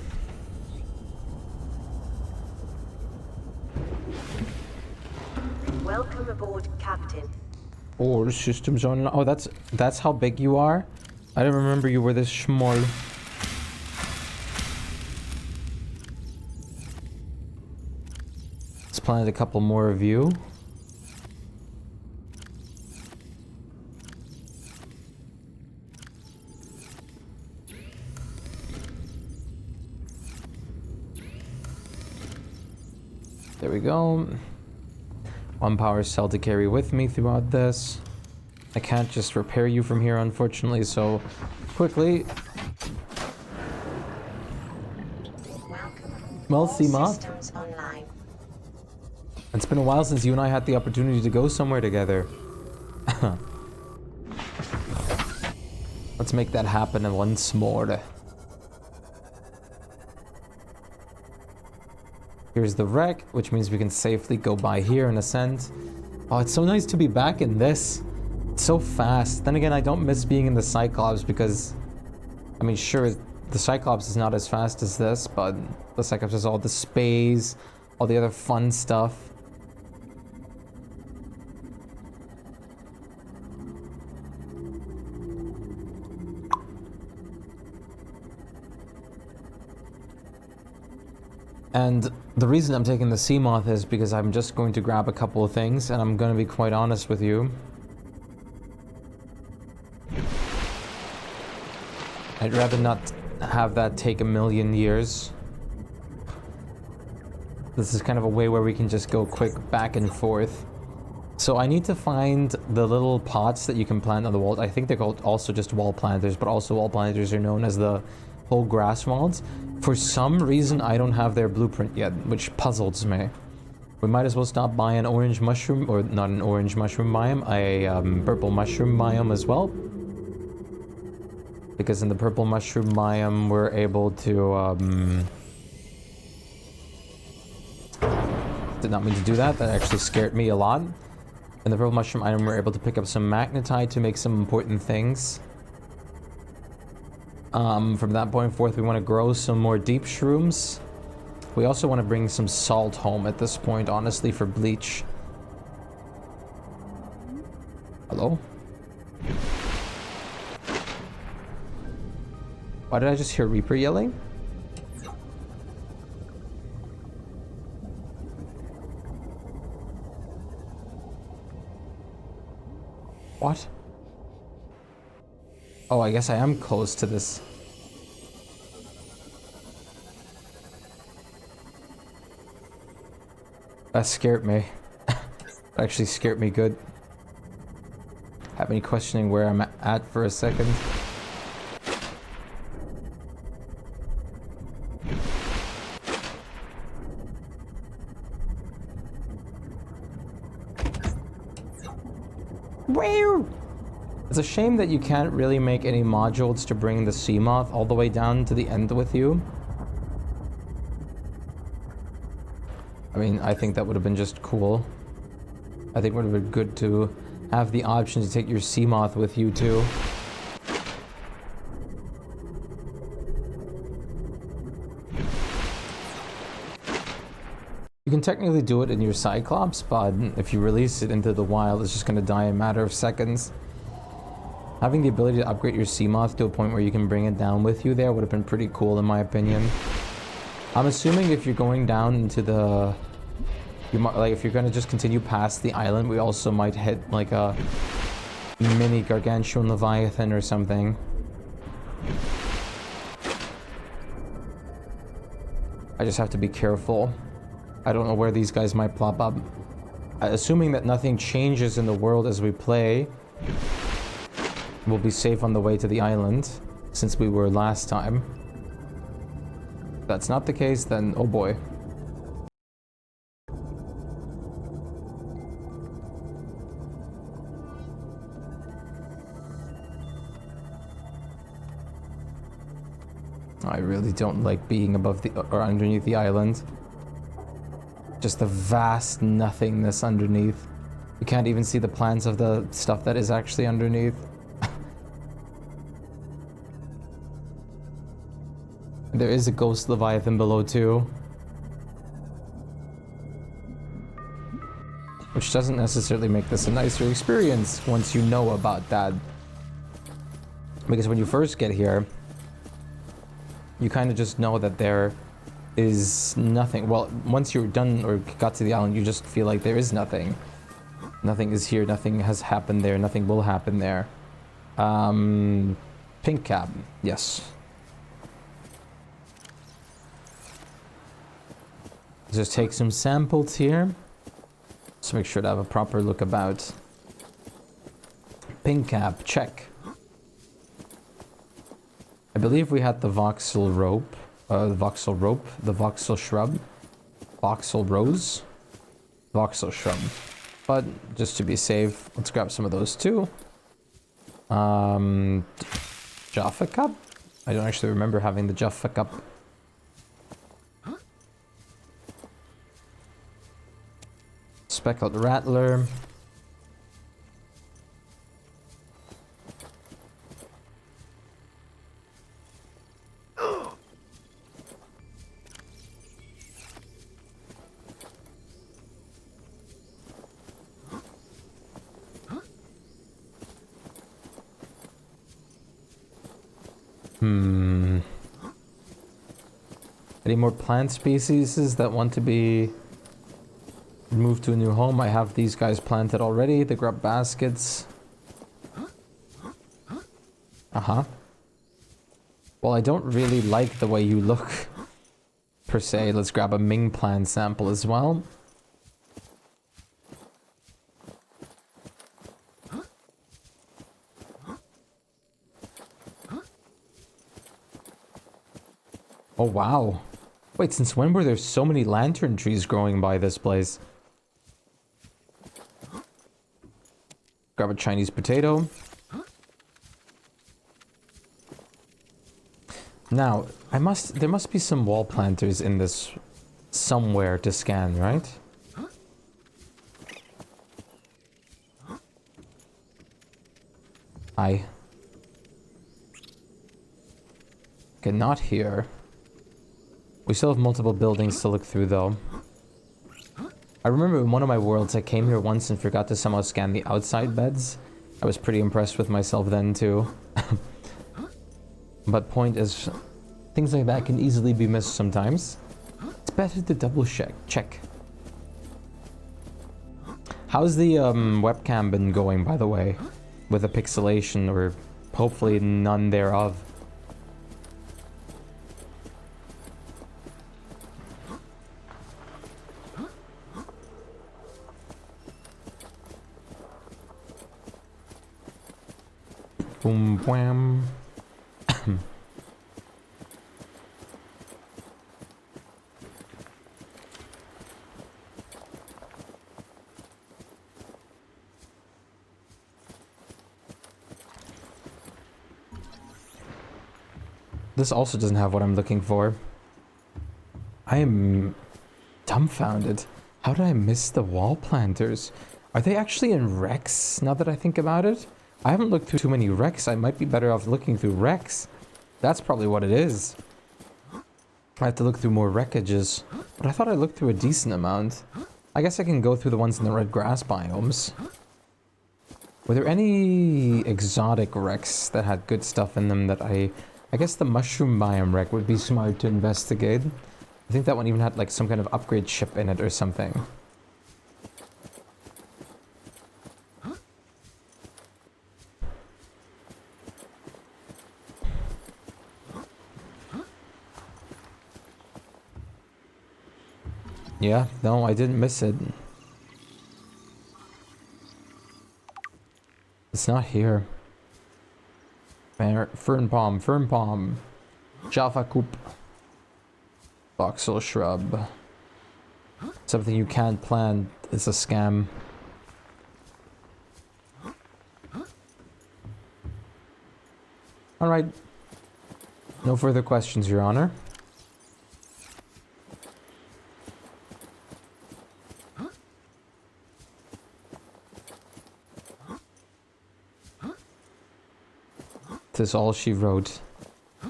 Welcome aboard, Captain. Oh, the system's on. Oh, that's how big you are? I didn't remember you were this small. Let's plant a couple more of you. There we go. One power cell to carry with me throughout this. I can't just repair you from here, unfortunately, so quickly. Well, Seamoth. It's been a while since you and I had the opportunity to go somewhere together. Let's make that happen once more. Here's the wreck, which means we can safely go by here and ascend. Oh, it's so nice to be back in this. It's so fast. Then again, I don't miss being in the Cyclops because, I mean, sure, the Cyclops is not as fast as this, but the Cyclops has all the space, all the other fun stuff. And the reason I'm taking the Seamoth is because I'm just going to grab a couple of things, and I'm going to be quite honest with you. I'd rather not have that take a million years. This is kind of a way where we can just go quick back and forth. So I need to find the little pots that you can plant on the wall. I think they're called also just wall planters, but also wall planters are known as the whole grass walls. For some reason, I don't have their blueprint yet, which puzzles me. We might as well stop by an orange mushroom, or not an orange mushroom biome, a purple mushroom biome as well. Because in the purple mushroom biome, we're able to, did not mean to do that. That actually scared me a lot. In the purple mushroom item, we're able to pick up some magnetite to make some important things. From that point forth, we want to grow some more deep shrooms. We also want to bring some salt home at this point, honestly, for bleach. Hello? Why did I just hear Reaper yelling? What? Oh, I guess I am close to this. That scared me. That actually scared me good. Had me questioning where I'm at for a second. Wow! It's a shame that you can't really make any modules to bring the Seamoth all the way down to the end with you. I mean, I think that would have been just cool. I think it would have been good to have the option to take your Seamoth with you too. You can technically do it in your Cyclops, but if you release it into the wild, it's just going to die in a matter of seconds. Having the ability to upgrade your Seamoth to a point where you can bring it down with you there would have been pretty cool in my opinion. I'm assuming if you're going down into the... like if you're going to just continue past the island, we also might hit like a mini gargantuan leviathan or something. I just have to be careful. I don't know where these guys might plop up. Assuming that nothing changes in the world as we play, we'll be safe on the way to the island, since we were last time. If that's not the case, then oh boy. I really don't like being above the or underneath the island. Just the vast nothingness underneath. You can't even see the plans of the stuff that is actually underneath. There is a ghost leviathan below too, which doesn't necessarily make this a nicer experience once you know about that. Because when you first get here, you kind of just know that there is nothing. Well, once you're done or got to the island, you just feel like there is nothing. Nothing is here, nothing has happened there, nothing will happen there. Pink cap, yes. Just take some samples here. Just make sure to have a proper look about. Pink cap, check. I believe we had the voxel rope. The voxel shrub. Voxel rose. Voxel shrub. But just to be safe, let's grab some of those too. Jaffa cup? I don't actually remember having the Jaffa cup. Speckled rattler. Any more plant species that want to be moved to a new home? I have these guys planted already. The grub baskets. Uh-huh. Well, I don't really like the way you look, per se. Let's grab a Ming plant sample as well. Oh, wow. Wait, since when were there so many lantern trees growing by this place? Grab a Chinese potato. Now, there must be some wall planters in this somewhere to scan, right? Okay, not here. We still have multiple buildings to look through, though. I remember in one of my worlds, I came here once and forgot to somehow scan the outside beds. I was pretty impressed with myself then, too. But point is, things like that can easily be missed sometimes. It's better to double check. How's the webcam been going, by the way? With the pixelation, or hopefully none thereof. Boom, wham. This also doesn't have what I'm looking for. I am dumbfounded. How did I miss the wall planters? Are they actually in Rex, now that I think about it? I haven't looked through too many Rex. I might be better off looking through Rex. That's probably what it is. I have to look through more wreckages. But I thought I looked through a decent amount. I guess I can go through the ones in the red grass biomes. Were there any exotic Rex that had good stuff in them that I guess the mushroom biome wreck would be smart to investigate. I think that one even had like some kind of upgrade chip in it or something. Yeah, no, I didn't miss it. It's not here. Fern palm. Java coop. Voxel shrub. Something you can't plant is a scam. Alright. No further questions, Your Honor. This is all she wrote.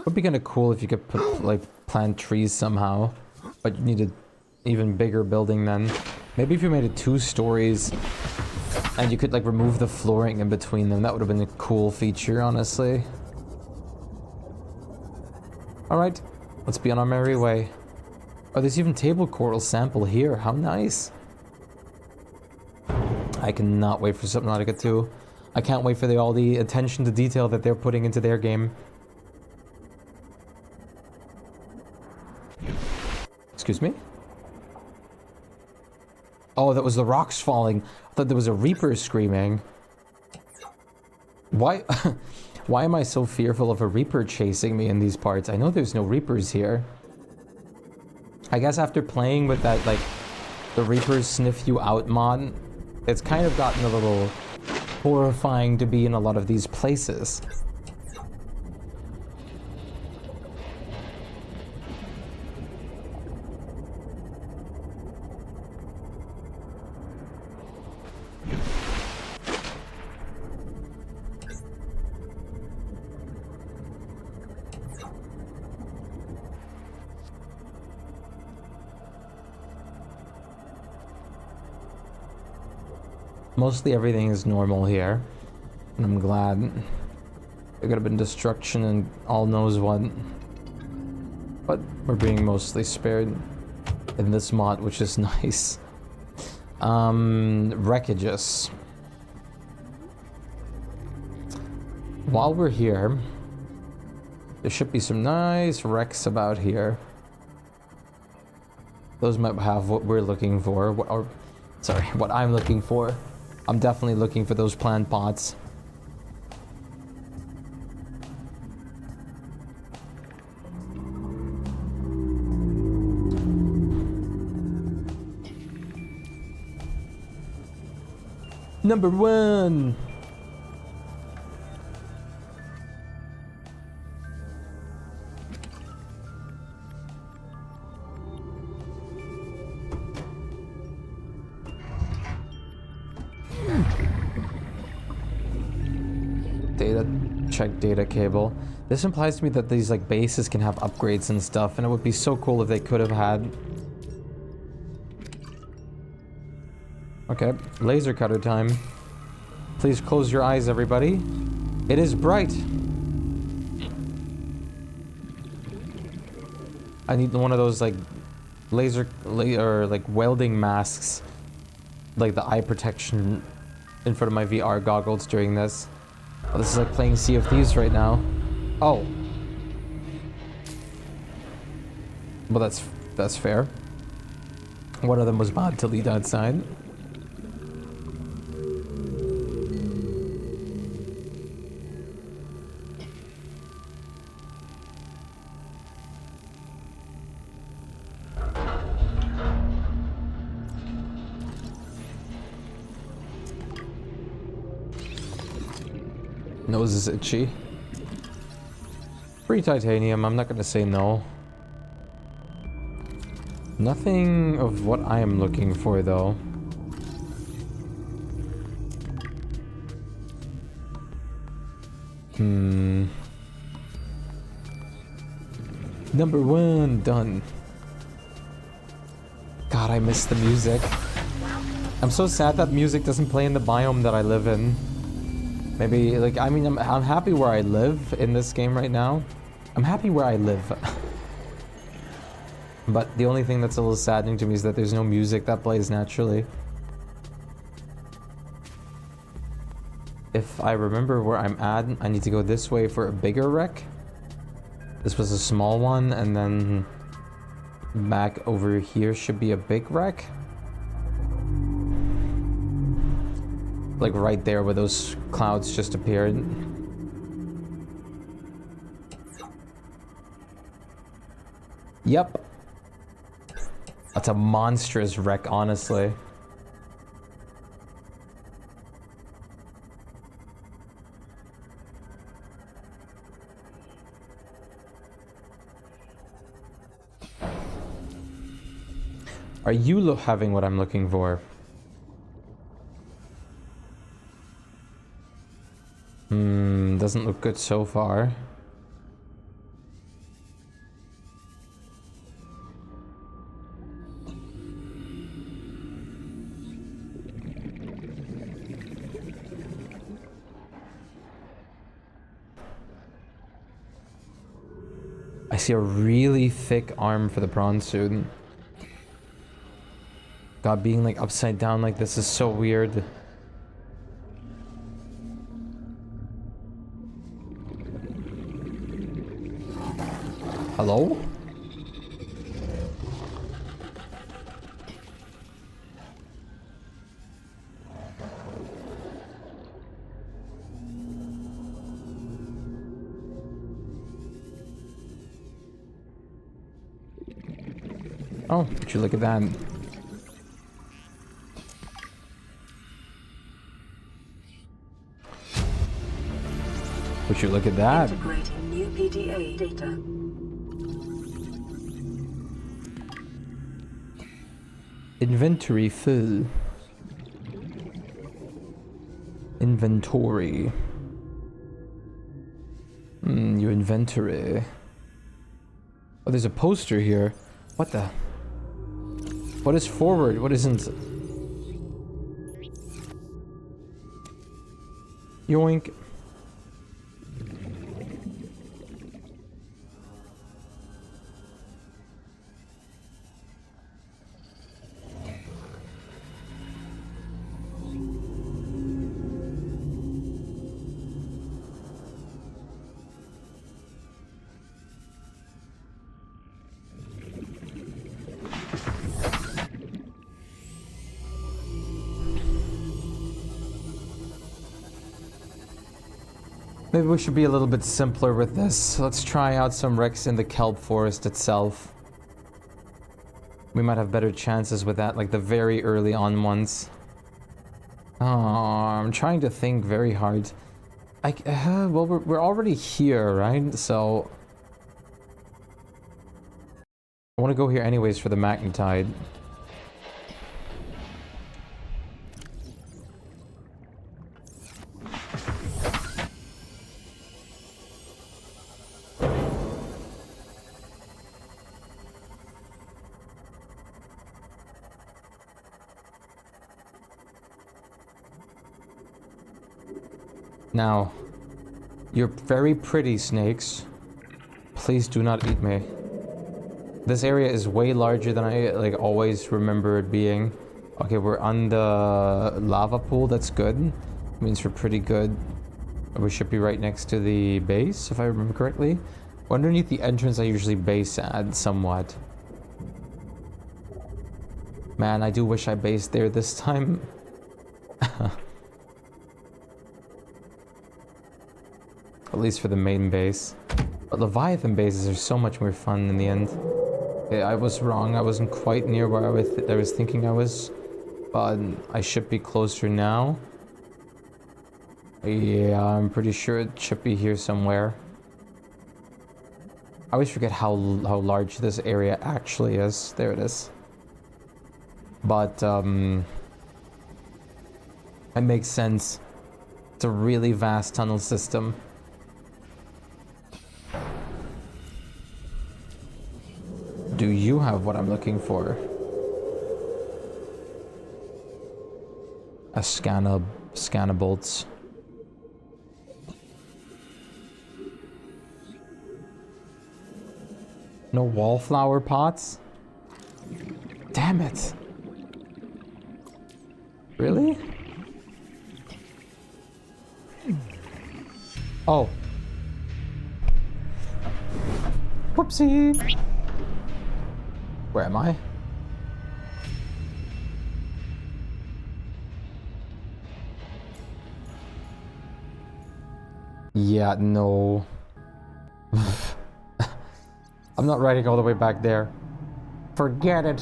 Would be kind of cool if you could put, like, plant trees somehow. But you need an even bigger building then. Maybe if you made it 2 stories and you could, like, remove the flooring in between them. That would have been a cool feature, honestly. Alright, let's be on our merry way. Oh, there's even table coral sample here. How nice. I cannot wait for Subnautica 2. I can't wait for all the attention to detail that they're putting into their game. Excuse me? Oh, that was the rocks falling. I thought there was a reaper screaming. Why? Why am I so fearful of a reaper chasing me in these parts? I know there's no reapers here. I guess after playing with that, like, the reapers sniff you out mod, it's kind of gotten a little horrifying to be in a lot of these places. Mostly everything is normal here. And I'm glad. There could have been destruction and all knows what. But we're being mostly spared in this mod, which is nice. Wreckages. While we're here, there should be some nice wrecks about here. Those might have what we're looking for, what I'm looking for. I'm definitely looking for those plant pots. Number 1. Check data cable. This implies to me that these like bases can have upgrades and stuff, and it would be so cool if they could have had. Okay, laser cutter time. Please close your eyes, everybody. It is bright. I need one of those like or like welding masks, like the eye protection in front of my VR goggles during this. Oh, this is like playing Sea of Thieves right now. Oh. Well, that's fair. One of them was mod to lead outside. Nose is itchy. Free titanium, I'm not gonna say no. Nothing of what I am looking for though. Number 1 done. God, I miss the music. I'm so sad that music doesn't play in the biome that I live in. Maybe, like, I mean, I'm happy where I live in this game right now. I'm happy where I live. But the only thing that's a little saddening to me is that there's no music that plays naturally. If I remember where I'm at, I need to go this way for a bigger wreck. This was a small one, and then back over here should be a big wreck. Like right there where those clouds just appeared. Yep. That's a monstrous wreck, honestly. Are you having what I'm looking for? Doesn't look good so far. I see a really thick arm for the prawn suit. God, being like upside down like this is so weird. Hello? Oh, would you look at that? Would you look at that? Integrating new PDA data. Inventory full. Inventory. Your inventory. Oh, there's a poster here. What the? What is forward? What isn't? Yoink. Maybe we should be a little bit simpler with this. Let's try out some wrecks in the kelp forest itself. We might have better chances with that, like the very early on ones. Oh, I'm trying to think very hard. Well, we're already here, right? So I want to go here anyways for the magnetite. Now, you're very pretty, snakes. Please do not eat me. This area is way larger than I always remember it being. Okay, we're on the lava pool. That's good. Means we're pretty good. We should be right next to the base, if I remember correctly. Underneath the entrance, I usually base at somewhat. Man, I do wish I based there this time. At least for the main base. But Leviathan bases are so much more fun in the end. Okay, I was wrong. I wasn't quite near where I was thinking I was. But I should be closer now. Yeah, I'm pretty sure it should be here somewhere. I always forget how large this area actually is. There it is. But, it makes sense. It's a really vast tunnel system. Do you have what I'm looking for? A scanabolts. No wallflower pots? Damn it. Really? Oh. Whoopsie. Where am I? Yeah, no. I'm not riding all the way back there. Forget it.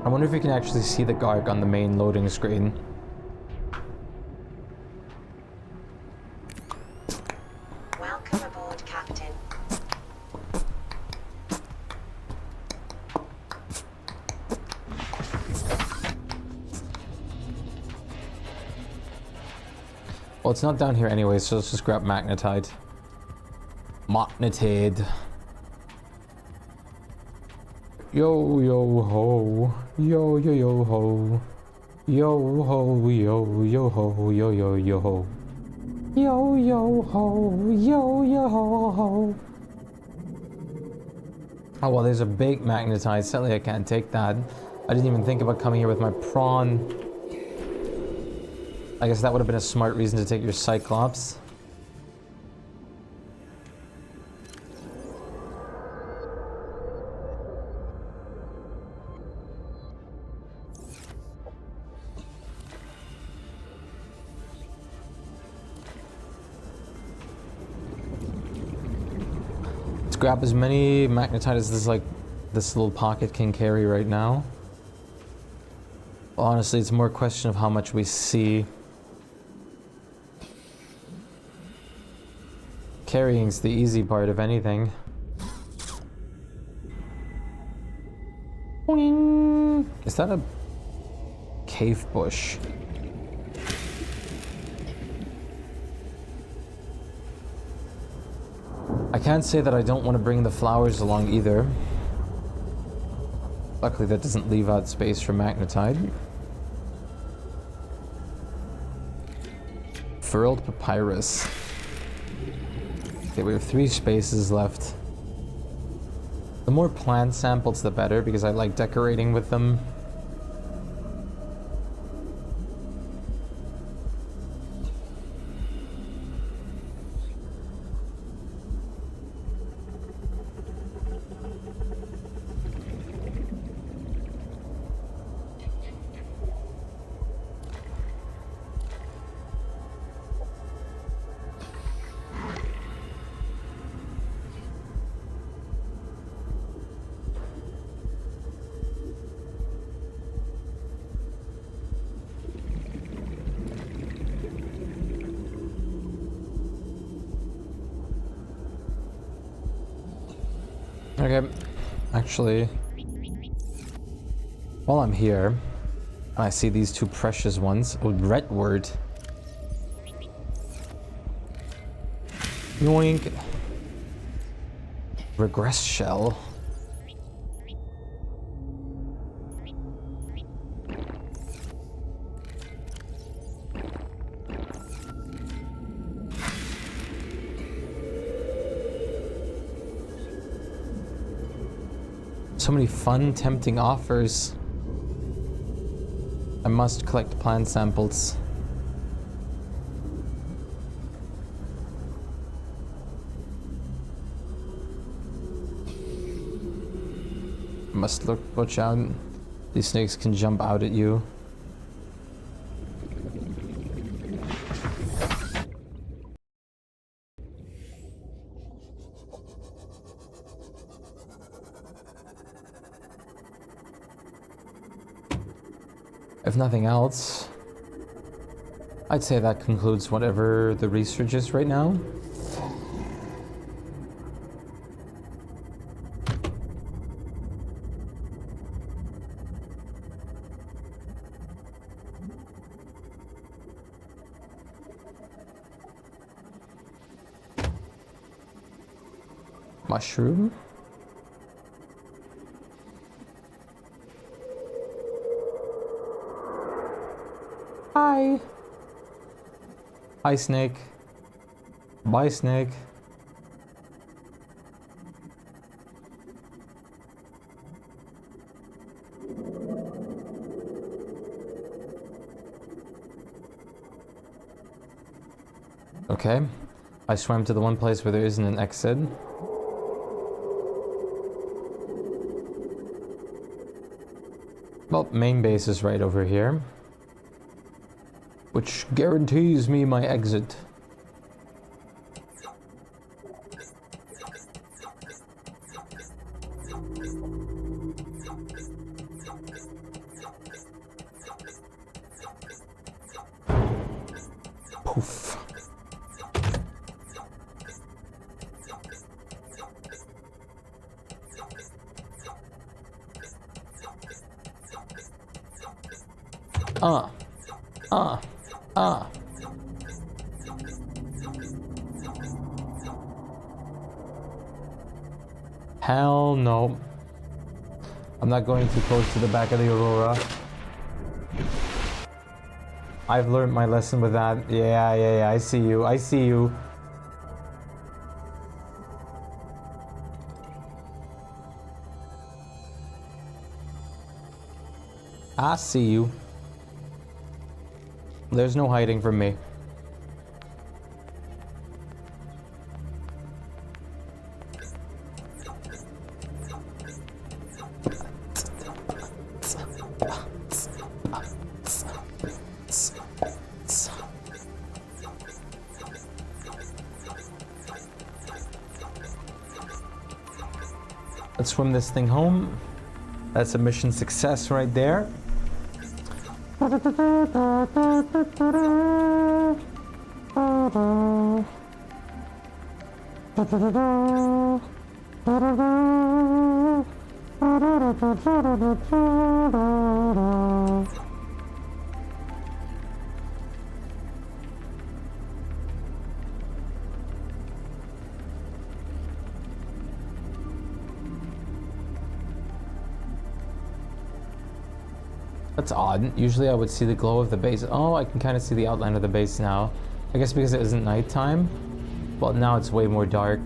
I wonder if you can actually see the Garg on the main loading screen. Welcome aboard, Captain. Well, it's not down here anyway, so let's just grab magnetite. Magnetite. Yo yo ho. Yo yo yo ho. Yo ho yo yo ho yo yo yo ho. Yo yo ho. Yo yo ho ho. Oh well, there's a big magnetite. Sadly I can't take that. I didn't even think about coming here with my prawn. I guess that would have been a smart reason to take your Cyclops. Let's grab as many magnetite as this little pocket can carry right now. Honestly, it's more a question of how much we see. Carrying's the easy part of anything. Boing. Is that a cave bush? I can't say that I don't want to bring the flowers along either. Luckily that doesn't leave out space for magnetite. Furled papyrus. Okay, we have 3 spaces left. The more plant samples, the better, because I like decorating with them. Okay, actually, while I'm here, I see these 2 precious ones. Oh, Redward. Yoink. Regress shell. So many fun, tempting offers. I must collect plant samples. Must watch out. These snakes can jump out at you. If nothing else, I'd say that concludes whatever the research is right now. Mushroom? Hi. Hi, snake. Bye, snake. Okay. I swam to the one place where there isn't an exit. Well, main base is right over here, which guarantees me my exit. Poof. Hell no. I'm not going too close to the back of the Aurora. I've learned my lesson with that. Yeah, I see you. I see you. I see you. There's no hiding from me. Let's swim this thing home. That's a mission success right there. That's odd. Usually I would see the glow of the base. Oh, I can kind of see the outline of the base now. I guess because it isn't nighttime. Well, now it's way more dark.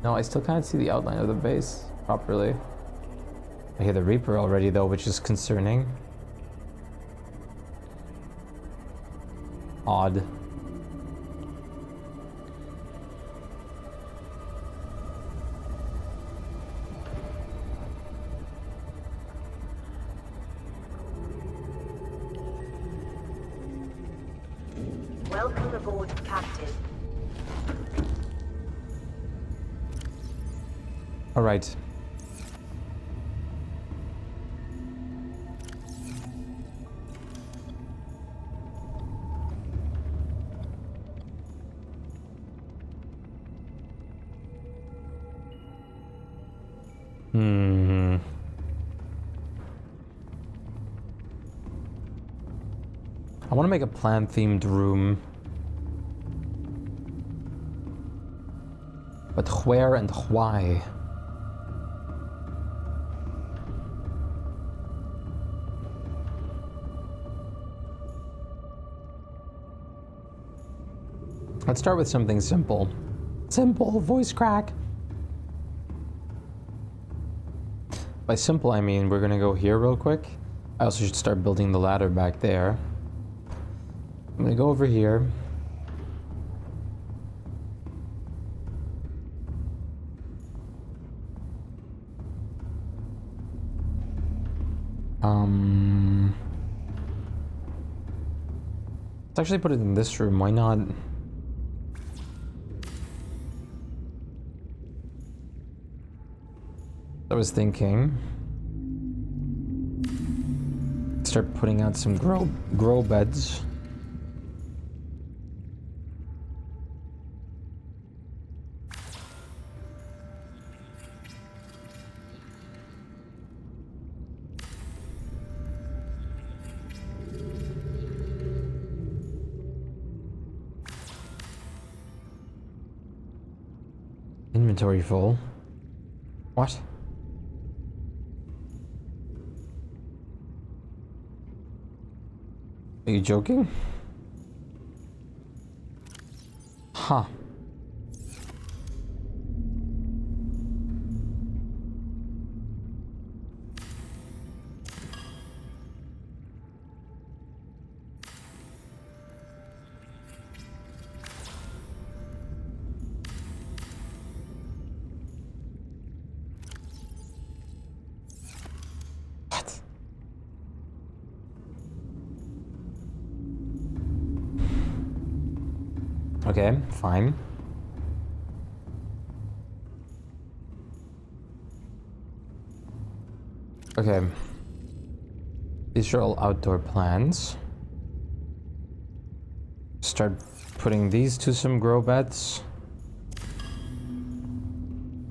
No, I still can't see the outline of the base properly. I hear the Reaper already though, which is concerning. Odd. Welcome aboard, Captain. All right. I want to make a plant-themed room. But where and why? Let's start with something simple. Simple, voice crack. By simple, I mean we're gonna go here real quick. I also should start building the ladder back there. I'm gonna go over here. Let's actually put it in this room, why not? I was thinking, start putting out some grow beds. Inventory full. What? Are you joking? Huh. Okay, fine. Okay. These are all outdoor plants. Start putting these to some grow beds.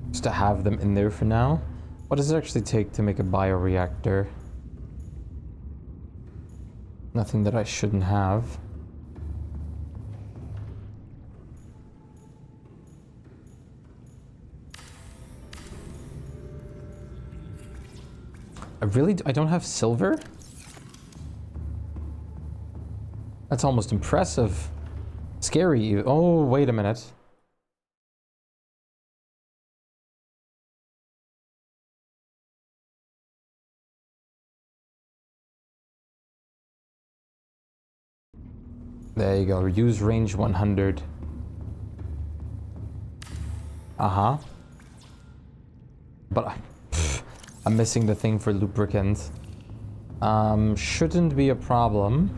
Just to have them in there for now. What does it actually take to make a bioreactor? Nothing that I shouldn't have. I don't have silver? That's almost impressive. Scary. Oh, wait a minute. There you go. Use range 100. Uh-huh. But I'm missing the thing for lubricant. Shouldn't be a problem.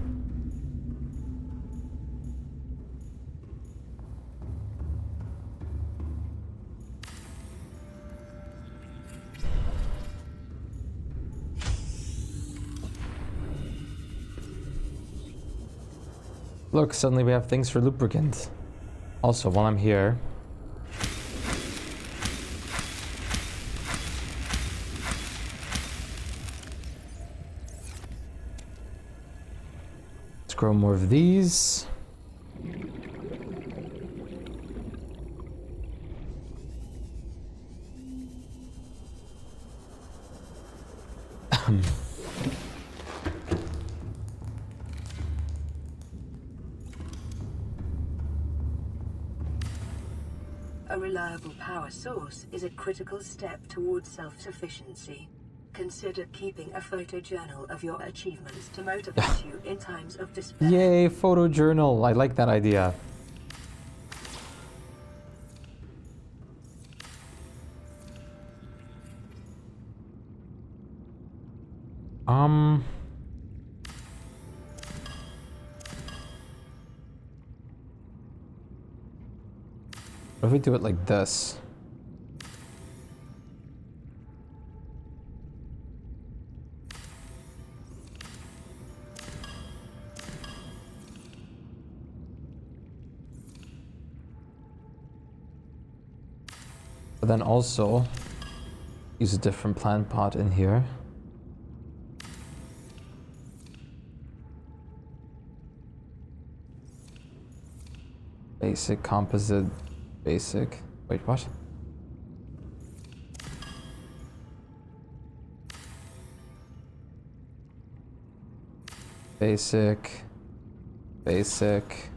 Look, suddenly we have things for lubricant. Also, while I'm here, let's grow more of these. a reliable power source is a critical step towards self-sufficiency. Consider keeping a photojournal of your achievements to motivate you in times of despair. Yay, photojournal. I like that idea. What if we do it like this? But then also use a different plant pot in here. Basic, composite, basic. Wait, what? Basic, basic,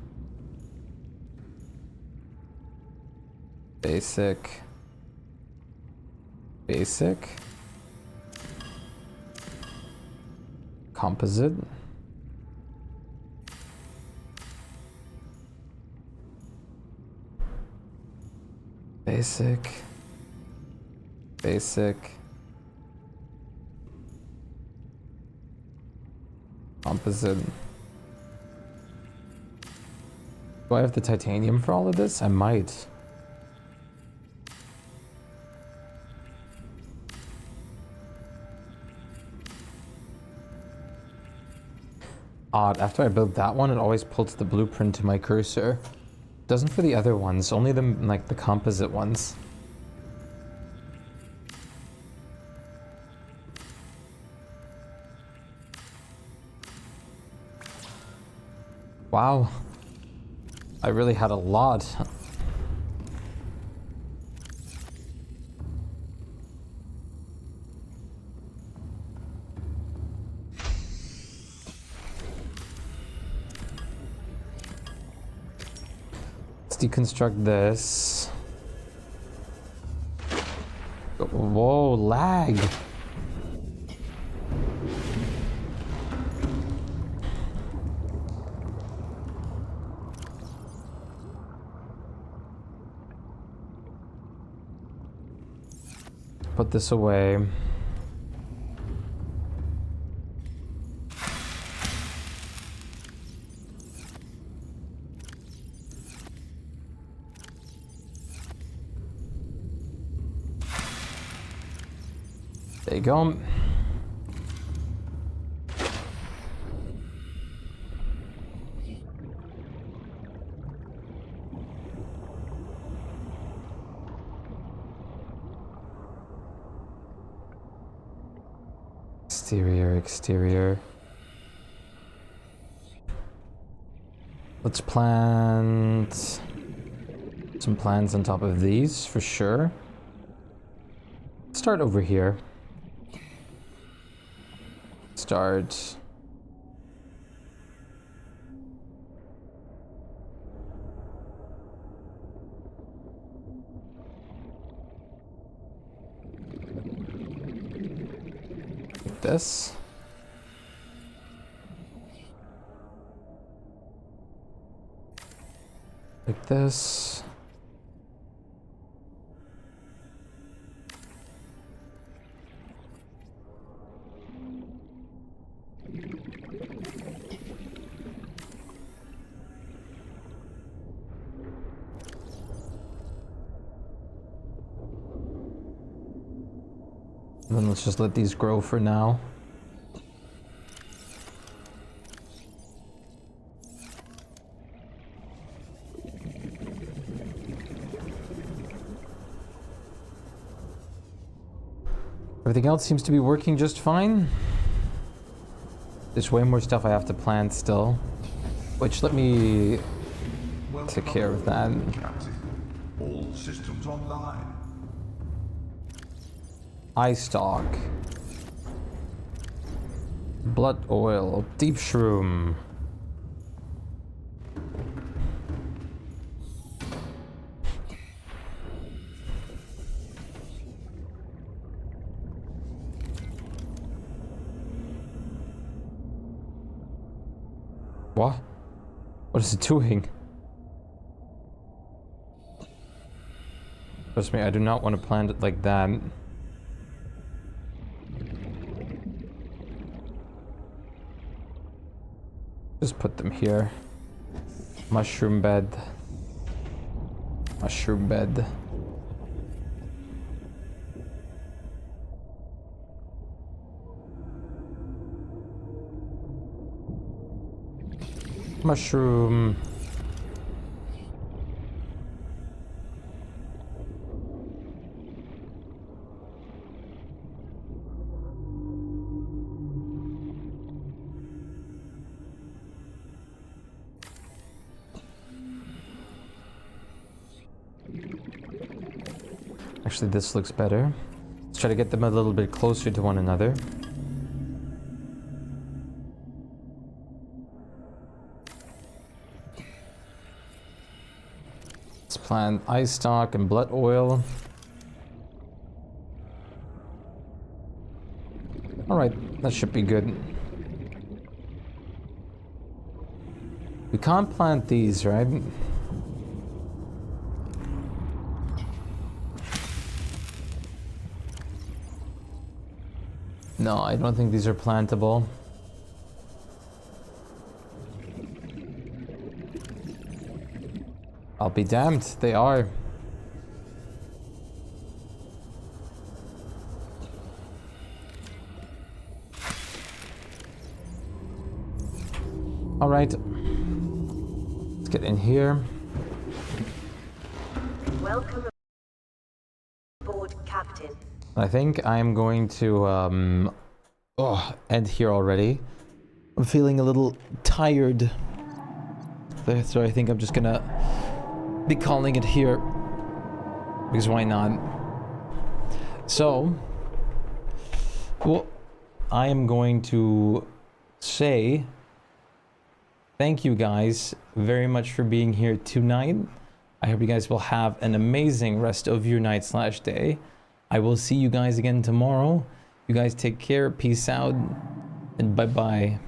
basic, basic, composite. Basic, basic, composite. Do I have the titanium for all of this? I might. Odd, after I build that one, it always pulls the blueprint to my cursor. Doesn't for the other ones, only the like the composite ones. Wow. I really had a lot. Deconstruct this. Whoa, lag. Put this away. There you go. Exterior. Let's plant some plants on top of these for sure. Start over here. Start. Like this. Like this. And then let's just let these grow for now. Everything else seems to be working just fine. There's way more stuff I have to plant still. Which, let me take care of that. Captain, all systems online. Eye stalk. Blood oil. Deep shroom. What? What is it doing? Trust me, I do not want to plant it like that. Just put them here. Mushroom bed. Mushroom bed. Mushroom. Actually, this looks better. Let's try to get them a little bit closer to one another. Let's plant ice stock and blood oil. Alright, that should be good. We can't plant these, right? No, I don't think these are plantable. I'll be damned, they are. All right, let's get in here. Welcome aboard, Captain. I think I'm going to end here already. I'm feeling a little tired, so I think I'm just gonna be calling it here, because why not? So, well, I am going to say thank you guys very much for being here tonight. I hope you guys will have an amazing rest of your night/day. I will see you guys again tomorrow. You guys take care, peace out, and bye-bye.